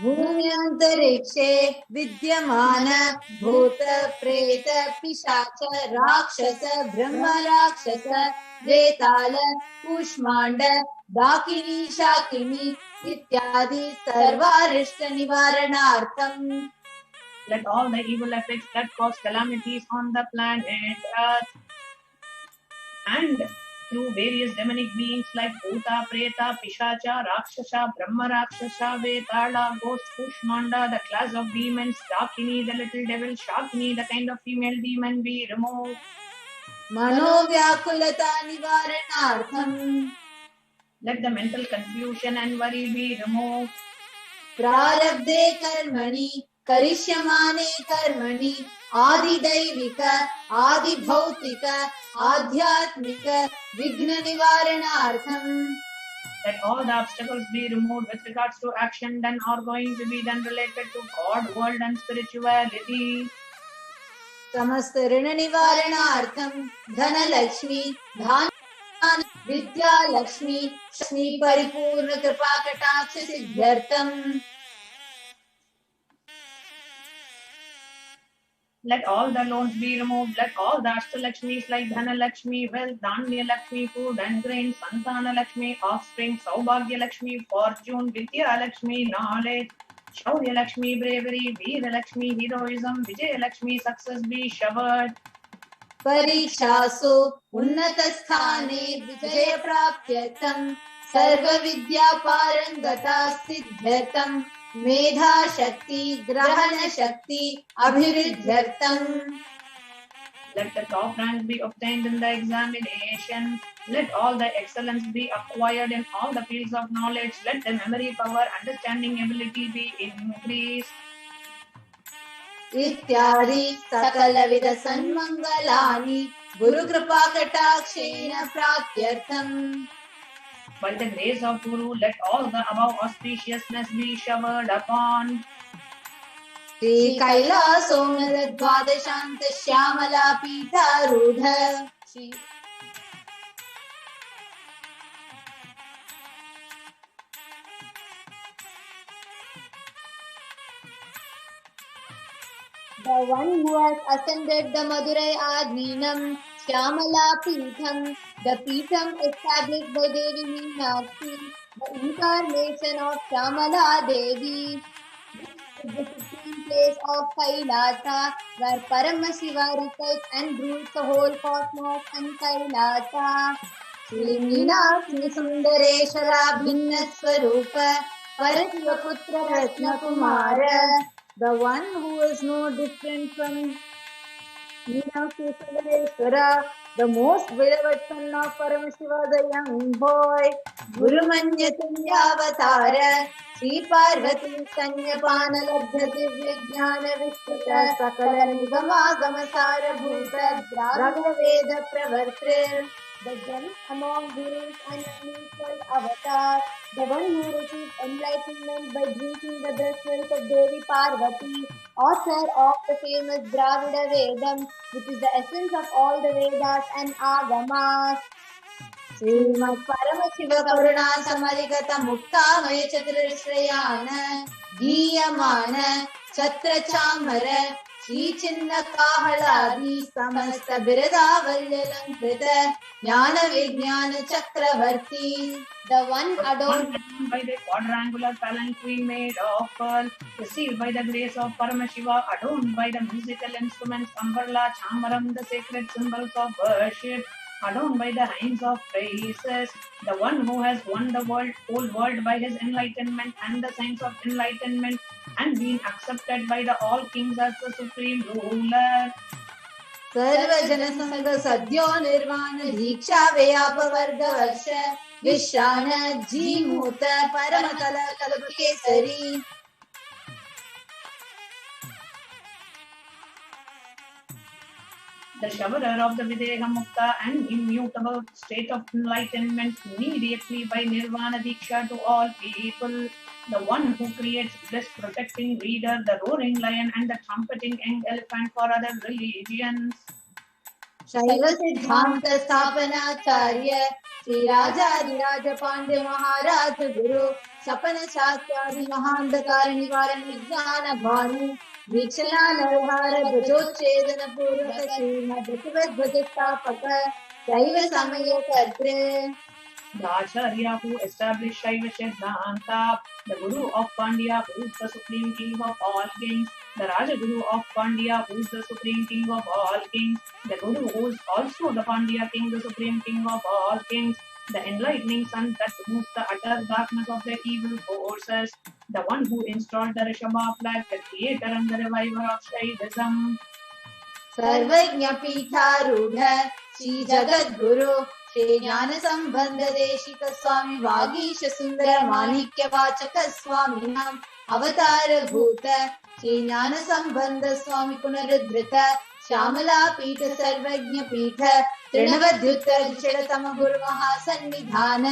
Bhumyantarikshe Vidyamana Bhuta Preta Pishacha Rakshasa Brahma Rakshasa Vetala Kushmanda Dakini Shakini Ityadi Sarvarishta Nivaranartham. Let all the evil effects that cause calamities on the planet Earth and through various demonic beings like Bhuta, Preta, Pishacha, Rakshasa, Brahma Rakshasa, Vetala, Ghost, Kushmanda, the class of demons, Dakini, the little devil, Shakini, the kind of female demon be removed. Manovyakulata Nivaranartham. Let the mental confusion and worry be removed. प्रारब्धे कर्मणि करिष्यमाणे कर्मणि आदिदैविक आदिभौतिक आध्यात्मिक विघ्न निवारणार्थम. Let all the obstacles be removed with regards to action then are going to be then related to God, world and spirituality. समस्त ऋण निवारणार्थम धन लक्ष्मी धान विद्या लक्ष्मी लक्ष्मी परिपूर्ण कृपा कटाक्ष सिद्ध्यर्थम. Let all the loans be removed. Let all the Ashtalakshmis like Dhana Lakshmi, wealth, Dhanya Lakshmi, food and grain, Santana Lakshmi, offspring, Saubhagya Lakshmi, fortune, Vidya Lakshmi, knowledge, Shaurya Lakshmi, bravery, Veera Lakshmi, heroism, Vijaya Lakshmi, success be showered. परीक्षासु उन्नत स्थाने विजय प्राप्त्यर्थं सर्व विद्या पारंगता सिद्ध्यर्थं मेधा शक्ति ग्रहण शक्ति अभिवृद्ध्यर्थं. Let the top rank be obtained in the examination. Let all the excellence be acquired in all the fields of knowledge. Let the memory power, understanding ability be increased. इत्यादि सकलविध सन्मंगलानि Gurukripa कटाक्षेण प्राप्त्यर्थम्. By the grace of Guru, let all the above auspiciousness be showered upon. Shri कैलासो द्वादशान्त Shyamala पीठारूढ़ Shri The one who has ascended the Madurai Adninam Shyamala Peetham, the Peetham established by Devi Meenakshi, the incarnation of Shyamala Devi, the supreme place of Kailasa, where Paramashiva resides and rules the whole cosmos and Kailasa. Shri Meenakshi Sundareshwara Bhinna Swarupa Parashiva Putra Ratna Kumara, the one who is no different from Meenakshi Sundareshwara, the most beloved son of Paramashiva, the young boy, Guru Manya Tunyavatara, Sri Parvati Sanyapana Labdhati Vijnana Vishtuta Sakala Nigama Gamasara Bhuta Draga Veda Pravartre, the gem among gurus and unequal avatar, the one who received enlightenment by drinking the breast milk of Devi Parvati, author of the famous Dravida Vedam, which is the essence of all the Vedas and Agamas. Srimad Paramashiva Karuna Samarigata Muktamaya Chaturashrayana Giyamana Chatra Chamara Shri Chinna Kahaladi Samasta Biradavalya Lankrita Jnana Vijnana Chakravarti, the one adorned by the quadrangular palanquin made of pearl, received by the grace of Paramashiva, adorned by the musical instruments Ambarla, Chamaram, the sacred symbols of worship, adorned by the hymns of praises, the one who has won the whole world by his enlightenment and the science of enlightenment, and been accepted by the all kings as the supreme ruler. Sarva Jana Sangha Sadhyo Nirvana Diksha Vyapa Varga Varsha Vishana Jimuta Paramatala Kalapakesari. The showerer of the Videha Mukta and immutable state of enlightenment immediately by Nirvana Diksha to all people, the one who creates bliss, protecting reader, the roaring lion and the trumpeting young elephant for other religions. Shaiva Siddhanta Sthapana Acharya Sri Raja Adiraja Pandya Maharaj Guru Sapana Shastradi Mahandakara Nivaran Vijnana Bhanu Vikshana Narhara Bhajochedana Purvaka Srimad Bhakavad Bhajastapaka Shaiva Samaya Kartre. The Acharya who established Shaiva Siddhanta, the Guru of Pandya who is the supreme king of all kings, the Raja Guru of Pandya who is the supreme king of all kings, the Guru who is also the Pandya king, the supreme king of all kings, the enlightening sun that removes the utter darkness of the evil forces, the one who installed the Rishabha flag, the creator and the reviver of Shaivism. Sarvajna Pitharudha Shri Jagat Guru Shri Jnana Sambandha Deshika Swami Vagisha Sundara Manikya Vachaka Swaminam अवतार भूत श्री ज्ञान संबंध स्वामी पुनरुद्धृत श्यामला पीठ सर्वज्ञ पीठ तृणवद्युत्तर द्विशततम गुरु महासन्निधान.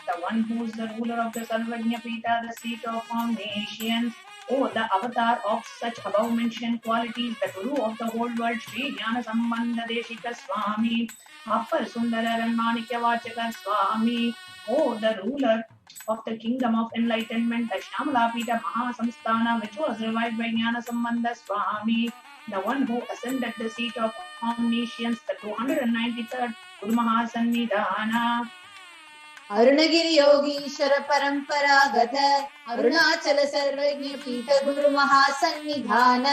The one who is the ruler of the Sarvajna Pita, the seat of omniscience, oh, the avatar of such above-mentioned qualities, the Guru of the whole world, Sri Jnana Sambandha Deshika Swami, Appar Sundara Manikya Vachaka Swami, oh, the ruler of the kingdom of enlightenment, the Shyamala Pita Mahasamsthana, which was revived by Jnana Sambandha Swami, the one who ascended the seat of omniscience, the 293rd Guru Mahasannidhana. अरुणगिरि Yogeshwar परंपरागत अरुणाचल सर्वज्ञ पीठ गुरु महासन्निधान.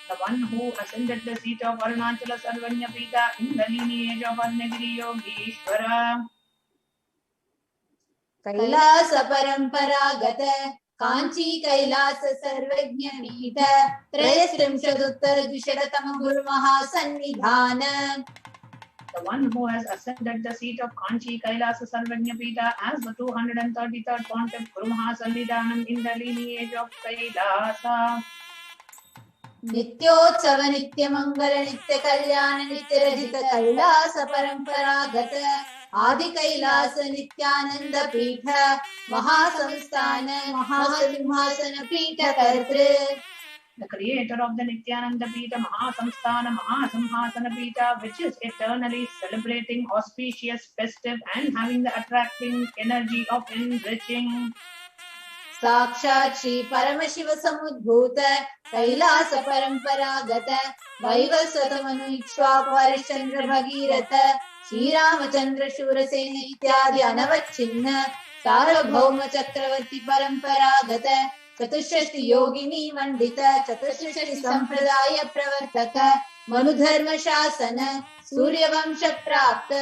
The one who ascended the seat of Arunachala Sarvanya Pita in the lineage of Arunagiri Yogeshwara. Kailash परंपरागत कांची कैलास सर्वज्ञ पीठ त्रयस्त्रिंशदुत्तर द्विशततम गुरु महासन्निधान. The one who has ascended the seat of Kanchi Kailasa Sarvajna Pita as the 233rd Pontiff Guru Mahasannidhanam in the lineage of Kailasa. नित्योत्सव नित्य मंगल नित्य कल्याण नित्य रजित कैलास परंपरागत आदि कैलास नित्यानंद पीठ महासंस्थान महासिंहासन पीठ कर्तृ. The creator of the Nithyananda Pita Mahasamsthana Mahasimhasana Pita, which is eternally celebrating, auspicious, festive and having the attracting energy of enriching. साक्षात् श्री परमशिव समुद्भूत कैलास परंपरागत वैवस्वत मनु इक्ष्वाकु हरिश्चंद्र भगीरथ श्री रामचंद्र शूरसेन इत्यादि अनवच्छिन्न सार्वभौम चक्रवर्ती परंपरागत चतुष्षष्टि योगिनी मंडित चतुष्षष्टि संप्रदाय प्रवर्तक मनुधर्म शासन सूर्यवंश प्राप्त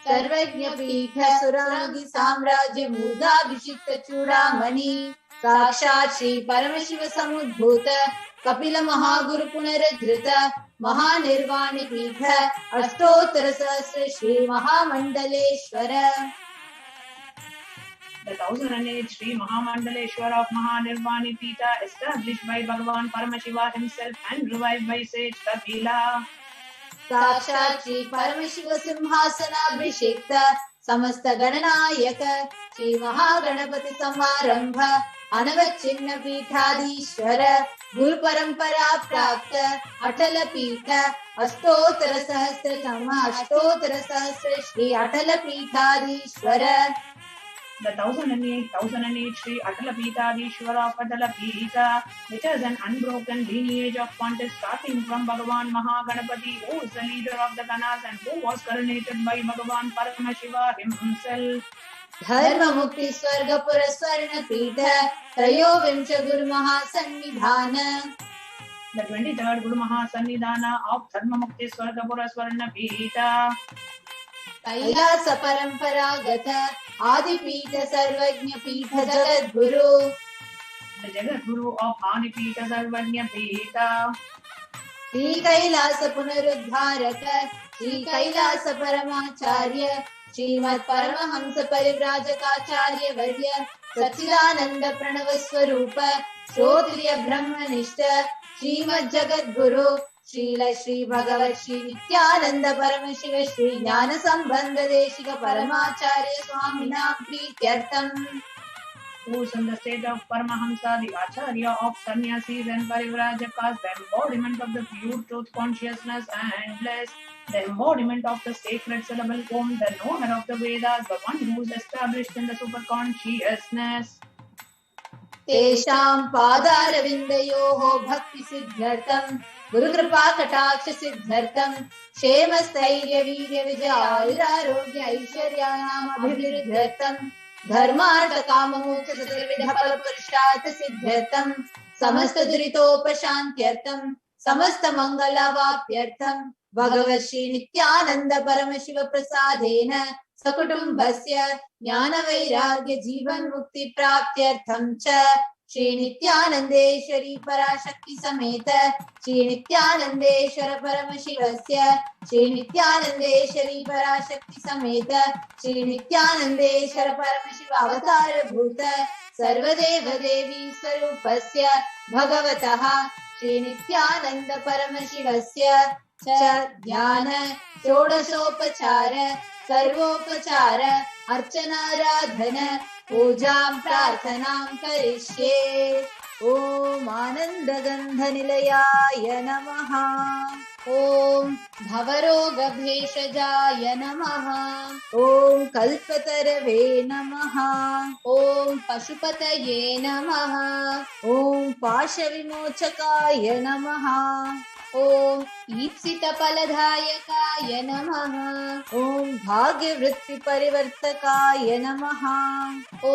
सर्वज्ञ पीठ सुरागी साम्राज्य मूर्धाभिषिक्त चूड़ामणि साक्षात् श्री परमशिव समुद्भूत कपिल महागुरु पुनरुद्धृत महानिर्वाणी पीठ अष्टोत्तर सहस्र श्री महामंडलेश्वर. The 1008 Sri Mahamandaleshwara of Mahanirvani Pita, established by Bhagavan Paramashiva himself and revived by sage Kapila. साक्षात् श्री परमशिव सिंहासनाभिषिक्त समस्त गणनायक श्री महागणपति समारंभ अनवच्छिन्न पीठाधीश्वर गुरु परंपरा प्राप्त अटल पीठ अष्टोत्तर सहस्र श्री अटल पीठाधीश्वर. The 1008 Sri Atala Pitadishwara of Atala Pita, which is an unbroken lineage of pontiffs starting from Bhagavan Mahaganapati, who is the leader of the Ganas and who was coronated by Bhagavan Paramashiva himself. धर्म मुक्ति स्वर्गपुर स्वर्ण पीठ त्रयोविंश गुरु महासन्निधान. The 23rd Guru Mahasannidhana of Dharma Mukti Swargapura Swarna Pita. Kailash परंपरागत आदि पीठ सर्वज्ञ पीठ Jagat Guru. The Jagat Guru of Adi Pita Sarvajna Pita. Shri Kailash पुनरुद्धारक Shri Kailash परमाचार्य श्रीमत् Paramhans परिव्राजकाचार्य वर्य सच्चिदानंद प्रणव स्वरूप श्रोत्रिय ब्रह्मनिष्ठ श्रीमद् जगत गुरु श्रील श्री भगवत श्री नित्यानंद परमशिव श्री ज्ञान संबंध Desika परमाचार्य स्वामिनां प्रीत्यर्थम. Who is in the state of Paramahamsa, the Acharya of Sannyasis and Parivrajakas, the embodiment of the pure truth consciousness and bliss, the embodiment of the sacred syllable Om, the knower of the Vedas, the one who is established in the super consciousness. तेषां पादारविन्दयोः भक्ति सिद्ध्यर्थं गुरुकृपा कटाक्ष सिद्ध्यर्थं क्षेम स्थैर्य वीर्य विजय आयुरारोग्य ऐश्वर्याणाम् अभिवृद्ध्यर्थं धर्मार्थ काम मोक्ष चतुर्विध फल पुरुषार्थ सिद्ध्यर्थं समस्त दुरितोपशान्त्यर्थं समस्त मंगलावाप्यर्थं भगवत् श्री नित्यानंद परमशिव प्रसादेन सकुटुम्बस्य ज्ञान वैराग्य जीवन मुक्ति प्राप्त्यर्थं च श्री नित्यानन्देश्वरी पराशक्ति समेत श्री नित्यानन्देश्वर परमशिवस्य श्री नित्यानन्देश्वरी पराशक्ति समेत श्री नित्यानन्देश्वर परमशिव अवतारभूत सर्वदेव देवी स्वरूपस्य भगवतः श्री नित्यानन्द परमशिवस्य च ध्यान षोडशोपचार सर्वोपचार अर्चनाराधन पूजां प्रार्थनां करिष्ये। ॐ आनन्दगन्धनिलयाय नमः। ॐ भवरोगभेषजाय नमः। ॐ कल्पतरवे नमः। ॐ पशुपतये नमः। ॐ पाशविमोचकाय नमः। ॐ ईप्सितफलदायकाय नमः। ॐ भाग्यवृत्तिपरिवर्तकाय नमः। ॐ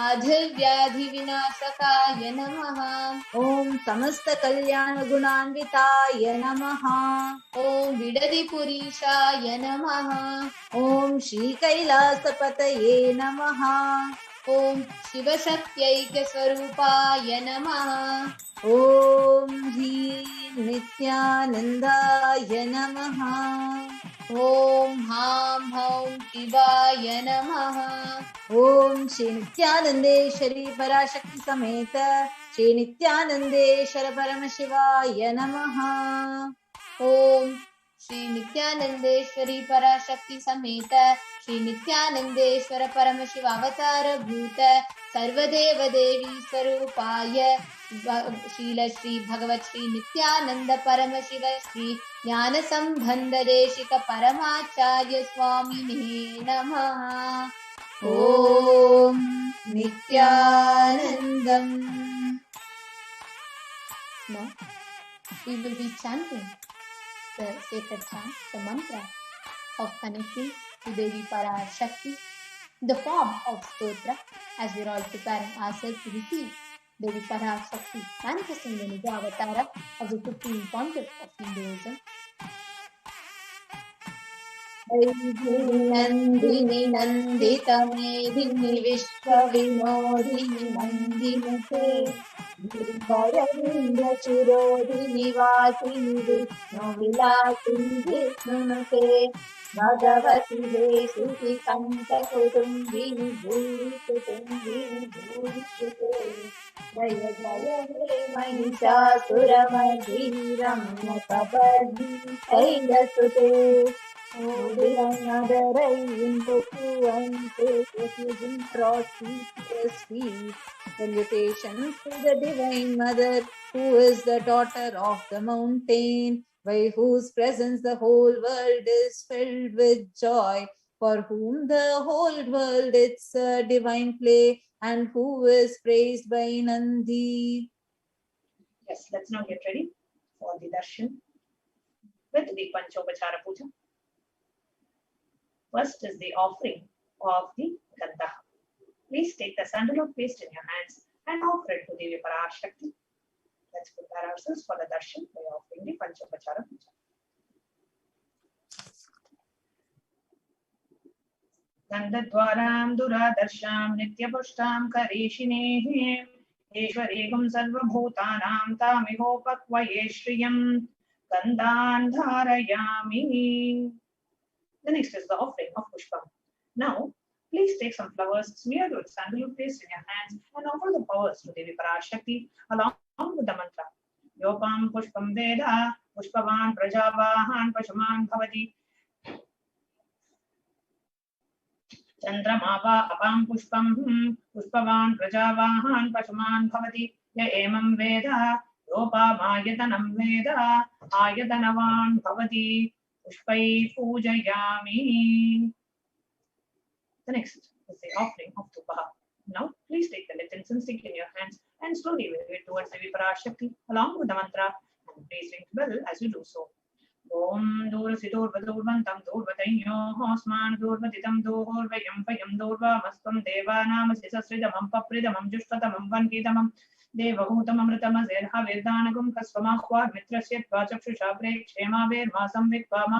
आधिर्व्याधिविनाशकाय नमः। ॐ समस्तकल्याणगुणान्विताय नमः। ॐ विडदिपुरीशाय नमः। ॐ श्रीकैलासपतये नमः। ॐ शिवशक्त्यैक्यस्वरूपाय नमः। ॐ ह्रीं नित्यानन्दाय नमः। ॐ हां हौं शिवाय नमः। ॐ श्री नित्यानन्देश्वरी पराशक्ति समेत श्री नित्यानन्देश्वर परमशिवाय नमः। ॐ श्री नित्यानन्देश्वरी पराशक्ति समेत श्री नित्यानन्देश्वर परमशिव अवतारभूत सर्वदेव देवी स्वरूपाय शील श्री भगवत श्री नित्यानंद परमशिव श्री ज्ञान संबंध देशिक परमाचार्य स्वामिने नमः। ॐ नित्यानन्दम्। Now we will be chanting the sacred chant, the mantra of connecting to Devi Parashakti in the form of stotra, as we are all preparing ourselves to receive Devi Parashakti, manifesting the Nija Avatara of the 15th pontiff of Hinduism. Nandini Nandita Medini Vishwavinodini Nandimate Varavinda Chirodini Vasini Vishnu Vilasini Vishnumate Bhagavati Desuti Kanta Kutumbini Bhuri Kutumbini Bhuri Kutumbini Jaya Jaya He Mahishasuramardhini Ramnakabardi Kailasute Odilanarai Invoku Ante Refuging Crossing the Sweet. Salutations to the Divine Mother, who is the daughter of the mountain, by whose presence the whole world is filled with joy, for whom the whole world is a divine play, and who is praised by Nandi. Yes, let's now get ready for the darshan with the Panchopachara Puja. First is the offering of the Gandha. Please take the sandalwood paste in your hands and offer it to Devi Parashakti. Let's prepare ourselves for the darshan by offering the Panchopachara Puja. Gandhadwaram Duradarsham Nityapushtam Karishinehem Eshwaregam Sarvabhutanam Tamihopakvaye Shriyam Gandhan Dharayami. The next is the offering of Pushpam. Now, please take some flowers, smear with sandalwood paste in your hands, and offer the flowers to Devi Parashakti along with the mantra. Yopam Pushpam Veda, Pushpavan Prajavahan Pashaman Bhavati. Chandramava Apam Pushpam Pushpavan Prajavahan Pashaman Bhavati. Ya Emam Veda, Yopam Ayatanam Veda, Ayatanavan Bhavati. Pushpai Pujayami. The next is the offering of Tupaha. Now, please take the lit incense stick in your hands and slowly wave it towards Devi Parashakti along with the mantra, and please ring the bell as you do so. Om Durasidur Vadurvantam Durvatayyo Hosman Durvatitam Durvayam Payam Durva Mastam Devanam Sisasridamam Papridamam Jushtatamam Vankitamam Devahutamam Ritamazerha Vedanagum Kasvamahwa Mitrasyat Vachakshushabre Kshema Ver Masam Vikvama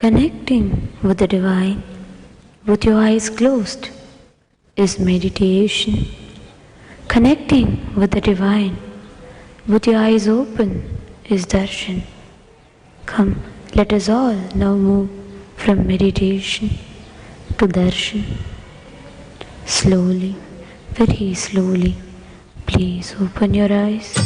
Connecting with the divine with your eyes closed is meditation. Connecting with the divine with your eyes open is darshan. Come, let us all now move from meditation to darshan. Slowly, very slowly, please open your eyes.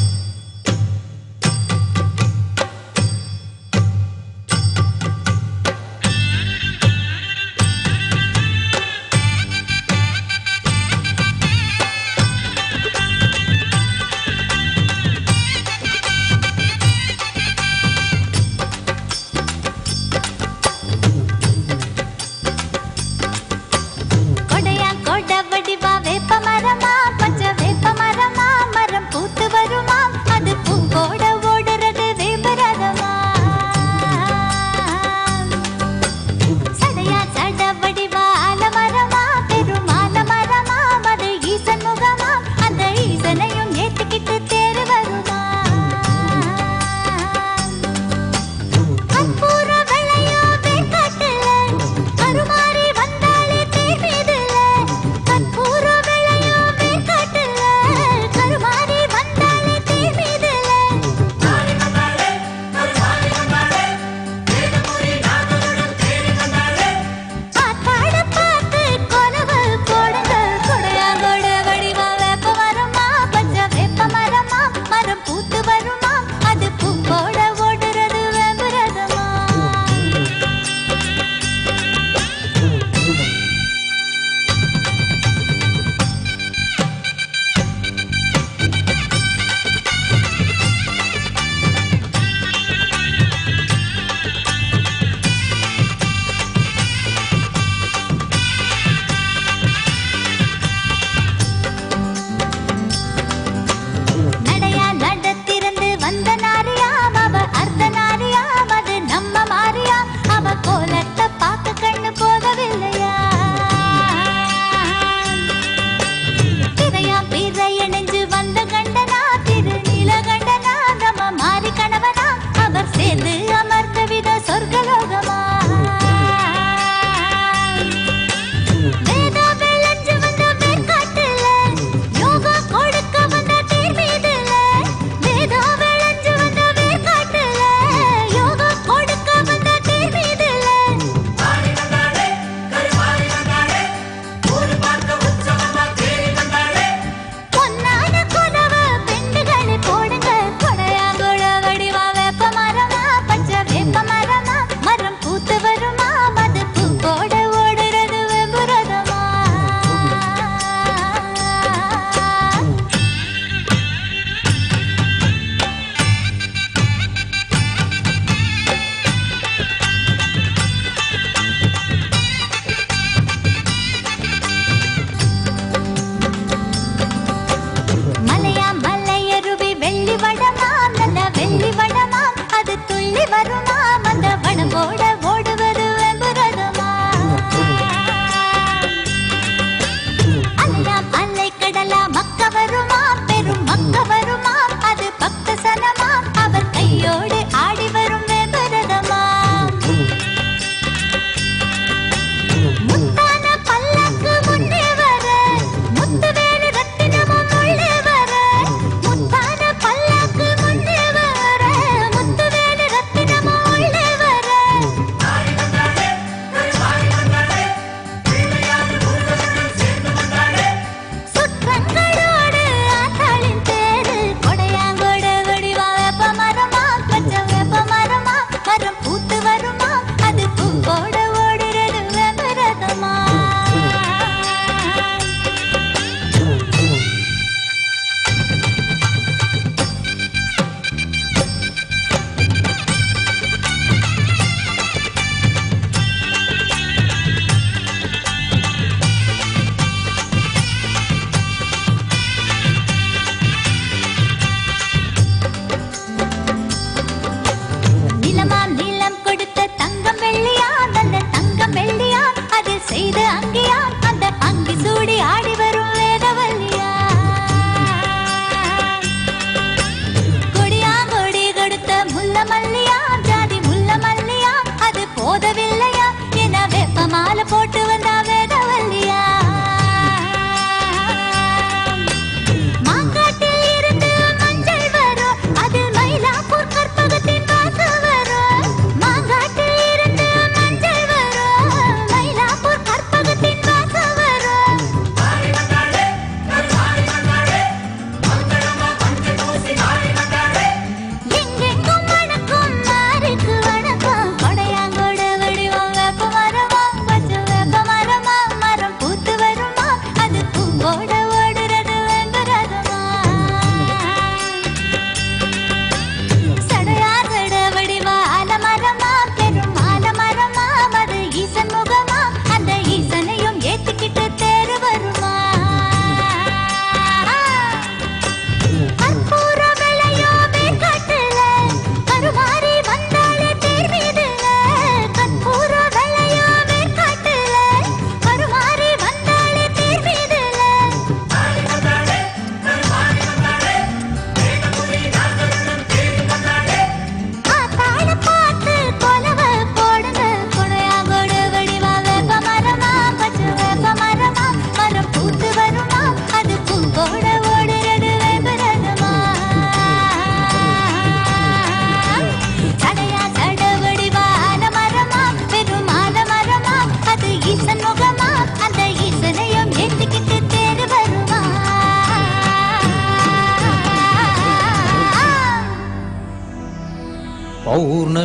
மல்லியா ஜாதி முல்ல மல்லியா அது போதவில்லை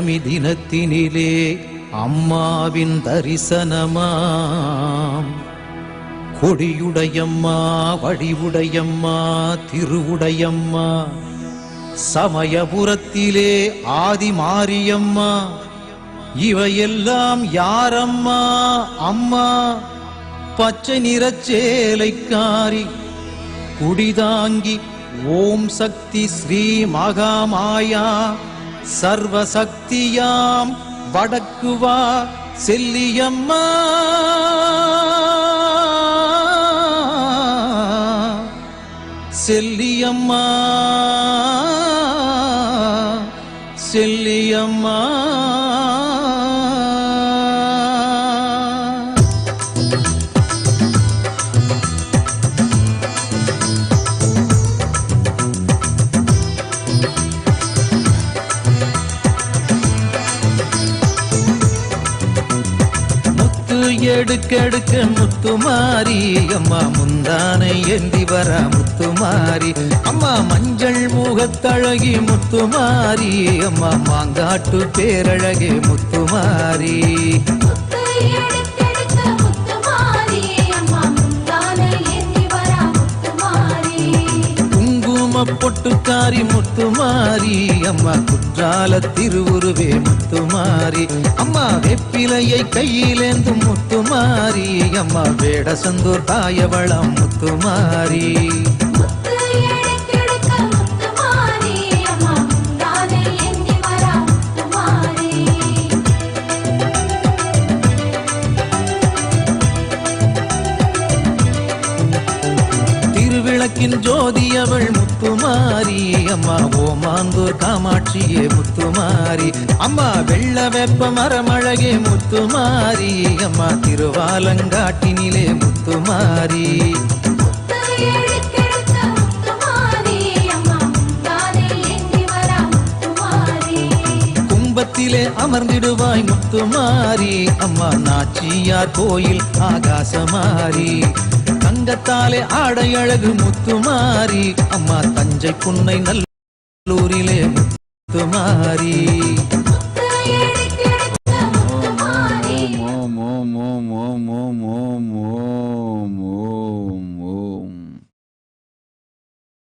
பௌர்ணமி தினத்தினிலே அம்மாவின் தரிசனமாம். கொடியுடையம்மா, வடிவுடையம்மா, திருவுடையம்மா, சமயபுரத்திலே ஆதி மாரியம்மா, இவையெல்லாம் யாரம்மா? அம்மா பச்சை நிறச்சேலைக்காரி, குடிதாங்கி ஓம் சக்தி ஸ்ரீ மகாமாயா, சர்வசக்தியாம் வடக்குவா செல்லியம்மா. செல்லியம்மா, செல்லியம்மா. எடுக்கெடுக்க முத்துமாரி அம்மா, முந்தானை ஏந்தி வர முத்துமாரி அம்மா, மஞ்சள் முகத்தழகி முத்துமாரி அம்மா, மாங்காட்டு பேரழகே முத்துமாரி. பொட்டுக்காரி முத்துமாரி அம்மா, குற்றால திருவுருவே முத்துமாரி அம்மா, வெப்பிலையை கையிலேந்தும் முத்துமாரி அம்மா, வேடசந்தூர் தாயவளம் முத்துமாரி. விளக்கின் ஜோதி அவள் முத்துமாரி அம்மா, ஓமாந்தூர் காமாட்சியே முத்துமாரி அம்மா, வெள்ள வெப்ப மரமழகே முத்துமாரி அம்மா, திருவாலங்காட்டினிலே முத்துமாரி. கும்பத்திலே அமர்ந்திடுவாய் முத்துமாரி அம்மா, நாச்சியார் கோயில் ஆகாசமாரி, தங்கத்தாலே ஆடை அழகு முத்துமாரி அம்மா, தஞ்சை புன்னை நல்லூரிலே முத்துமாரி.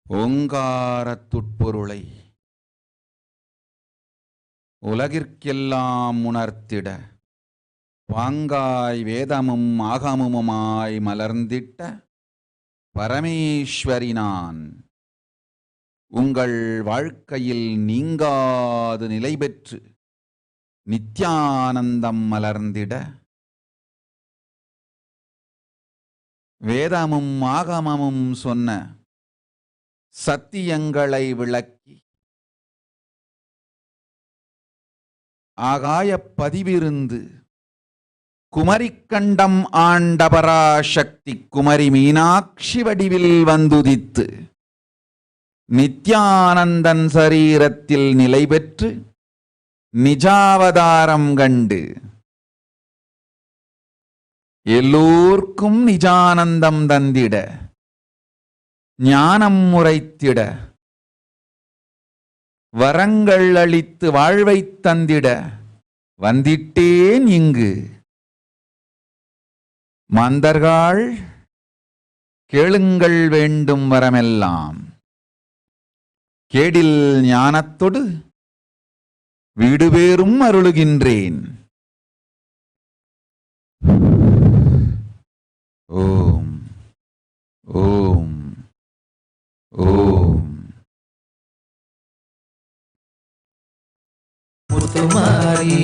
ஓங்காரத்துட்பொருளை உலகிற்கெல்லாம் உணர்த்திட வாங்காய் வேதமும் ஆகமுமாய் மலர்ந்திட்ட பரமேஸ்வரி நான், உங்கள் வாழ்க்கையில் நீங்காது நிலை பெற்று நித்யானந்தம் மலர்ந்திட வேதமும் ஆகமமும் சொன்ன சத்தியங்களை விளக்கி ஆகாய பதிவிருந்து குமரிக்கண்டம் ஆண்ட பராசக்தி குமரி மீனாட்சி வடிவில் வந்துதித்து நித்யானந்தன் சரீரத்தில் நிலை பெற்று நிஜாவதாரம் கண்டு எல்லோர்க்கும் நிஜானந்தம் தந்திட ஞானம் முறைத்திட வரங்கள் அளித்து வாழ்வைத் தந்திட வந்திட்டேன் இங்கு. மாந்தர்கள் கேளுங்கள் வேண்டும் வரமெல்லாம், கேடில் ஞானத்தொடு வீடு பேரும் அருளுகின்றேன். ஓம் ஓம் ஓம். முத்துமாரி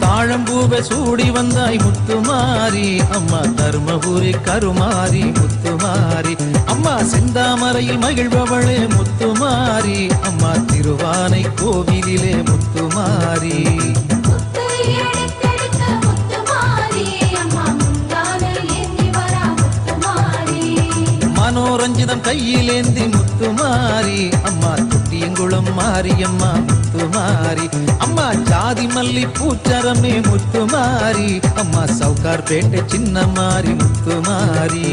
தாழம்பூவை சூடி வந்தாய் முத்துமாரி அம்மா, தர்மபுரி கருமாரி முத்துமாரி அம்மா, செந்தாமரையில் மகிழ்பவளே முத்துமாரி அம்மா, திருவானை கோவிலிலே முத்துமாரி. மனோரஞ்சிதம் கையிலேந்தி முத்துமாரி அம்மா, தொட்டியங்குளம் மாரியம்மா முத்து முத்துமாரி. அம்மா ஜாதி மல்லி பூச்சரமே முத்துமாரி. அம்மா சவுகார்பேட்டை சின்ன மாரி முத்துமாரி.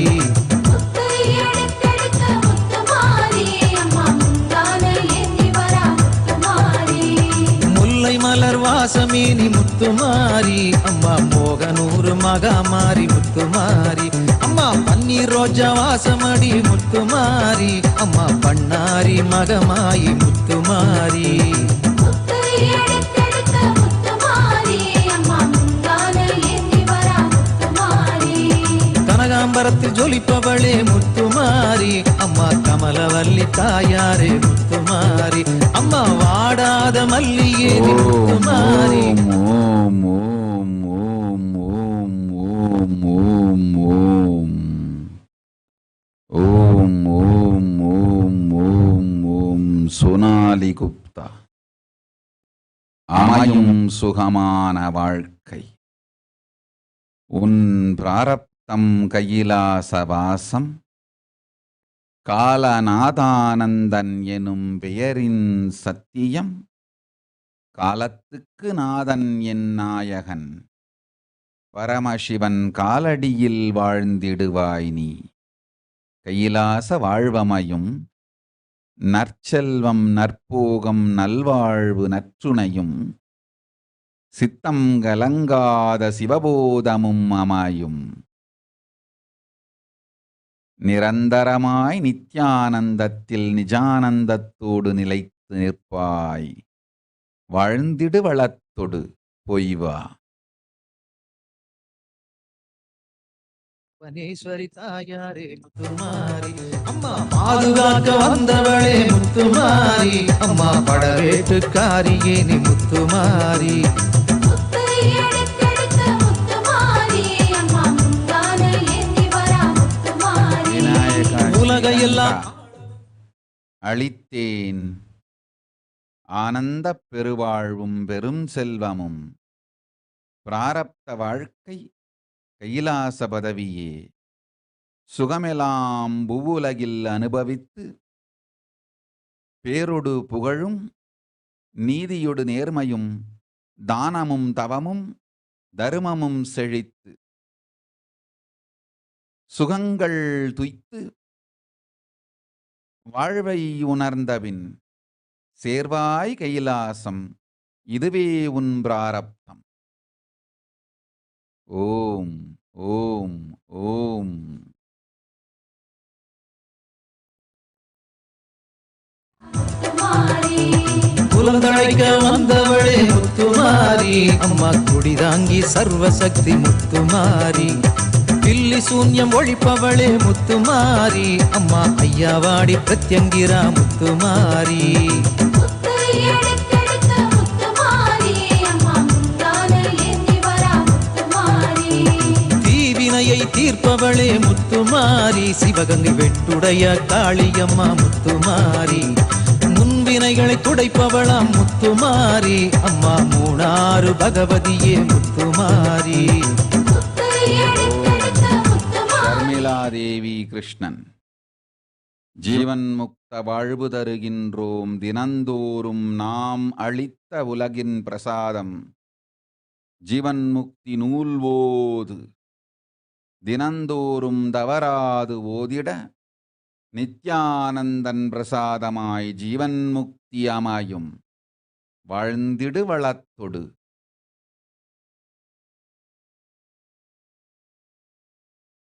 முல்லை மலர் வாசமேனி முத்துமாரி. அம்மா மோகனூர் மகாமாரி முத்துமாரி. அம்மா பன்னீர் ரோஜா வாசமடி முத்துமாரி. அம்மா பண்ணாரி மகமாயி முத்துமாரி. கனகாம்பரத்தில் ஜொலிப்பவளே முத்துமாரி. அம்மா கமலவல்லி தாயாரே முத்துமாரி. அம்மா வாடாத மல்லியே முத்துமாரி. ஓம் ஓம் ஓம் ஓம் ஓம் ஓம் ஓம் ஓம் ஓம் ஓம் ஓம் ஓம். சோனாலி குப்தா. அமையும் சுகமான வாழ்க்கை உன் பிராரப்தம் கையிலாசவாசம். காலநாதானந்தன் எனும் பெயரின் சத்தியம். காலத்துக்கு நாதன் என் நாயகன். பரமசிவன் காலடியில் வாழ்ந்திடுவாய் நீ. கையிலாச வாழ்வமையும் நற்செல்வம் நற்போகம் நல்வாழ்வு நற்றுணையும். சித்தம் கலங்காத சிவபோதமும் அமையும். நிரந்தரமாய் நித்யானந்தத்தில் நிஜானந்தத்தோடு நிலைத்து நிற்பாய். வாழ்ந்திடு வளத்தொடு பொய்வா. பனேஸ்வரி தாயாரே முத்துமாரி. அம்மா பாதுகாக்க வந்தவளே முத்துமாரி. அம்மா படவேட்டுக்காரியே நீ முத்துமாரி. உலகையெல்லாம் அளித்தேன் ஆனந்த பெருவாழ்வும் பெரும் செல்வமும். பிராரப்த வாழ்க்கை கைலாச பதவியே. சுகமெல்லாம் பூவுலகில் அனுபவித்து பேரொடு புகழும் நீதியொடு நேர்மையும் தானமும் தவமும் தருமமும் செழித்து சுகங்கள் துய்த்து வாழ்வை உணர்ந்தபின் சேர்வாய் கைலாசம். இதுவே உன் பிராரப்தம். ஓம் ஓம் ஓம். குலந்தழைக்க வந்தவளே முத்துமாரி. அம்மா குடிதாங்கி சர்வசக்தி முத்துமாரி. பில்லி சூன்யம் ஒழிப்பவளே முத்துமாரி. அம்மா ஐயாவாடி பிரத்யங்கிரா முத்துமாரி. தீவினையை தீர்ப்பவளே முத்துமாரி. சிவகங்கை வெட்டுடைய காளியம்மா முத்துமாரி. முன்வினைகளை துடைப்பவளாம் முத்துமாரி. அம்மா மூணாறு பகவதியே முத்துமாரி. தேவி கிருஷ்ணன். ஜீவன் முக்த வாழ்வு தருகின்றோம் தினந்தோறும் நாம் அளித்த உலகின் பிரசாதம். ஜீவன் முக்தி நூல் ஓது தினந்தோறும் தவறாது ஓதிட. நித்யானந்தன் பிரசாதமாய் ஜீவன் முக்தி அமையும். வாழ்ந்திடு வளத்தொடு.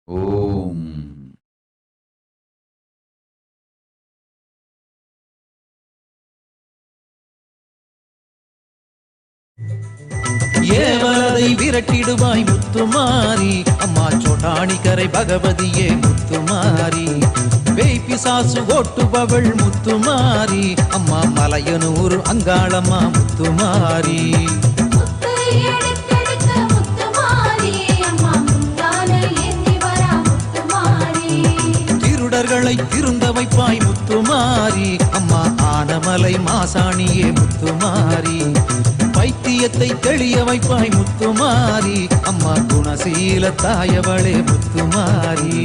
ஓம். ஏவலதை விரட்டிடுவாய் முத்துமாரி. அம்மா சோட்டாணிக்கரை பகவதியே முத்துமாரி. பேய்பிசாசு ஓட்டுபவள் முத்துமாரி. அம்மா மலையனூர் அங்காளம்மா முத்துமாரி. திருடர்களை திருந்த வைப்பாய் முத்துமாரி. அம்மா ஆனமலை மாசாணியே முத்துமாரி. பைத்தியத்தை தெளிய வைப்பாய் முத்துமாரி. அம்மா குணசீல தாயவளே முத்துமாரி.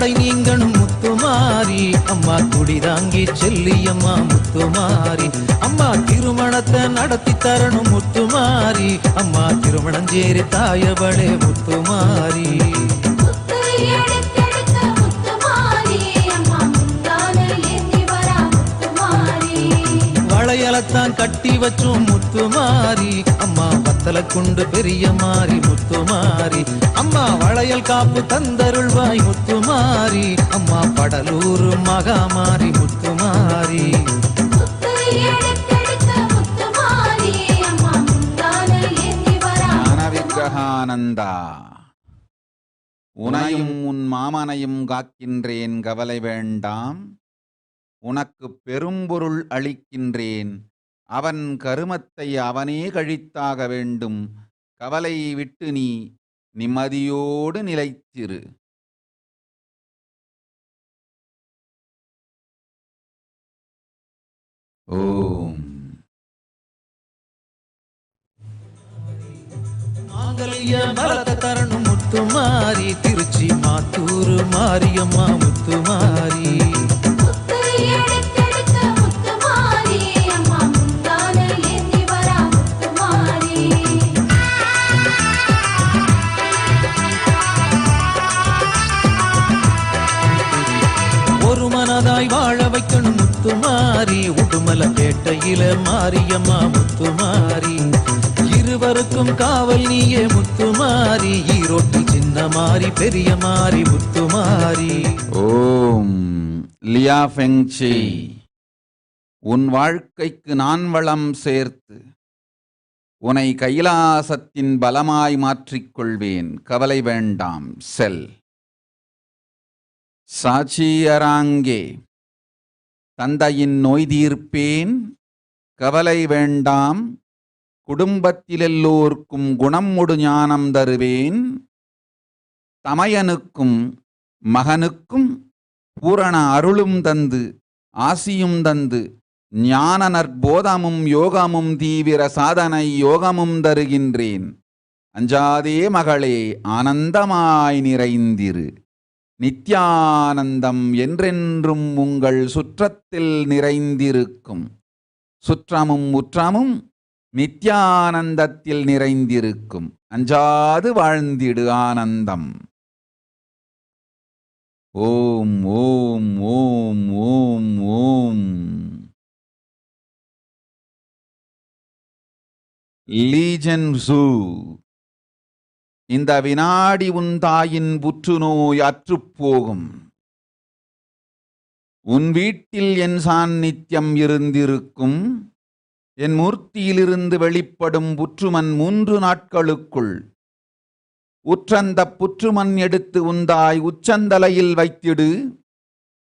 தடை நீங்கணும் முத்துமாரி அம்மா குடிதாங்கி செல்லியம்மா முத்துமாரி அம்மா திருமணத்தை நடத்தி தரணும் முத்துமாரி அம்மா திருமணஞ்சேரி தாயவளே முத்துமாரி வளையலத்தான் கட்டி வச்சோம் முத்துமாரி அம்மா வத்தல குண்டு பெரிய மாறி முத்துமாரி அம்மா வளையல் காப்பு தந்தருள்வாய் முத்துமாரி அம்மா படலூர் மகாமாரி முத்துமாரி ஞானவிக்கிரகானந்தா உனையும் உன் மாமனையும் காக்கின்றேன் கவலை வேண்டாம் உனக்கு பெரும்பொருள் அளிக்கின்றேன் அவன் கருமத்தை அவனே கழித்தாக வேண்டும் கவலை விட்டு நீ நிம்மதியோடு நிலைத்திரு. ஓம். மாங்கல்ய பலத்தை தரணும் முத்துமாரி திருச்சி மாத்தூர் மாரியம்மா முத்துமாரி ஒரு மனதாய் வாழ வைக்கணும் முத்துமாரி உடுமல பேட்டையில மாரியம்மா முத்துமாரி இருவருக்கும் காவல் நீயே முத்துமாரி ஈரோட்டி சின்ன மாறி பெரிய மாறி முத்துமாரி. ஓம். லியா ஃபெங்சி உன் வாழ்க்கைக்கு நான் வளம் சேர்த்து உனை கைலாசத்தின் பலமாய் மாற்றிக்கொள்வேன் கவலை வேண்டாம் செல். சாட்சி அராங்கே தந்தையின் நோய் தீர்ப்பேன் கவலை வேண்டாம் குடும்பத்தில் எல்லோர்க்கும் குணம் முடு ஞானம் தருவேன் தமையனுக்கும் மகனுக்கும் பூரண அருளும் தந்து ஆசியும் தந்து ஞான நற்போதமும் யோகமும் தீவிர சாதனை யோகமும் தருகின்றேன் அஞ்சாதே மகளே ஆனந்தமாய் நிறைந்திரு நித்யானந்தம் என்றென்றும் உங்கள் சுற்றத்தில் நிறைந்திருக்கும் சுற்றமும் முற்றமும் நித்யானந்தத்தில் நிறைந்திருக்கும் அஞ்சாது வாழ்ந்திடு ஆனந்தம். ஓம் ஓம் ஓம் ஓம் ஓம். லீஜன் ஜூ இந்த வினாடி உன் தாயின் புற்றுநோய் அற்றுப்போகும் உன் வீட்டில் என் சாநித்தியம் இருந்திருக்கும் என் மூர்த்தியிலிருந்து வெளிப்படும் புற்றுமன் 3 நாட்களுக்குள் உற்றந்த புற்றுமண் எடுத்து உந்தாய் உச்சந்தலையில் வைத்திடு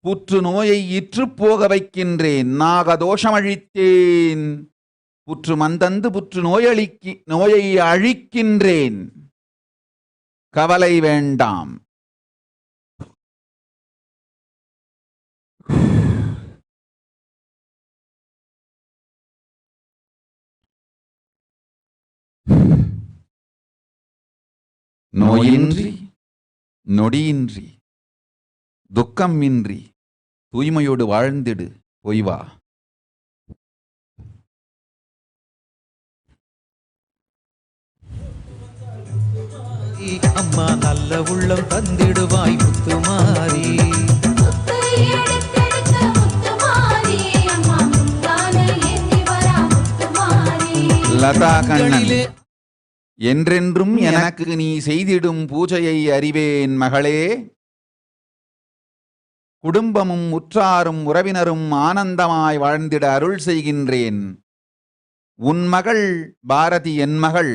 புற்றுநோயை இற்றுப்போக வைக்கின்றேன் நாகதோஷமழித்தேன் புற்றுமண் தந்து நோயை அழிக்கின்றேன் கவலை வேண்டாம். நோயின்றி நொடியின்றி துக்கமின்றி தூய்மையோடு வாழ்ந்திடு பொய்வா. அம்மா நல்ல உள்ளம் தந்திடுவாய் முத்துமாரி லதா கண்ணன் என்றென்றும் எனக்கு நீ செய்திடும் பூஜையை அறிவேன் மகளே குடும்பமும் உற்றாரும் உறவினரும் ஆனந்தமாய் வாழ்ந்திட அருள் செய்கின்றேன். உன் மகள் பாரதி என் மகள்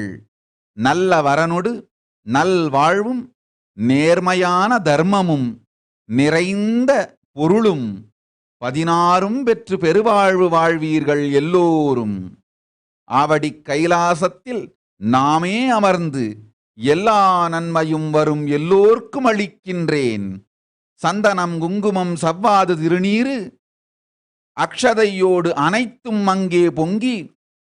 நல்ல வரனொடு நல் வாழ்வும் நேர்மையான தர்மமும் நிறைந்த பொருளும் 16 பெற்று பெருவாழ்வு வாழ்வீர்கள் எல்லோரும். ஆவடி கைலாசத்தில் நாமே அமர்ந்து எல்லா நன்மையும் வரும் எல்லோர்க்கும் அளிக்கின்றேன். சந்தனம் குங்குமம் சவ்வாது திருநீரு அக்ஷதையோடு அனைத்தும் அங்கே பொங்கி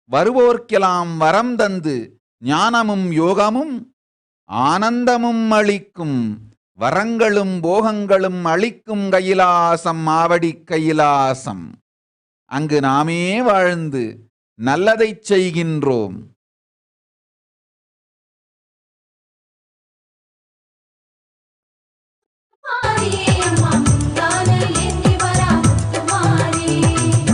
வருவோர்க்கெல்லாம் வரம் தந்து ஞானமும் யோகமும் ஆனந்தமும் அளிக்கும் வரங்களும் போகங்களும் அளிக்கும் கைலாசம் ஆவடி கைலாசம். அங்கு நாமே வாழ்ந்து நல்லதைச் செய்கின்றோம்.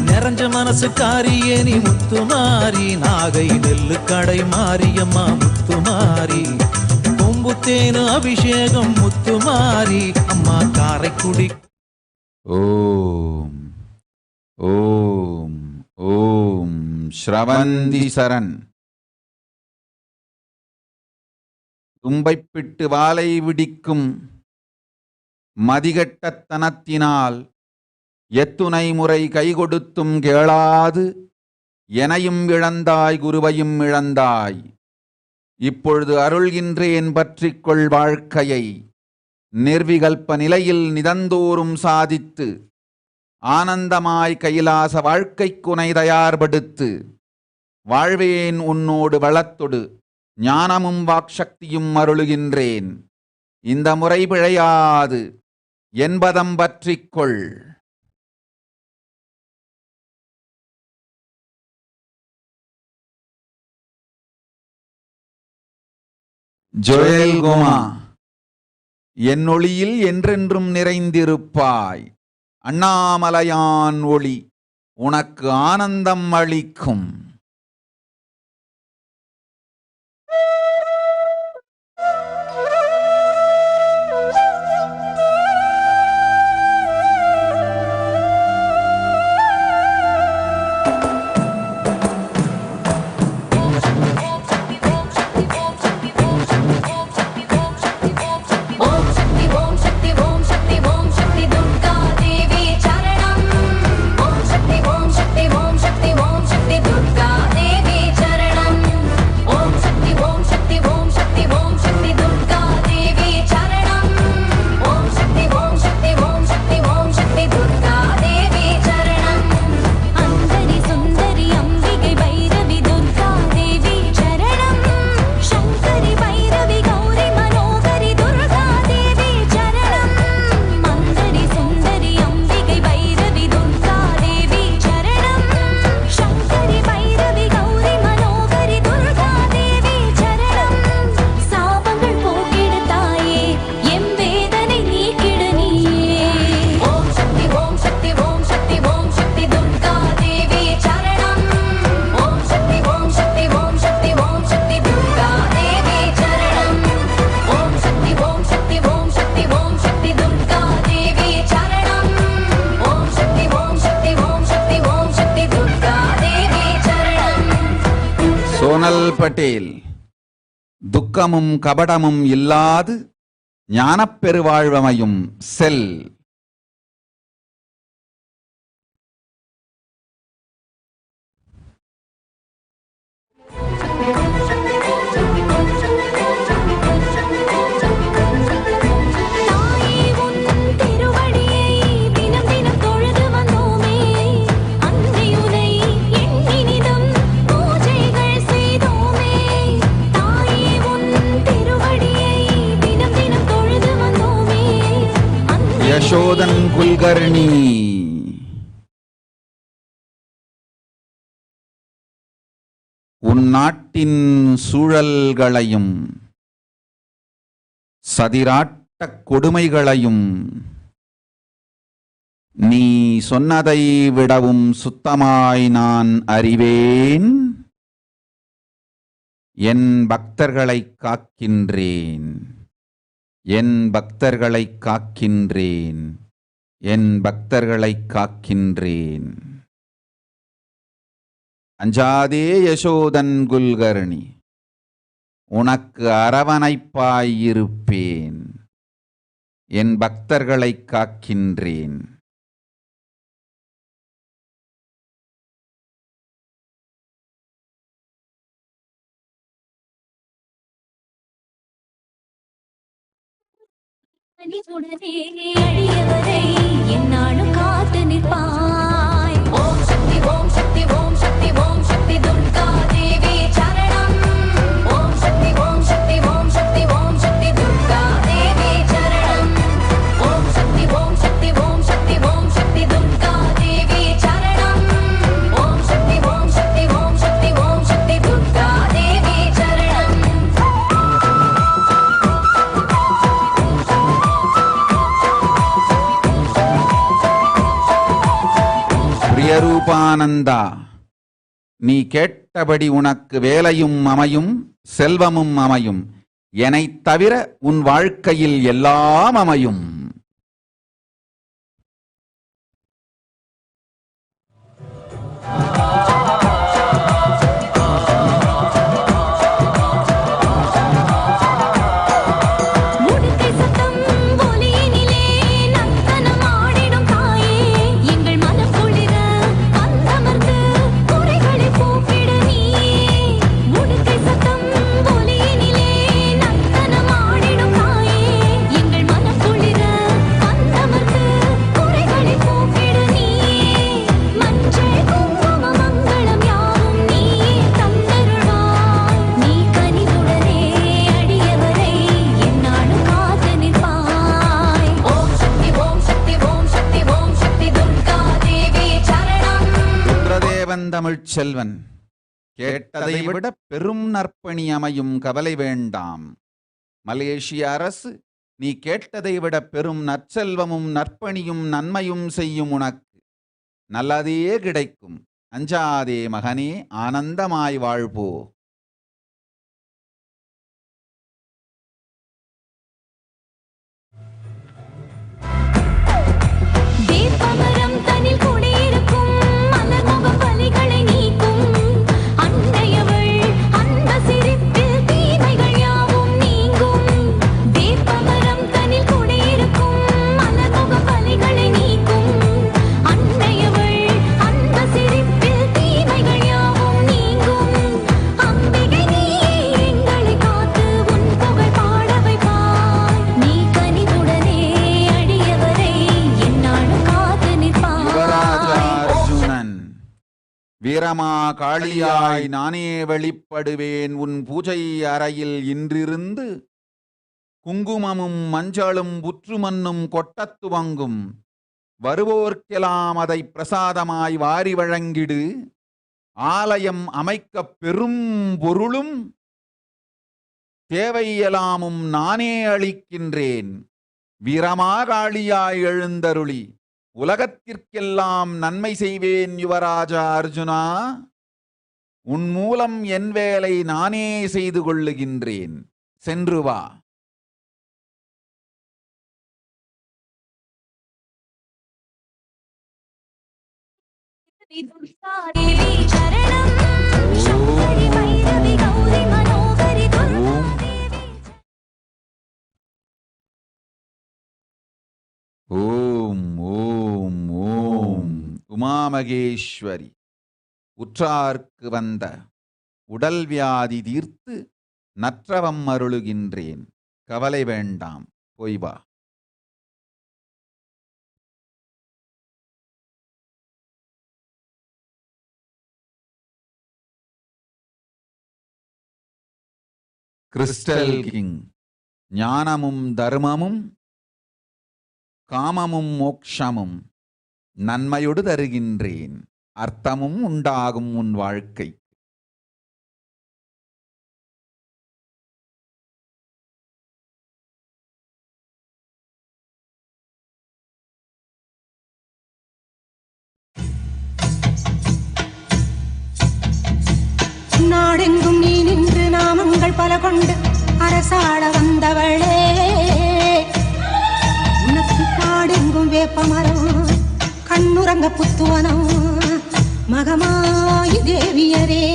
நிறைஞ்ச மனசுக்காரியே நீ முத்துமாரி, நாகை நெல்லு கடை மாரியம்மா முத்துமாரி, கொம்புத்தேனு அபிஷேகம் முத்துமாரி அம்மா காரைக்குடி. ஓம் ஓம் ஓம் ஸ்ரவந்தி சரண். தும்பைப்பிட்டு வாலை விடிக்கும் மதிகட்டத்தனத்தினால் எத்துணை முறை கை கொடுத்தும் கேளாது எனையும் இழந்தாய் குருவையும் இழந்தாய். இப்பொழுது அருள்கின்றேன் பற்றிக்கொள் வாழ்க்கையை. நிர்விகல்ப நிலையில் நிதந்தோறும் சாதித்து ஆனந்தமாய் கைலாச வாழ்க்கைக்குனை தயார்படுத்து. வாழ்வேன் உன்னோடு வளத்தொடு ஞானமும் வாக்சக்தியும் அருளுகின்றேன். இந்த முறை பிழையாது என்பதம் பற்றிக்கொள். ஜோயல் கோமா, என் ஒளியில் என்றென்றும் நிறைந்திருப்பாய். அண்ணாமலையான் ஒளி உனக்கு ஆனந்தம் அளிக்கும். சோனல் பட்டேல், துக்கமும் கபடமும் இல்லாது ஞானப் பெருவாழ்வமையும் செல். யசோதன் குல்கர்ணி, உன் நாட்டின் சூழல்களையும் சதிராட்டக் கொடுமைகளையும் நீ சொன்னதை விடவும் சுத்தமாய் நான் அறிவேன். என் பக்தர்களை காக்கின்றேன், என் பக்தர்களை காக்கின்றேன், என் பக்தர்களை காக்கின்றேன். அஞ்சாதே யசோதன் குல்கர்ணி, உனக்கு அரவணைப்பாயிருப்பேன். என் பக்தர்களை காக்கின்றேன். அடியவரை என்னாலும் காத்து நிற்பாய். ஓம் சக்தி ஓம் சக்தி ஓம் சக்தி ஓம் சக்தி துர்கா தேவி சரணம். ஓம் சக்தி ஓம் சக்தி ஓம் சக்தி ஓம் சக்தி துர்கா தேவி சரணம். ஸ்வரூபானந்தா, நீ கேட்டபடி உனக்கு வேலையும் அமையும், செல்வமும் அமையும். என்னைத் தவிர உன் வாழ்க்கையில் எல்லாம் அமையும். தமிழ்ச்செல்வன், கேட்டதை விட பெரும் நற்பணி அமையும், கவலை வேண்டாம். மலேசிய அரசு நீ கேட்டதை விட பெரும் நற்செல்வமும் நற்பணியும் நன்மையும் செய்யும். உனக்கு நல்லதே கிடைக்கும். அஞ்சாதே மகனே, ஆனந்தமாய் வாழ்போ. வீரமா காளியாய் நானே வெளிப்படுவேன் உன் பூஜை அறையில் இன்றிருந்து. குங்குமமும் மஞ்சளும் புற்றுமன்னும் கொட்டத் துவங்கும். வருவோர்க்கெல்லாம் அதை பிரசாதமாய் வாரி வழங்கிடு. ஆலயம் அமைக்கப் பெரும் பொருளும் தேவையெல்லாமும் நானே அளிக்கின்றேன். வீரமா காளியாய் எழுந்தருளி உலகத்திற்கெல்லாம் நன்மை செய்வேன். யுவராஜா அர்ஜுனா, உன் மூலம் என் வேலை நானே செய்து கொள்ளுகின்றேன். சென்று வா. ஓம் ஓம் ஓம். உமாமகேஸ்வரி, உற்றார்க்கு வந்த உடல் வியாதி தீர்த்து நற்றவம் அருளுகின்றேன். கவலை வேண்டாம், போய் வா. கிறிஸ்டல் கிங், ஞானமும் தர்மமும் காமமும் மோக்ஷமும் நன்மையோடு தருகின்றேன். அர்த்தமும் உண்டாகும் உன் வாழ்க்கை. நாடெங்கும் நீ நின்று நாமங்கள் பல கொண்டு அரசாட வந்தவளே, உனக்கு காடெங்கும் வேப்பமரம், கண்ணுறங்க புத்துவனம், மகமாயி தேவியரே,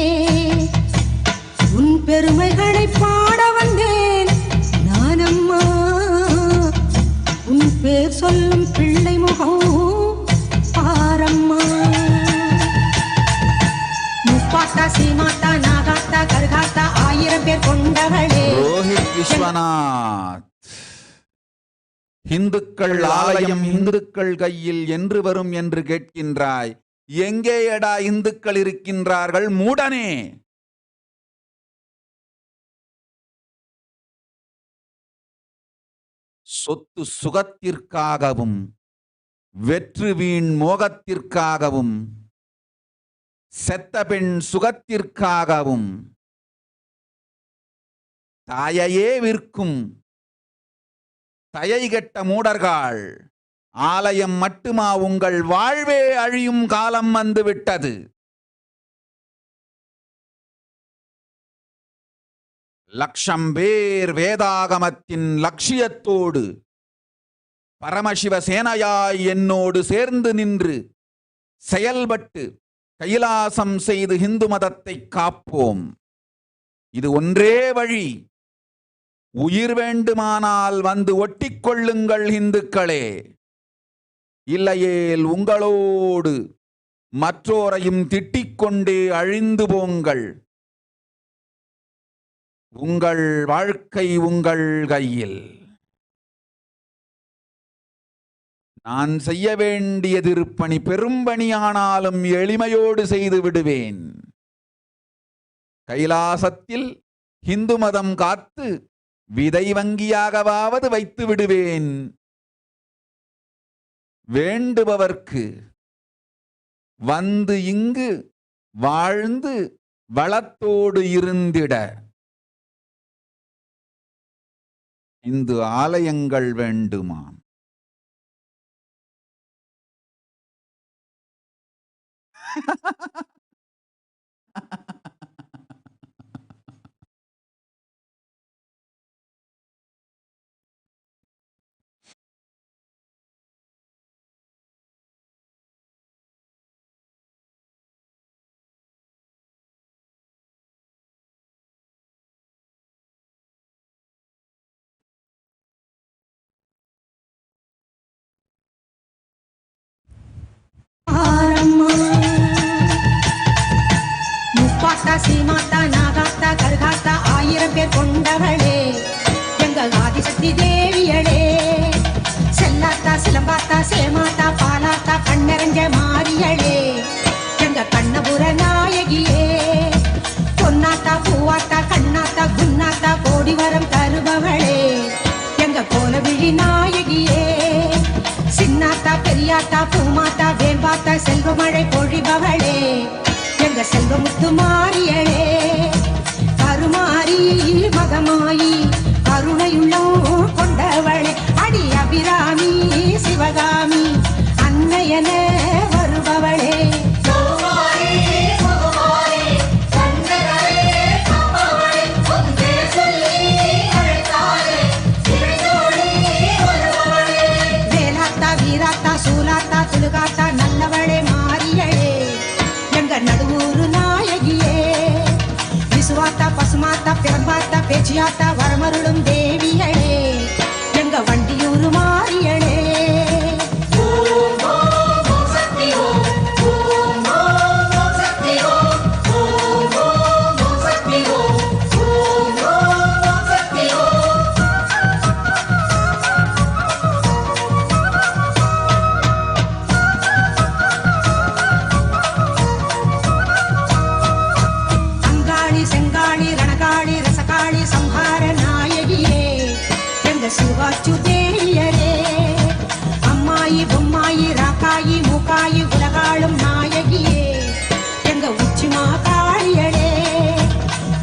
உன் பெருமைகளை பாட வந்தேன் நானம்மா. உன் பேர் சொல்லும் பிள்ளை முகம் பாரம்மா. முப்பாத்தா சீமாத்தா நாகாத்தா கருகாத்தா 1000 பேர் கொண்டவளே. ரோஹித் விஸ்வநாத், இந்துக்கள் ஆலயம் இந்துக்கள் கையில் என்று வரும் என்று கேட்கின்றாய். எங்கேயடா இந்துக்கள் இருக்கின்றார்கள் மூடனே? சொத்து சுகத்திற்காகவும் வெற்று வீண் மோகத்திற்காகவும் செத்த பெண் சுகத்திற்காகவும் தாயையே விற்கும் தயை கெட்ட மூடர்கள் ஆலயம் மட்டுமா, உங்கள் வாழ்வே அழியும் காலம் வந்துவிட்டது. லட்சம் பேர் வேதாகமத்தின் லட்சியத்தோடு பரமசிவ சேனையாய் என்னோடு சேர்ந்து நின்று செயல்பட்டு கைலாசம் செய்து இந்து மதத்தை காப்போம். இது ஒன்றே வழி. உயிர் வேண்டுமானால் வந்து ஒட்டிக்கொள்ளுங்கள் இந்துக்களே, இல்லையேல் உங்களோடு மற்றோரையும் திட்டிக்கொண்டே அழிந்து போங்கள். உங்கள் வாழ்க்கை உங்கள் கையில். நான் செய்ய வேண்டிய திருப்பணி பெரும்பணியானாலும் எளிமையோடு செய்து விடுவேன். கைலாசத்தில் இந்து மதம் காத்து விதை வங்கியாகவாவது வைத்து விடுவேன். வேண்டுபவர்க்கு வந்து இங்கு வாழ்ந்து வளத்தோடு இருந்திட இந்து ஆலயங்கள் வேண்டுமாம். முப்பாத்தா சீமாத்தா நாகாத்தா கருகாத்தா 1000 பேர் கொண்டவளே எங்கள் ஆதிசக்தி தேவியளே. செல்லாத்தா சிலம்பாத்தா சேமாத்தா பாலாத்தா கண்ணரஞ்ச மாரியளே எங்க கண்ணபுர நாயகியே. பொன்னாத்தா பூவாத்தா கண்ணாத்தா குன்னாத்தா கோடி வரம் தருபவளே எங்க கோலவிழி நாயகியே. சின்னாத்தா பெரியாத்தா பூமாத்தா வேம்பாத்தா செல்வமழை பொழிபவளே எங்க செல்வமுத்து மாரியளே. கருமாரி மகமாயி கருணையுள்ளம் கொண்டவளே அடி அபிராமி சிவகாமி அன்னையன வருபவளே. வேலாத்தா வீராத்தா சூலாத்தா துலுகாத்தா நல்லவளே மாரியளே எங்க நடுவூரு நாயகியே. விசுவாத்தா பசுமாத்தா பிறம்பாத்தா பேச்சியாத்தா வரமருளும் தேவியளே எங்க வண்டியூரு மாரியளே. சிவாச்சு தேவியரே அம்மாயி பொம்மாயி ராக்காயி மூக்காயி உலகாளும் நாயகியே எங்க உச்சிமா காளியளே.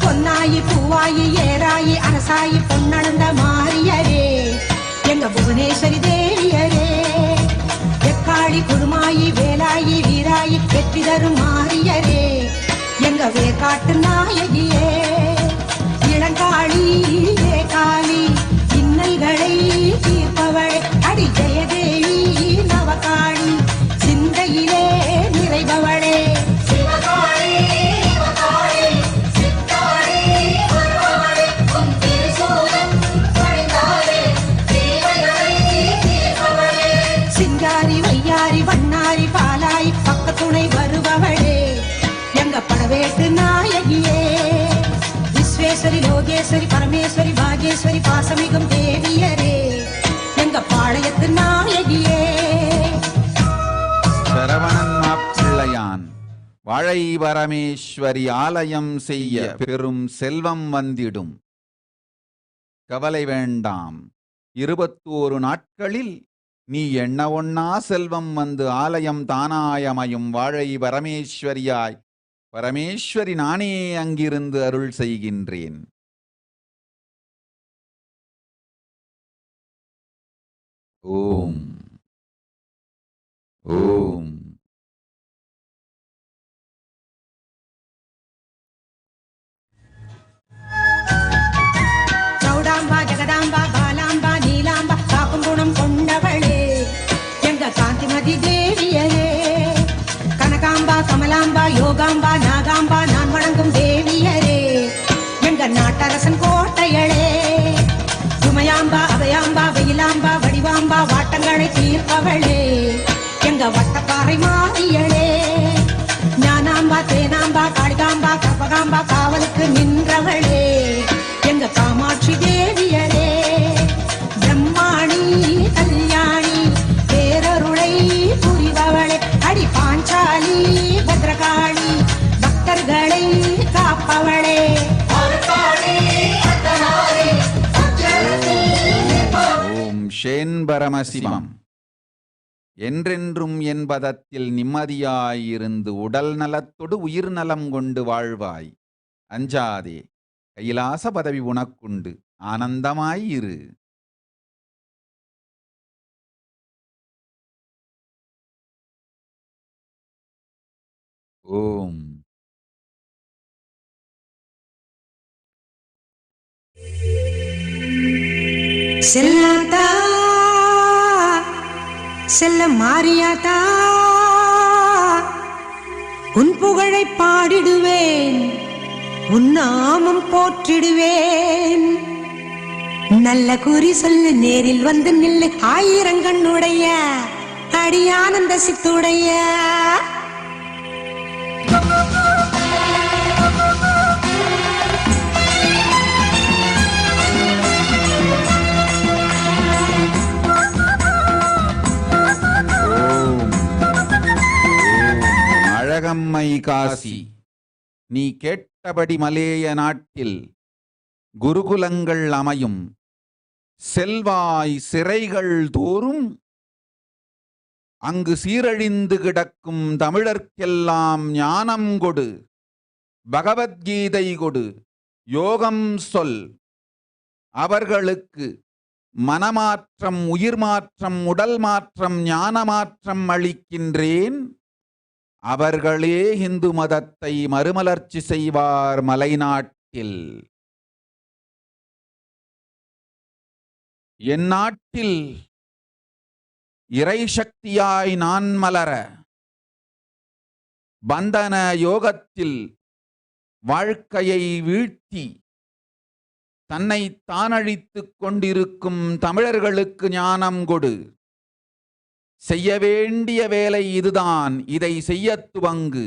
பொன்னாயி பூவாயி ஏராயி அரசாயி பொன்னளந்த மாரியரே எங்க புவனேஸ்வரி தேவியரே. எக்காளி குருமாயி வேலாயி வீராயி வெற்றி தரும் மாரியரே எங்க வேர்காட்டு நாயகியே. இளங்காளி ஏகாலி இன்னல்களை தீர்ப்பவள் அடி ஜெயதேவி நவகாளி சிந்தையிலே நிறைபவளே. சிங்காரி வையாரி வண்ணாரி பாலாய் பக்கத்துணை வருபவளே எங்க படவேட்டு நாயகியே. விஸ்வேஸ்வரி லோகேஸ்வரி பரமேஸ்வரி பாகேஸ்வரி பாசமிகும் தேவியரே எங்க பாளையத்து நாயகியே. சரவணன் மாப்பிள்ளையான் வாழை பரமேஸ்வரி ஆலயம் செய்ய பெரும் செல்வம் வந்திடும். கவலை வேண்டாம். 21 நாட்களில் நீ எண்ண ஒண்ணா செல்வம் வந்து ஆலயம் தானாயமையும். வாழை பரமேஸ்வரியாய் பரமேஸ்வரி நானே அங்கிருந்து அருள் செய்கின்றேன். ஓம் குறை தீர்ப்பவளே எங்க வட்டப்பாறை மாறியளே ஞானாம்பா தேனாம்பா காளிகாம்பா கற்பகாம்பா காவலுக்கு நின்றவளே எங்க காமாட்சி தேவியரே பிரம்மாணி கல்யாணி பேரருளை புரிபவளே அடி பாஞ்சாலி பத்ரகாளி பக்தர்களை காப்பவளே ஓம் ஷேன் பரமசிவம். என்றென்றும் என் பதத்தில் நிம்மதியாயிருந்து உடல் நலத்தொடு உயிர் நலம் கொண்டு வாழ்வாய். அஞ்சாதே, கைலாச பதவி உனக்குண்டு, ஆனந்தமாயிரு. ஓம். செல்லாத்தா செல்ல மாறியாத்தா உன் புகழை பாடிடுவேன், உன் நாமம் போற்றிடுவேன். நல்ல குறி சொல்லு, நேரில் வந்து நில்லு, ஆயிரங்கண்ணுடைய அடியானந்த சித்துடைய. அழகம்மை காசி, நீ கேட்டபடி மலேய நாட்டில் குருகுலங்கள் அமையும், செல்வாய் சிறைகள் தோறும் அங்கு சீரழிந்து கிடக்கும் தமிழர்க்கெல்லாம் ஞானம் கொடு, பகவத்கீதை கொடு, யோகம் சொல். அவர்களுக்கு மனமாற்றம், உயிர் மாற்றம், உடல் மாற்றம், ஞான மாற்றம் அளிக்கின்றேன். அவர்களே இந்து மதத்தை மறுமலர்ச்சி செய்வார் மலைநாட்டில். என் நாட்டில் இறை சக்தியாய் நான் மலர, பந்தன யோகத்தில் வாழ்க்கையை வீழ்த்தி தன்னை தானழித்துக் கொண்டிருக்கும் தமிழர்களுக்கு ஞானம் கொடு. செய்ய வேண்டிய வேலை இதுதான், இதை செய்யத் துவங்கு.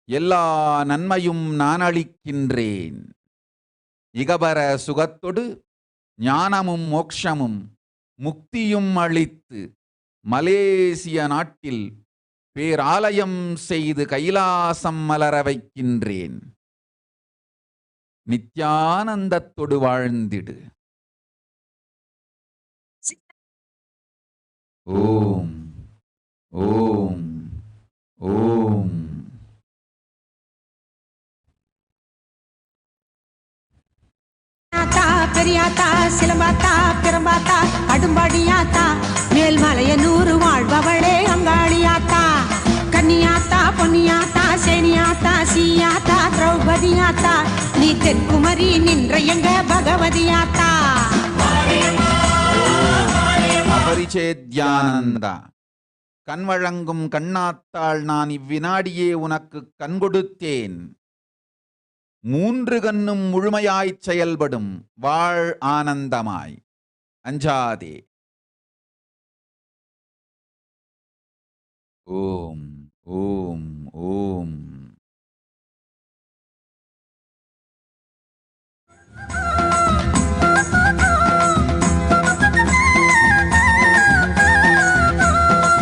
எல்லா நன்மையும் நான் அளிக்கின்றேன். இகபர சுகத்தொடு ஞானமும் மோட்சமும் முக்தியும் அளித்து மலேசிய நாட்டில் பேராலயம் செய்து கைலாசம் மலர வைக்கின்றேன். நித்யானந்தத்தொடு வாழ்ந்திடு. ஓம் ஓம் ஓம். பெரியாத்தா சிலம்பாத்தா பெரும்பாத்தா கடும்பாடியாத்தா மேல்மலையனூர் வாழ்பவளே அங்காளியாத்தா கன்னியாத்தா பொன்னியாத்தா சேனியாத்தா சீயாத்தா திரௌபதியாத்தா நீ தென்குமரி நின்ற எங்க பகவதியாத்தா. அபரிச்சேத்யானந்தா, கண் வழங்கும் கண்ணாத்தாள் நான் இவ்வினாடியே உனக்கு கண் கொடுத்தேன். மூன்று கண்ணும் முழுமையாய்ச் செயல்படும், வாழ் ஆனந்தமாய், அஞ்சாதே. ஓம் ஓம் ஓம்.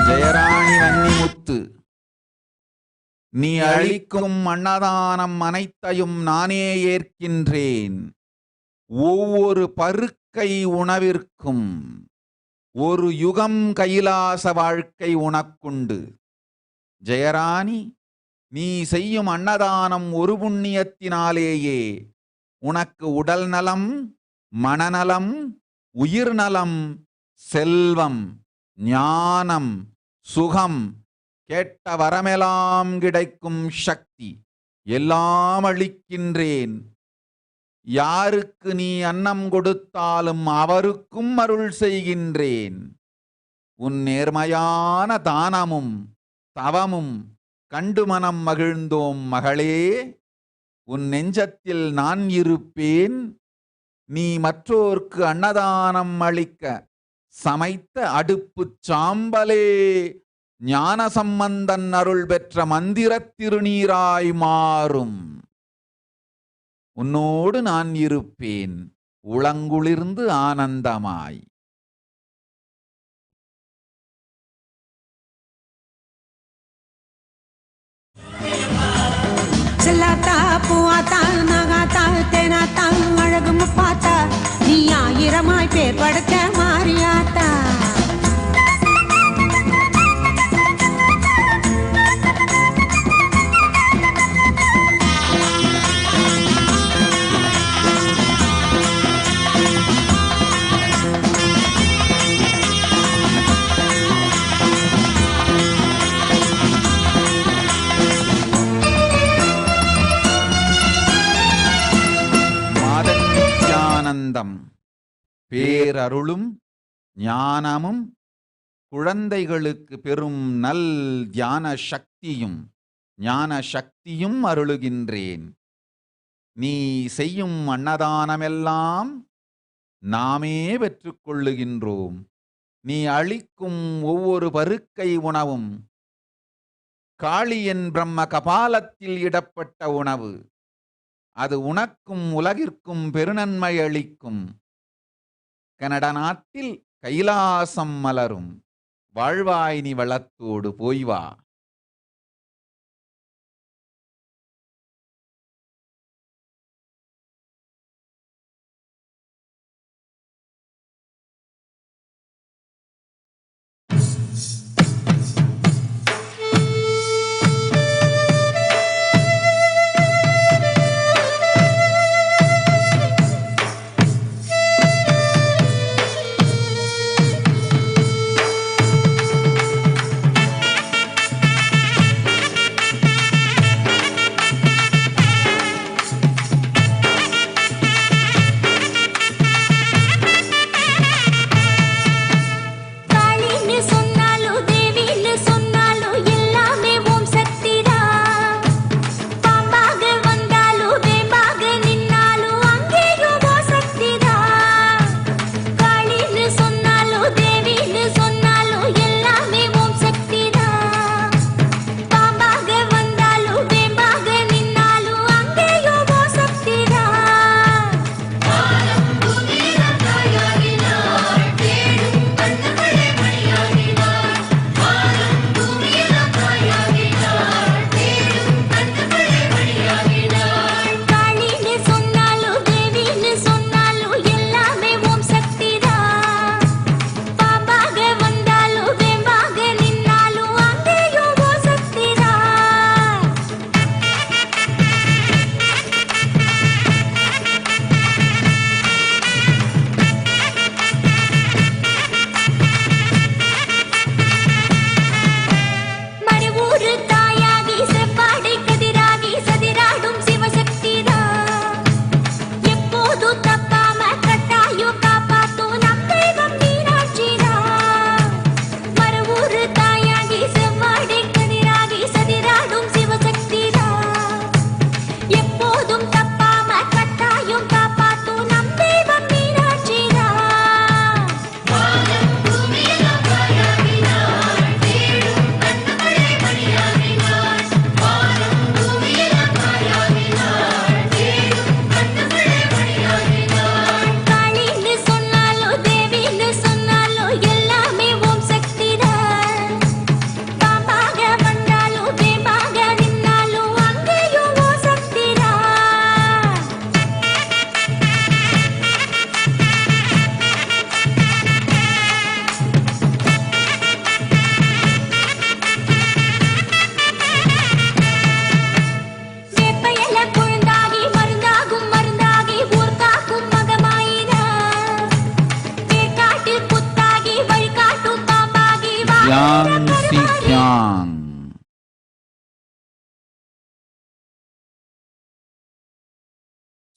ஜெயராணி வன்னிமுத்து, நீ அளிக்கும் அன்னதானம் அனைத்தையும் நானே ஏற்கின்றேன். ஒவ்வொரு பருக்கை உணவிற்கும் ஒரு யுகம் கைலாச வாழ்க்கை உனக்குண்டு. ஜெயராணி, நீ செய்யும் அன்னதானம் ஒரு புண்ணியத்தினாலேயே உனக்கு உடல் நலம், மனநலம், உயிர் நலம், செல்வம், ஞானம், சுகம், கேட்ட வரமெல்லாம் கிடைக்கும் சக்தி எல்லாம் அளிக்கின்றேன். யாருக்கு நீ அன்னம் கொடுத்தாலும் அவருக்கும் அருள் செய்கின்றேன். உன் நேர்மையான தானமும் தவமும் கண்டு மனம் மகிழ்ந்தோம் மகளே. உன் நெஞ்சத்தில் நான் இருப்பேன். நீ மற்றோர்க்கு அன்னதானம் அளிக்க சமைத்த அடுப்புச் சாம்பலே ஞான சம்பந்தன் அருள் பெற்ற மந்திரத் திருநீராய் மாறும். உன்னோடு நான் இருப்பேன் உளங்குளிர்ந்து ஆனந்தமாய். செல்லாத்தா பூவாத்தா நாகாத்தா தேனாத்தா அழகு முப்பாத்தா நீ ஆயிரமாய் பேர் படுத்த மாறியாத்தா. ஆனந்தம் பேரருளும் ஞானமும் குழந்தைகளுக்கு பெரும் நல் தியான சக்தியும் அருளுகின்றேன். நீ செய்யும் அன்னதானமெல்லாம் நாமே பெற்றுக்கொள்ளுகின்றோம். நீ அளிக்கும் ஒவ்வொரு பருக்கை உணவும் காளியின் பிரம்ம கபாலத்தில் இடப்பட்ட உணவு. அது உனக்கும் உலகிற்கும் பெருநன்மை அளிக்கும். கனட நாட்டில் கைலாசம் மலரும். வாழ்வாய் நீ வளத்தோடு போய் வா.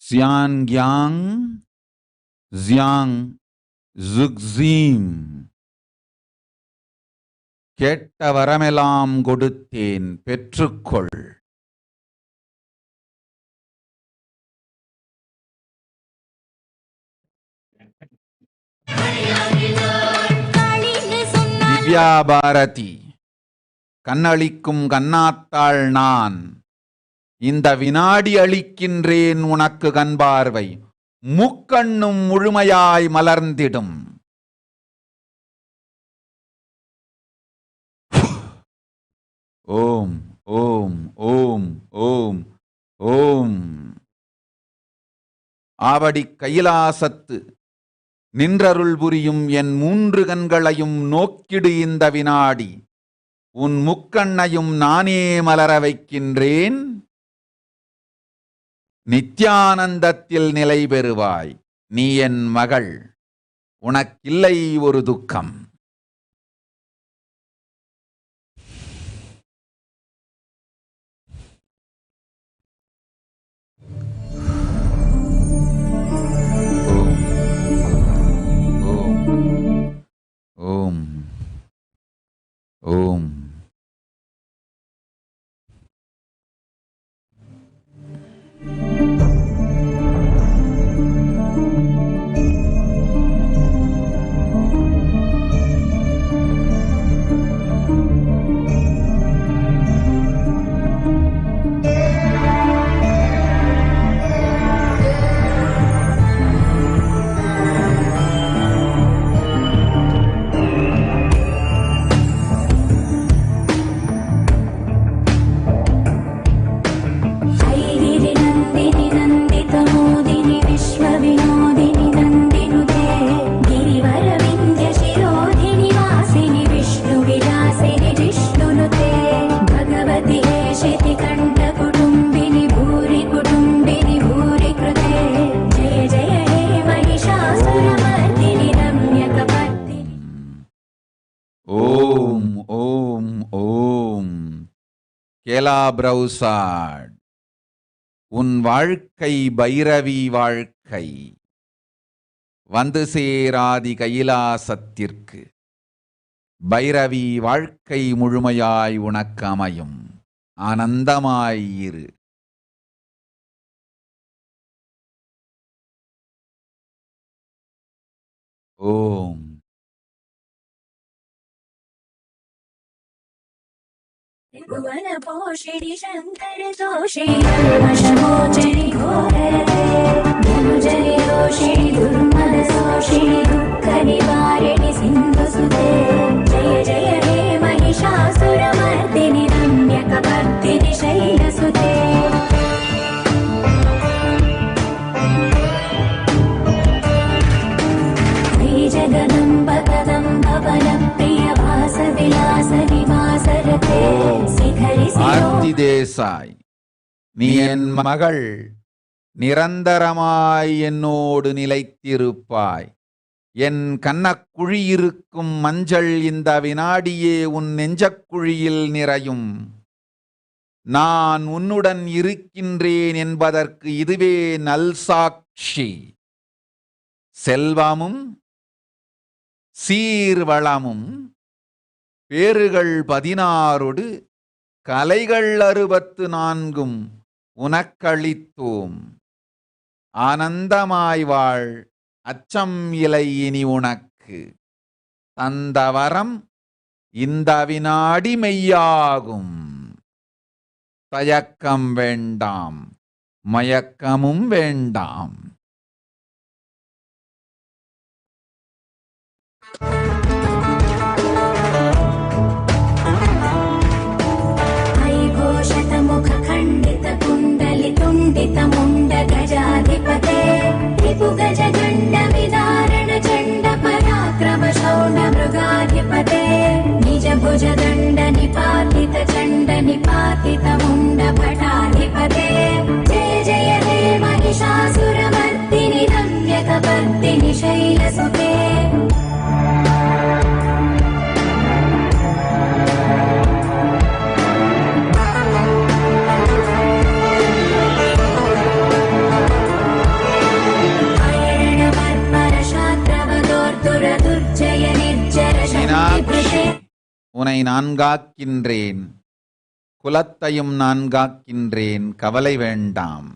Xiangyang, Xiang, Zugzim. கேட்ட வரமெல்லாம் கொடுத்தேன் பெற்றுக்கொள். மணியாகினார் திவ்யா பாரதி, கண்ணளிக்கும் கண்ணாத்தாள் நான், இந்த வினாடி அளிக்கின்றேன் உனக்கு கண் பார்வை, முக்கண்ணும் முழுமையாய் மலர்ந்திடும். ஓம் ஓம் ஓம் ஓம் ஓம். ஆவடி கைலாசத்து நின்றருள் புரியும் என் 3 கண்களையும் நோக்கிடு இந்த வினாடி, உன் முக்கண்ணையும் நானே மலர வைக்கின்றேன். நித்யானந்தத்தில் நிலை பெறுவாய், நீ என் மகள், உனக்கில்லை ஒரு துக்கம். ஓம் ஓம். கேலாப்ரௌசாட், உன் வாழ்க்கை பைரவி வாழ்க்கை, வந்து சேராதி கைலாசத்திற்கு பைரவி வாழ்க்கை முழுமையாய் உனக்கு அமையும். ஆனந்தமாயிரு. ஓம். त्रिभुवन पोषिणि शङ्कर दोषिणि कल्मषमोचनि घोरते धनुजनि दोषिणि दुर्मद सोषिणि दुःख निवारिणि सिन्धुसुते जय जय हे महिषासुरमर्दिनि रम्यकपर्दिनि शैलसुते मयि जगदम्ब कदम्ब वनप्रिय वास विलास निवासरते ஆர்த்தி தேசாய், நீ என் மகள், நிரந்தரமாய் என்னோடு நிலைத்திருப்பாய். என் கன்னக்குழியிருக்கும் மஞ்சள் இந்த வினாடியே உன் நெஞ்சக்குழியில் நிறையும். நான் உன்னுடன் இருக்கின்றேன் என்பதற்கு இதுவே நல்சாட்சி. செல்வமும் சீர்வளமும் பேறுகள் 16 கலைகள் 64 உனக்களித்தோம். ஆனந்தமாய் வாழ், அச்சம் இலை இனி உனக்கு. தந்த வரம் இந்த வினாடி மெய்யாகும். தயக்கம் வேண்டாம், மயக்கமும் வேண்டாம். खण्डित कुण्डलि तुण्डित मुण्ड गजाधिपते रिपु गज गण्ड विदारण चण्ड पराक्रम शौण्ड मृगाधिपते निज भुज दण्ड निपातित चण्ड निपातित मुण्ड भटाधिपते जय जय हे महिषासुरमर्दिनि रम्यकपर्दिनि शैलसुते உனை நான் காக்கின்றேன், குலத்தையும் நான் காக்கின்றேன், கவலை வேண்டாம்.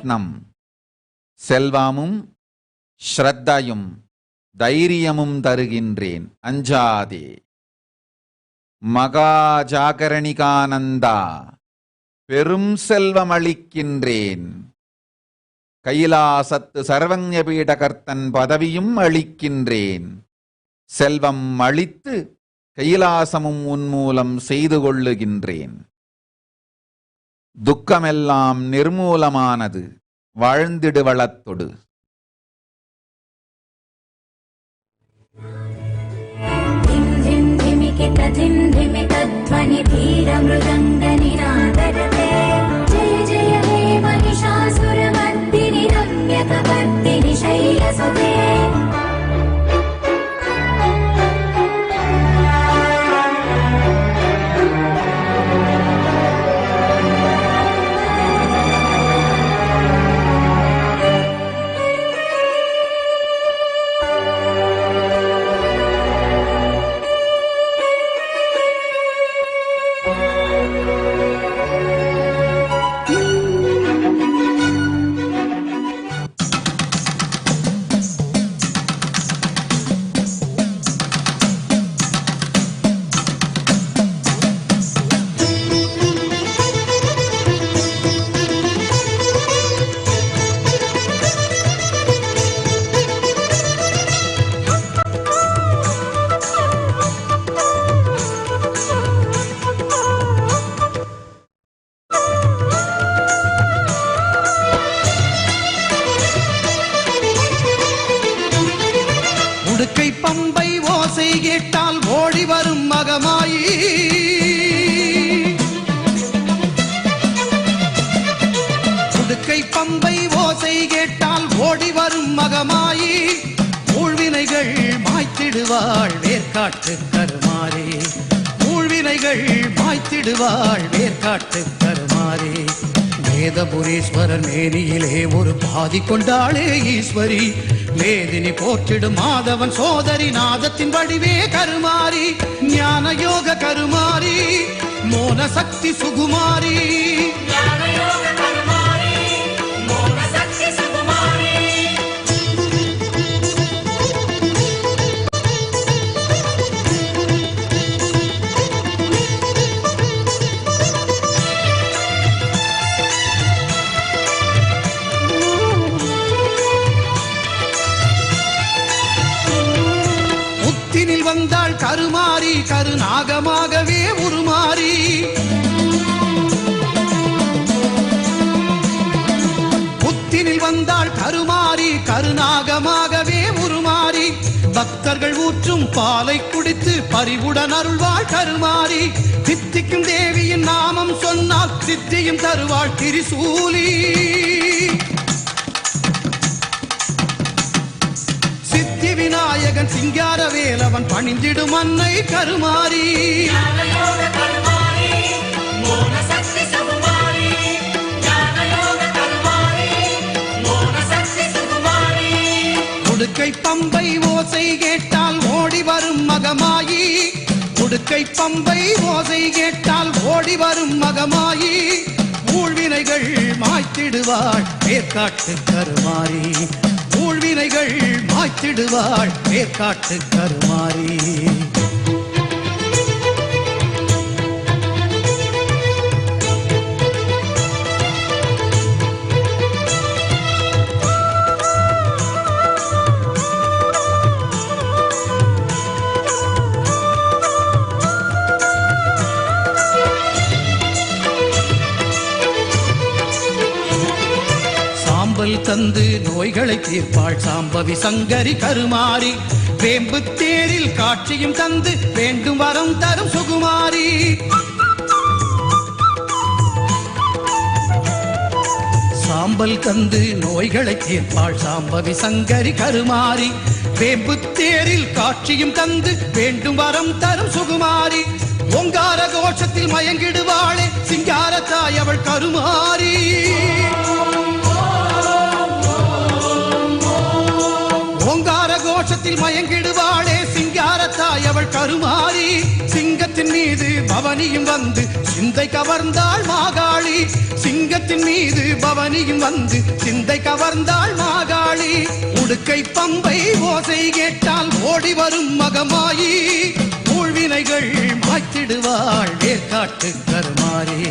ரத்னம், செல்வமும் ஸ்ரத்தையும் தைரியமும் தருகின்றேன், அஞ்சாதே. மகா ஜாகரணிகானந்தா, பெரும் செல்வம் அளிக்கின்றேன். கைலாசத்து சர்வஞபீடகர்த்தன் பதவியும் அளிக்கின்றேன். செல்வம் அளித்து கைலாசமும் உன்மூலம் செய்து கொள்ளுகின்றேன். துக்கமெல்லாம் நிர்மூலமானது, வாழ்ந்திடு வளத்தொடு. जय जय हे महिषासुरमर्दिनि रम्यकपर्दिनि शैलसुते வேதபுரீஸ்வரர் மேனியிலே ஒரு பாதி கொண்டாளே ஈஸ்வரி, வேதினி போற்றிடும் மாதவன் சோதரி, நாதத்தின் வடிவே கருமாரி, ஞான யோக கருமாரி, மோன சக்தி சுகுமாரி. வந்தாள் கருமாரி, கருநாகமாகவே உருமாறி, புத்தினில் வந்தாள் கருமாரி, கருநாகமாகவே உருமாறி, பக்தர்கள் ஊற்றும் பாலை குடித்து பரிவுடன் அருள்வாள் கருமாரி, சித்திக்கும் தேவியின் நாமம் சொன்னால் சித்தியும் தருவாள் திரிசூலி. விநாயகன் சிங்கார வேலவன் பணிந்திடும் அன்னை கருமாரி, உடுக்கை பம்பை ஓசை கேட்டால் ஓடி வரும் மகமாயி, உடுக்கை பம்பை ஓசை கேட்டால் ஓடி வரும் மகமாயி, ஊழ்வினைகள் மாய்த்திடுவாள் மேற்காட்டு கருமாரி, ஊழ்வினைகள் மாய்த்திடுவாள் மேற்காட்டு கருமாரி. தந்து நோய்களை தீர்ப்பாள் சாம்பவி சங்கரி கருமாரி, வேம்பு தேரில் காட்சியும் தந்து வேண்டும் வரம் தரும் சுகுமாரி, சாம்பல் தந்து நோய்களை தீர்ப்பாள் சாம்பவி சங்கரி கருமாரி, வேம்பு தேரில் காட்சியும் தந்து வேண்டும் வரம் தரும் சுகுமாரி, ஓங்கார கோஷத்தில் மயங்கிடுவாளே சிங்கார தாய் அவள் கருமாரி, ஓங்கார கோஷத்தில் மயங்கிடுவாளே சிங்கார தாய் அவள் கருமாரி, சிங்கத்தின் மீது பவனியும் வந்து சிந்தை கவர்ந்தாள் மாகாளி. சிங்கத்தின் மீது பவனியும் வந்து சிந்தை கவர்ந்தாள் மாகாளி. உடுக்கை பம்பை ஓசை கேட்டால் ஓடி வரும் மகமாயி. ஊழ்வினைகள் மாய்த்திடுவாள் வேர்காட்டு கருமாறே.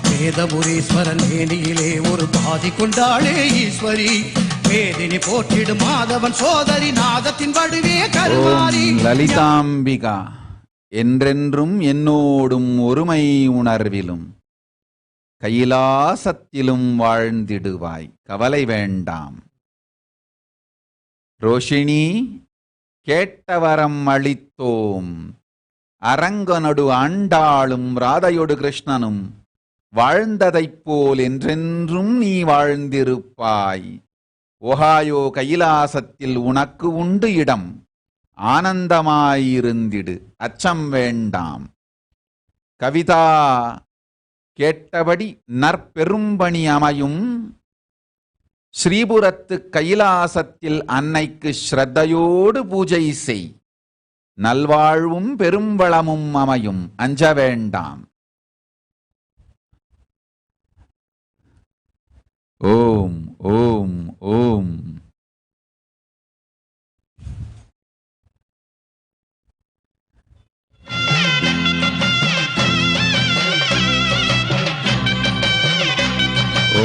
வேதபுரீஸ்வரன் மேனியிலே ஒரு பாதி கொண்டாளே ஈஸ்வரி. வேதினி போற்றிடும் மாதவன் சோதரி நாதத்தின் வடிவே கருமாறி. லலிதாம்பிகா என்றென்றும் என்னோடும் ஒருமை உணர்விலும் கைலாசத்திலும் வாழ்ந்திடுவாய், கவலை வேண்டாம். ரோஷிணி கேட்டவரம் அளித்தோம். அரங்கனொடு ஆண்டாளும் ராதையொடு கிருஷ்ணனும் வாழ்ந்ததைப் போல் என்றென்றும் நீ வாழ்ந்திருப்பாய். ஒஹாயோ கைலாசத்தில் உனக்கு உண்டு இடம், ஆனந்தமாயிருந்திடு, அச்சம் வேண்டாம். கவிதா கேட்டபடி நற்பெரும்பணி அமையும். ஸ்ரீபுரத்து கைலாசத்தில் அன்னைக்கு ஸ்ரத்தையோடு பூஜை செய், நல்வாழ்வும் பெரும்பளமும் அமையும், அஞ்ச வேண்டாம். ஓம் ஓம் ஓம்.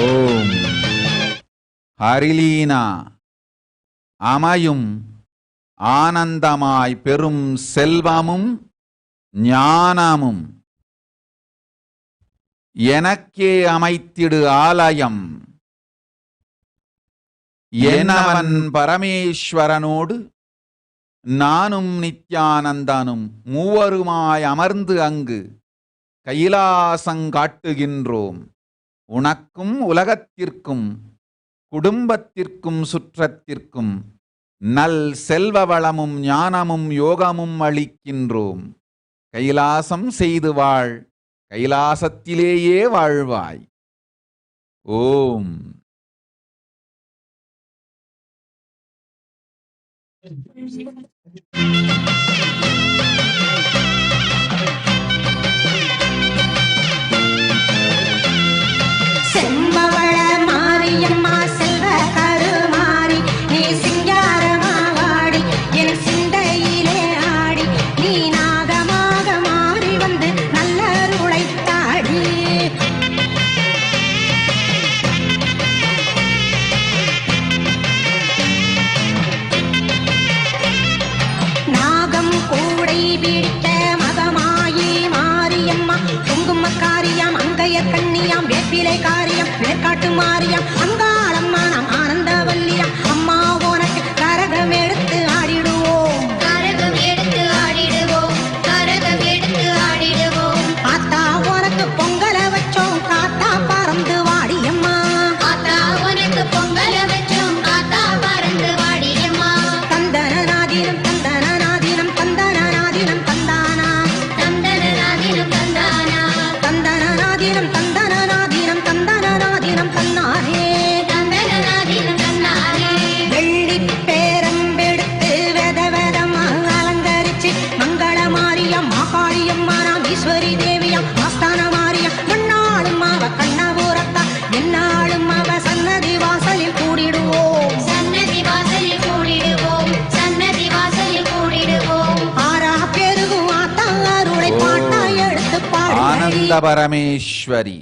ஓம். ஹரிலீனா அமையும், ஆனந்தமாய் பெரும் செல்வமும் ஞானமும் எனக்கே அமைத்திடு ஆலயம். என்னவன் பரமேஸ்வரனோடு நானும் நித்யானந்தனும் மூவருமாய் அமர்ந்து அங்கு கைலாசங்காட்டுகின்றோம். உனக்கும் உலகத்திற்கும் குடும்பத்திற்கும் சுற்றத்திற்கும் நல் செல்வ வளமும் ஞானமும் யோகமும் அளிக்கின்றோம். கைலாசம் செய்து வாழ், கைலாசத்திலேயே வாழ்வாய். ஓம். செம்பவள மாரியம்மா செல்வ கருமாரி, நீ சிங்காரமா வாடி என் சிந்தையிலே ஆடி. நீ நாகமாக மாறி வந்து நல்லருளை தாடி. நாகம் கூடை பிடித்த மகமாயி மாரியம்மா, குங்குமக்காரியாம் அங்கைய கண்ணியாம் வேப்பிலை காரியம் மேற்காட்டு மாரியாம் அங்காளம்மா நாம் ஆனந்தவல்லியாம். அம்மா உனக்கு கரகம் எடுத்து ஆடிடுவோம், கரகம் எடுத்து ஆடிடுவோம், கரகம் எடுத்து ஆடிடுவோம். ஆத்தா உனக்கு பொங்கல வச்சோம், காத்தா பறந்து வாடியம்மா. ஆத்தா உனக்கு பொங்கல வச்சோம், காத்தா பறந்து வாடியம்மா. தந்தன நாதினம் தந்தன நாதினம் தந்தன நாதினம் தந்தானா, தந்தன நாதினம் தந்தானா, தந்தன நாதினம் தந்தன நாதினம் தந்தன நாதினம் தந்தானே, தந்தன நாதினம் தந்தானே. வெள்ளி பேரம்பெடுத்து வெத வெதமா அலங்கரிச்சு மங்கள மாரியம் மாகாளியம்மா நாம் ஈஸ்வரி தேவியம் ஆஸ்தான மாரியம். மண்ணாளும் அவ கண்ணபுரத்தா என்னாலும் அவ சன்னதி வாசலில் கூடிடுவோம், சன்னதி வாசலில் கூடிடுவோம், சன்னதி வாசலில் கூடிடுவோம். ஆறா பெருகும் ஆத்தா அருளை பாட்டா எடுத்து பாடு. ஆனந்த பரமேஸ்வரி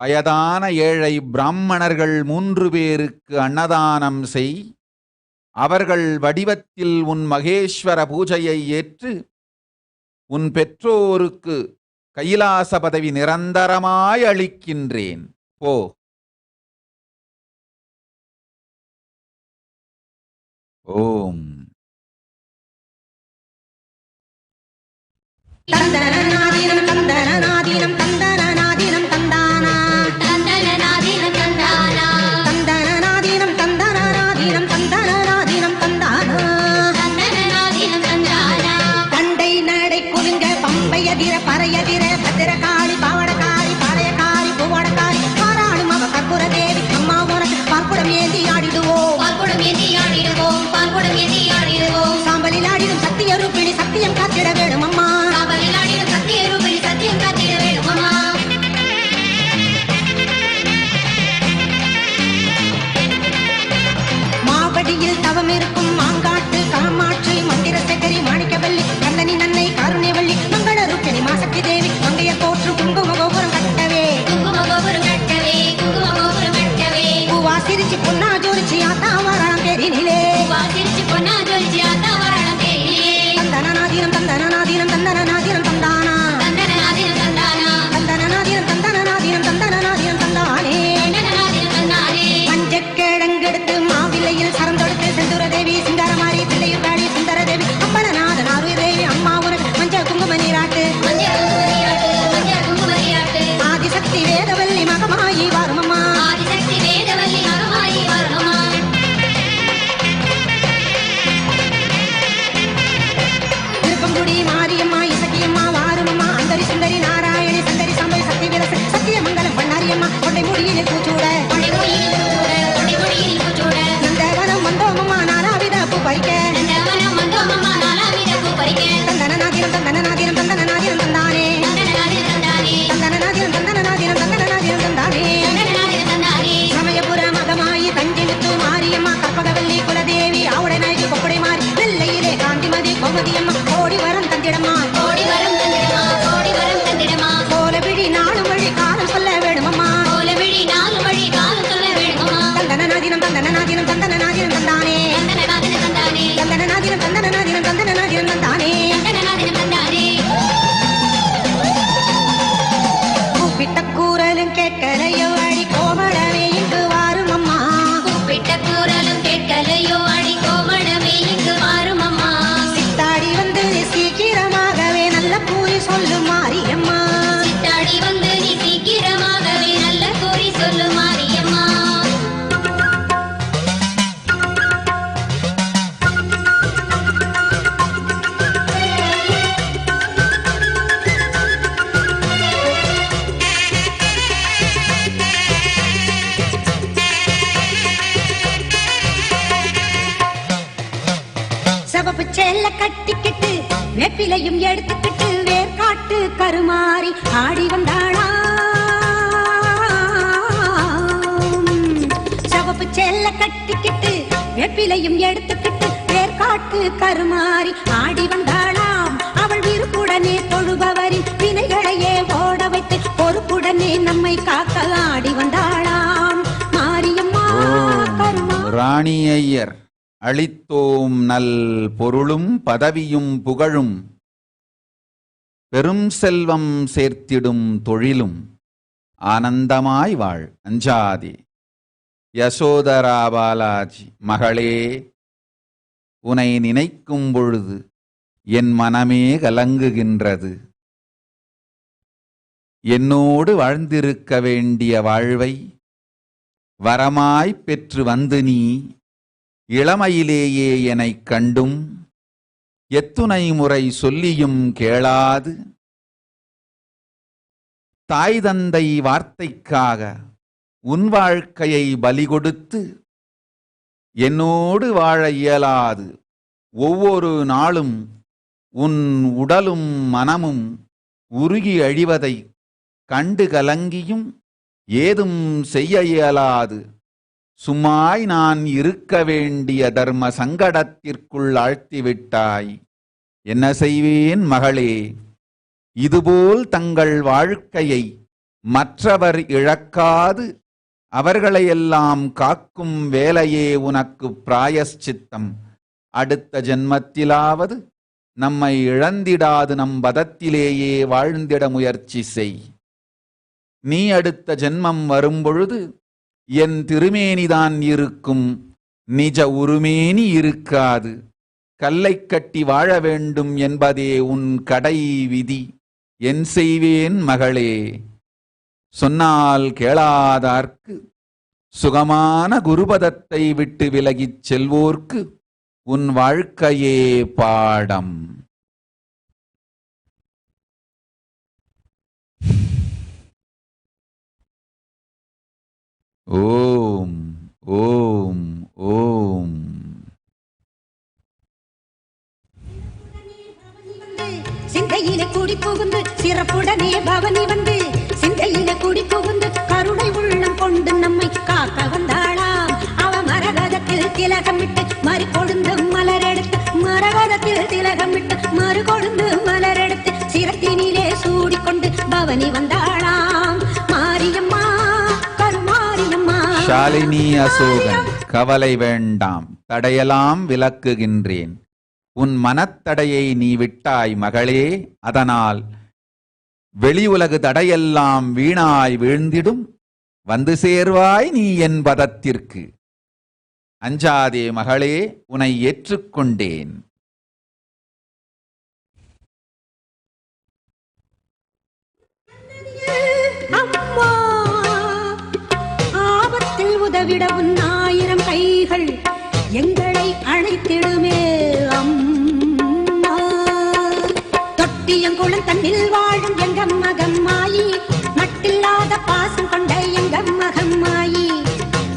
வயதான ஏழை பிராமணர்கள் 3 பேருக்கு அன்னதானம் செய். அவர்கள் வடிவத்தில் உன் மகேஸ்வர பூஜையை ஏற்று உன் பெற்றோருக்கு கைலாச பதவி நிரந்தரமாய் அளிக்கின்றேன். போ. ஓம். தந்தன நாதினம் தந்தன நாதினம் தந்தன நாதினம் தந்தானா, தந்தன நாதினம் தந்தானா, தந்தன நாதினம் தந்தன நாதினம் தந்தன நாதினம் தந்தானா, தந்தன நாதினம் தந்தானா. பண்டை நடை குலுங்க பம்பையதிர பறையதிர பத்திரகாளி பாவடகாரி பாளையக்காரி பூவடக்காரி பாராளும் அவ கற்பூர தேவி. அம்மா உனக்கு பால்குடம் ஏந்தி ஆடிடுவோம், பால்குடம் ஏந்தி ஆடிடுவோம், பால்குடம் ஏந்தி ஆடிடுவோம். சாம்பலில் ஆடிடும் சத்திய ரூபிணி சத்தியம் காத்திட வேணும் அம்மா. சாம்பலில் மங்கைய போற்றும் குங்கும கோபுரம் கட்டவே பூவா சிரிச்சு பொன்னா ஜோரிச்சு ஆத்தா வரான் தெரிநிலே தந்தனநாதீனம் தந்தனநாதீனம் தந்தனநாதீனம் தந்தானா தந்தனநாதீனம் தந்தனநாதீனம் தந்தனநாதீனம் தந்தானே மஞ்சக்கிழங்கெடுத்து மாவிலையில் சரந்தொடுத்து செந்தூர தேவி சிங்காரமாரி பிள்ளையும் காடி சுந்தர தேவி அம்பலநாதன் ஆர்வி தேவி அம்மா உனக்கு மஞ்சள் குங்கும நீராட்டு ஆதிசக்தி வேதவல்லி மகமாயி வருமம்மா திருப்பங்குடி மாரியம்மா இசக்கியம்மா வாருமம்மா அந்தரி சுந்தரி நாராயணி சந்தரி சம்பரி சக்தி விலச சத்தியமங்கலம் பண்ணாரியம்மா கொண்டை முடியிலே பூச்சூட நந்தவனம் வந்தோமம்மா நாலாவித பூ பறிக்க தந்தனநாதீனம் தந்தனநாதீனம் தந்தனநாதீனம் தந்தானே தந்தனநாதீனம் தந்தனநாதீனம் தந்தனநாதீனம் தந்தானே சமயபுர மகமாயி தஞ்சை முத்து மாரியம்மா கற்பகவல்லி குலதேவி ஆவுடை நாயகி கொப்படை மாறி நெல்லையிலே காந்திமதி கோமதியம்மா கோடி வரம் தந்திடம்மா கோலவிழி நாளும் வழி காலம் சொல்ல வேணுமம்மா தந்தனநாதீனம் தந்தனநாதீனம் தந்தனநாதீனம் தந்தானே தந்தனநாதீனம் தந்தனநாதீனம் தந்தனநாதீனம் தந்தானே கூப்பிட்ட கூறலும் கேட்கலையோ அடி கோமடமே இங்கு வாரும் அம்மா சித்தாடி வந்து சீக்கிரமாகவே நல்ல கூறி சொல்லும் மாரியம்மா சிவப்பு சேல கட்டிக்கிட்டு வெப்பிலையும் எடுத்துக்கிட்டு வேர்காட்டு கருமாறி ஆடி வந்தாளாம் சிவப்பு சேல கட்டிக்கிட்டு வெப்பிலையும் எடுத்துக்கிட்டு வேர்காட்டு கருமாறி ஆடி வந்தாளாம் அவள் விருப்புடனே தொழுபவரின் வினைகளையே ஓட வைத்து பொறுப்புடனே நம்மை காக்க ஆடி வந்தாளாம் மாரியம்மா ராணி ஐயர் அளித்தோம் நல் பொருளும் பதவியும் புகழும் பெரும் செல்வம் சேர்த்திடும் தொழிலும் ஆனந்தமாய் வாழ் அஞ்சாதே. யசோதரா பாலாஜி மகளே, உனை நினைக்கும் பொழுது என் மனமே கலங்குகின்றது. என்னோடு வாழ்ந்திருக்க வேண்டிய வாழ்வை வரமாய்ப் பெற்று வந்து நீ இளமையிலேயே என்னைக் கண்டும் எத்துணை முறை சொல்லியும் கேளாது தாய் தந்தை வார்த்தைக்காக உன் வாழ்க்கையை பலி கொடுத்து என்னோடு வாழ இயலாது ஒவ்வொரு நாளும் உன் உடலும் மனமும் உருகி அழிவதை கண்டு கலங்கியும் ஏதும் செய்ய இயலாது சும்மாய் நான் இருக்க வேண்டிய தர்ம சங்கடத்திற்குள் ஆழ்த்திவிட்டாய். என்ன செய்வேன் மகளே? இதுபோல் தங்கள் வாழ்க்கையை மற்றவர் இழக்காது அவர்களையெல்லாம் காக்கும் வேலையே உனக்கு பிராயஷ்சித்தம். அடுத்த ஜென்மத்திலாவது நம்மை இழந்திடாது நம் பதத்திலேயே வாழ்ந்திட முயற்சி செய். நீ அடுத்த ஜென்மம் வரும்பொழுது என் திருமேனிதான் இருக்கும், நிஜ உருமேனி இருக்காது. கல்லை கட்டி வாழ வேண்டும் என்பதே உன் கடை விதி. என் செய்வேன் மகளே? சொன்னால் கேளாதார்க்கு, சுகமான குருபதத்தை விட்டு விலகிச் செல்வோர்க்கு உன் வாழ்க்கையே பாடம். ஓம் ஓம் ஓம். சிந்தையில கூடி புகுந்து சிறப்புடனே பவனி வந்து சிந்தையில கூடி புகுந்து கருணை உள்ளம் கொண்டு நம்மை காக்க வந்தாளாம். அவ மரகதத்தில் திலகமிட்டு மறு கொழுந்து மலரெடுத்து மரகதத்தில் திலகமிட்டு மறு கொழுந்து மலரெடுத்து சிரத்தினிலே சூடிக்கொண்டு பவனி வந்தாளாம் மாரியம்மா கருமாரியம்மா. ஷாலினி அசோகன். கவலை வேண்டாம், தடையெல்லாம் விலக்குகின்றேன். உன் மனத்தடையை நீ விட்டாய் மகளே, அதனால் வெளி உலகு தடையெல்லாம் வீணாய் வீழ்ந்திடும். வந்து சேர்வாய் நீ என் பதத்திற்கு. அஞ்சாதே மகளே, உன்னை ஏற்றுக்கொண்டேன். அம்மா ஆபத்தில் உதவிட உன் 1000 கைகள் எங்களை அழைத்திடுமே அம்மா. தொட்டியங்குளம் தன்னில் வாழும் எங்க மகம்மாயி, மட்டில்லாத பாசம் கொண்ட எங்க மகம்மாயி.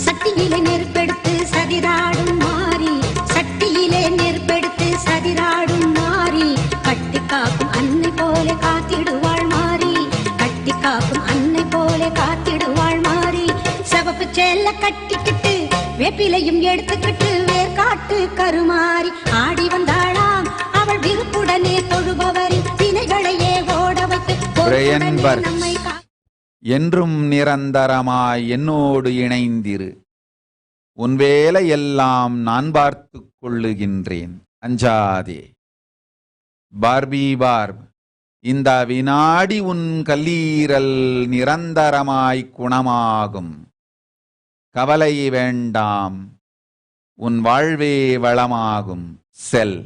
சட்டியிலே நெருப்பெடுத்து சதிராடும் மாறி, சட்டியிலே நெருப்பெடுத்து சதிராடும் மாறி. கட்டி காக்கும் அன்னை போல காத்திடுவாள் மாறி, கட்டி காக்கும் அன்னை போல காத்திடுவாள் மாறி. சிவப்பு சேல கட்டிக்கிட்டு வேப்பிலையும் எடுத்துக்கிட்டு வேர்காட்டு கருமாறி ஆடி வந்தாளாம். அவள் விருப்புடனே தொழுபவரின் தினைகளையே ஓட வைத்து நம்மை என்றும் நிரந்தரமாய் என்னோடு இணைந்திரு. உன் வேலை எல்லாம் நான் பார்த்துக் கொள்ளுகின்றேன். அஞ்சாதே பார்பி பார்ப். இந்த வினாடி உன் கல்லீரல் நிரந்தரமாய் குணமாகும். கவலை வேண்டாம், உன் வாழ்வே வளமாகும். செல்.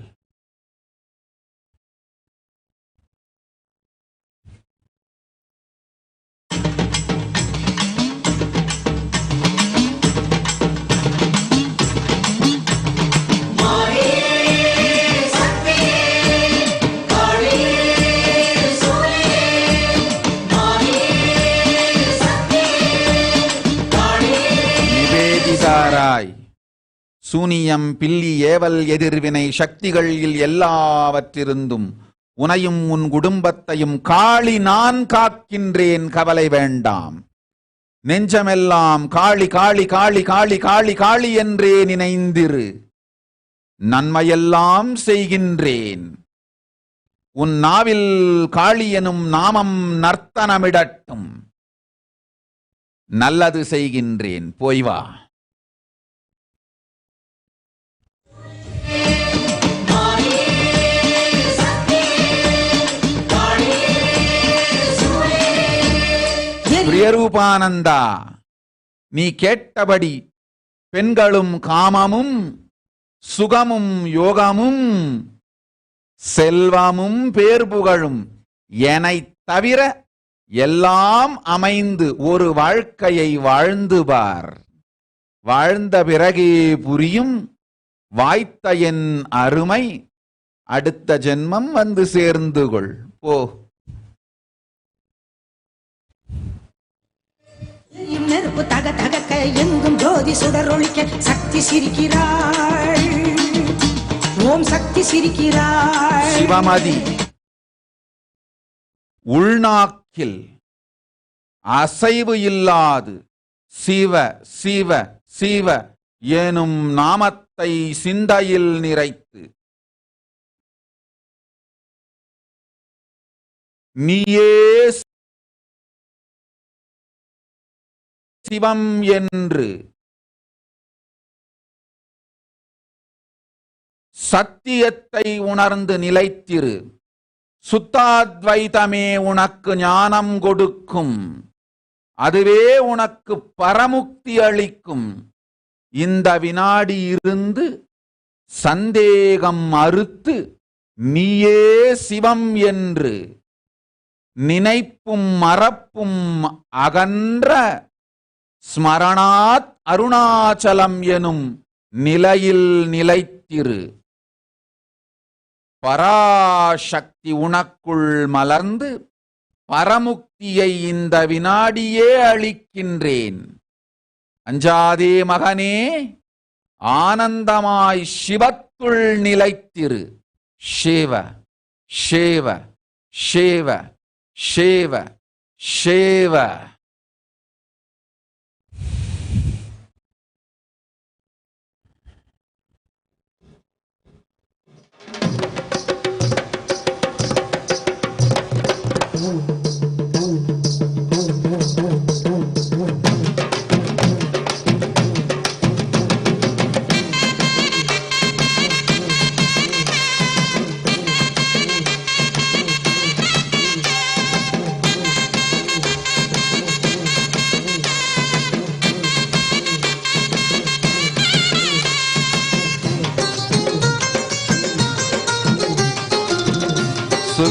சூனியம், பில்லி, ஏவல், எதிர்வினை சக்திகள் எல்லாவற்றிருந்தும் உனையும் உன் குடும்பத்தையும் காளி நான் காக்கின்றேன். கவலை வேண்டாம். நெஞ்சமெல்லாம் காளி காளி காளி காளி காளி காளி என்றே நினைந்திரு. நன்மையெல்லாம் செய்கின்றேன். உன் நாவில் காளி எனும் நாமம் நர்த்தனமிடட்டும். நல்லது செய்கின்றேன், போய் வா. பிரியரூபானந்தா, நீ கேட்டபடி பெண்களும் காமமும் சுகமும் யோகமும் செல்வமும் பேர்புகழும் எனைத் தவிர எல்லாம் அமைந்து ஒரு வாழ்க்கையை வாழ்ந்து பார். வாழ்ந்த பிறகே புரியும் வாய்த்த என் அருமை. அடுத்த ஜென்மம் வந்து சேர்ந்து கொள், போ. நெருப்பு தக தகக்க எங்கும் ஜோதி சுடரொளிக்க சக்தி சிரிக்கிறாள். ஓம் சக்தி சிரிக்கிறாள். சிவமதி உள்நாக்கில் அசைவு இல்லாது சிவ சிவ சிவ எனும் நாமத்தை சிந்தையில் நிறைத்து நீயே சிவம் என்று சத்தியத்தை உணர்ந்து நிலைத்திரு. சுத்தாத்வைதமே உனக்கு ஞானம் கொடுக்கும். அதுவே உனக்கு பரமுக்தி அளிக்கும். இந்த வினாடி இருந்து சந்தேகம் அறுத்து நீயே சிவம் என்று நினைப்பும் மறப்பும் அகன்ற ஸ்மரணாத் அருணாச்சலம் எனும் நிலையில் நிலைத்திரு. பராசக்தி உனக்குள் மலர்ந்து பரமுக்தியை இந்த வினாடியே அளிக்கின்றேன். அஞ்சாதே மகனே, ஆனந்தமாய் சிவத்துள் நிலைத்திரு. சிவ சிவ சிவ சிவ சிவ.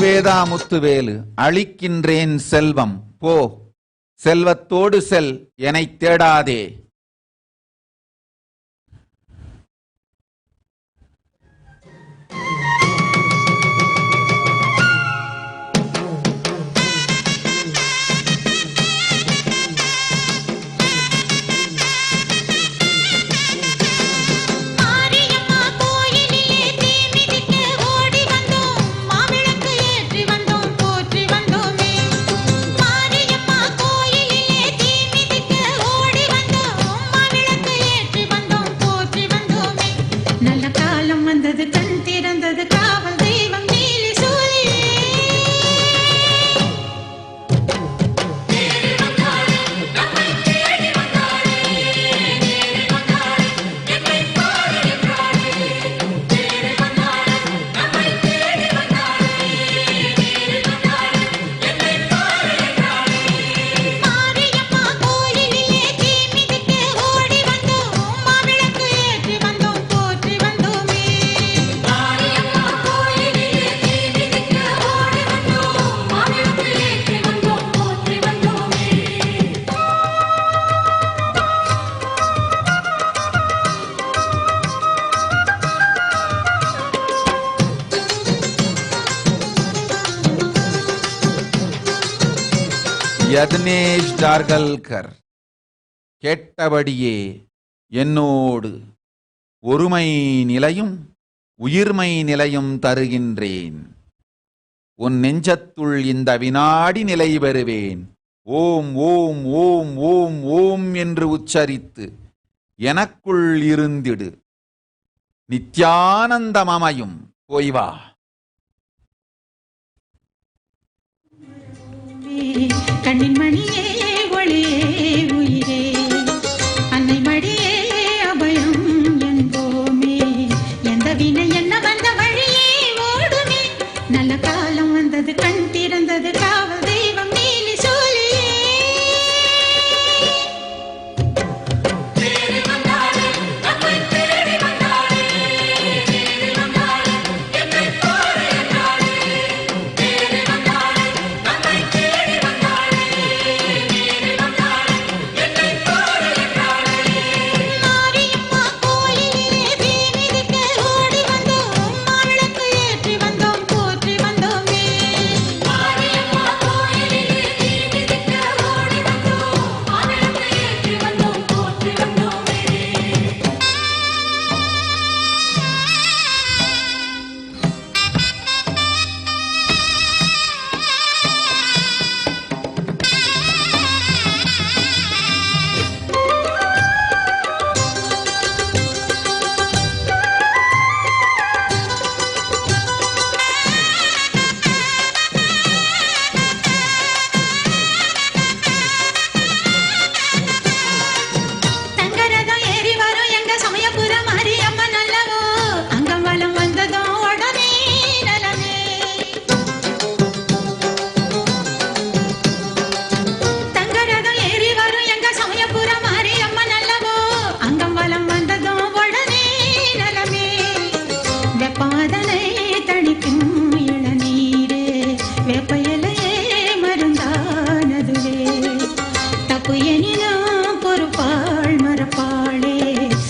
முருவேதா முத்துவேலு, அளிக்கின்றேன் செல்வம், போ செல்வத்தோடு செல், என்னை தேடாதே. யத்னேஷ் டார்கல்கர், கேட்டபடியே என்னோடு ஒருமை நிலையும் உயிர்மை நிலையும் தருகின்றேன். உன் நெஞ்சத்துள் இந்த வினாடி நிலை பெறுவேன். ஓம் ஓம் ஓம் ஓம் ஓம் என்று உச்சரித்து எனக்குள் இருந்திடு, நித்யானந்தமமையும். போய் வா. கண்ணின் மணியே ஒளியே உயிரே, அன்னை மடியே அபயம் என்போமே. எந்த வினை என்ன வந்த வழியே ஓடுமே, நல்ல காலம் வந்தது கண் திறந்தது காவல் தெய்வம் நீலி சூழியே.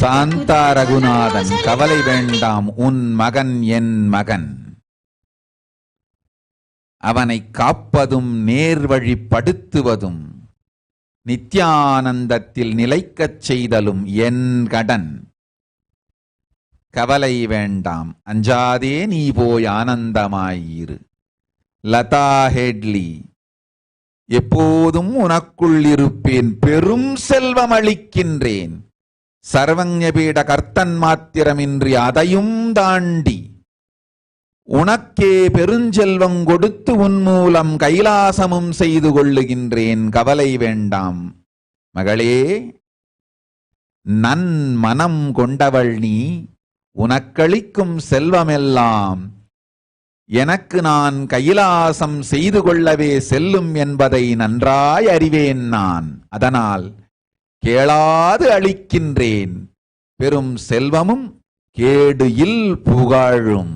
சாந்தா ரகுநாதன், கவலை வேண்டாம், உன் மகன் என் மகன். அவனை காப்பதும் நேர்வழிப்படுத்துவதும் நித்யானந்தத்தில் நிலைக்கச் செய்தலும் என் கடன். கவலை வேண்டாம், அஞ்சாதே, நீ போய் ஆனந்தமாயிரு. லதா ஹெட்லி, எப்போதும் உனக்குள் இருப்பேன், பெரும் செல்வம் அளிக்கின்றேன். சர்வஞபீட கர்த்தன் மாத்திரமின்றி அதையும் தாண்டி உனக்கே பெருஞ்செல்வம் கொடுத்து உன் மூலம் கைலாசமும் செய்து கொள்ளுகின்றேன். கவலை வேண்டாம் மகளே, நன் மனம் கொண்டவள் நீ. உனக்களிக்கும் செல்வமெல்லாம் எனக்கு நான் கைலாசம் செய்து கொள்ளவே செல்லும் என்பதை நன்றாய் அறிவேன் நான். அதனால் கேளாது அளிக்கின்றேன், பெரும் செல்வமும் கேடு இல் புகழும்.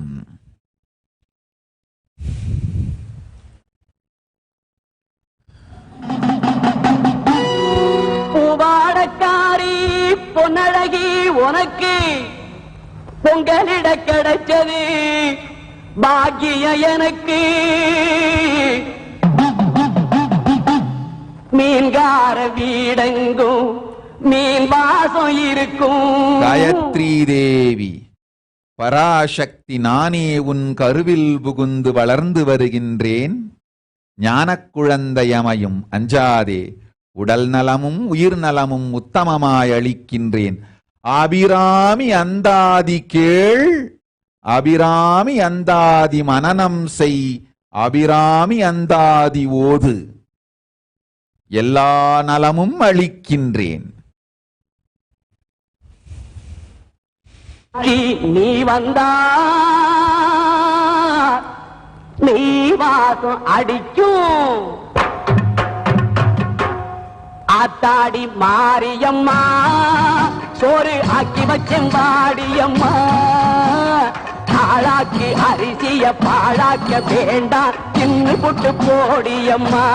உனக்கு பொங்கலிட கிடைச்சது பாக்கியம் எனக்கு. மீன்கார வீடெங்கும் மீன் வாசம் இருக்கும். காயத்ரி தேவி, பராசக்தி நானே உன் கருவில் புகுந்து வளர்ந்து வருகின்றேன். ஞானக் குழந்தையமையும் அஞ்சாதே, உடல் நலமும் உயிர் நலமும் உத்தமமாய் அளிக்கின்றேன். அபிராமி அந்தாதி கேள், அபிராமி அந்தாதி மனனம் செய், அபிராமி அந்தாதி ஓது, எல்லா நலமும் அளிக்கின்றேன். நீ வந்தா நீ வாசம் அடிக்கும். ஆத்தாடி மாரியம்மா, சோறு ஆக்கி வச்சம் வாடியம்மா. ஆளாக்கி அரிசிய பாழாக்க வேண்டாம், தின்னு புட்டு போடியம்மா.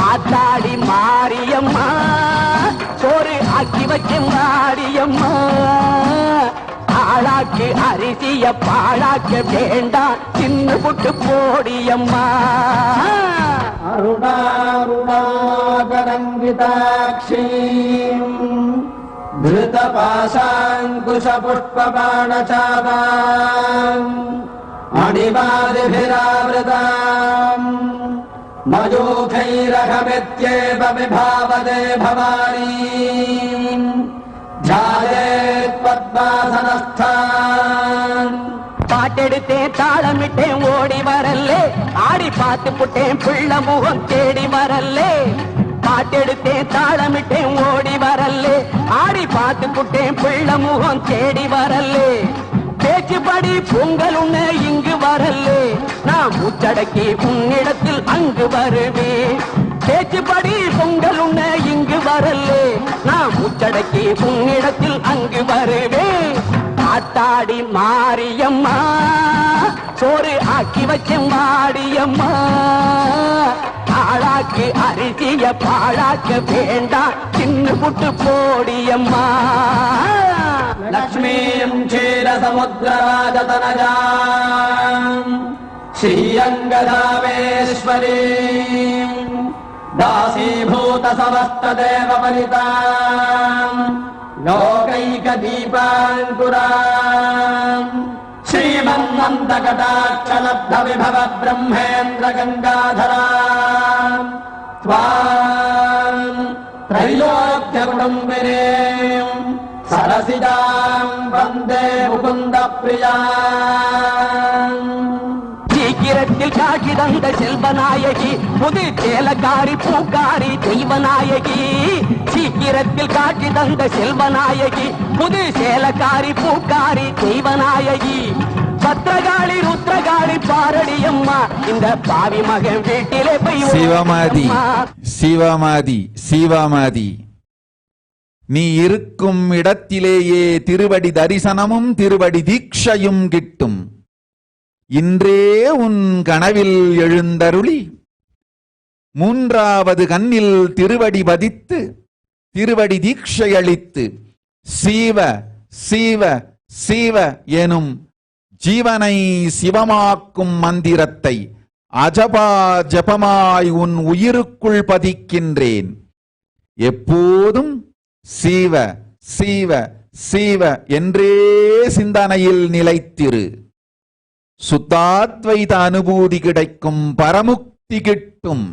ஆத்தாடி மாரியம்மா, சோறு ஆக்கி வச்சம் வாடியம்மா. ஆளாக்கு அரிசிய பாழாக்க வேண்டாம், சின்ன புட்டு போடியம்மா. அருணாருணாகரங்கிதாட்சீம் திருதபாசாங்குஷ புஷ்பபாணசாதாம் அணிமாதிபிராவிருதாம் மயூகைரகமித்யேவ விபாவதே பவானீம் ஜாயேத் பத்மாசனஸ்தான். பாட்டெடுத்தேன் தாளமிட்டேன் ஓடி வரல்லே, ஆடி பார்த்து புட்டேன் பிள்ள முகம் தேடி வரல்லே. பாட்டெடுத்தேன் தாளமிட்டேன் ஓடி வரல்லே, ஆடி பார்த்து புட்டேன் பிள்ள முகம் தேடி வரல்லே. பேச்சுப்படி பொங்கல் உன்ன இங்கு வரல்லே, நான் முச்சடக்கி உன்னிடத்தில் அங்கு வருவேன். பேச்சுப்படி பொங்கல் உன்ன இங்கு வரல்லே, நான் முச்சடக்கி உன்னிடத்தில் அங்கு வருவேன். ஆத்தாடி மாரியம்மா, சோறு ஆக்கி வச்சம் வாடியம்மா. ஆளாக்கு அரிசிய பாழாக்க வேண்டாம், சின்ன புட்டு போடியம்மா. லக்ஷ்மீம் க்ஷீரசமுத்ரராஜதனஜாம் ஸ்ரீரங்கதாமேஸ்வரீம் தாசீபூத சமஸ்ததேவ வனிதாம் லோகைகதீபாங்குராம் ஸ்ரீமன்மந்தகடாட்சலப்த விபவ பிரம்மேந்திர கங்காதராம் த்வாம் த்ரைலோக்ய குடும்பினீம் சரசிதாம் வந்தே முகுந்த பிரியாம். சீக்கிரத்தில் காட்சி தந்த செல்வநாயகி, புது சேலக்காரி பூக்காரி தெய்வநாயகி. சீக்கிரத்தில் காட்சி தந்த செல்வநாயகி, புது சேலக்காரி பூக்காரி தெய்வநாயகி. பத்ரகாளி ருத்ரகாளி பாரடியம்மா, இந்த பாவி மகன் வீட்டிலே போய் சிவமாதி சிவமாதி சிவமாதி, நீ இருக்கும் இடத்திலேயே திருவடி தரிசனமும் திருவடி தீட்சையும் கிட்டும். இன்றே உன் கனவில் எழுந்தருளி மூன்றாவது கண்ணில் திருவடி பதித்து திருவடி தீட்சை அளித்து சீவ சீவ சீவ எனும் ஜீவனை சிவமாக்கும் மந்திரத்தை அஜபா ஜபமாய் உன் உயிருக்குள் பதிக்கின்றேன். எப்போதும் சீவ சீவ சீவ என்றே சிந்தனையில் நிலைத்திரு. சுத்தாத்வைத அனுபூதி கிடைக்கும், பரமுக்தி கிட்டும்.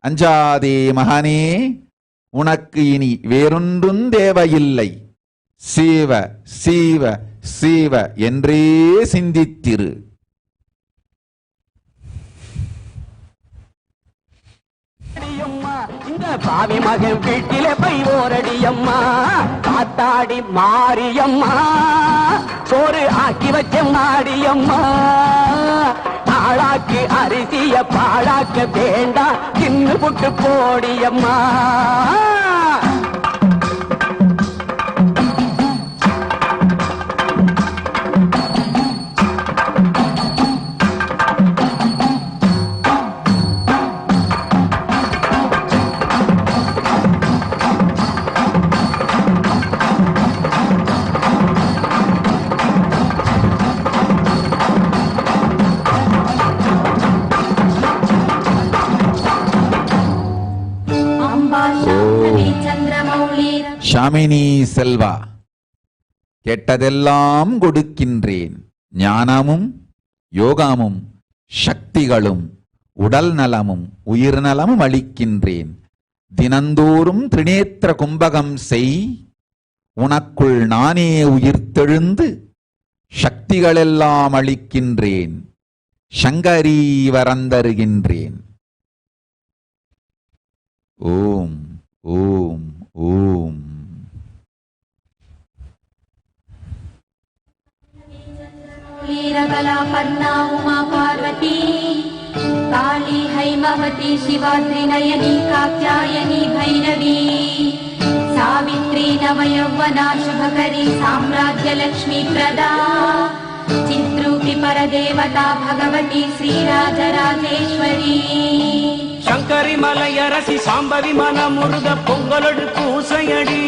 அஞ்சாதே மகனே, உனக்கு இனி வேறொன்றும் தேவையில்லை. சீவ சீவ சீவ என்றே சிந்தித்திரு. இந்த பாவி மகன் வீட்டிலே போய் ஓரடியம்மா. காத்தாடி மாரியம்மா, சோறு ஆக்கி வச்ச மாடியம்மா. ஆளாக்கு அரிசிய பாழாக்க வேண்டாம், தின்னு புட்டு போடியம்மா. ஷாமினி செல்வா, கெட்டதெல்லாம் கொடுக்கின்றேன், ஞானமும் யோகமும் சக்திகளும் உடல் நலமும் உயிர் நலமும் அளிக்கின்றேன். தினந்தோறும் திரிநேத்திர கும்பகம் செய், உனக்குள் நானே உயிர்த்தெழுந்து சக்திகளெல்லாம் அளிக்கின்றேன், சங்கரி வரந்தருகின்றேன். ஓம் ஓம் ஓம். वीरबलापन्ना उमा पार्वती, काली हैमवती शिवाद्रिनयनी कात्यायनी भैरवी, सावित्री नवयौवना शुभकरी साम्राज्यलक्ष्मी प्रदा, चिद्रूपी परदेवता भगवती श्रीराजराजेश्वरी. சங்கரி மலையரசி சாம்பவி மனமுருக பொங்கலொடு பூசையடி,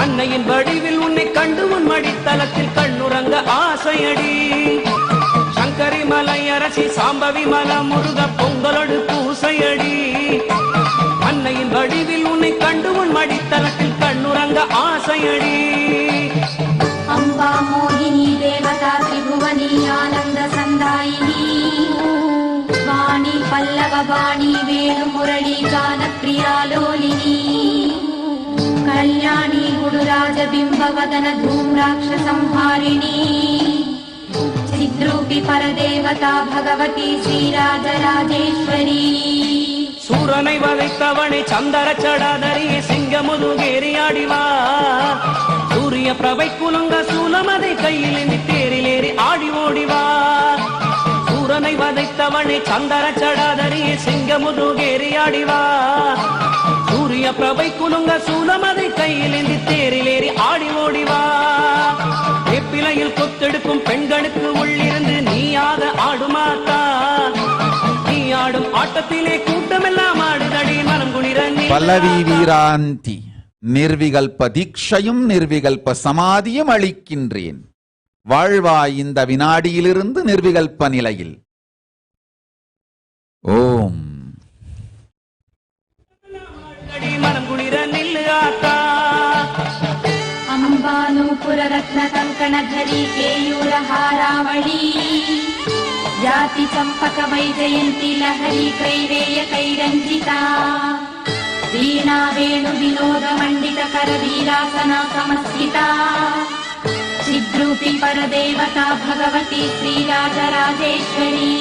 அன்னையின் வடிவில் உன்னை கண்டு உன் மடித்தலத்தில் கண்ணுறங்க ஆசையடி. சங்கரி மலையரசி சாம்பவி மனமுருக பொங்கலொடு பூசையடி, அன்னையின் வடிவில் உன்னை கண்டு உன் மடித்தலத்தில் கண்ணுறங்க ஆசையடி. அம்பா மோகினி தேவதா திரிபுவனி ஆனந்த சந்தாயினி, வாணி பல்லவ வாணி வேணு முரளி கான பிரியாலோலினி, கல்யாணி குடுராஜ பிம்ப வதன தூம்ராட்ச சம்ஹாரிணி, சித்ரூபி பரதேவதா பகவதி ஸ்ரீராஜராஜேஸ்வரி. சூரனை வதைத்தவனை சந்தர சடாதரியே சிங்கமுதுகேறி ஆடிவா, சூரிய பிரபை குலுங்க சூலமதை கையில் தேரிலேறி ஆடி ஓடிவா. சூரனை வதைத்தவனை சந்தர சடாதரியே சிங்கமுதுகேறி ஆடிவா, சூரிய பிரபை குலுங்க சூலமதை கையில் தேரிலேறி ஆடி ஓடிவா. வேப்பிலையில் கொத்தெடுக்கும் பெண்களுக்கு உள்ளிருந்து நீயாக ஆடுமாத்தா, நீ ஆடும் ஆட்டத்திலே கூட்டமெல்லாம் ஆடுதடி மனம் குளிர. பல்லவி வீராந்தி, நிர்விகல்ப தீட்சையும் நிர்விகல்ப சமாதியும் அளிக்கின்றேன், வாழ்வாய் இந்த வினாடியிலிருந்து நிர்விகல்ப நிலையில். ஓம். மனம் குளிர நில்லு ஆத்தா. अंबानूपुर रत्न कंकण धरी केयूर हारावळी, जाति चंपक वैजयंती लहरी कैवेय कैरंजिता, वीणा वेणु विनोद मंडित कर वीरासना समस्थिता, चिद्रूपी परदेवता भगवती श्रीराजराजेश्वरी.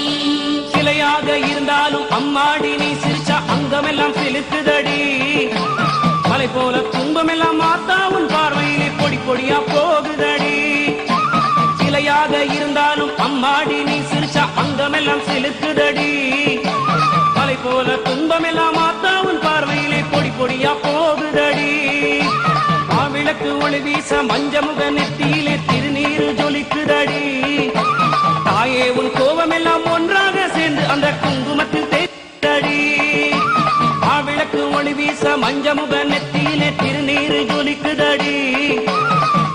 சிலையாக இருந்தாலும் அம்மாடி நீ சிரிச்ச அங்கமெல்லாம் செலுத்துதடி, மலை போல துன்பமெல்லாம் மாத்தா உன் பார்வையிலே பொடி பொடியா போகுதடி. சிலையாக இருந்தாலும் அம்மாடி நீ சிரிச்ச அங்கமெல்லாம் செலுத்துதடி, மலை போல துன்பமெல்லாம் மாத்தா உன் பார்வையிலே பொடி பொடியா போகுதடி. மாவிளக்கு ஒளி வீச மஞ்சமுக நெத்தியிலே திருநீரு ஜொலிக்குதடி, தாயே உன் கோபமெல்லாம் ஒன்றாக சேர்ந்து அந்த குங்குமத்தில் தேடி. மாவிளக்கு ஒளி வீச மஞ்சமுக நெத்தியிலே திருநீரு ஜொலிக்குதடி,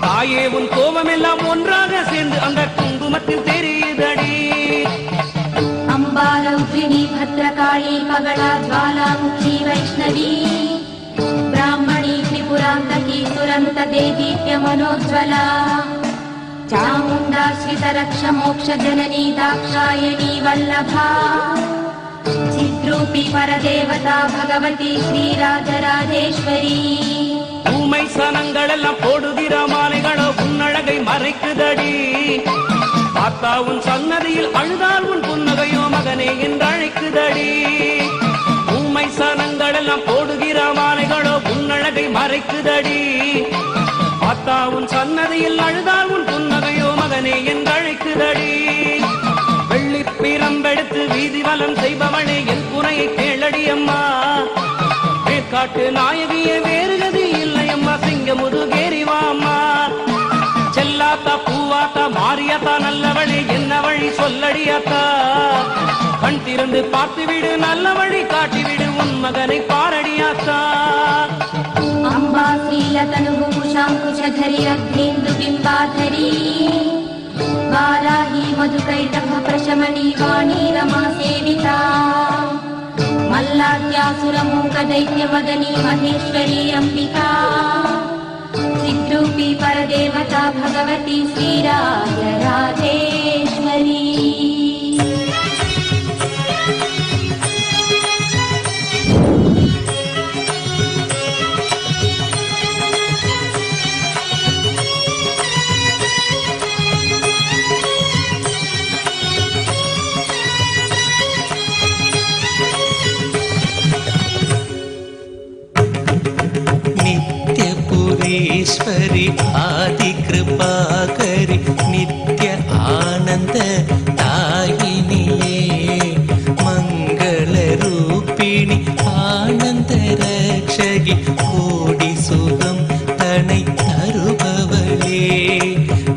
தாயே உன் கோபமெல்லாம் ஒன்றாக சேர்ந்து அந்த குங்குமத்தில் தெரியுதடி. अंबारौद्रिणी भद्रकाली मगला ज्वालामुखी वैष्णवी, ब्राह्मणी त्रिपुरान्तकी सुरन्त देदीप्य मनोज्ज्वला, चामुण्डा श्रितरक्ष मोक्ष जननी दाक्षायणी वल्लभा, चिद्रूपी परदेवता भगवती श्रीराजराजेश्वरी. ஊமை சனங்களெல்லாம் போடுகிற மாலைகளோ உன்னழகை மறைக்குதடி, பார்த்தா உன் சன்னதியில் அழுதால் உன் புன்னகையோ மகனே என்று அழைக்குதடி. ஊமை சனங்களெல்லாம் போடுகிற மாலைகளோ உன்னழகை மறைக்குதடி, பார்த்தா உன் சன்னதியில் அழுதால் உன் புன்னகையோ மகனே என்று அழைக்குதடி. வெள்ளி பிரம்பெடுத்து வீதி வலம் செய்பவனே என் குறையை கேளடி அம்மா, மேற்காட்டு நாயகியே வேறு கதி இல்லை அம்மா, சிங்க முதுகேறிவாம்மா. செல்லாத்தா பூவாத்தா மாரியாத்தா நல்லவழி என்ன வழி சொல்லடியாத்தா, கண் திறந்து பார்த்துவிடு நல்ல வழி காட்டிவிடு உன் மகனை பாரடியாத்தா. अम्बा श्रीलतनुभूषाङ्कुशधरी रत्नेन्दु बिम्बाधरी, वाराही मधुकैटभ प्रशमनी वाणी रमा सेविता, मल्लाद्यासुरमूकदैत्यमदनी महेश्वरी अम्बिका चिद्रूपी परदेवता भगवती श्रीराजराजेश्वरी ईश्वरी आदि कृपाकरी नित्य आनंद दायिनिये मंगल रूपिणी आनंद रक्षगी कोटि सुखम तनै तरुबवले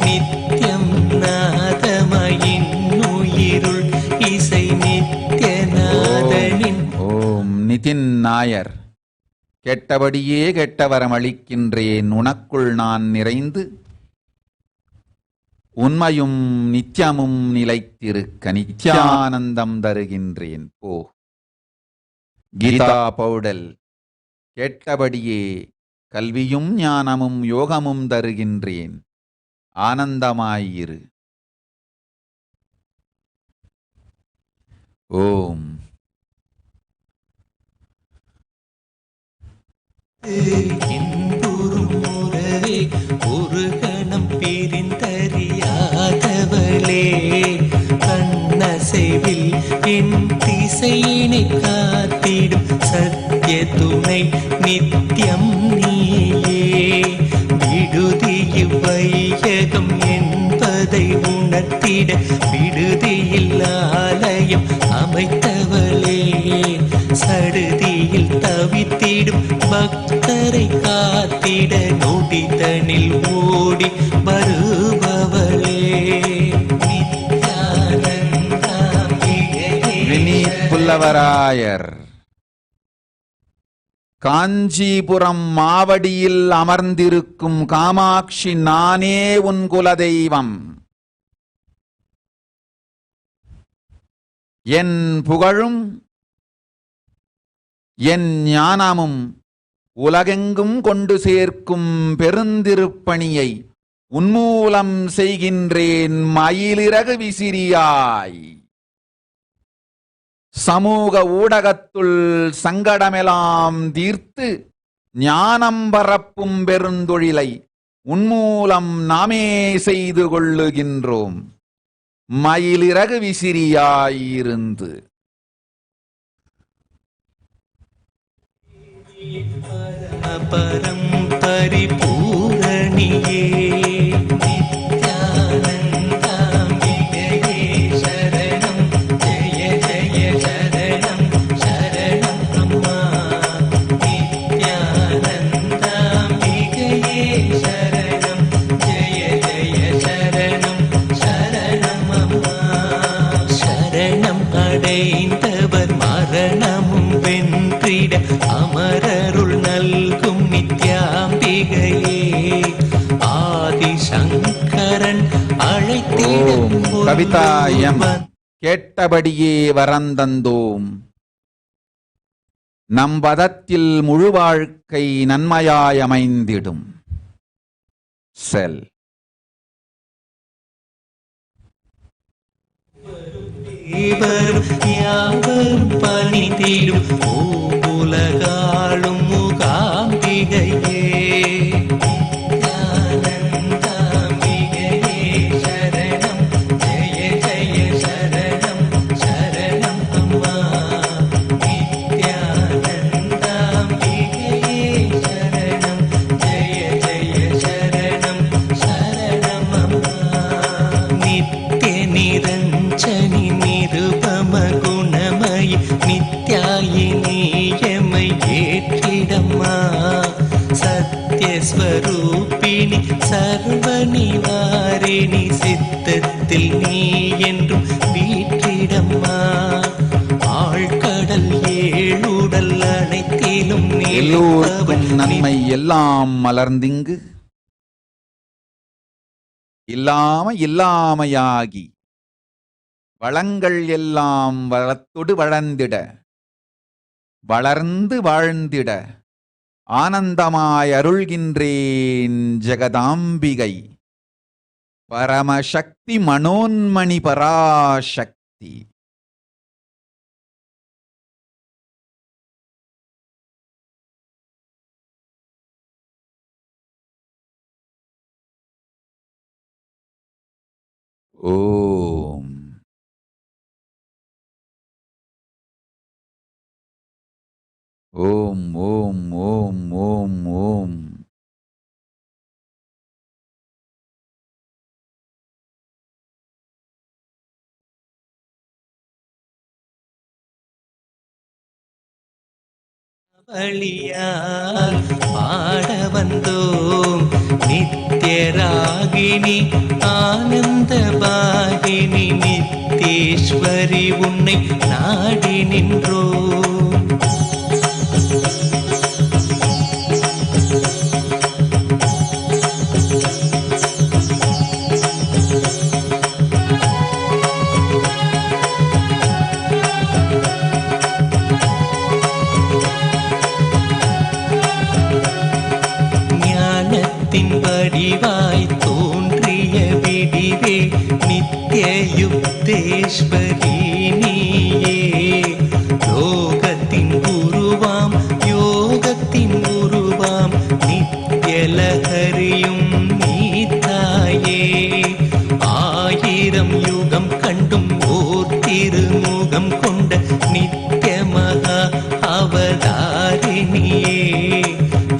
नित्यम नादमयिन्नुयिरुள் इसै नित्यनादनिன் ஓம் நிதின் நாயர். கெட்டபடியே கெட்டவரம் அளிக்கின்றேன், உனக்குள் நான் நிறைந்து உண்மையும் நித்தியமும் நிலைத்திருக்க நித்யானந்தம் தருகின்றேன் போ. கீதா பௌடல். கேட்டபடியே கல்வியும் ஞானமும் யோகமும் தருகின்றேன், ஆனந்தமாயிரு. ஓம். உறவே ஒரு கணம் பிரிந்தறியாதவளே கண்ணசைவில் என் திசையினை காத்திடும் சத்திய துணை நித்தியம் நீயே விடுதி இவ்வையகம் என்பதை உணர்த்திட விடுதியில் ஆலயம் அமைத்தவளே சடுதியில் தவித்திடும் பக்தரை காத்திட நொடிதனில் ஓடி வருபவளே வினீத் புல்லவராயர். காஞ்சிபுரம் மாவடியில் அமர்ந்திருக்கும் காமாட்சி நானே உன் குலதெய்வம். என் புகழும் என் ஞானமும் உலகெங்கும் கொண்டு சேர்க்கும் பெருந்திருப்பணியை உன்மூலம் செய்கின்றேன் மயிலிறகு விசிறியாய். சமூக ஊடகத்துள் சங்கடமெல்லாம் தீர்த்து ஞானம் பரப்பும் பெருந்தொழிலை உன்மூலம் நாமே செய்து கொள்ளுகின்றோம் மயிலிறகு விசிறியாயிருந்து. பரம் பரிபூரணியே நித்யானந்தாம்பிகையே சரணம் ஜெய ஜெய சரணம் சரணம் அம்மா நித்யானந்தாம்பிகையே சரணம் ஜெய ஜெய சரணம் சரணம் அம்மா சரணம் அடைந்தவர் மரணமும் வென்றிட அமரருள் நல்கும் நித்யாம்பிகையே ஆதிசங்கரன் அழைத்திடும் கவிதாயம். கேட்டபடியே வரந்தந்தோம், நம் பதத்தில் முழு வாழ்க்கை நன்மையாய் அமைந்திடும். செல். யாவரும் பணிந்திடும் உலகாளும் மூகாம்பிகையே நித்யானந்தாம்பிகையே சரணம் ஜெய ஜெய சரணம் சரணம் அம்மா நித்யானந்தாம்பிகையே சரணம் ஜெய ஜெய சரணம் சரணம் அம்மா நித்ய நிரஞ்சனி நிருபம குணமயி நித்யாயினியமை ஏற்றிடம்மா சத்யஸ்வரூபிணி சர்வநிவாரிணி சித்தத்தில் நீ என்றும் வீற்றிடம்மா ஆழ்கடல் ஏழுடல் அனைத்திலும் எல்லோருக்கும் நன்மை எல்லாம் மலர்ந்திங்கு இல்லாமையாகி வளங்கள் எல்லாம் வளத்தொடு வளர்ந்திட வளர்ந்து வாழ்ந்திட ஆனந்தமாய் அருள்கின்றேன் ஜெகதாம்பிகை பரமசக்தி மனோன்மணி பராசக்தி. ஓம். ஓம் ஓம் ஓம் ஓம் ஓம். வழியால் பாட வந்தோம் நித்யராகினி ஆனந்த பாகினி நித்தேஸ்வரி உன்னை நாடி நின்றோம். வடிவாய் தோன்றிய விடிவே நித்ய யுக்தேஸ்வரி நீயே. லோகத்தின் குருவாம் யோகத்தின் குருவாம் நித்யலஹரியும் நீத்தாயே. ஆயிரம் யுகம் கண்டும் ஓர் திருமுகம் கொண்ட நித்ய மகா அவதாரிணியே.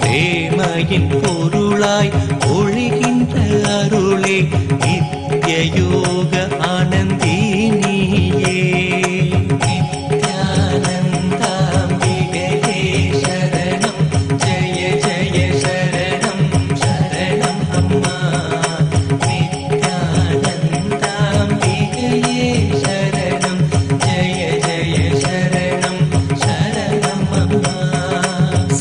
பிரேமையின் பொருளாய் ஒழுகின்ற அருளே நித்ய யோக ஆனந்தினியே. நித்யானந்தாம்பிகையே சரணம் ஜெய ஜெய சரணம் சரணம் அம்மா. நித்யானந்தாம்பிகையே சரணம் ஜெய ஜெய சரணம் சரணம் அம்மா.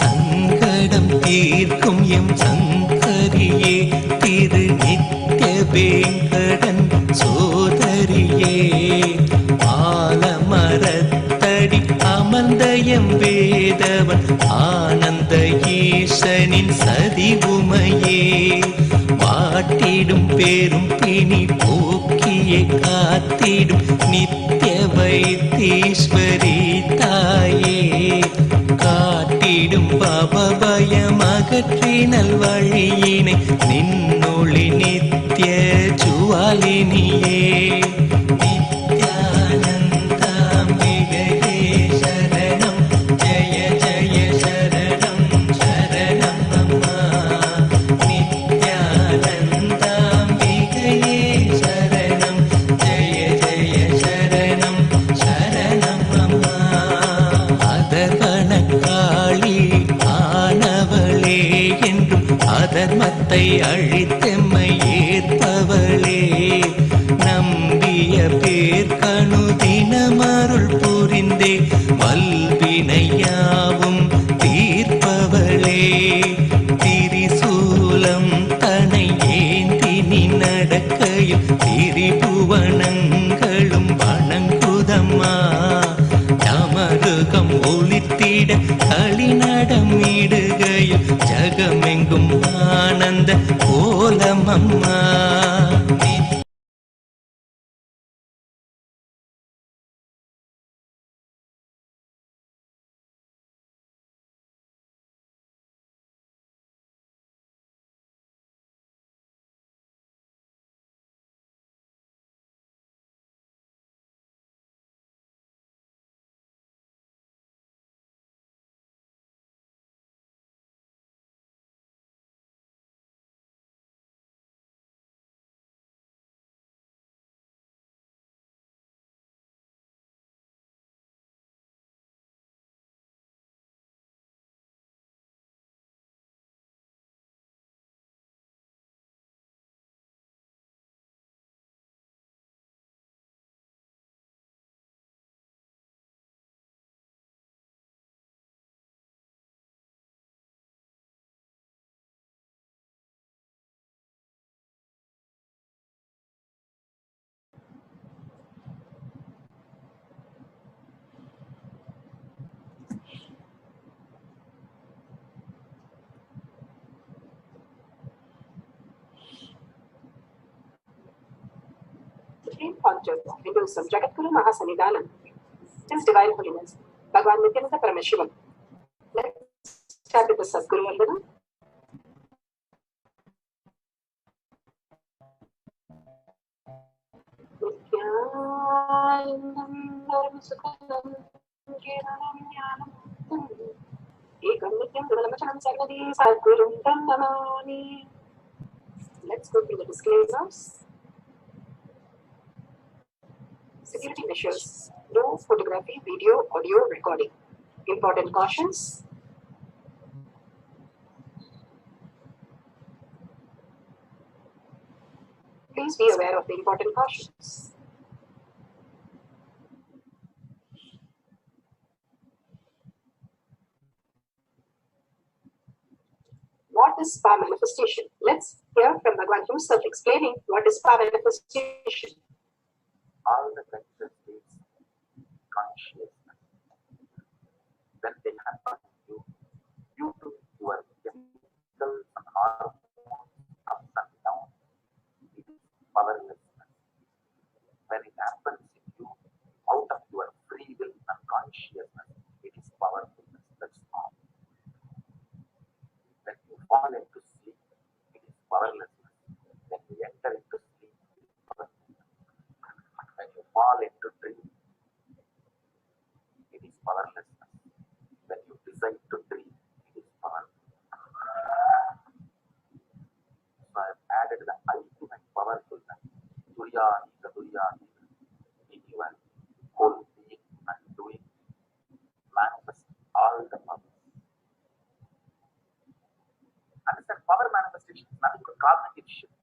சங்கடம் தீர்க்கும் எம் சங்கரியே திரு நித்ய வேங்கடன் சோதரியே. ஆலமரத்தடி அமர்ந்தயம் வேதவன் ஆனந்த ஈசனின் சதி உமையே. வாட்டிடும் பேரும் பிணி போக்கியே காத்திடும் நித்ய வைத்தீஸ்வரி தாயே. காட்டிடும் பாபபயம் அகற்றி நல்வழியினை நின்னொளி நித்ய ஜுவாலினியே. நித்யானந்தாம்பிகையே சரணம் ஜெய ஜெய சரணம் சரணம் அம்மா. நித்யானந்தாம்பிகையே சரணம் ஜெய ஜெய சரணம் சரணம் அம்மா. அதர்வன காளி ஆனவளே என்றும் அதர்மத்தை அழித்தெம்மை ஏற்பவளே. நம்பிய பேர்கணு தினமருள் புரிந்தே வல்வினையாவும் தீர்ப்பவளே. திரிசூலம் தனை ஏந்தி நீ நடக்கையில் திரிபுவனங்களும் வணங்குதம்மா. தமருகம் ஒளித்திட களிநடம் இடுகையில் ஜகமெங்கும் ஆனந்த கோலமம்மா. came pontiff of Hinduism, Jagadguru Mahasanidhanam, His Divine Holiness, Bhagwan Nithyananda Paramashivam. Let's start with the Sadguru Vandana. Let's go through the disclaimers. Security measures. No photography, video, audio recording. Important cautions. Please be aware of the important cautions. What is power manifestation? Let's hear from Bhagwan himself explaining what is power manifestation. All the senses is consciousness. When they happen to you, due to your chemical and hormones ups and down, it is powerlessness. When it happens in you, out of your free will and consciousness, it is powerfulness. That's all. When you fall into sleep, it is powerlessness. When you enter into sleep, it is powerlessness. When you fall into dream, it is powerlessness. When you decide to dream, it is powerlessness. So I have added the ultimate powerfulness, Turyani, in your whole being and doing, manifest all the power. Understand, power manifestation is nothing but cognitive shift.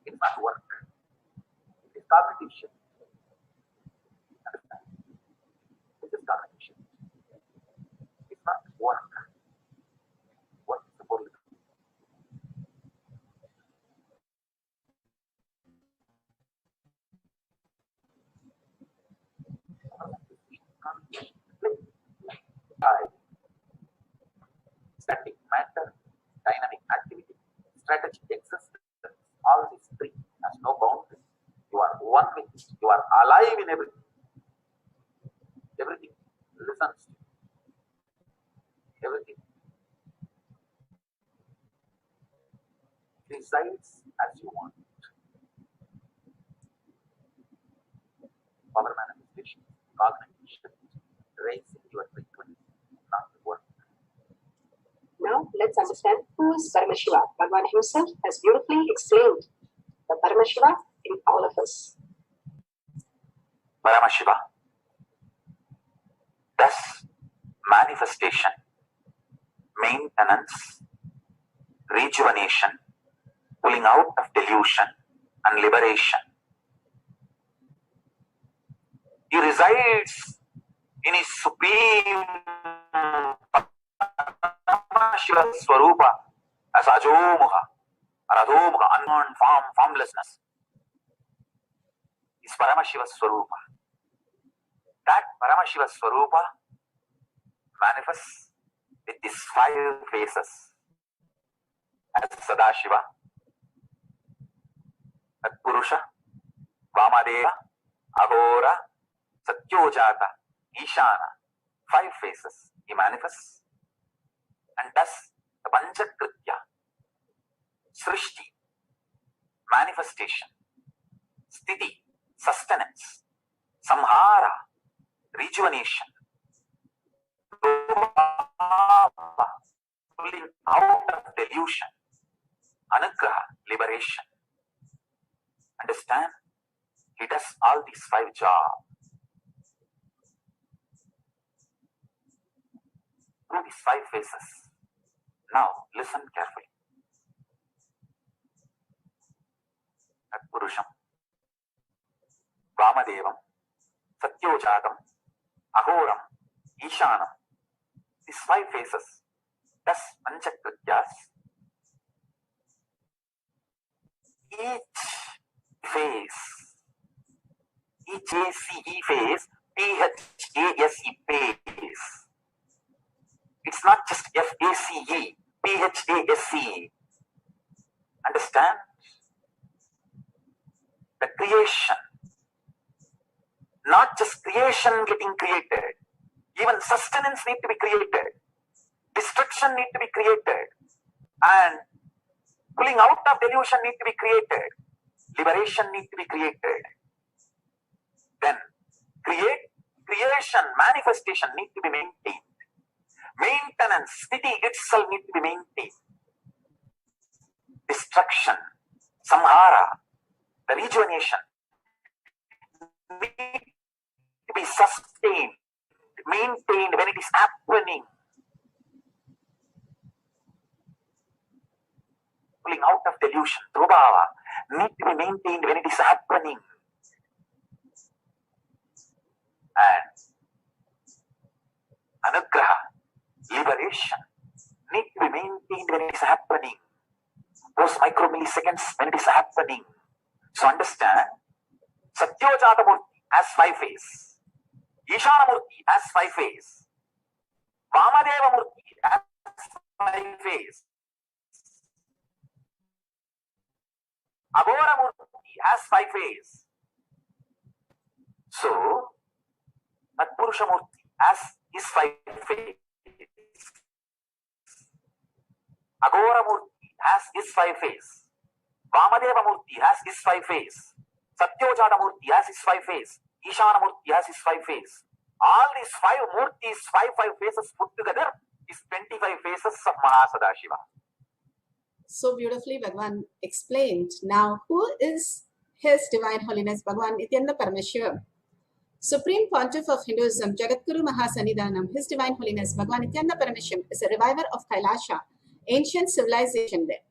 It's not work. It is cognitive shift. Understand? It is cognitive shift. It's not work. Work is the whole. Static matter, dynamic activity, strategic existence, all these three has no boundary. You are one with it. You are alive in everything. Everything listens to you. Everything resides as you want. Power manifestation, cognitive shift, raising your frequency, not work. Now let's understand who is Paramashiva. Bhagwan himself has beautifully explained the Paramashiva in all of us. Paramashiva. Thus, manifestation, maintenance, rejuvenation, pulling out of delusion and liberation. He resides in his supreme Paramashiva Swarupa as Ajomuha, Radhomuha, unknown form, formlessness. Is Paramashiva Swarupa. That Paramashiva Swarupa manifests with these 5 faces as Sadashiva, Purusha, Vamadeva, Aghora, Satyojata, Ishana. 5 faces he manifests, and thus the Panchakritya, Srishti, manifestation, Sthiti, sustenance, Samhara, rejuvenation, pulling out of delusion, Anugraha, liberation. Understand? He does all these 5 jobs. Through these 5 phases. Now, listen carefully. At Purusham, Vamadevam, Satyojatam, Agoram, Ishanam. These 5 phases, thus Panchakrityas. Each phase, each ACE phase, PHASE phase. It's not just FACE, PHASE. Understand? The creation, Not just creation getting created, even sustenance need to be created, destruction need to be created, and pulling out of delusion need to be created, liberation need to be created. Then creation, manifestation need to be maintained. Maintenance, sthiti itself need to be maintained. Destruction, samhara, the rejuvenation need to be sustained, maintained when it is happening. Pulling out of delusion, drubhava, need to be maintained when it is happening. And anugraha, liberation, need to be maintained when it is happening. Those micromilliseconds when it is happening. So understand, Satyojata Murti has 5 faces, Ishana Murti has 5 faces, Vamadeva Murti has 5 faces, Aghora Murti has 5 faces. So, Tatpurusha Murti has his 5 faces. Aghora Murti has his 5 faces. Vamadeva Murti has his 5 faces. Satyojata Murti has his 5 faces. Ishana Murti has his 5 faces. All these 5 Murtis, 5 faces put together is 25 faces of Mahasadashiva. So beautifully Bhagavan explained. Now, who is His Divine Holiness Bhagavan Nithyananda Paramashivam? Supreme Pontiff of Hinduism, Jagadguru Mahasannidhanam, His Divine Holiness Bhagavan Nithyananda Paramashivam is a reviver of KAILASA, ancient civilization there.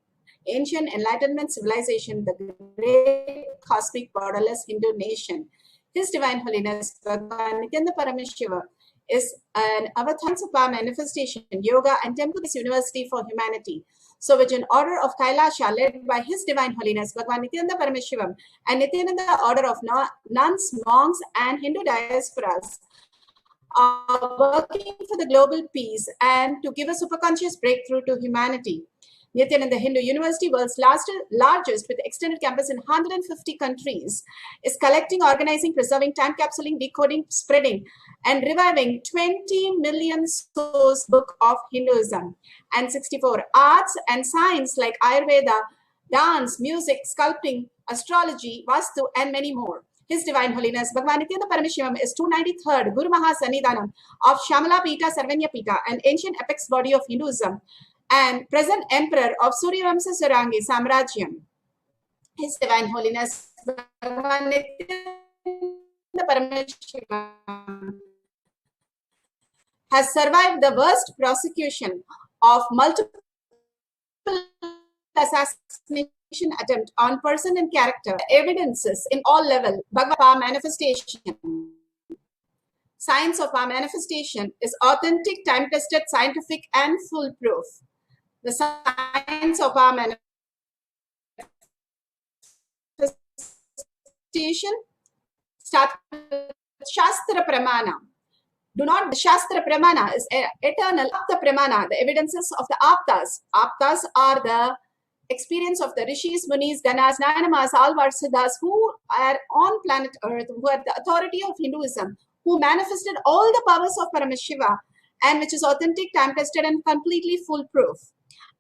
Ancient Enlightenment civilization, the great cosmic borderless Hindu nation. His Divine Holiness Bhagavan Nithyananda Paramashivam is an Avatamsapa manifestation, yoga and temple-based university for humanity. So which an order of KAILASA led by His Divine Holiness Bhagavan Nithyananda Paramashivam and Nithyananda order of nuns, monks and Hindu diasporas are working for the global peace and to give a superconscious breakthrough to humanity. Nithyananda Hindu University, world's largest with extended campus in 150 countries, is collecting, organizing, preserving, time capsuling, decoding, spreading, and reviving 20 million source book of Hinduism and 64 arts and science like Ayurveda, dance, music, sculpting, astrology, Vastu, and many more. His Divine Holiness Bhagavan Nithyananda Paramashivam is 293rd Guru Mahasannidhanam of Shamala Pita Sarvanya Pita, an ancient apex body of Hinduism, and present emperor of Suryavamsa Sarangi Samrajyam. His Divine Holiness Bhagavan Nithyananda Paramashivam has survived the worst prosecution of multiple assassination attempt on person and character, evidences in all level, Bhagavad Power manifestation. Science of our manifestation is authentic, time-tested, scientific, and foolproof. The science of our manifestation starts with Shastra Pramana. Shastra Pramana is eternal. Apta Pramana, the evidences of the Aptas. Aptas are the experience of the Rishis, Munis, Ganas, Nayanamas, Alvarsiddhas who are on planet Earth, who are the authority of Hinduism, who manifested all the powers of Paramashiva and which is authentic, time-tested and completely foolproof.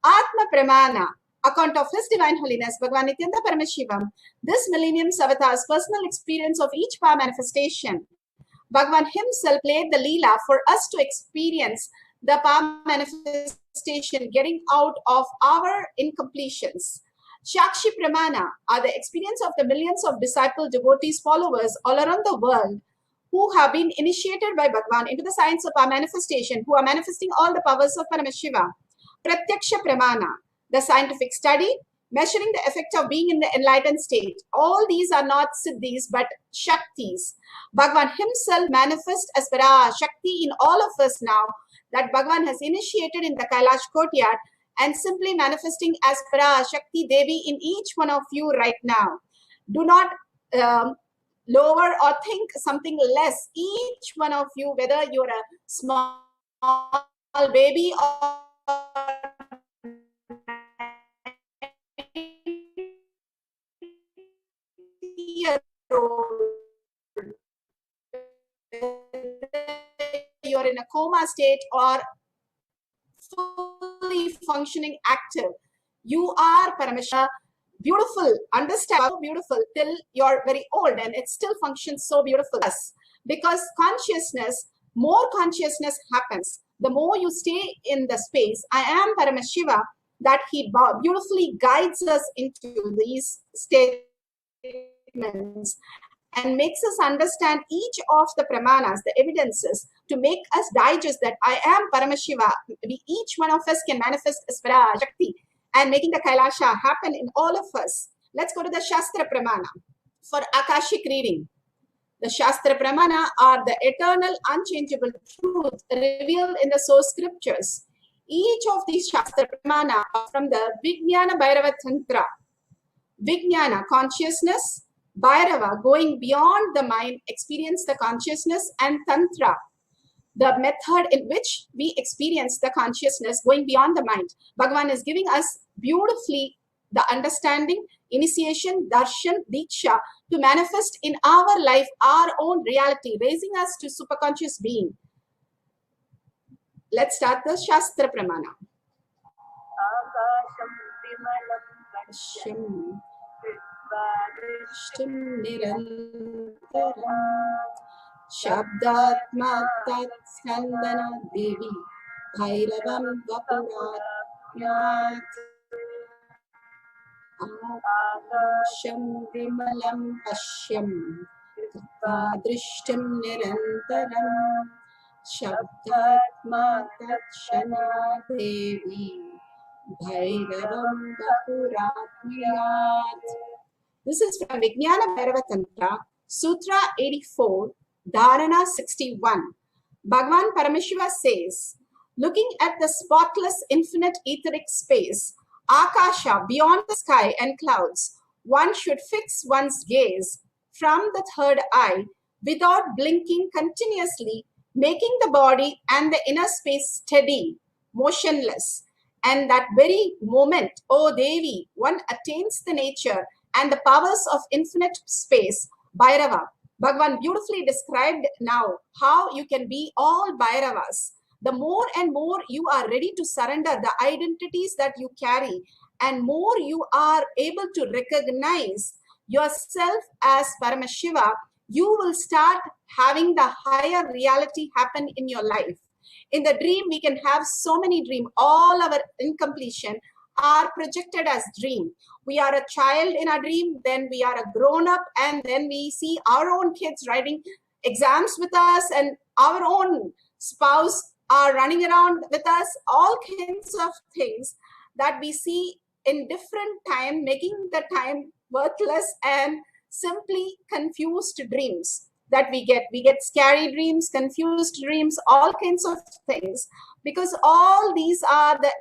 Atma Pramana, account of His Divine Holiness Bhagavan Nithyananda Paramashivam, this millennium's avatar's personal experience of each power manifestation. Bhagavan himself played the Leela for us to experience the power manifestation getting out of our incompletions. Shakshi Pramana are the experience of the millions of disciple devotees, followers all around the world who have been initiated by Bhagavan into the science of our manifestation, who are manifesting all the powers of Paramashiva. Pratyaksha Pramana, the scientific study, measuring the effect of being in the enlightened state. All these are not siddhis but shaktis. Bhagavan himself manifests as Parashakti in all of us now that Bhagavan has initiated in the Kailash courtyard and simply manifesting as Parashakti Devi in each one of you right now. Do not lower or think something less. Each one of you, whether you're a small baby or coma state or fully functioning active. You are Paramashiva. Beautiful, understand, so beautiful till you're very old and it still functions so beautiful. Because consciousness, more consciousness happens. The more you stay in the space, I am Paramashiva, that he beautifully guides us into these statements and makes us understand each of the pramanas, the evidences, to make us digest that I am Paramashiva. Each one of us can manifest as Parashakti and making the KAILASA happen in all of us. Let's go to the Shastra Pramana for Akashic reading. The Shastra Pramana are the eternal, unchangeable truth revealed in the source scriptures. Each of these Shastra Pramana are from the Vijnana Bhairava Tantra. Vijnana, consciousness. Bhairava, going beyond the mind, experience the consciousness. And Tantra, the method in which we experience the consciousness going beyond the mind. Bhagavan is giving us beautifully the understanding, initiation, darshan, diksha to manifest in our life our own reality, raising us to superconscious being. Let's start the Shastra Pramana. Shabdatma Tatskandana Devi Bhairavam Vapurat Akasham Vimalam Pashyam Drishtam Nirantaram Shabdatma Tatshana Devi Bhairavam Vapurat. This is from Vijnana Bhairava Tantra, Sutra 84, Dharana 61. Bhagavan Paramashiva says, looking at the spotless infinite etheric space, Akasha, beyond the sky and clouds, one should fix one's gaze from the third eye without blinking continuously, making the body and the inner space steady, motionless. And that very moment, O Devi, one attains the nature and the powers of infinite space, Bhairava. Bhagavan beautifully described now how you can be all Bhairavas. The more and more you are ready to surrender the identities that you carry, and more you are able to recognize yourself as Paramashiva, you will start having the higher reality happen in your life. In the dream, we can have so many dreams. All our incompletion are projected as dream. We are a child in a dream, then we are a grown-up, and then we see our own kids writing exams with us, and our own spouse are running around with us. All kinds of things that we see in different time, making the time worthless and simply confused dreams that we get. We get scary dreams, confused dreams, all kinds of things, because all these are the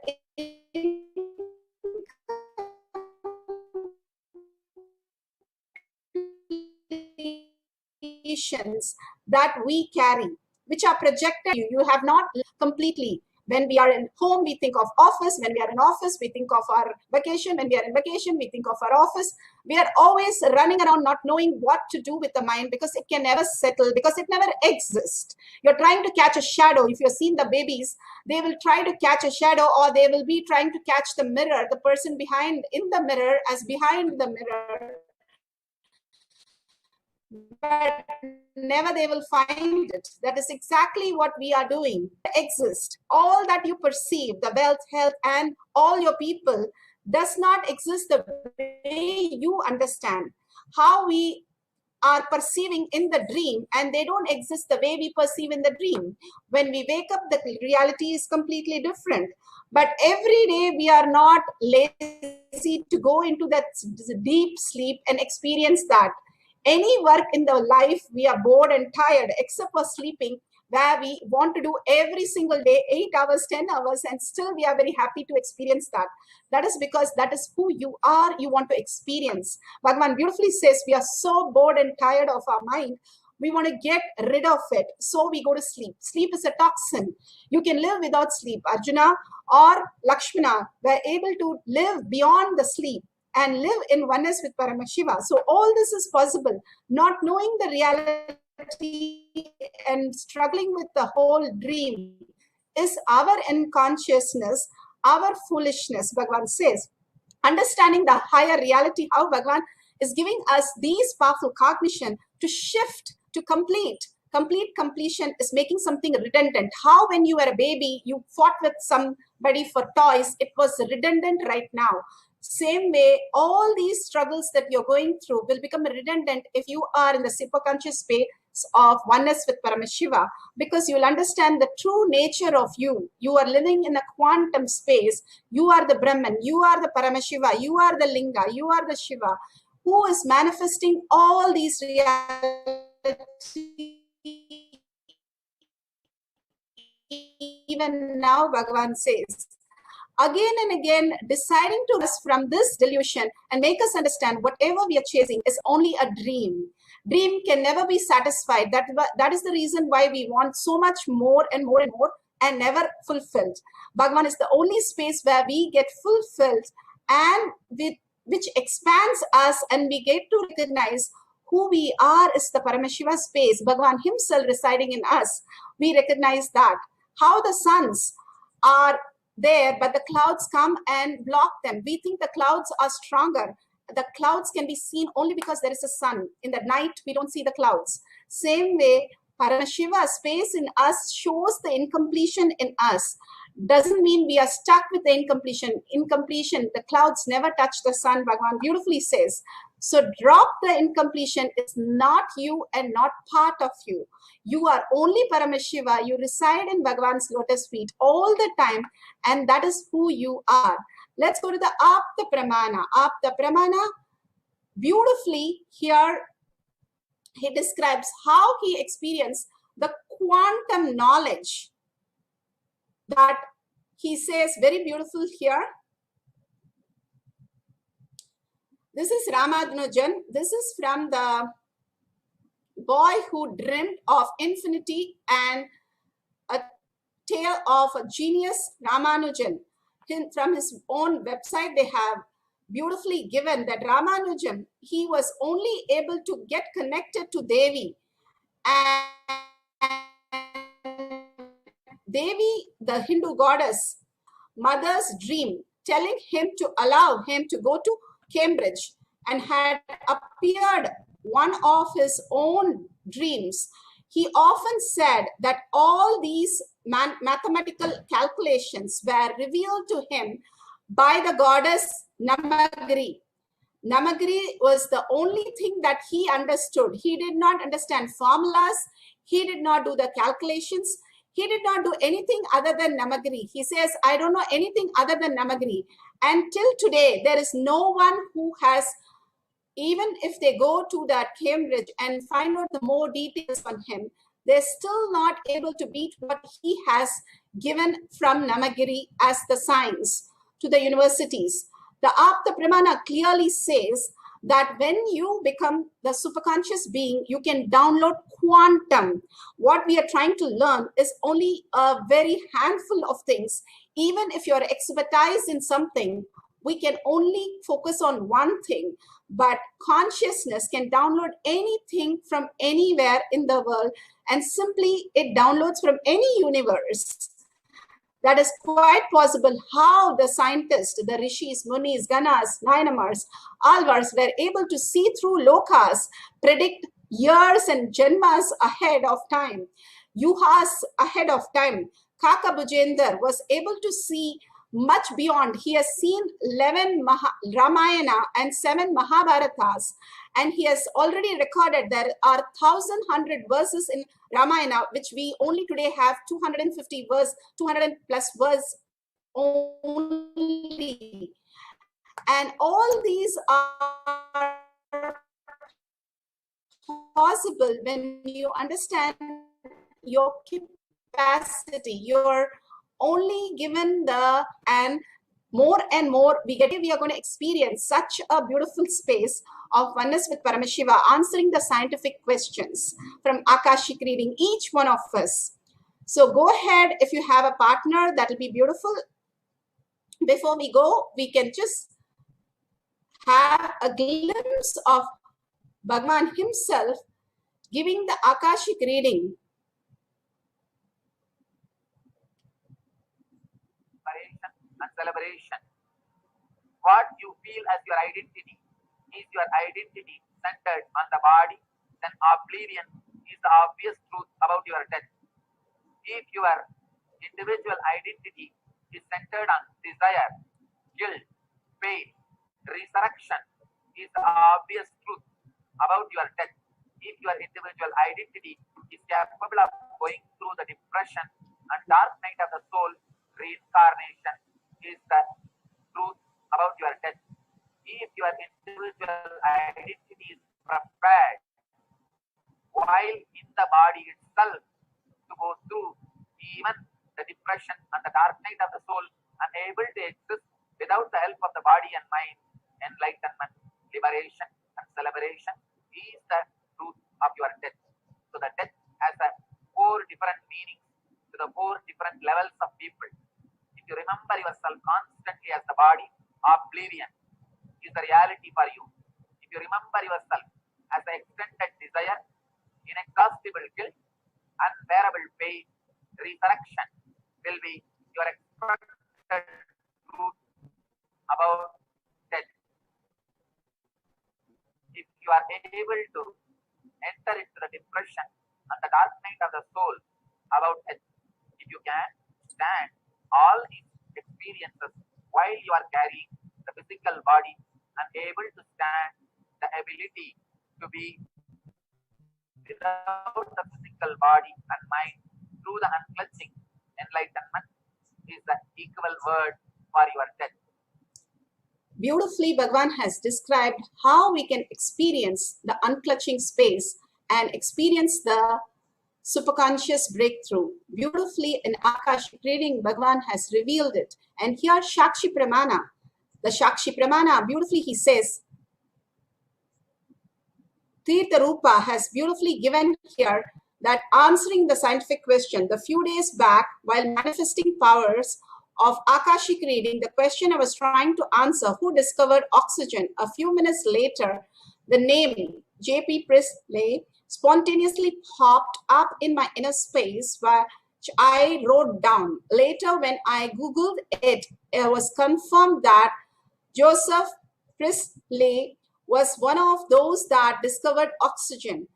that we carry, which are projected. You have not completely. When we are in home, we think of office. When we are in office, we think of our vacation. When we are in vacation, we think of our office. We are always running around not knowing what to do with the mind, because it can never settle, because it never exists. You're trying to catch a shadow. If you've seen the babies, they will try to catch a shadow, or they will be trying to catch the mirror, the person behind in the mirror as behind the mirror. But never they will find it. That is exactly what we are doing. Exist. All that you perceive, the wealth, health, and all your people, does not exist the way you understand. How we are perceiving in the dream, and they don't exist the way we perceive in the dream. When we wake up, the reality is completely different. But every day we are not lazy to go into that deep sleep and experience that. Any work in the life, we are bored and tired, except for sleeping, where we want to do every single day, 8 hours, 10 hours, and still we are very happy to experience that. That is because that is who you are, you want to experience. Bhagavan beautifully says, we are so bored and tired of our mind, we want to get rid of it. So we go to sleep. Sleep is a toxin. You can live without sleep. Arjuna or Lakshmana were able to live beyond the sleep and live in oneness with Paramashiva. So all this is possible, not knowing the reality and struggling with the whole dream is our unconsciousness, our foolishness, Bhagavan says. Understanding the higher reality, how Bhagavan is giving us these powerful cognition to shift, to complete. Complete completion is making something redundant. How when you were a baby, you fought with somebody for toys, it was redundant right now. Same way, all these struggles that you're going through will become redundant if you are in the superconscious space of oneness with Paramashiva, because you'll understand the true nature of you. You are living in a quantum space. You are the Brahman, you are the Paramashiva, you are the Linga, you are the Shiva, who is manifesting all these realities. Even now, Bhagavan says, again and again, deciding to us from this delusion and make us understand whatever we are chasing is only a dream. Dream can never be satisfied. That is the reason why we want so much more and more and more and never fulfilled. Bhagavan is the only space where we get fulfilled and which expands us, and we get to recognize who we are is the Paramashiva space, Bhagavan himself residing in us. We recognize that. How the suns are there, but the clouds come and block them. We think the clouds are stronger. The clouds can be seen only because there is a sun. In the night, we don't see the clouds. Same way, Paramashiva space in us shows the incompletion in us. Doesn't mean we are stuck with the incompletion. Incompletion, the clouds never touch the sun, Bhagavan beautifully says. So drop the incompletion. It's not you and not part of you. You are only Paramashiva. You reside in Bhagavan's lotus feet all the time, and that is who you are. Let's go to the Apta Pramana. Apta Pramana, beautifully here, he describes how he experienced the quantum knowledge that he says very beautiful here. This is Ramanujan. This is from the boy who dreamt of infinity and a tale of a genius, Ramanujan. From his own website, they have beautifully given that Ramanujan, he was only able to get connected to Devi. And Devi, the Hindu goddess, mother's dream, telling him to allow him to go to Cambridge, and had appeared one of his own dreams. He often said that all these mathematical calculations were revealed to him by the goddess Namagiri. Namagiri was the only thing that he understood. He did not understand formulas. He did not do the calculations. He did not do anything other than Namagiri. He says, I don't know anything other than Namagiri. And till today, there is no one who has, even if they go to that Cambridge and find out the more details on him, they're still not able to beat what he has given from Namagiri as the science to the universities. The Apta Pramana clearly says that when you become the superconscious being, you can download quantum. What we are trying to learn is only a very handful of things. Even if you're expertise in something, we can only focus on one thing, but consciousness can download anything from anywhere in the world, and simply it downloads from any universe. That is quite possible. How the scientists, the rishis, munis, ganas, nayanamars, alvars were able to see through lokas, predict years and janmas ahead of time, yuhas ahead of time. Kaka Bujendar was able to see much beyond. He has seen 11 Ramayana and 7 Mahabharatas, and he has already recorded there are 1,100 verses in Ramayana, which we only today have 250 verse, 200 plus verse only. And all these are possible when you understand your capacity. You're only given the, and more we are going to experience such a beautiful space of oneness with Paramashiva, answering the scientific questions from Akashic reading, each one of us. So go ahead, if you have a partner, that will be beautiful. Before we go, we can just have a glimpse of Bhagavan himself giving the Akashic reading. And celebration. What you feel as your identity is your identity centered on the body, then oblivion is the obvious truth about your death. If your individual identity is centered on desire, guilt, pain, resurrection is the obvious truth about your death. If your individual identity is capable of going through the depression and dark night of the soul, reincarnation is the truth about your death. If your individual identity is prepared while in the body itself to go through even the depression and the dark night of the soul, unable to exist without the help of the body and mind, enlightenment, liberation, and celebration is the truth of your death. So the death has a 4 different meanings to the 4 different levels of people. If you remember yourself constantly as the body, oblivion is the reality for you. If you remember yourself as the extended desire, inexhaustible guilt, unbearable pain, resurrection will be your expected truth about death. If you are able to enter into the depression and the dark night of the soul about death, if you can stand all these experiences while you are carrying the physical body and able to stand the ability to be without the physical body and mind through the unclutching enlightenment is the equal word for your death. Beautifully, Bhagavan has described how we can experience the unclutching space and experience the superconscious breakthrough. Beautifully in Akashic reading, Bhagavan has revealed it. And here Shakshi Pramana, the Shakshi Pramana, beautifully he says, Tirtha Rupa has beautifully given here that answering the scientific question. The few days back, while manifesting powers of Akashic reading, the question I was trying to answer, who discovered oxygen? A few minutes later, the name J.P. Priestley spontaneously popped up in my inner space, which I wrote down. Later, when I Googled it, it was confirmed that Joseph Priestley was one of those that discovered oxygen.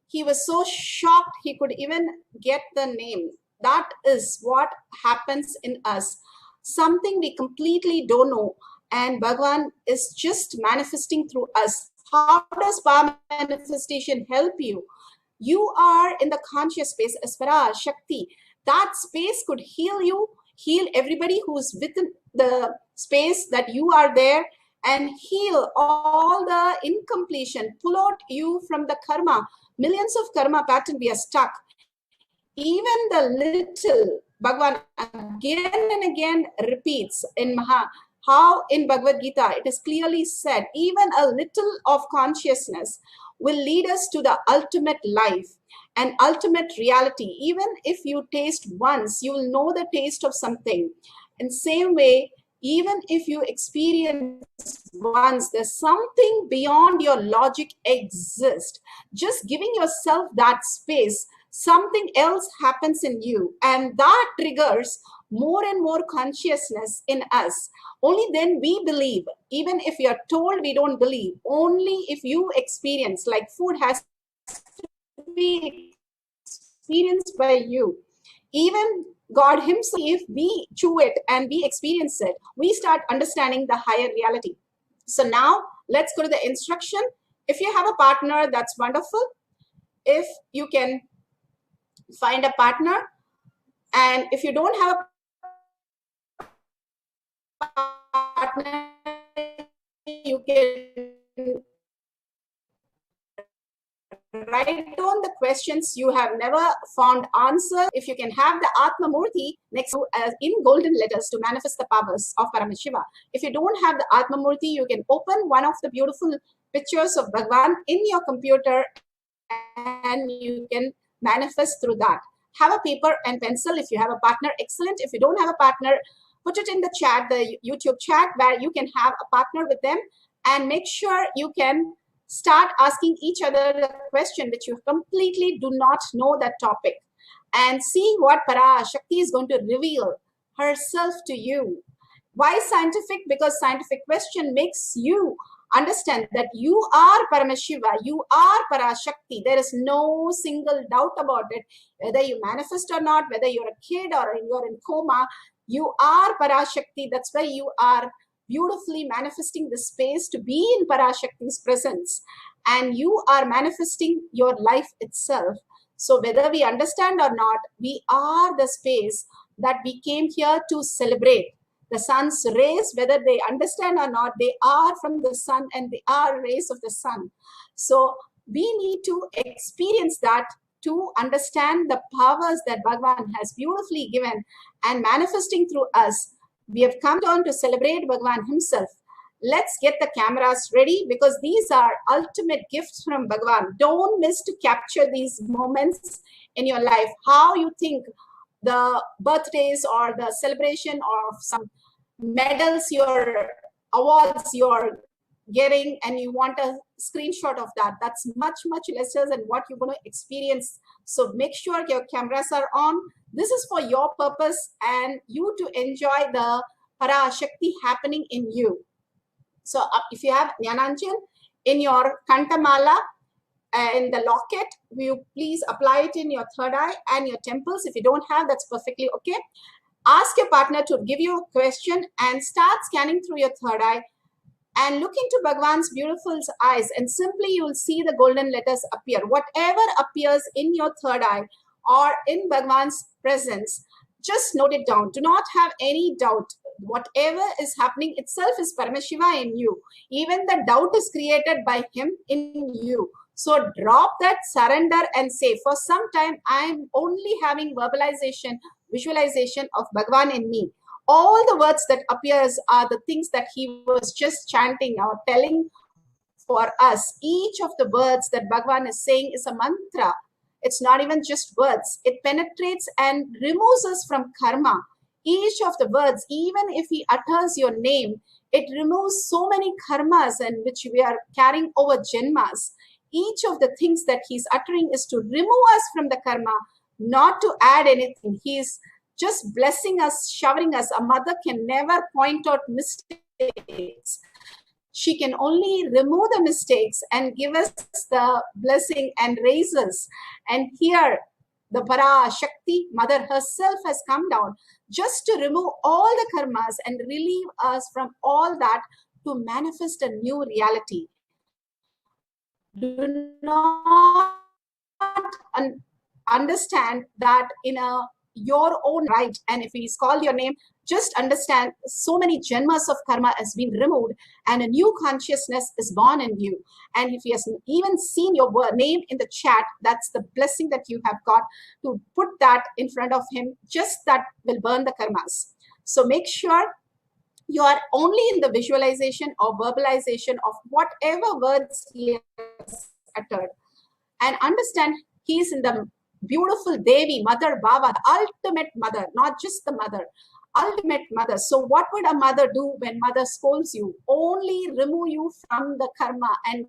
He was so shocked he could even get the name. That is what happens in us. Something we completely don't know, and Bhagavan is just manifesting through us. How does power manifestation help you? You are in the conscious space as Parashakti. That space could heal you, heal everybody who's within the space that you are there, and heal all the incompletion, pull out you from the karma, millions of karma pattern we are stuck. Even the little, Bhagavan again and again repeats in how in Bhagavad Gita it is clearly said, even a little of consciousness will lead us to the ultimate life and ultimate reality. Even if you taste once, you will know the taste of something. In the same way, even if you experience once, there's something beyond your logic exists. Just giving yourself that space, something else happens in you, and that triggers more and more consciousness in us. Only then we believe. Even if you are told, we don't believe. Only if you experience, like food has to be experienced by you. Even God himself, if we chew it and we experience it, we start understanding the higher reality. So now let's go to the instruction. If you have a partner, that's wonderful. If you can find a partner, and if you don't have a partner, you can write down the questions you have never found answer. If you can have the Atma Murti next to in golden letters to manifest the powers of Paramashiva. If you don't have the Atma Murti, you can open one of the beautiful pictures of Bhagavan in your computer and you can manifest through that. Have a paper and pencil. If you have a partner, excellent. If you don't have a partner, put it in the chat, the YouTube chat, where you can have a partner with them, and make sure you can start asking each other a question which you completely do not know that topic, and see what Parashakti is going to reveal herself to you. Why scientific? Because scientific question makes you understand that you are Paramashiva, you are Parashakti. There is no single doubt about it. Whether you manifest or not, whether you're a kid or you're in coma, you are Parashakti. That's why you are beautifully manifesting the space to be in Parashakti's presence. And you are manifesting your life itself. So whether we understand or not, we are the space that we came here to celebrate. The sun's rays, whether they understand or not, they are from the sun and they are rays of the sun. So we need to experience that to understand the powers that Bhagavan has beautifully given and manifesting through us. We have come down to celebrate Bhagavan himself. Let's get the cameras ready, because these are ultimate gifts from Bhagavan. Don't miss to capture these moments in your life. How you think the birthdays or the celebration of some medals, your awards you're getting, and you want a screenshot of that, that's much lesser than what you're going to experience. So make sure your cameras are on. This is for your purpose and you to enjoy the Parashakti happening in you. So if you have Jnananjan in your Kantamala and the locket, will you please apply it in your third eye and your temples? If you don't have, that's perfectly okay. Ask your partner to give you a question and start scanning through your third eye and look into Bhagavan's beautiful eyes, and simply you will see the golden letters appear. Whatever appears in your third eye or in Bhagavan's presence, just note it down. Do not have any doubt. Whatever is happening itself is Paramashiva in you. Even the doubt is created by him in you. So drop that, surrender, and say, for some time, I'm only having verbalization, visualization of Bhagavan in me. All the words that appears are the things that he was just chanting or telling for us. Each of the words that Bhagavan is saying is a mantra. It's not even just words. It penetrates and removes us from karma. Each of the words, even if he utters your name, it removes so many karmas and which we are carrying over janmas. Each of the things that he's uttering is to remove us from the karma, not to add anything. He is just blessing us, showering us. A mother can never point out mistakes. She can only remove the mistakes and give us the blessing and raise us. And here, the Parashakti, Mother herself, has come down just to remove all the karmas and relieve us from all that to manifest a new reality. Do not understand that in your own right, and if he's called your name, just understand so many janmas of karma has been removed and a new consciousness is born in you. And if he has even seen your name in the chat, that's the blessing that you have got to put that in front of him. Just that will burn the karmas. So make sure you are only in the visualization or verbalization of whatever words he has uttered, and understand he is in the beautiful Devi, Mother Baba, the ultimate mother, not just the mother, ultimate mother. So what would a mother do when mother scolds you? Only remove you from the karma and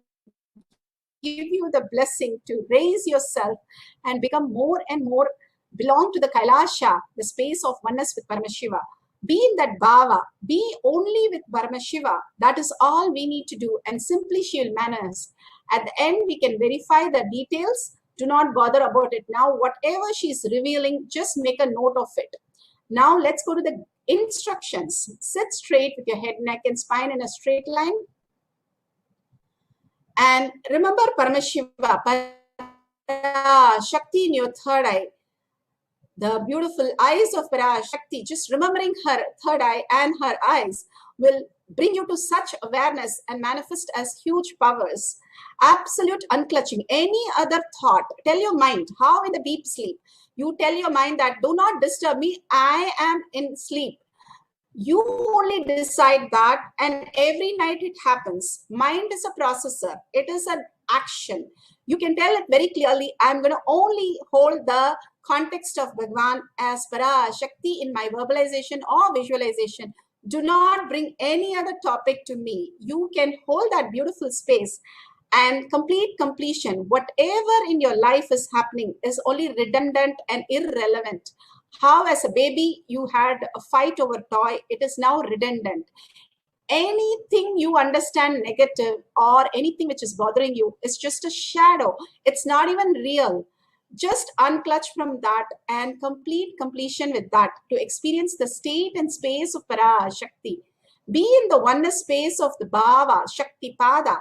give you the blessing to raise yourself and become more and more, belong to the KAILASA, the space of oneness with Paramashiva. Be in that bhava, be only with Paramashiva. That is all we need to do, and simply she will manifest. At the end, we can verify the details. Do not bother about it now. Whatever she is revealing, just make a note of it. Now let's go to the instructions. Sit straight with your head, neck, and spine in a straight line. And remember Paramashiva, Parashakti in your third eye. The beautiful eyes of Parashakti, just remembering her third eye and her eyes will bring you to such awareness and manifest as huge powers. Absolute unclutching. Any other thought, tell your mind, how in the deep sleep, you tell your mind that do not disturb me, I am in sleep. You only decide that, and every night it happens. Mind is a processor. It is an action. You can tell it very clearly, I'm going to only hold the context of Bhagavan as Parashakti in my verbalization or visualization. Do not bring any other topic to me. You can hold that beautiful space and complete completion. Whatever in your life is happening is only redundant and irrelevant. How as a baby you had a fight over toy, it is now redundant. Anything you understand negative or anything which is bothering you is just a shadow. It's not even real. Just unclutch from that and complete completion with that to experience the state and space of Parashakti. Be in the oneness space of the Bhava, Shakti Pada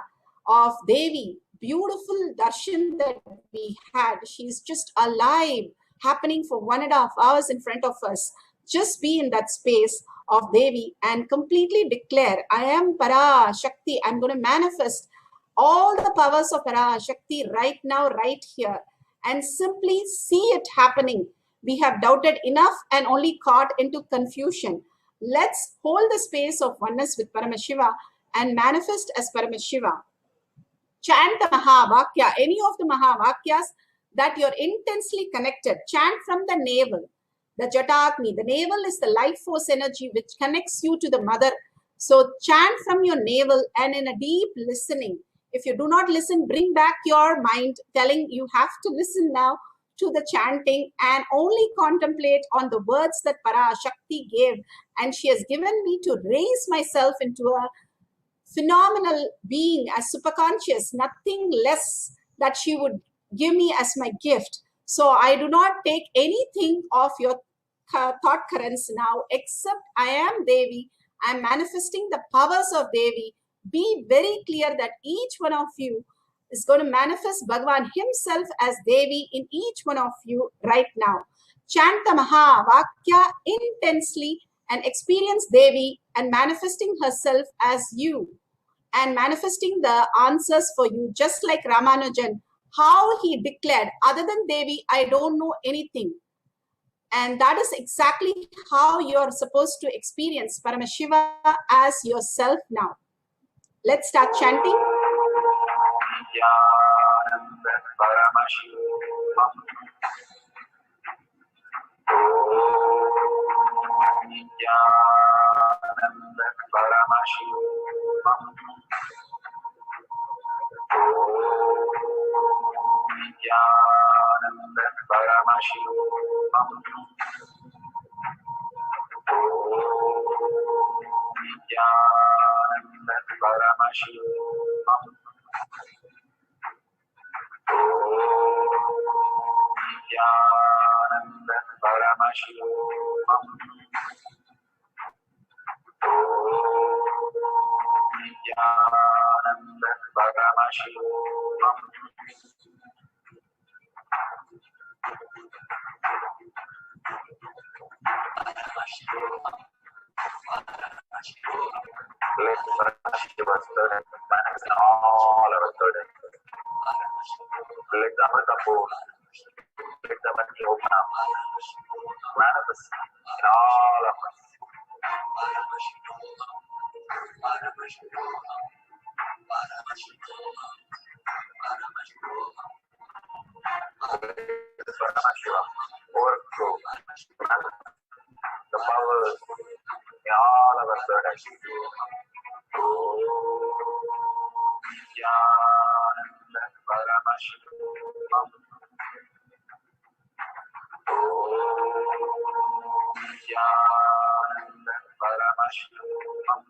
of Devi. Beautiful darshan that we had. She's just alive, happening for 1.5 hours in front of us. Just be in that space of Devi and completely declare, I am Parashakti. I'm going to manifest all the powers of Parashakti right now, right here, and simply see it happening. We have doubted enough and only caught into confusion. Let's hold the space of oneness with Paramashiva and manifest as Paramashiva. Chant the Mahavakya, any of the Mahavakyas that you're intensely connected. Chant from the navel, the Jatakni. The navel is the life force energy which connects you to the mother. So chant from your navel and in a deep listening. If you do not listen, bring back your mind telling you have to listen now to the chanting and only contemplate on the words that Parashakti gave. And she has given me to raise myself into a phenomenal being as superconscious, nothing less that she would give me as my gift. So I do not take anything of your thought currents now, except I am Devi. I am manifesting the powers of Devi. Be very clear that each one of you is going to manifest Bhagavan himself as Devi in each one of you right now. Chant the Mahavakya intensely and experience Devi and manifesting herself as you and manifesting the answers for you, just like Ramanujan, how he declared, other than Devi, I don't know anything. And that is exactly how you're supposed to experience Paramashiva as yourself now. Let's start chanting. Let Parashakti's burden manifest in all our burdens. Let the Amrita pool, let the Bhakti open up, manifest in all of us. Paramashivoham, overflow, the powers in all of our burdens. Paramashivoham. Paramashivoham. Paramashivoham.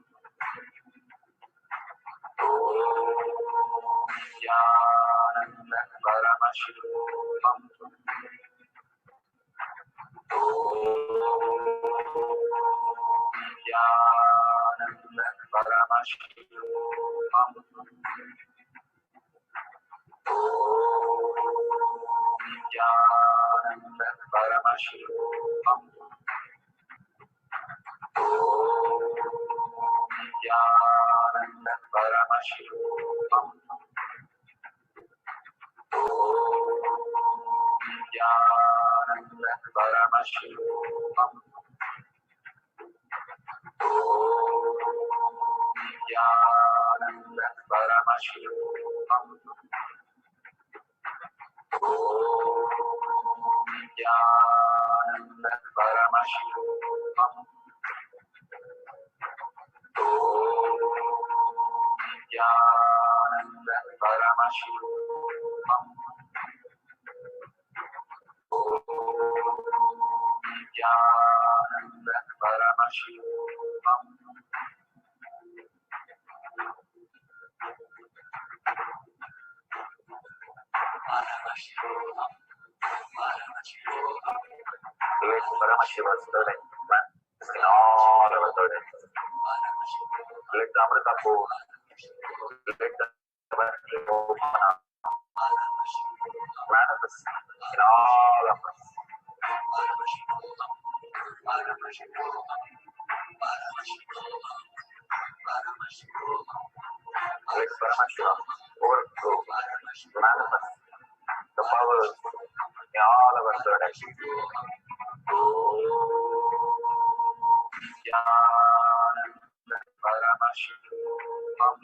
Paramashivoham. Nithyananda Paramashivoham. Let Paramashiva's third manifest in all our third ends. Let the Amrita pour. Let the heavenly open up. Manifest in all of us. Let Paramashiva overflow, manifest the powers in all of our third ends. Nithyananda Paramashivoham.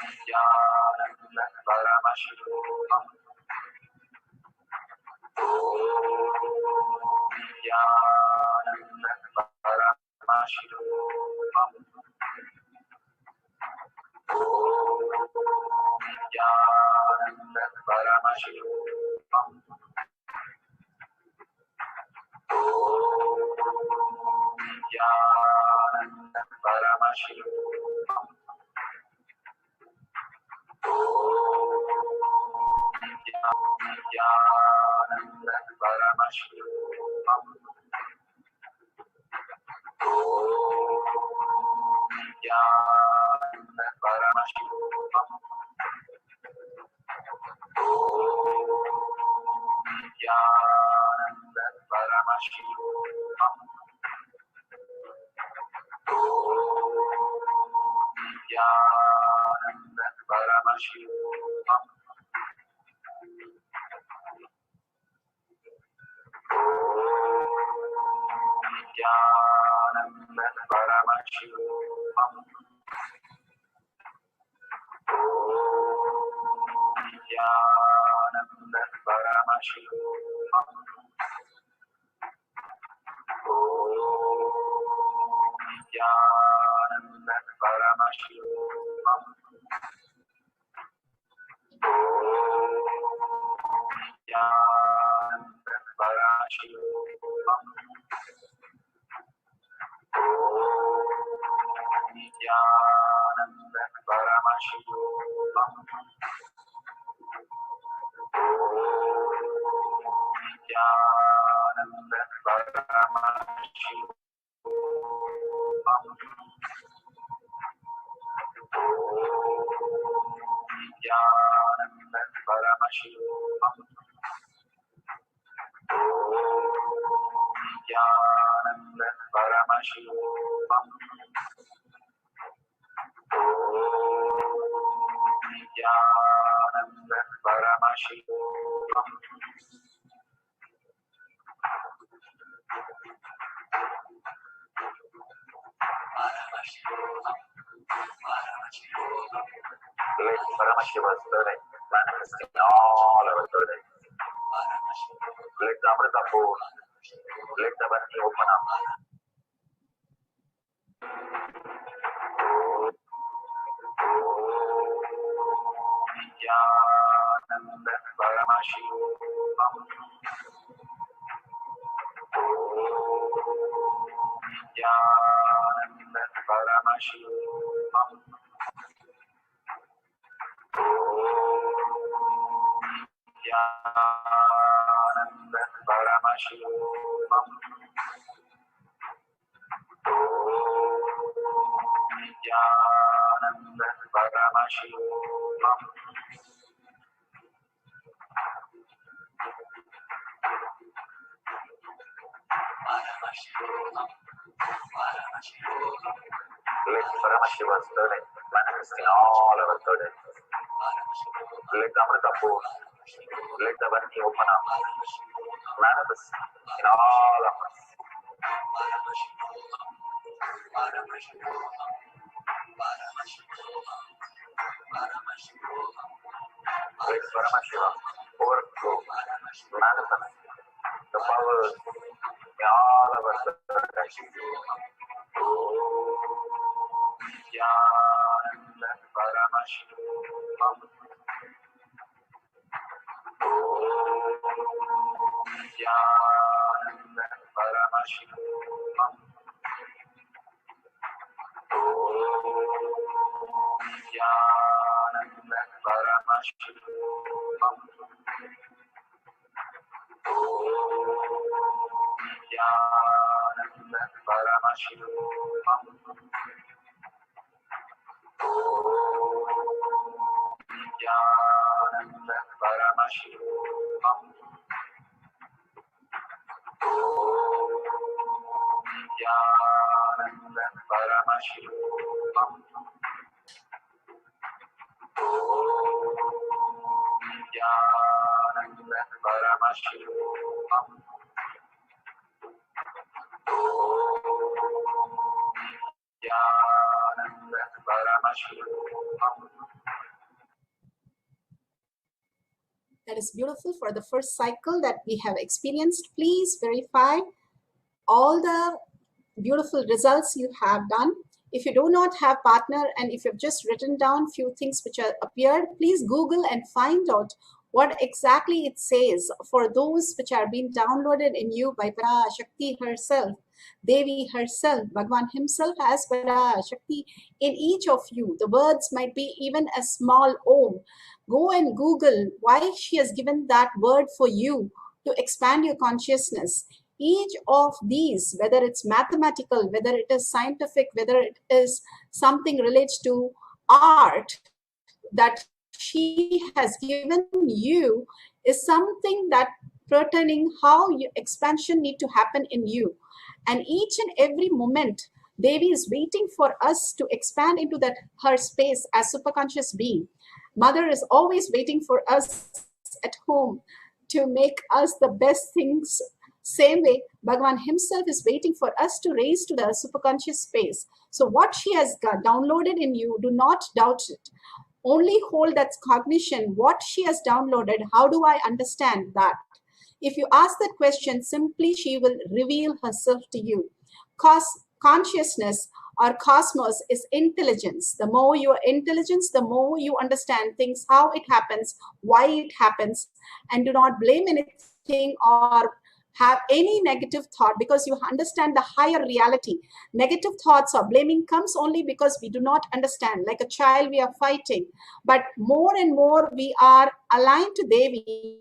Nithyananda Paramashivoham. Nithyananda Paramashivoham. Nithyananda Paramashivoham. Nithyananda Paramashivoham. Nithyananda Paramashivoham. Nithyananda Paramashivoham. Nithyananda Paramashivoham. Nithyananda Paramashivoham. Nithyananda Paramashivoham. Nithyananda Paramashivoham. Nithyananda Paramashivoham. Nithyananda Paramashivoham. Nithyananda Paramashivoham. Nithyananda Paramashivoham. Nithyananda Paramashivoham. Nithyananda Paramashivoham. Nithyananda Paramashivoham. Let Paramashiva's third eye manifest in all our third eyes. Let the Amrita pour. Let the Bhakti open up. Nithyananda Paramashivoham. Nithyananda Paramashivoham. Nithyananda Paramashivoham. Nithyananda Paramashivoham. Let Paramashiva's third eye manifest in all our third eyes. Let the Amrita pour. Let the Bhakti open up. Manifest in all of us. Let Paramashiva overflow, manifest the powers in all of us. Nithyananda Paramashivoham. Om Nithyananda Paramashivoham. Om Nithyananda Paramashivoham. Om Nithyananda Paramashivoham. Nithyananda Paramashivoham. Nithyananda Paramashivoham. Nithyananda Paramashivoham. Nithyananda Paramashivoham. That is beautiful for the first cycle that we have experienced. Please verify all the beautiful results you have done. If you do not have partner and if you've just written down few things which are appeared, please Google and find out what exactly it says for those which are being downloaded in you by Parashakti herself, Devi herself, Bhagwan himself has Parashakti in each of you. The words might be even a small Om. Go and Google why she has given that word for you to expand your consciousness. Each of these, whether it's mathematical, whether it is scientific, whether it is something related to art that she has given you, is something that pertaining how your expansion need to happen in you. And each and every moment, Devi is waiting for us to expand into that her space as superconscious being. Mother is always waiting for us at home to make us the best things. Same way, Bhagwan himself is waiting for us to raise to the superconscious space. So what she has got downloaded in you, do not doubt it. Only hold that cognition, what she has downloaded, how do I understand that? If you ask that question, simply she will reveal herself to you. Cause consciousness or cosmos is intelligence. The more you are intelligence, the more you understand things, how it happens, why it happens, and do not blame anything or have any negative thought, because you understand the higher reality. Negative thoughts or blaming comes only because we do not understand. Like a child, we are fighting. But more and more we are aligned to Devi,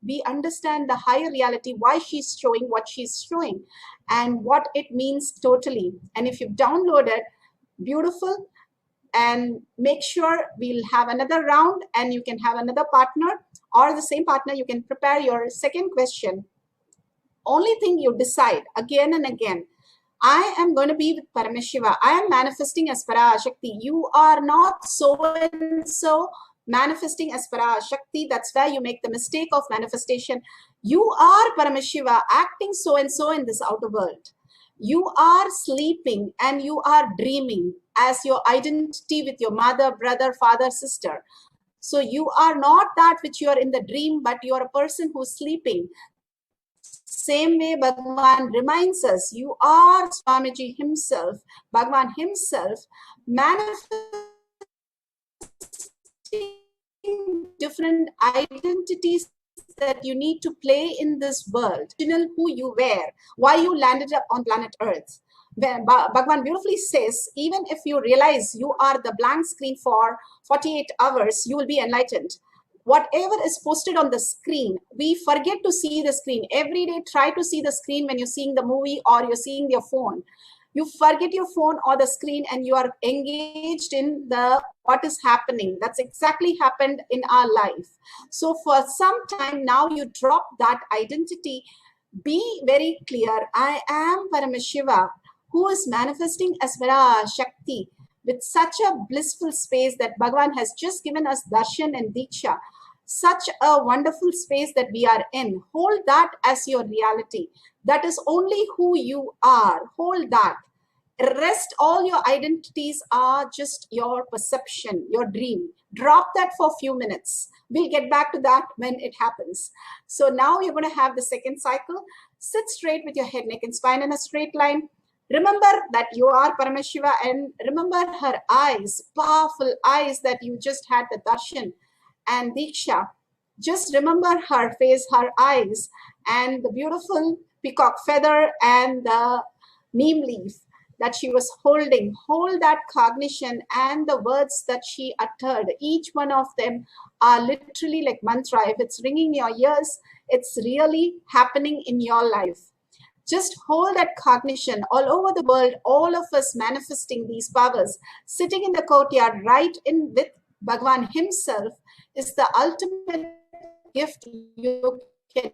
we understand the higher reality, why she's showing what she's showing and what it means totally. And if you've downloaded, beautiful. And make sure we'll have another round and you can have another partner or the same partner. You can prepare your second question. Only thing you decide again and again, I am going to be with Paramashiva. I am manifesting as Parashakti. You are not so and so manifesting as Parashakti. That's where you make the mistake of manifestation. You are Paramashiva acting so and so in this outer world. You are sleeping and you are dreaming as your identity with your mother, brother, father, sister. So you are not that which you are in the dream, but you are a person who's sleeping. Same way Bhagwan reminds us, you are Swamiji himself, Bhagwan himself, manifesting different identities that you need to play in this world. Who you were, why you landed up on planet Earth. Bhagwan beautifully says, even if you realize you are the blank screen for 48 hours, you will be enlightened. Whatever is posted on the screen, we forget to see the screen. Every day, try to see the screen when you're seeing the movie or you're seeing your phone. You forget your phone or the screen and you are engaged in the what is happening. That's exactly happened in our life. So for some time now, you drop that identity. Be very clear. I am Paramashiva, who is manifesting as Parashakti, with such a blissful space that Bhagavan has just given us darshan and diksha. Such a wonderful space that we are in. Hold that as your reality. That is only who you are. Hold that. Rest, all your identities are just your perception, your dream. Drop that for a few minutes. We'll get back to that when it happens. So now you're going to have the second cycle. Sit straight with your head, neck, and spine in a straight line. Remember that you are Paramashiva, and remember her eyes, powerful eyes that you just had the darshan and diksha. Just remember her face, her eyes, and the beautiful peacock feather and the neem leaf that she was holding. Hold that cognition and the words that she uttered. Each one of them are literally like mantra. If it's ringing in your ears, it's really happening in your life. Just hold that cognition all over the world, all of us manifesting these powers, sitting in the courtyard right in with Bhagavan himself is the ultimate gift you can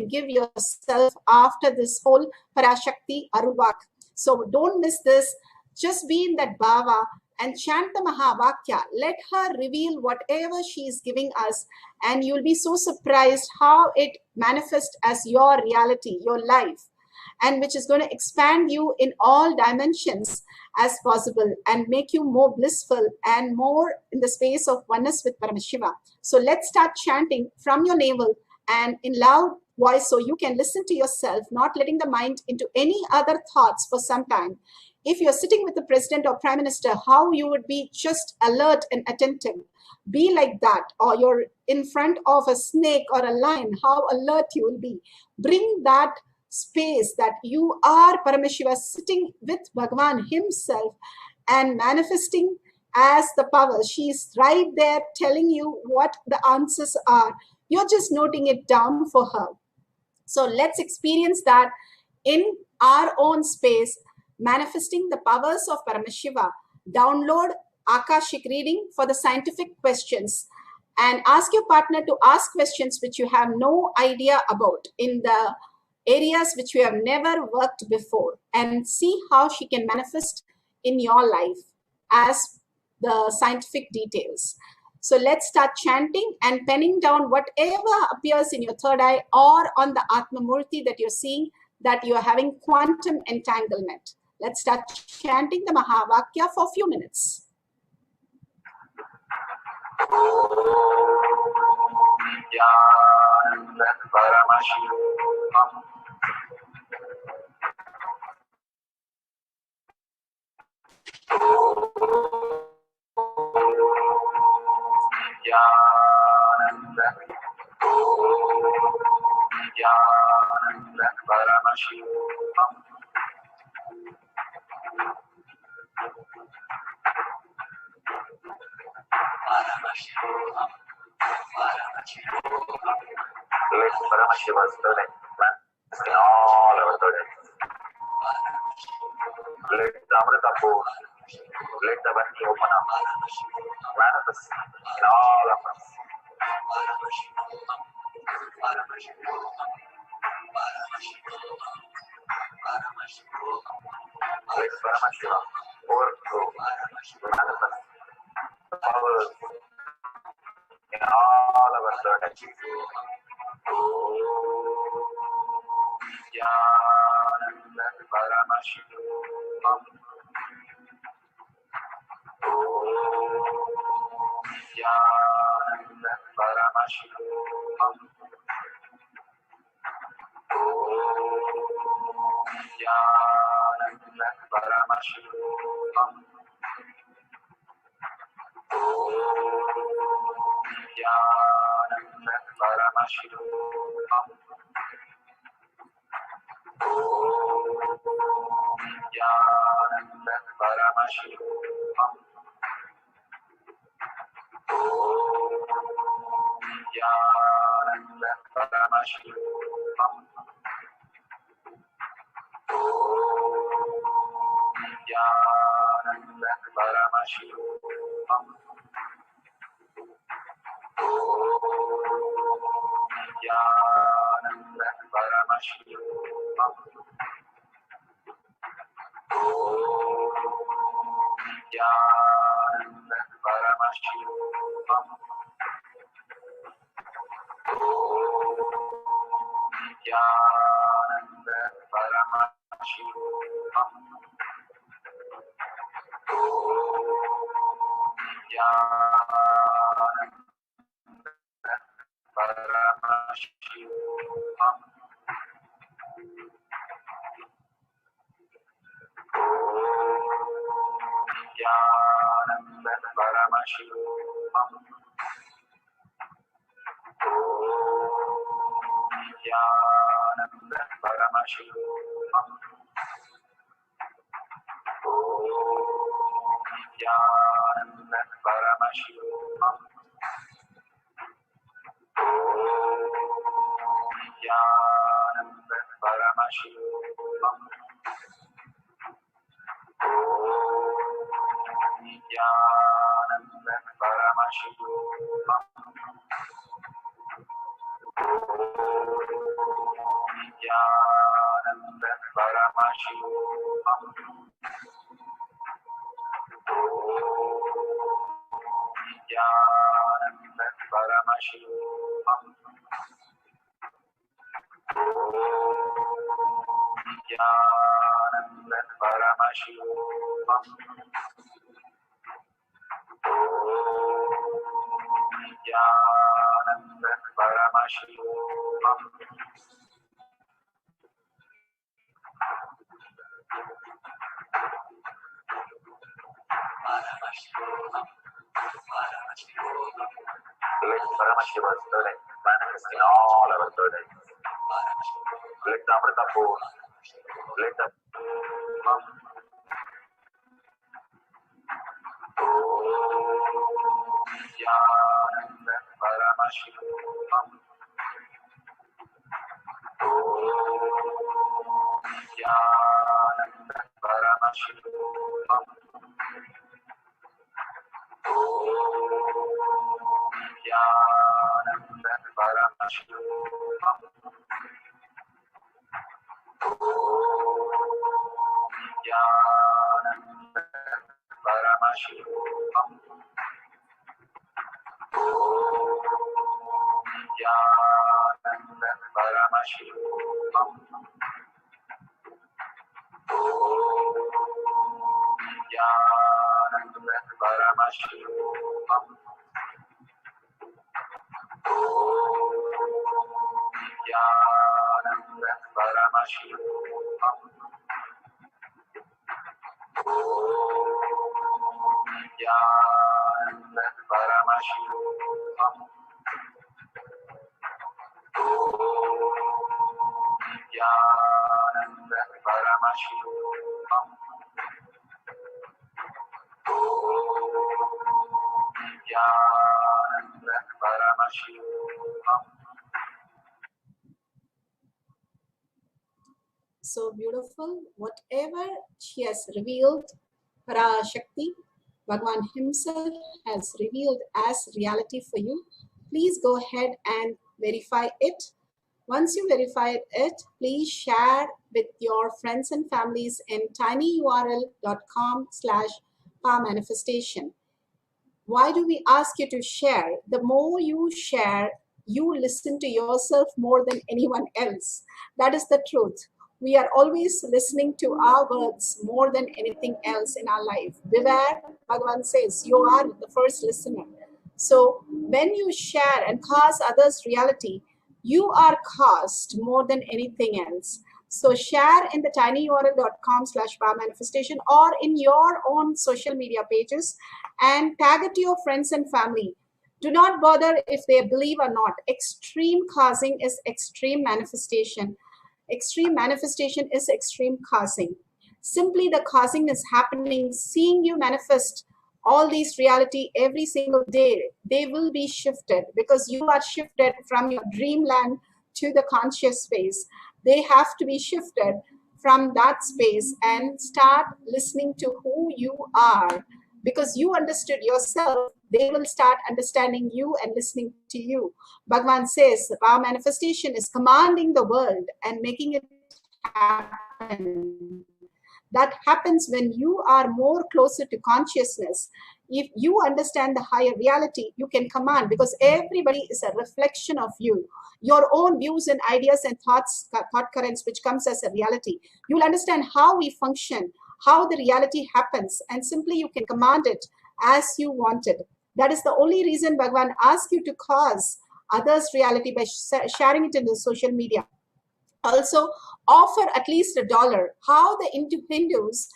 give yourself after this whole Parashakti Aruvak. So don't miss this. Just be in that bhava and chant the Mahavakya. Let her reveal whatever she is giving us, and you'll be so surprised how it manifests as your reality, your life, and which is going to expand you in all dimensions as possible and make you more blissful and more in the space of oneness with Paramashiva. So let's start chanting from your navel and in loud voice so you can listen to yourself, not letting the mind into any other thoughts for some time. If you're sitting with the president or prime minister, how you would be just alert and attentive. Be like that. Or you're in front of a snake or a lion, how alert you will be. Bring that space that you are Paramashiva sitting with Bhagavan himself and manifesting as the power. She's right there telling you what the answers are. You're just noting it down for her. So let's experience that in our own space, manifesting the powers of Paramashiva. Download Akashic reading for the scientific questions and ask your partner to ask questions which you have no idea about in the areas which you have never worked before, and see how she can manifest in your life as the scientific details. So let's start chanting and penning down whatever appears in your third eye or on the Atma Murti that you're seeing that you're having quantum entanglement. Let's start chanting the Mahavakya for a few minutes. Let Paramashiva's turning manifest in all our burdens. Let the Amrita pour, let the Vani open up, manifest in all of us. Let Paramashiva overthrow, manifest the powers in all our burdens. Paramashivoham. Paramashivoham. Paramashivoham. Paramashivoham. Paramashivoham. Paramashivoham. Paramashivoham. Paramashivoham. Om Nithyananda Paramashivam. Om Nithyananda Paramashivam. Om Nithyananda Paramashivam. Om Nithyananda Paramashivam. Nithyananda Paramashivoham. Nithyananda Paramashivoham. Nithyananda Paramashivoham. Nithyananda Paramashivoham. Let Paramashiva's spirit manifest in all our burdens. Let the Amrita pour. Let the Nithyananda Paramashivoham. Nithyananda Paramashivoham. Nithyananda Paramashivoham. Nithyananda Paramashivoham. Nithyananda Paramashivoham. Nithyananda Paramashivoham. Nithyananda Paramashivoham. Nithyananda Paramashivoham. Nithyananda Paramashivoham. Nithyananda Paramashivoham. So beautiful. Whatever she has revealed, Parashakti, Bhagavan himself has revealed as reality for you. Please go ahead and verify it. Once you verify it, please share with your friends and families in tinyurl.com/powermanifestation. Why do we ask you to share? The more you share, you listen to yourself more than anyone else. That is the truth. We are always listening to our words more than anything else in our life. Beware, Bhagavan says, you are the first listener. So when you share and cause others reality, you are caused more than anything else. So share in the tinyurl.com/powermanifestation or in your own social media pages and tag it to your friends and family. Do not bother if they believe or not. Extreme causing is extreme manifestation. Extreme manifestation is extreme causing. Simply the causing is happening, seeing you manifest all these reality every single day. They will be shifted because you are shifted from your dreamland to the conscious space. They have to be shifted from that space and start listening to who you are. Because you understood yourself, they will start understanding you and listening to you. Bhagavan says our manifestation is commanding the world and making it happen. That happens when you are more closer to consciousness. If you understand the higher reality, you can command, because everybody is a reflection of you. Your own views and ideas and thoughts, thought currents, which comes as a reality. You'll understand how we function, how the reality happens, and simply you can command it as you want it. That is the only reason Bhagavan asks you to cause others' reality by sharing it in the social media. Also, offer at least $1. How the Hindus,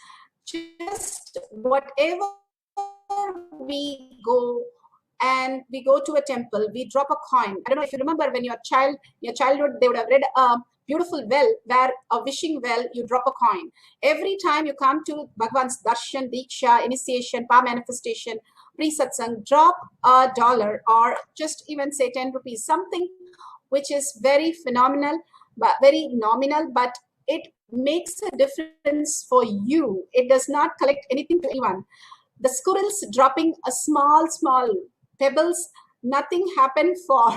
just whatever we go and we go to a temple, we drop a coin. I don't know if you remember when your childhood, they would have read a beautiful well, where a wishing well, you drop a coin. Every time you come to Bhagwan's darshan, diksha, initiation, power manifestation, pre-satsang, drop $1 or just even say 10 rupees, something which is very phenomenal, but very nominal, but it makes a difference for you. It does not collect anything to anyone. The squirrels dropping a small pebbles, nothing happened for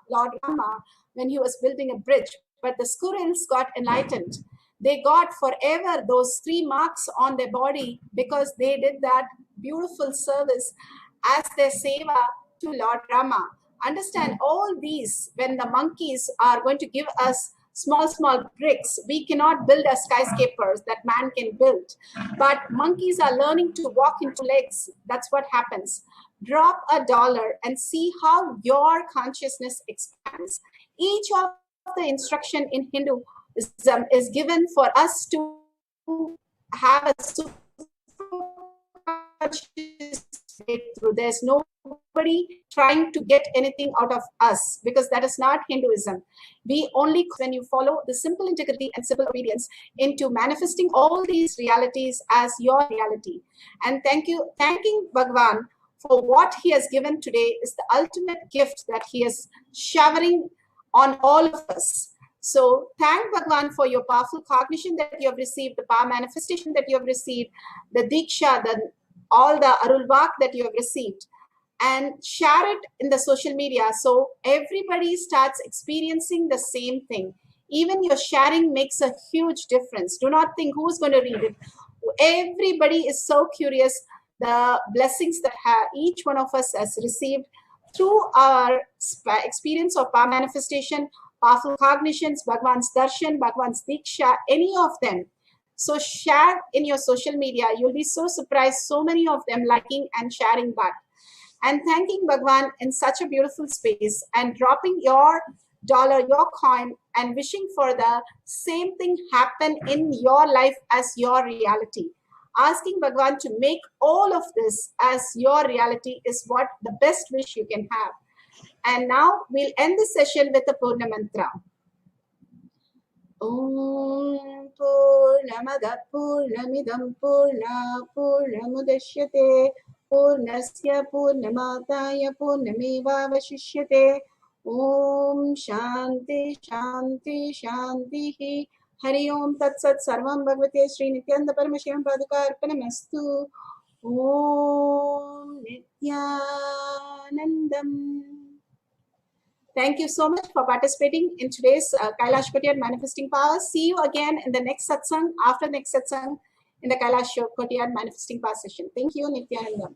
Lord Rama, when he was building a bridge, but the squirrels got enlightened. They got forever those 3 marks on their body because they did that beautiful service as their seva to Lord Rama. Understand all these, when the monkeys are going to give us small bricks, we cannot build a skyscrapers that man can build, but monkeys are learning to walk into legs. That's what happens. Drop $1 and see how your consciousness expands. Each of the instruction in Hinduism is given for us to have a super conscious breakthrough. There's nobody trying to get anything out of us, because that is not Hinduism. We only, when you follow the simple integrity and simple obedience into manifesting all these realities as your reality. And thanking Bhagwan for what he has given today is the ultimate gift that he is showering on all of us. So thank Bhagwan for your powerful cognition that you have received, the power manifestation that you have received, the diksha, all the arulvak that you have received, and share it in the social media so everybody starts experiencing the same thing. Even your sharing makes a huge difference. Do not think who's going to read it. Everybody is so curious the blessings that each one of us has received through our experience of power manifestation, powerful cognitions, Bhagwan's darshan, Bhagwan's diksha, any of them. So share in your social media. You'll be so surprised, so many of them liking and sharing that. And thanking Bhagwan in such a beautiful space and dropping your $1, your coin, and wishing for the same thing happen in your life as your reality. Asking Bhagwan to make all of this as your reality is what the best wish you can have. And now we'll end this session with a Purna Mantra. Om Purnamada Purnamidam Purna Purnamudashyate Purnasya Purnamataya Purnameva Vashishyate. Om Shanti Shanti Shanti. Hari Om Tat Sat Sarvam Bhagavate Sri Nithyananda Paramashivam Padukar Arpanamastu. Om Nithyanandam. Thank you so much for participating in today's Kailash Kotiyar Manifesting Power. See you again in the next satsang, after next satsang in the Kailash Kotiyar Manifesting Power session. Thank you, Nithyanandam.